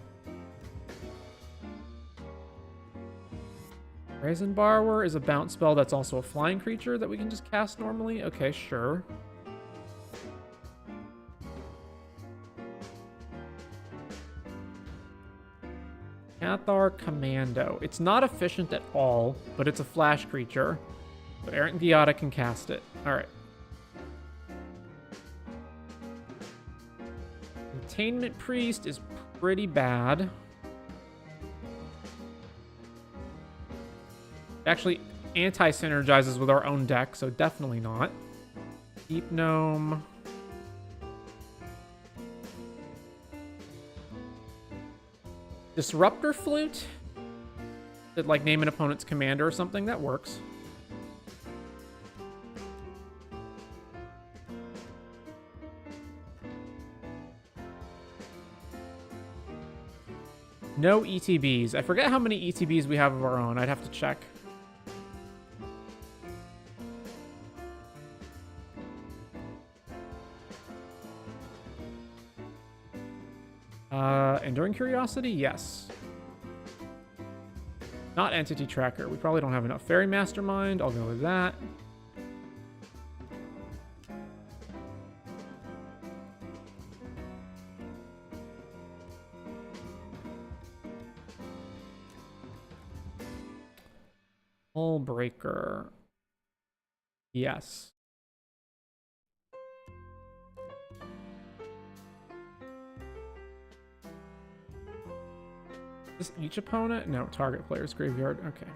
Brazen Borrower is a bounce spell that's also a flying creature that we can just cast normally. Okay, sure. Cathar Commando. It's not efficient at all, but it's a flash creature. So Errant Giada can cast it. Alright. Containment Priest is pretty bad. Actually anti-synergizes with our own deck, so definitely not. Deep Gnome. Disruptor Flute? That like name an opponent's commander or something? That works. No ETBs. I forget how many ETBs we have of our own. I'd have to check. Enduring Curiosity? Yes. Not Entity Tracker. We probably don't have enough. Fairy Mastermind. I'll go with that. Hull Breaker. Yes. Is this each opponent? No, target player's graveyard. Okay.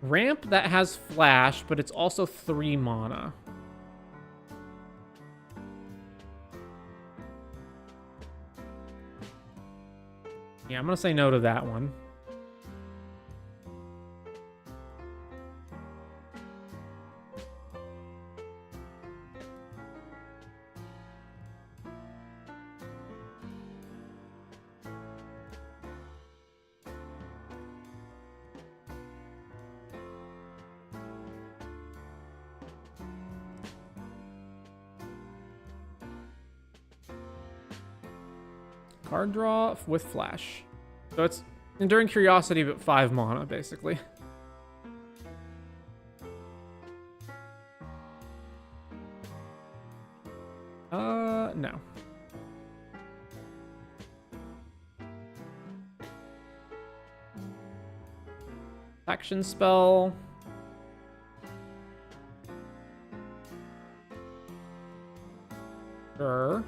Ramp that has flash, but it's also 3 mana. Yeah, I'm gonna say no to that one. Card draw with flash. So it's Enduring Curiosity, but 5 mana, basically. No. Action spell. Sure.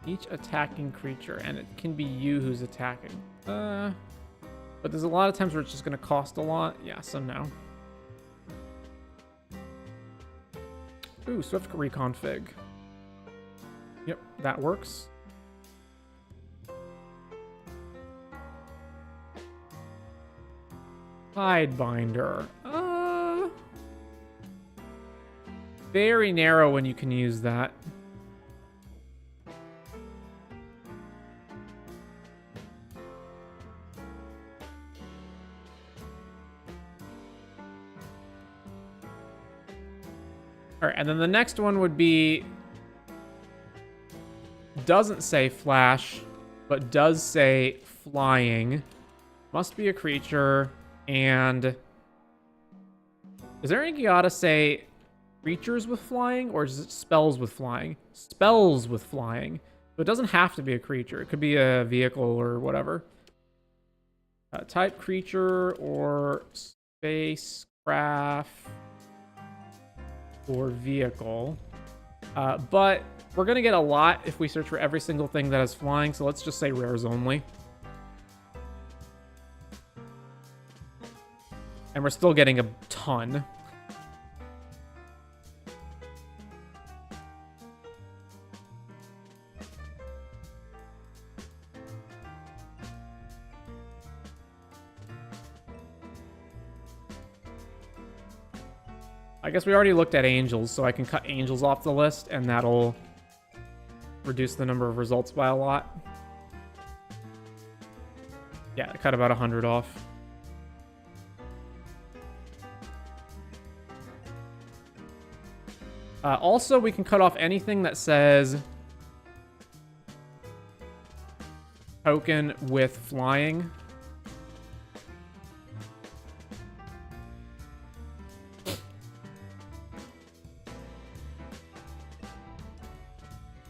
Each attacking creature, and it can be you who's attacking. But there's a lot of times where it's just going to cost a lot. Yeah, so no. Ooh, Swift reconfig. Yep, that works. Tidebinder. Very narrow when you can use that. All right, and then the next one would be, doesn't say flash, but does say flying. Must be a creature, and is there anything you ought to say creatures with flying, or is it spells with flying? Spells with flying. So it doesn't have to be a creature. It could be a vehicle or whatever. Type creature or spacecraft or vehicle. But we're going to get a lot if we search for every single thing that has flying, so let's just say rares only. And we're still getting a ton. I guess we already looked at angels, so I can cut angels off the list, and that'll reduce the number of results by a lot. Yeah, I cut about 100 off. Also, we can cut off anything that says token with flying.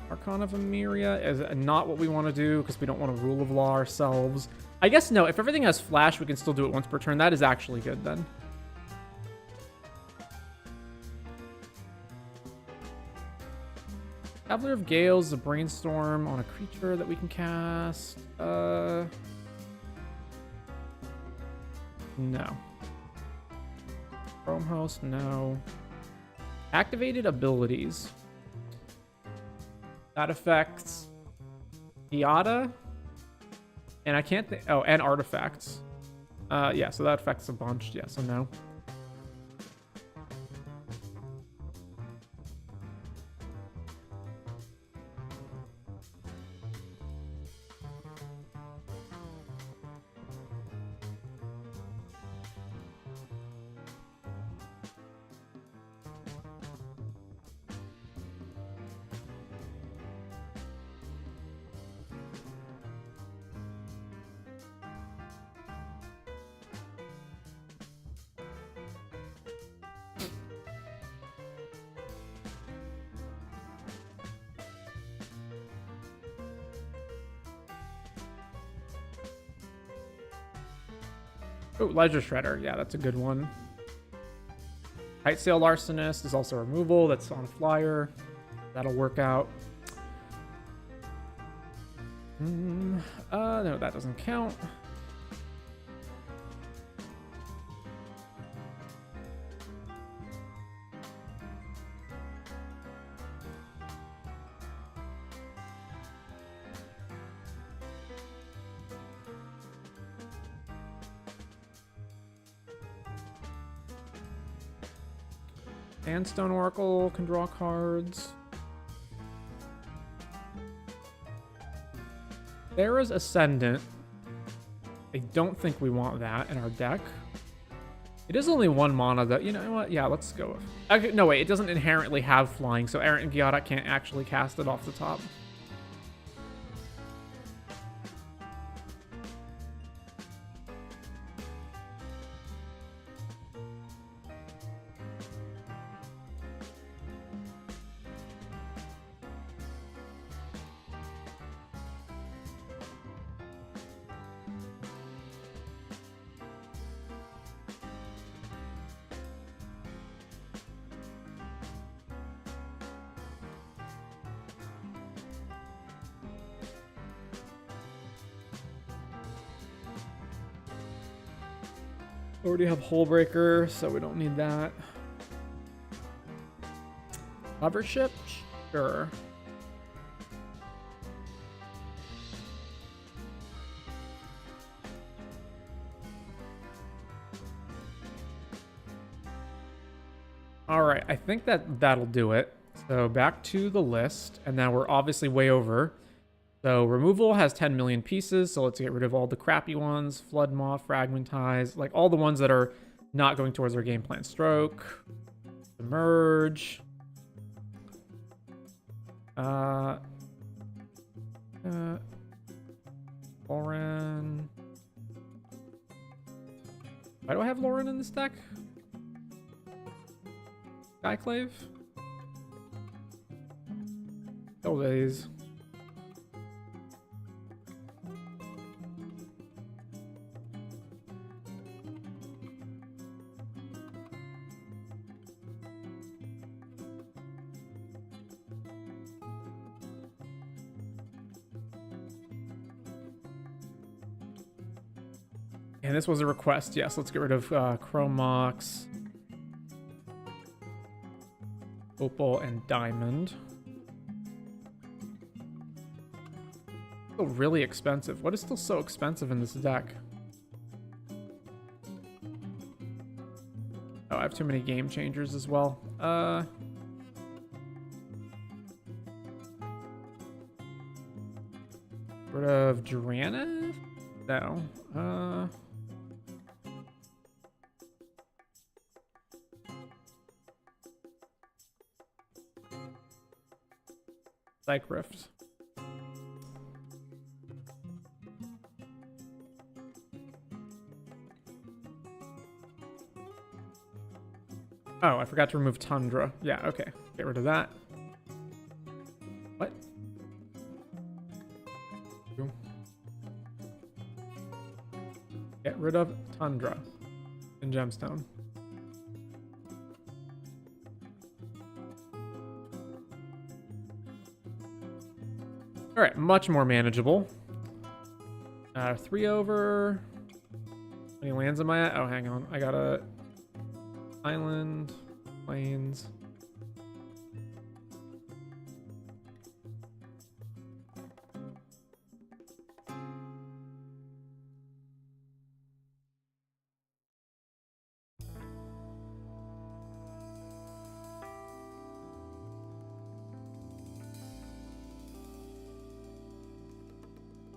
Archon of Emeria is not what we want to do because we don't want to Rule of Law ourselves. I guess no, if everything has flash, we can still do it once per turn. That is actually good then. Cavalier of Gales, a brainstorm on a creature that we can cast. No. Chrome Host, no. Activated abilities. That affects Iata. And I can't think. Oh, and artifacts. Yeah, so that affects a bunch. Yeah, so no. Oh, Ledger Shredder. Yeah, that's a good one. Tight Sail Larcenist is also removal. That's on a flyer. That'll work out. No, that doesn't count. Sandstone Oracle can draw cards. Thera's Ascendant. I don't think we want that in our deck. It is only 1 mana, though. You know what? Yeah, let's go with... Okay, no, wait. It doesn't inherently have flying, so Errant and Giotic can't actually cast it off the top. Already have Hullbreaker, so we don't need that. Hover ship? Sure. Alright, I think that'll do it. So back to the list, and now we're obviously way over. So removal has 10 million pieces, so let's get rid of all the crappy ones. Flood Moth, Fragmentize, like all the ones that are not going towards our game plan. Stroke, Submerge, Lauren. Why do I have Lauren in this deck? Skyclave? Always. And this was a request. Yes, let's get rid of Chromox, Opal, and Diamond. Still really expensive. What is still so expensive in this deck? Oh, I have too many game changers as well. Rid of Drana? No. Psych Rift. Oh, I forgot to remove Tundra. Yeah, okay. Get rid of that. What? Get rid of Tundra and Gemstone. All right, much more manageable. 3 over. How many lands am I at? Oh, hang on. I got a island, plains.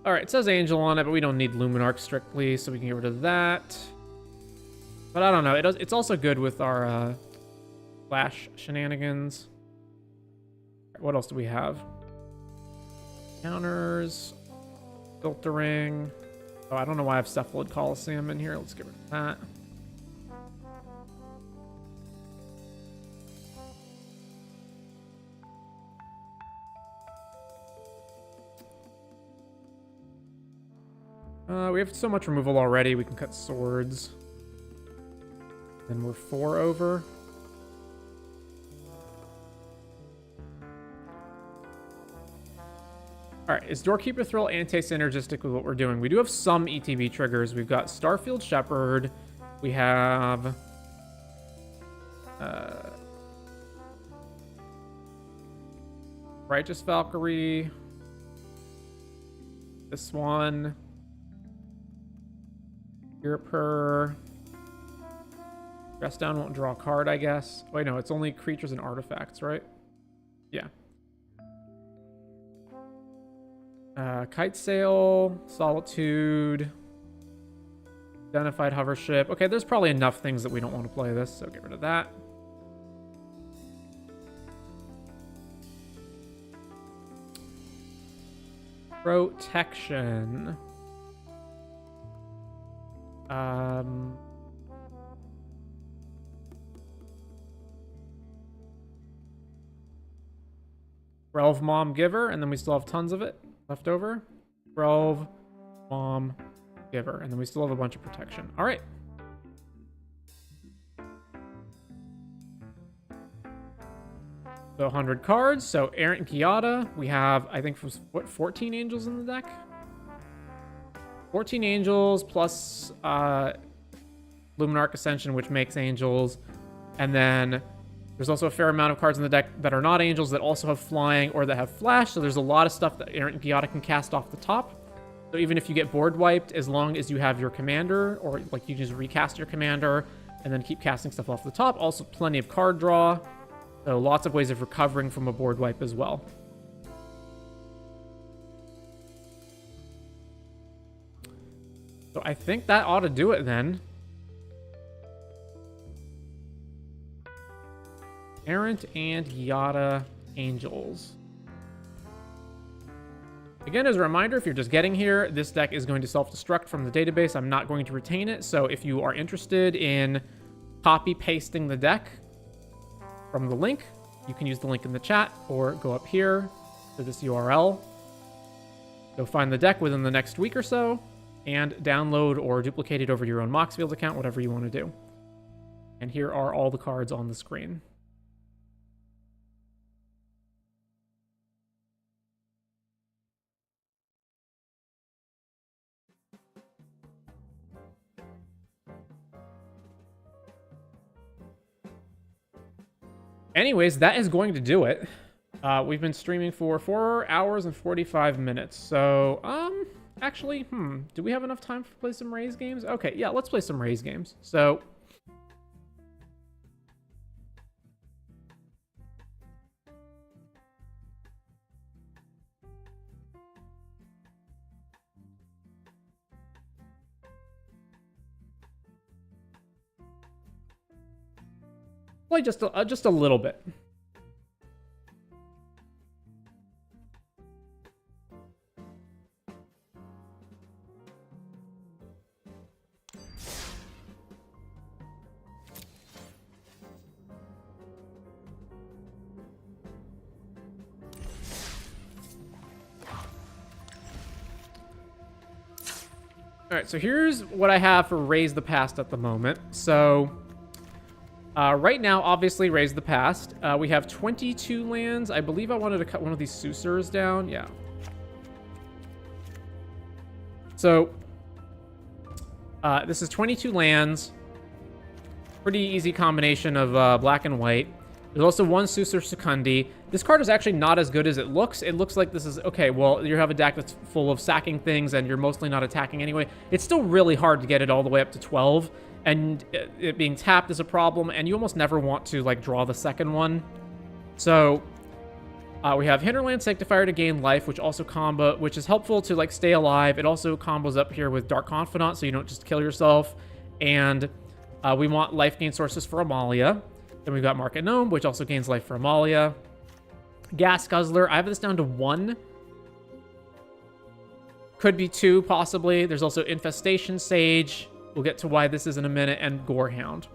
All right, it says Angel on it, but we don't need Luminarch strictly, so we can get rid of that. But I don't know. It's also good with our Flash shenanigans. What else do we have? Counters, filtering. Oh, I don't know why I have Cephalid Coliseum in here. Let's get rid of that. We have so much removal already. We can cut swords. Then we're 4 over. Alright, is Doorkeeper Thrill anti-synergistic with what we're doing? We do have some ETB triggers. We've got Starfield Shepherd. We have... Righteous Valkyrie. This one. Europer. Dress down won't draw a card, I guess. Wait, no, it's only creatures and artifacts, right? Yeah. Kite Sail, Solitude, Identified Hovership. Okay, there's probably enough things that we don't want to play this, so get rid of that. Protection. Relv Mom Giver, and then we still have tons of it left over. Relv Mom Giver, and then we still have a bunch of protection. All right. So 100 cards. So Errant Giada, we have, I think, what, 14 angels in the deck? 14 angels plus Luminarch Ascension, which makes angels. And then there's also a fair amount of cards in the deck that are not angels that also have flying or that have flash. So there's a lot of stuff that Errant Giada can cast off the top. So even if you get board wiped, as long as you have your commander, or like you just recast your commander and then keep casting stuff off the top. Also plenty of card draw. So lots of ways of recovering from a board wipe as well. So I think that ought to do it then. Errant and Giada Angels. Again, as a reminder, if you're just getting here, this deck is going to self-destruct from the database. I'm not going to retain it. So if you are interested in copy-pasting the deck from the link, you can use the link in the chat or go up here to this URL. Go find the deck within the next week or so and download or duplicate it over your own Moxfield account, whatever you want to do. And here are all the cards on the screen. Anyways, that is going to do it. We've been streaming for 4 hours and 45 minutes. So, actually, do we have enough time to play some Raise games? Okay, yeah, let's play some Raise games. So, play just a little bit. All right, so here's what I have for Raise the Past at the moment. So right now, obviously, Raise the Past. We have 22 lands. I believe I wanted to cut one of these Susurs down. Yeah. So this is 22 lands. Pretty easy combination of black and white. There's also one Susur Secundi. This card is actually not as good as it looks. It looks like this is... Okay, well, you have a deck that's full of sacking things, and you're mostly not attacking anyway. It's still really hard to get it all the way up to 12, and it being tapped is a problem, and you almost never want to, like, draw the second one. So, we have Hinterland Sanctifier to gain life, which also which is helpful to, like, stay alive. It also combos up here with Dark Confidant, so you don't just kill yourself. And we want life gain sources for Amalia. Then we've got Market Gnome, which also gains life for Amalia. Gas Guzzler. I have this down to 1. Could be 2, possibly. There's also Infestation Sage. We'll get to why this is in a minute. And Gorehound.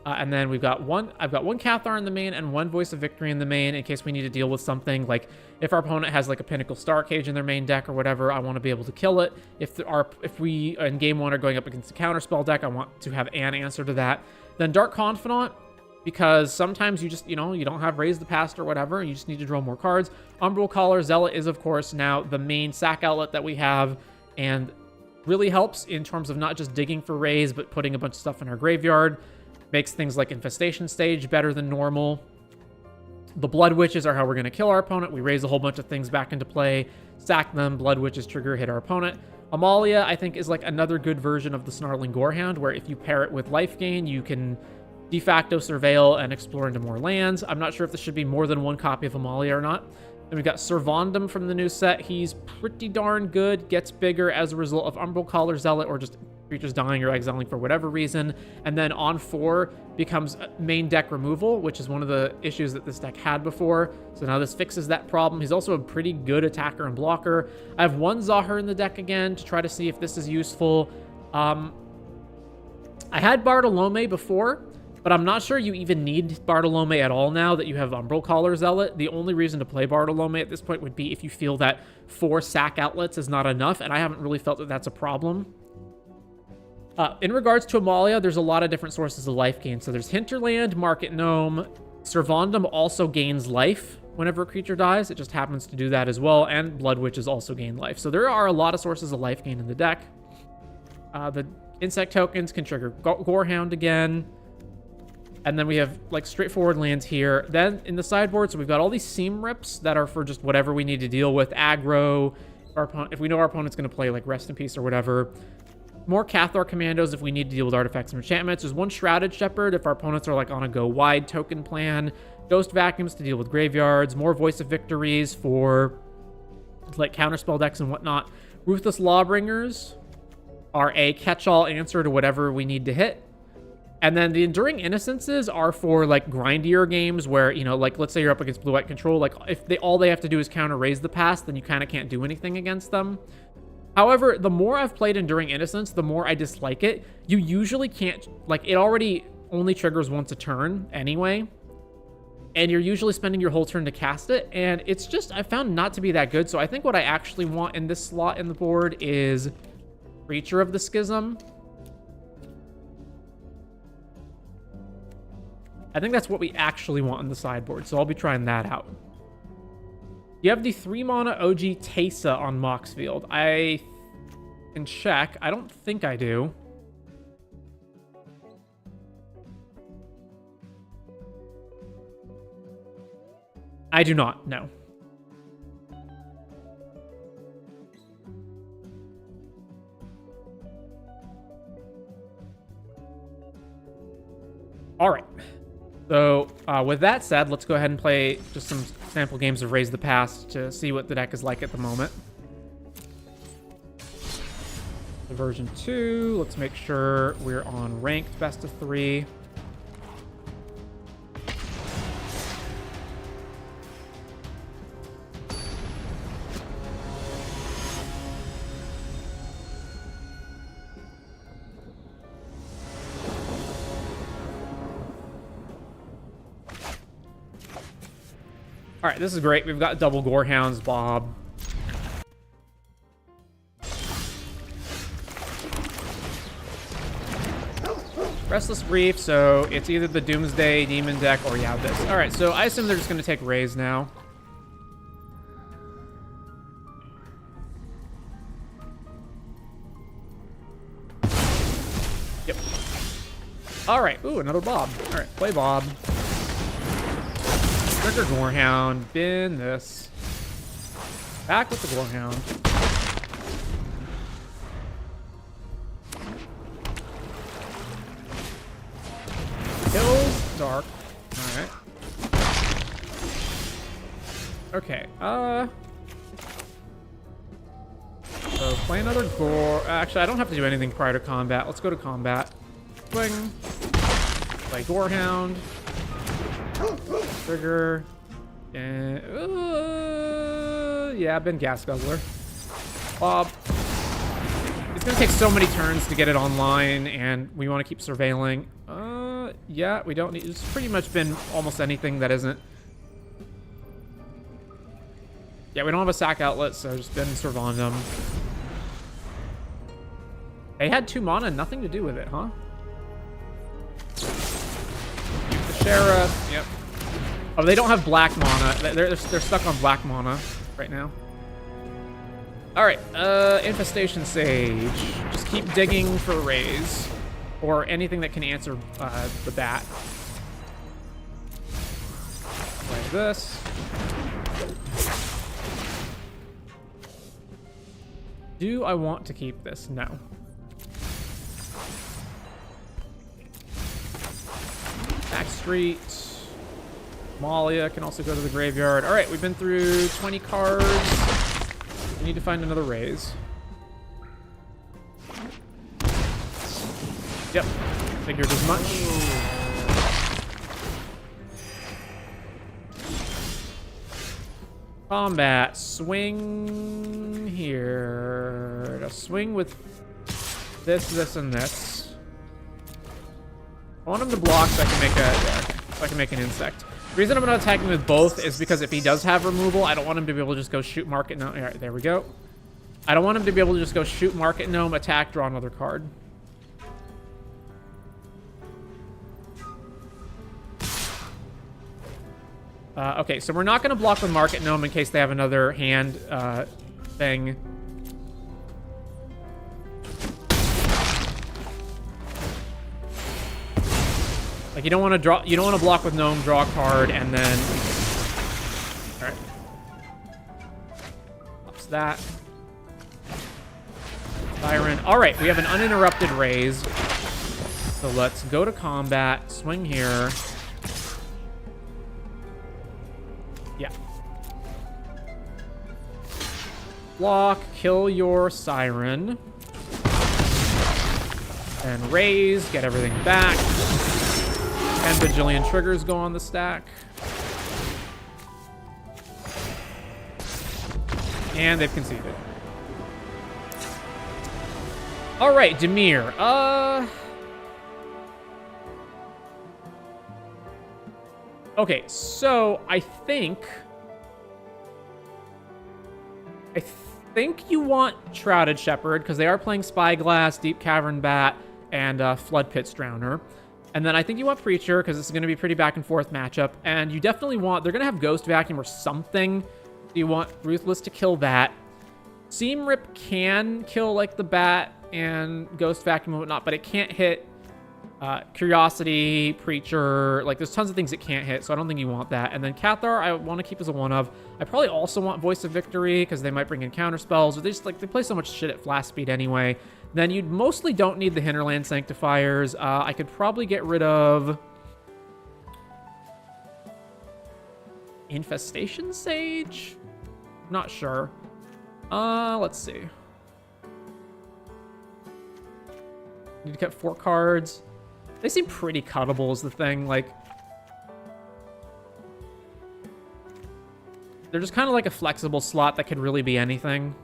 And then I've got one Cathar in the main and one Voice of Victory in the main in case we need to deal with something. Like if our opponent has like a Pinnacle Star Cage in their main deck or whatever, I want to be able to kill it. If we in game 1 are going up against a counterspell deck, I want to have an answer to that. Then Dark Confidant, because sometimes you just, you don't have Raise the Past or whatever, and you just need to draw more cards. Umbral Caller Zealot is, of course, now the main sack outlet that we have, and really helps in terms of not just digging for Raise, but putting a bunch of stuff in our graveyard. Makes things like Infestation Stage better than normal. The Blood Witches are how we're going to kill our opponent. We raise a whole bunch of things back into play, sack them, Blood Witches trigger, hit our opponent. Amalia, I think, is like another good version of the Snarling Gorehound, where if you pair it with life gain, you can de facto surveil and explore into more lands. I'm not sure if this should be more than one copy of Amalia or not. Then we've got Servandum from the new set. He's pretty darn good, gets bigger as a result of Umbral Caller Zealot or just creatures dying or exiling for whatever reason. And then on 4 becomes main deck removal, which is one of the issues that this deck had before. So now this fixes that problem. He's also a pretty good attacker and blocker. I have one Zahir in the deck again to try to see if this is useful. I had Bartolome before, but I'm not sure you even need Bartolome at all now that you have Umbral Caller Zealot. The only reason to play Bartolome at this point would be if you feel that 4 sack outlets is not enough, and I haven't really felt that that's a problem. In regards to Amalia, there's a lot of different sources of life gain. So there's Hinterland, Market Gnome. Servandum also gains life whenever a creature dies. It just happens to do that as well. And Blood Witches also gain life. So there are a lot of sources of life gain in the deck. The insect tokens can trigger Gorehound again. And then we have like straightforward lands here. Then in the sideboard, so we've got all these Seam Rips that are for just whatever we need to deal with. Aggro, if we know our opponent's going to play like Rest in Peace or whatever. More Cathar Commandos if we need to deal with artifacts and enchantments. There's one Shrouded Shepherd if our opponents are like on a go wide token plan. Ghost Vacuums to deal with graveyards. More Voice of Victories for like counterspell decks and whatnot. Ruthless Lawbringers are a catch-all answer to whatever we need to hit. And then the Enduring Innocences are for like grindier games where, like let's say you're up against Blue-White Control. Like if all they have to do is counter Raise the Past, then you kind of can't do anything against them. However, the more I've played Enduring Innocence, the more I dislike it. You usually can't, like, it already only triggers once a turn anyway. And you're usually spending your whole turn to cast it. And it's just, I found not to be that good. So I think what I actually want in this slot in the board is Creature of the Schism. I think that's what we actually want in the sideboard. So I'll be trying that out. You have the 3-mana OG Teysa on Moxfield. I can check. I don't think I do. I do not, no. All right. So with that said, let's go ahead and play just some sample games of Raise the Past to see what the deck is like at the moment. The version 2, let's make sure we're on ranked best of 3. All right, this is great. We've got double Gorehounds, Bob. Restless Reef, so it's either the Doomsday Demon deck or yeah, this. All right, so I assume they're just going to take Raise now. Yep. All right, ooh, another Bob. All right, play Bob. Trigger Gorehound, bin this. Back with the Gorehound. Kills Dark. Alright. Okay, so play another Gore. Actually, I don't have to do anything prior to combat. Let's go to combat. Swing. Play Gorehound. Trigger. And, yeah, Ben Gas Guzzler. Bob. It's going to take so many turns to get it online, and we want to keep surveilling. Yeah, we don't need... It's pretty much been almost anything that isn't... Yeah, we don't have a sack outlet, so just been Servandum. They had 2 mana, nothing to do with it, huh? Keep the Sheriff, yep. Oh, they don't have black mana. They're stuck on black mana right now. Alright, Infestation Sage. Just keep digging for raise. Or anything that can answer the bat. Like this. Do I want to keep this? No. Backstreet. Malia can also go to the graveyard. Alright, we've been through 20 cards. We need to find another raise. Yep, figured as much. Combat, swing here. A swing with this, this, and this. I want him to block so I can make so I can make an insect. The reason I'm going to attack him with both is because if he does have removal, I don't want him to be able to just go shoot Market Gnome. All right, there we go. I don't want him to be able to just go shoot Market Gnome, attack, draw another card. Okay, so we're not going to block with Market Gnome in case they have another hand thing. Like, you don't want to block with Gnome, draw a card, and then... Alright. Ups that. Siren. Alright, we have an uninterrupted raise. So let's go to combat, swing here. Yeah. Block, kill your Siren. And raise, get everything back. 10 bajillion triggers go on the stack. And they've conceded. Alright, Dimir. Okay, so I think you want Shrouded Shepherd, because they are playing Spyglass, Deep Cavern Bat, and Flood Pits Drowner. And then I think you want Preacher, because this is going to be a pretty back and forth matchup. And you definitely want... They're going to have Ghost Vacuum or something. So you want Ruthless to kill that. Seam Rip can kill, like, the Bat and Ghost Vacuum and whatnot, but it can't hit Curiosity, Preacher. Like, there's tons of things it can't hit, so I don't think you want that. And then Cathar, I want to keep as a one-of. I probably also want Voice of Victory, because they might bring in counter spells. Or they just, like, they play so much shit at flash speed anyway. Then you mostly don't need the Hinterland Sanctifiers. I could probably get rid of... Infestation Sage? Not sure. Let's see. Need to cut 4 cards. They seem pretty cuttable is the thing. Like, they're just kind of like a flexible slot that could really be anything.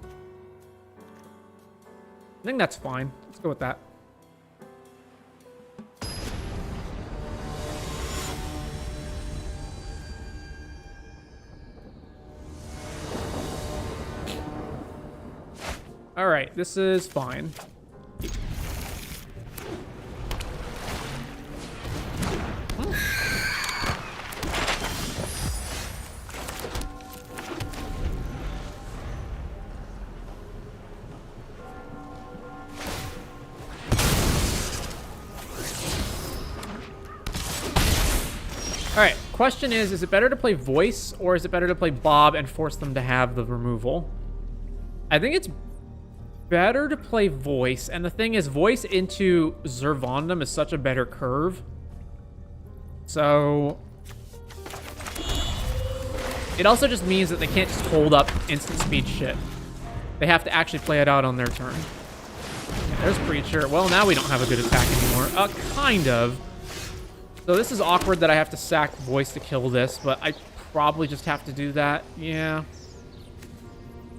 I think that's fine. Let's go with that. All right, this is fine. Alright, question is it better to play Voice or is it better to play Bob and force them to have the removal? I think it's better to play Voice, and the thing is, Voice into Zervandum is such a better curve. So... It also just means that they can't just hold up instant speed shit. They have to actually play it out on their turn. There's Preacher. Well, now we don't have a good attack anymore. Kind of. So this is awkward that I have to sack Voice to kill this, but I probably just have to do that. Yeah.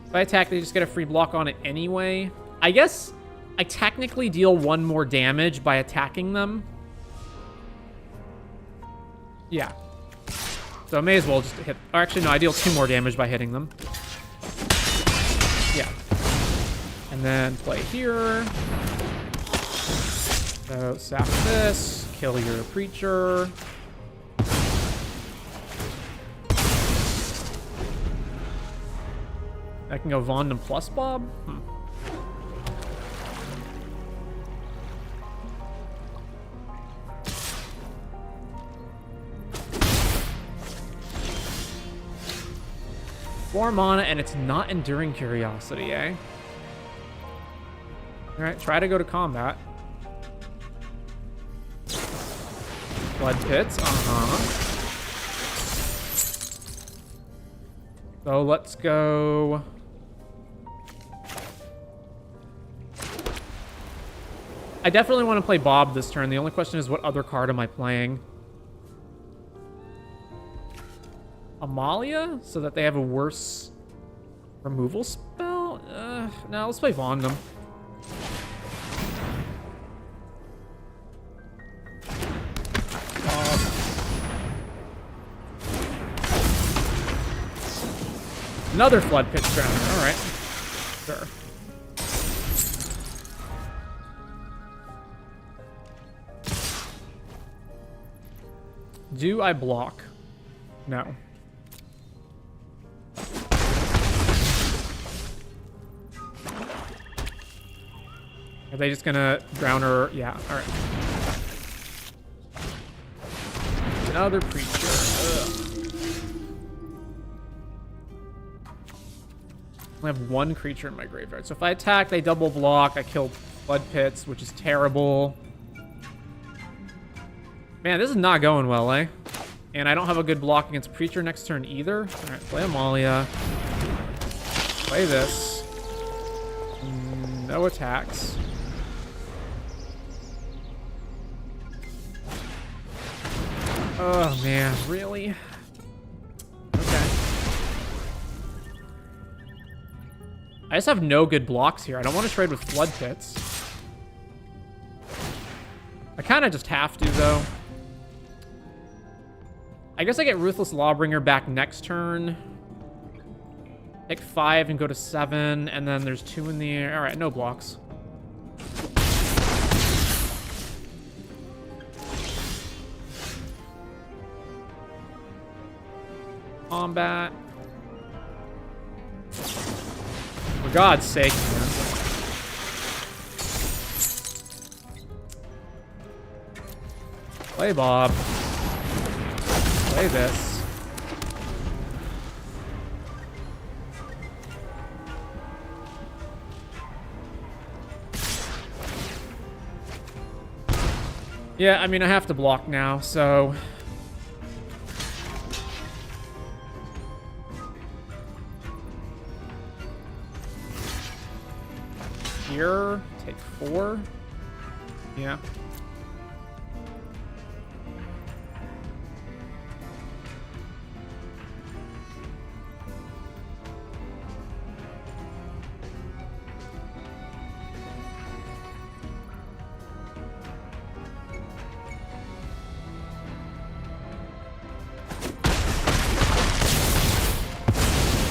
If I attack, they just get a free block on it anyway. I guess I technically deal 1 more damage by attacking them. Yeah. So I may as well just hit... Or actually, no, I deal 2 more damage by hitting them. Yeah. And then play here. So sap this. Kill your preacher. I can go Vondum plus Bob? Four mana, and it's not Enduring Curiosity, eh? Alright, try to go to combat. Blood Pits, So let's go... I definitely want to play Bob this turn. The only question is, what other card am I playing? Amalia? So that they have a worse removal spell? No, let's play Vondum. Another Flood Pit Drowner. Alright. Sure. Do I block? No. Are they just gonna drown her? Yeah, alright. Another preacher. Ugh. I have 1 creature in my graveyard. So if I attack, they double block. I kill Flood Pits, which is terrible. Man, this is not going well, eh? And I don't have a good block against Preacher next turn either. Alright, play Amalia. Play this. No attacks. Oh, man. Really? Okay. I just have no good blocks here. I don't want to trade with Flood Pits. I kind of just have to, though. I guess I get Ruthless Lawbringer back next turn. Pick 5 and go to 7, and then there's 2 in the air. Alright, no blocks. Combat. For God's sake, man. Play Bob. Play this. Yeah, I mean, I have to block now, so... Here, take 4. Yeah.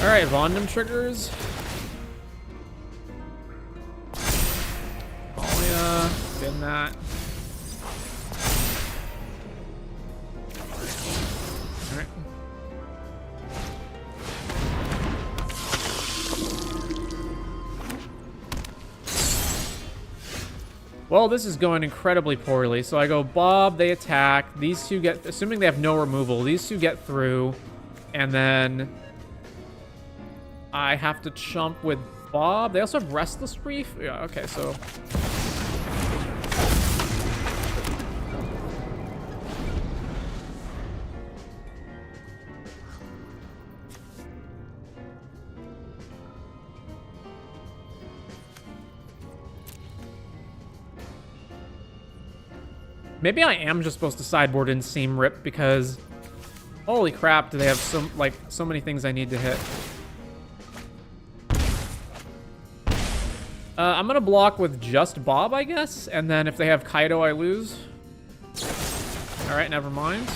Alright, Vondum triggers. Amalia, spin that. Alright. Well, this is going incredibly poorly. So I go Bob, they attack. These two get, assuming they have no removal, these two get through. And then I have to chump with Bob. They also have Restless Reef. Yeah, okay, so... Maybe I am just supposed to sideboard in Seam Rip because... Holy crap, do they have so many things I need to hit. I'm gonna block with just Bob, I guess, and then if they have Kaido, I lose. Alright, never mind.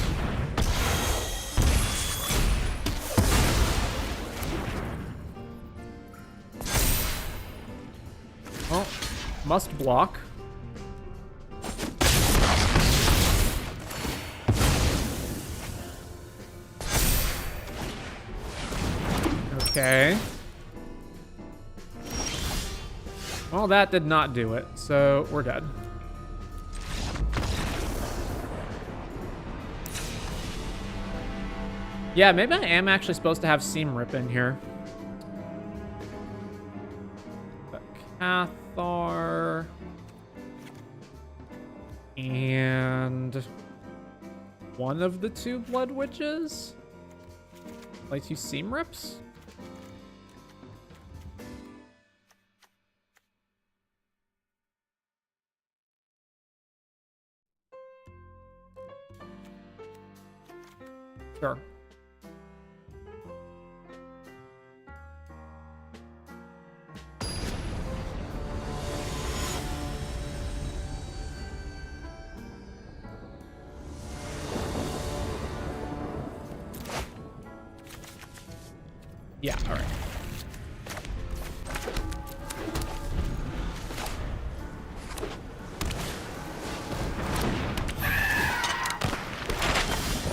Must block. Okay. Well, that did not do it, so we're dead. Yeah, maybe I am actually supposed to have Seam Rip in here. But Cathar. And one of the two Blood Witches? Like 2 Seam Rips? Sure. Yeah, all right.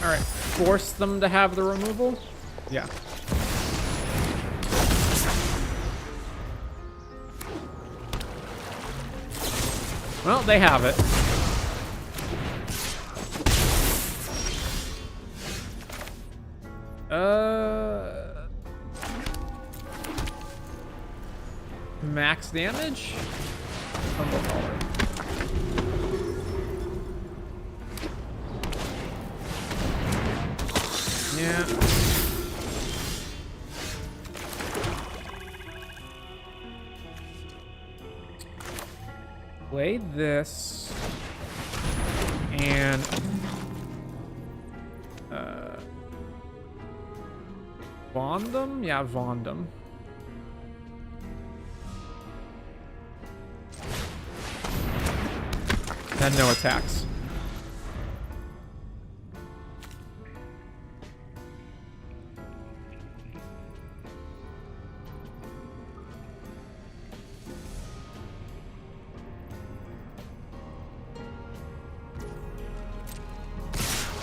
All right, force them to have the removal? Yeah. Well, they have it. Max damage? Yeah. Play this. And Vondum? Yeah, Vondum. And no attacks.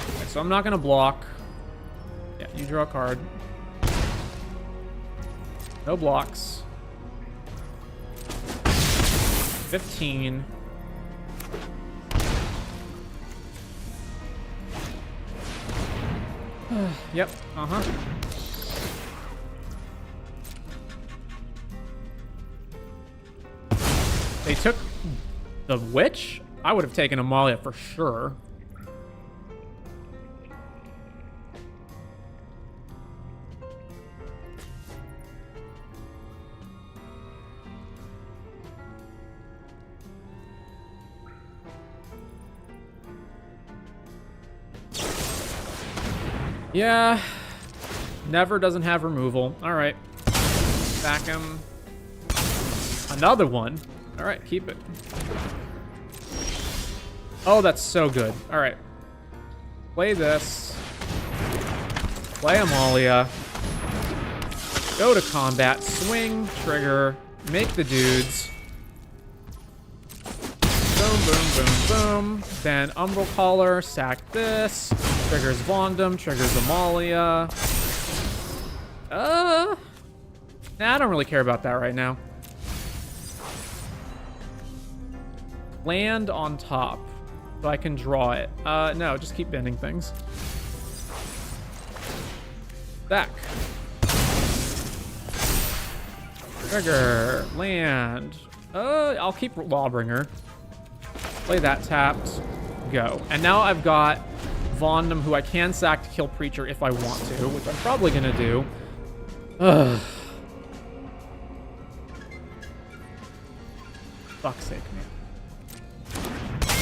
Okay, so I'm not gonna block. Yeah, you draw a card. No blocks. 15. Yep, uh-huh. They took the witch? I would have taken Amalia for sure. Yeah, never doesn't have removal. All right, back him. Another one. All right, keep it. Oh, that's so good. All right, play this. Play Amalia. Go to combat. Swing, trigger, make the dudes. Boom, boom, boom, boom. Then Umbral Caller, sack this. Triggers Vondum, triggers Amalia. Nah, I don't really care about that right now. Land on top, so I can draw it. No, just keep bending things. Back. Trigger, land. I'll keep Lawbringer. Play that tapped. Go. And now I've got Vondum, who I can sack to kill Preacher if I want to, which I'm probably gonna do. Ugh. Fuck's sake, man.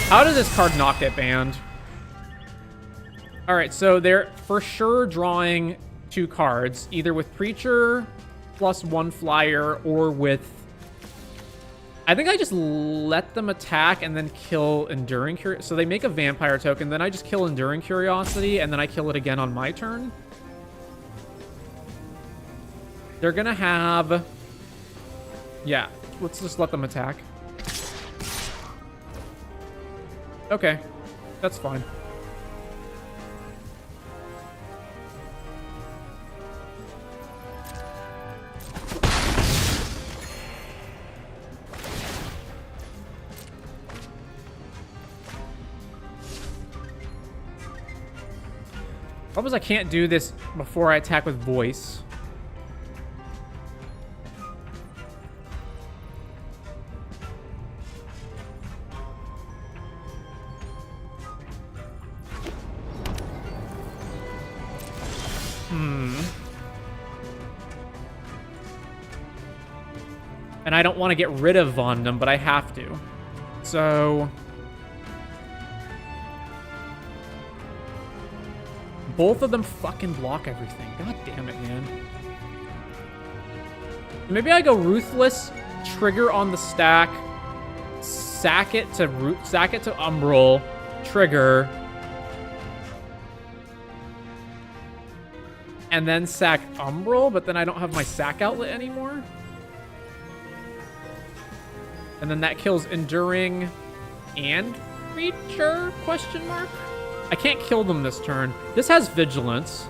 How did this card not get banned? Alright, so they're for sure drawing 2 cards, either with Preacher plus 1 flyer or with... I think I just let them attack and then kill Enduring Curiosity. So they make a Vampire token, then I just kill Enduring Curiosity, and then I kill it again on my turn. They're gonna have... Yeah, let's just let them attack. Okay, that's fine. Problem is I can't do this before I attack with voice. And I don't want to get rid of Vondam, but I have to. So... both of them fucking block everything. God damn it, man. Maybe I go Ruthless, trigger on the stack, sack it to Umbral, trigger, and then sack Umbral, but then I don't have my sack outlet anymore. And then that kills Enduring and Creature, question mark? I can't kill them this turn. This has Vigilance.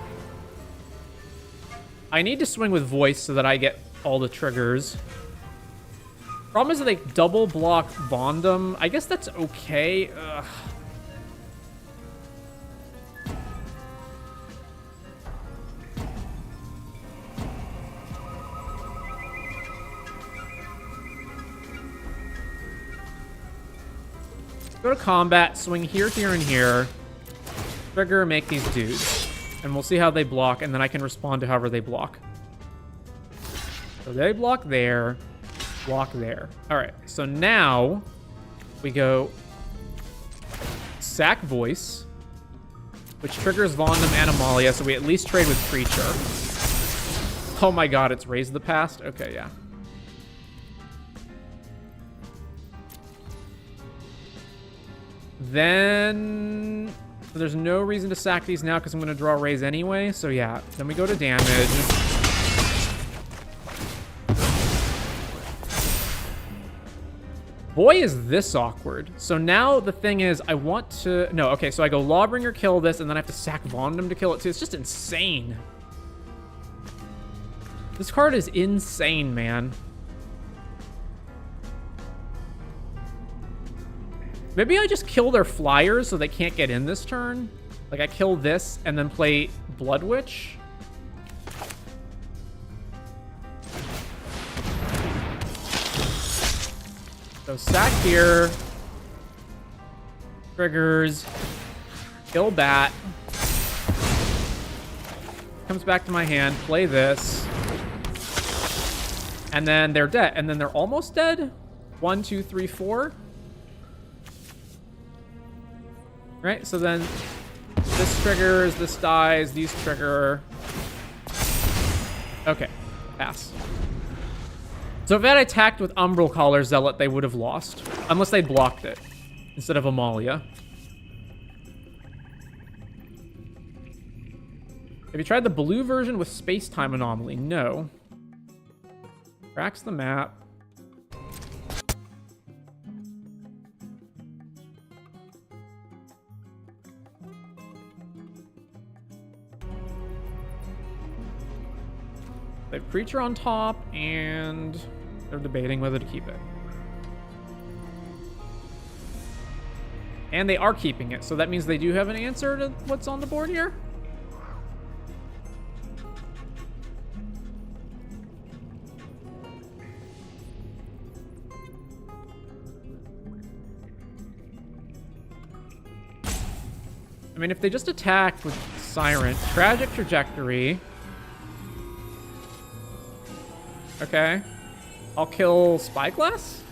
I need to swing with Voice so that I get all the triggers. Problem is that they double block Vondam. I guess that's okay. Ugh. Go to combat, swing here, here, and here. Trigger, make these dudes. And we'll see how they block, and then I can respond to however they block. So they block there, block there. Alright, so now we go sack Voice, which triggers Vondam and Amalia, so we at least trade with Creature. Oh my god, it's Raise the Past? Okay, yeah. Then there's no reason to sack these now because I'm going to draw Raise anyway. So yeah, then we go to damage. Boy, is this awkward. So now the thing is, I want to... No, okay, so I go Lawbringer, kill this, and then I have to sack Vondam to kill it too. It's just insane. This card is insane, man. Maybe I just kill their flyers so they can't get in this turn. Like, I kill this and then play Blood Witch. So sack here. Triggers. Kill Bat. Comes back to my hand. Play this. And then they're dead. And then they're almost dead. 1, 2, 3, 4. Right, so then this triggers, this dies, these trigger. Okay, pass. So if I had attacked with Umbral Collar Zealot, they would have lost. Unless they blocked it instead of Amalia. Have you tried the blue version with Space-Time Anomaly? No. Cracks the map. They have Creature on top, and they're debating whether to keep it. And they are keeping it, so that means they do have an answer to what's on the board here. I mean, if they just attack with Siren, Tragic Trajectory... Okay. I'll kill Spyglass?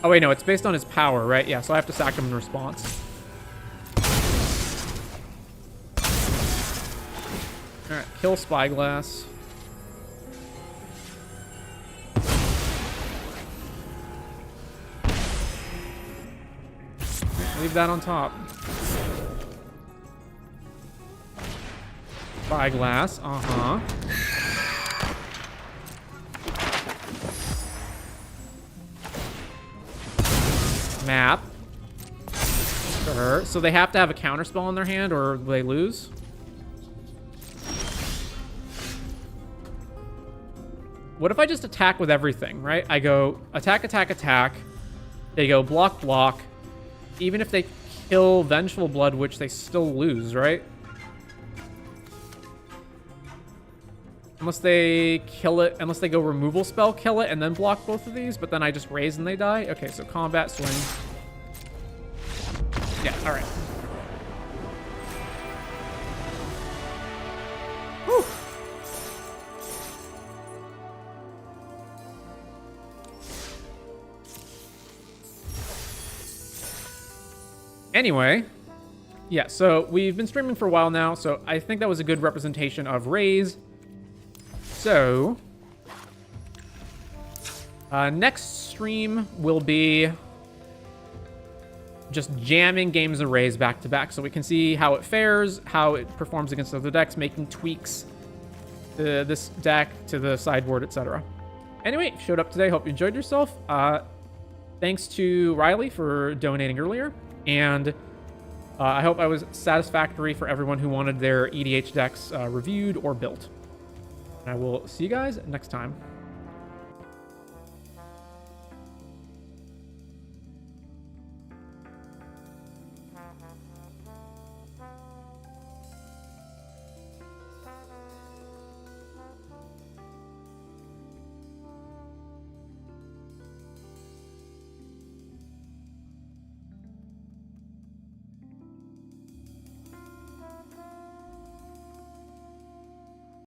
Oh, wait, no. It's based on his power, right? Yeah, so I have to sack him in response. Alright, kill Spyglass. Leave that on top. Spyglass, uh-huh. Map. Sure. So they have to have a counterspell in their hand or they lose. What if I just attack with everything, right? I go attack, attack, attack. They go block, block. Even if they kill Vengeful Blood, which they still lose, right? Unless they kill it, unless they go removal spell, kill it, and then block both of these, but then I just raise and they die. Okay, so combat, swing. Yeah, alright. Whew. Anyway, yeah, so we've been streaming for a while now, so I think that was a good representation of Raise. So, next stream will be just jamming games of Raise back to back so we can see how it fares, how it performs against other decks, making tweaks to this deck, to the sideboard, etc. Anyway, showed up today. Hope you enjoyed yourself. Thanks to Riley for donating earlier. And I hope I was satisfactory for everyone who wanted their EDH decks reviewed or built. And I will see you guys next time.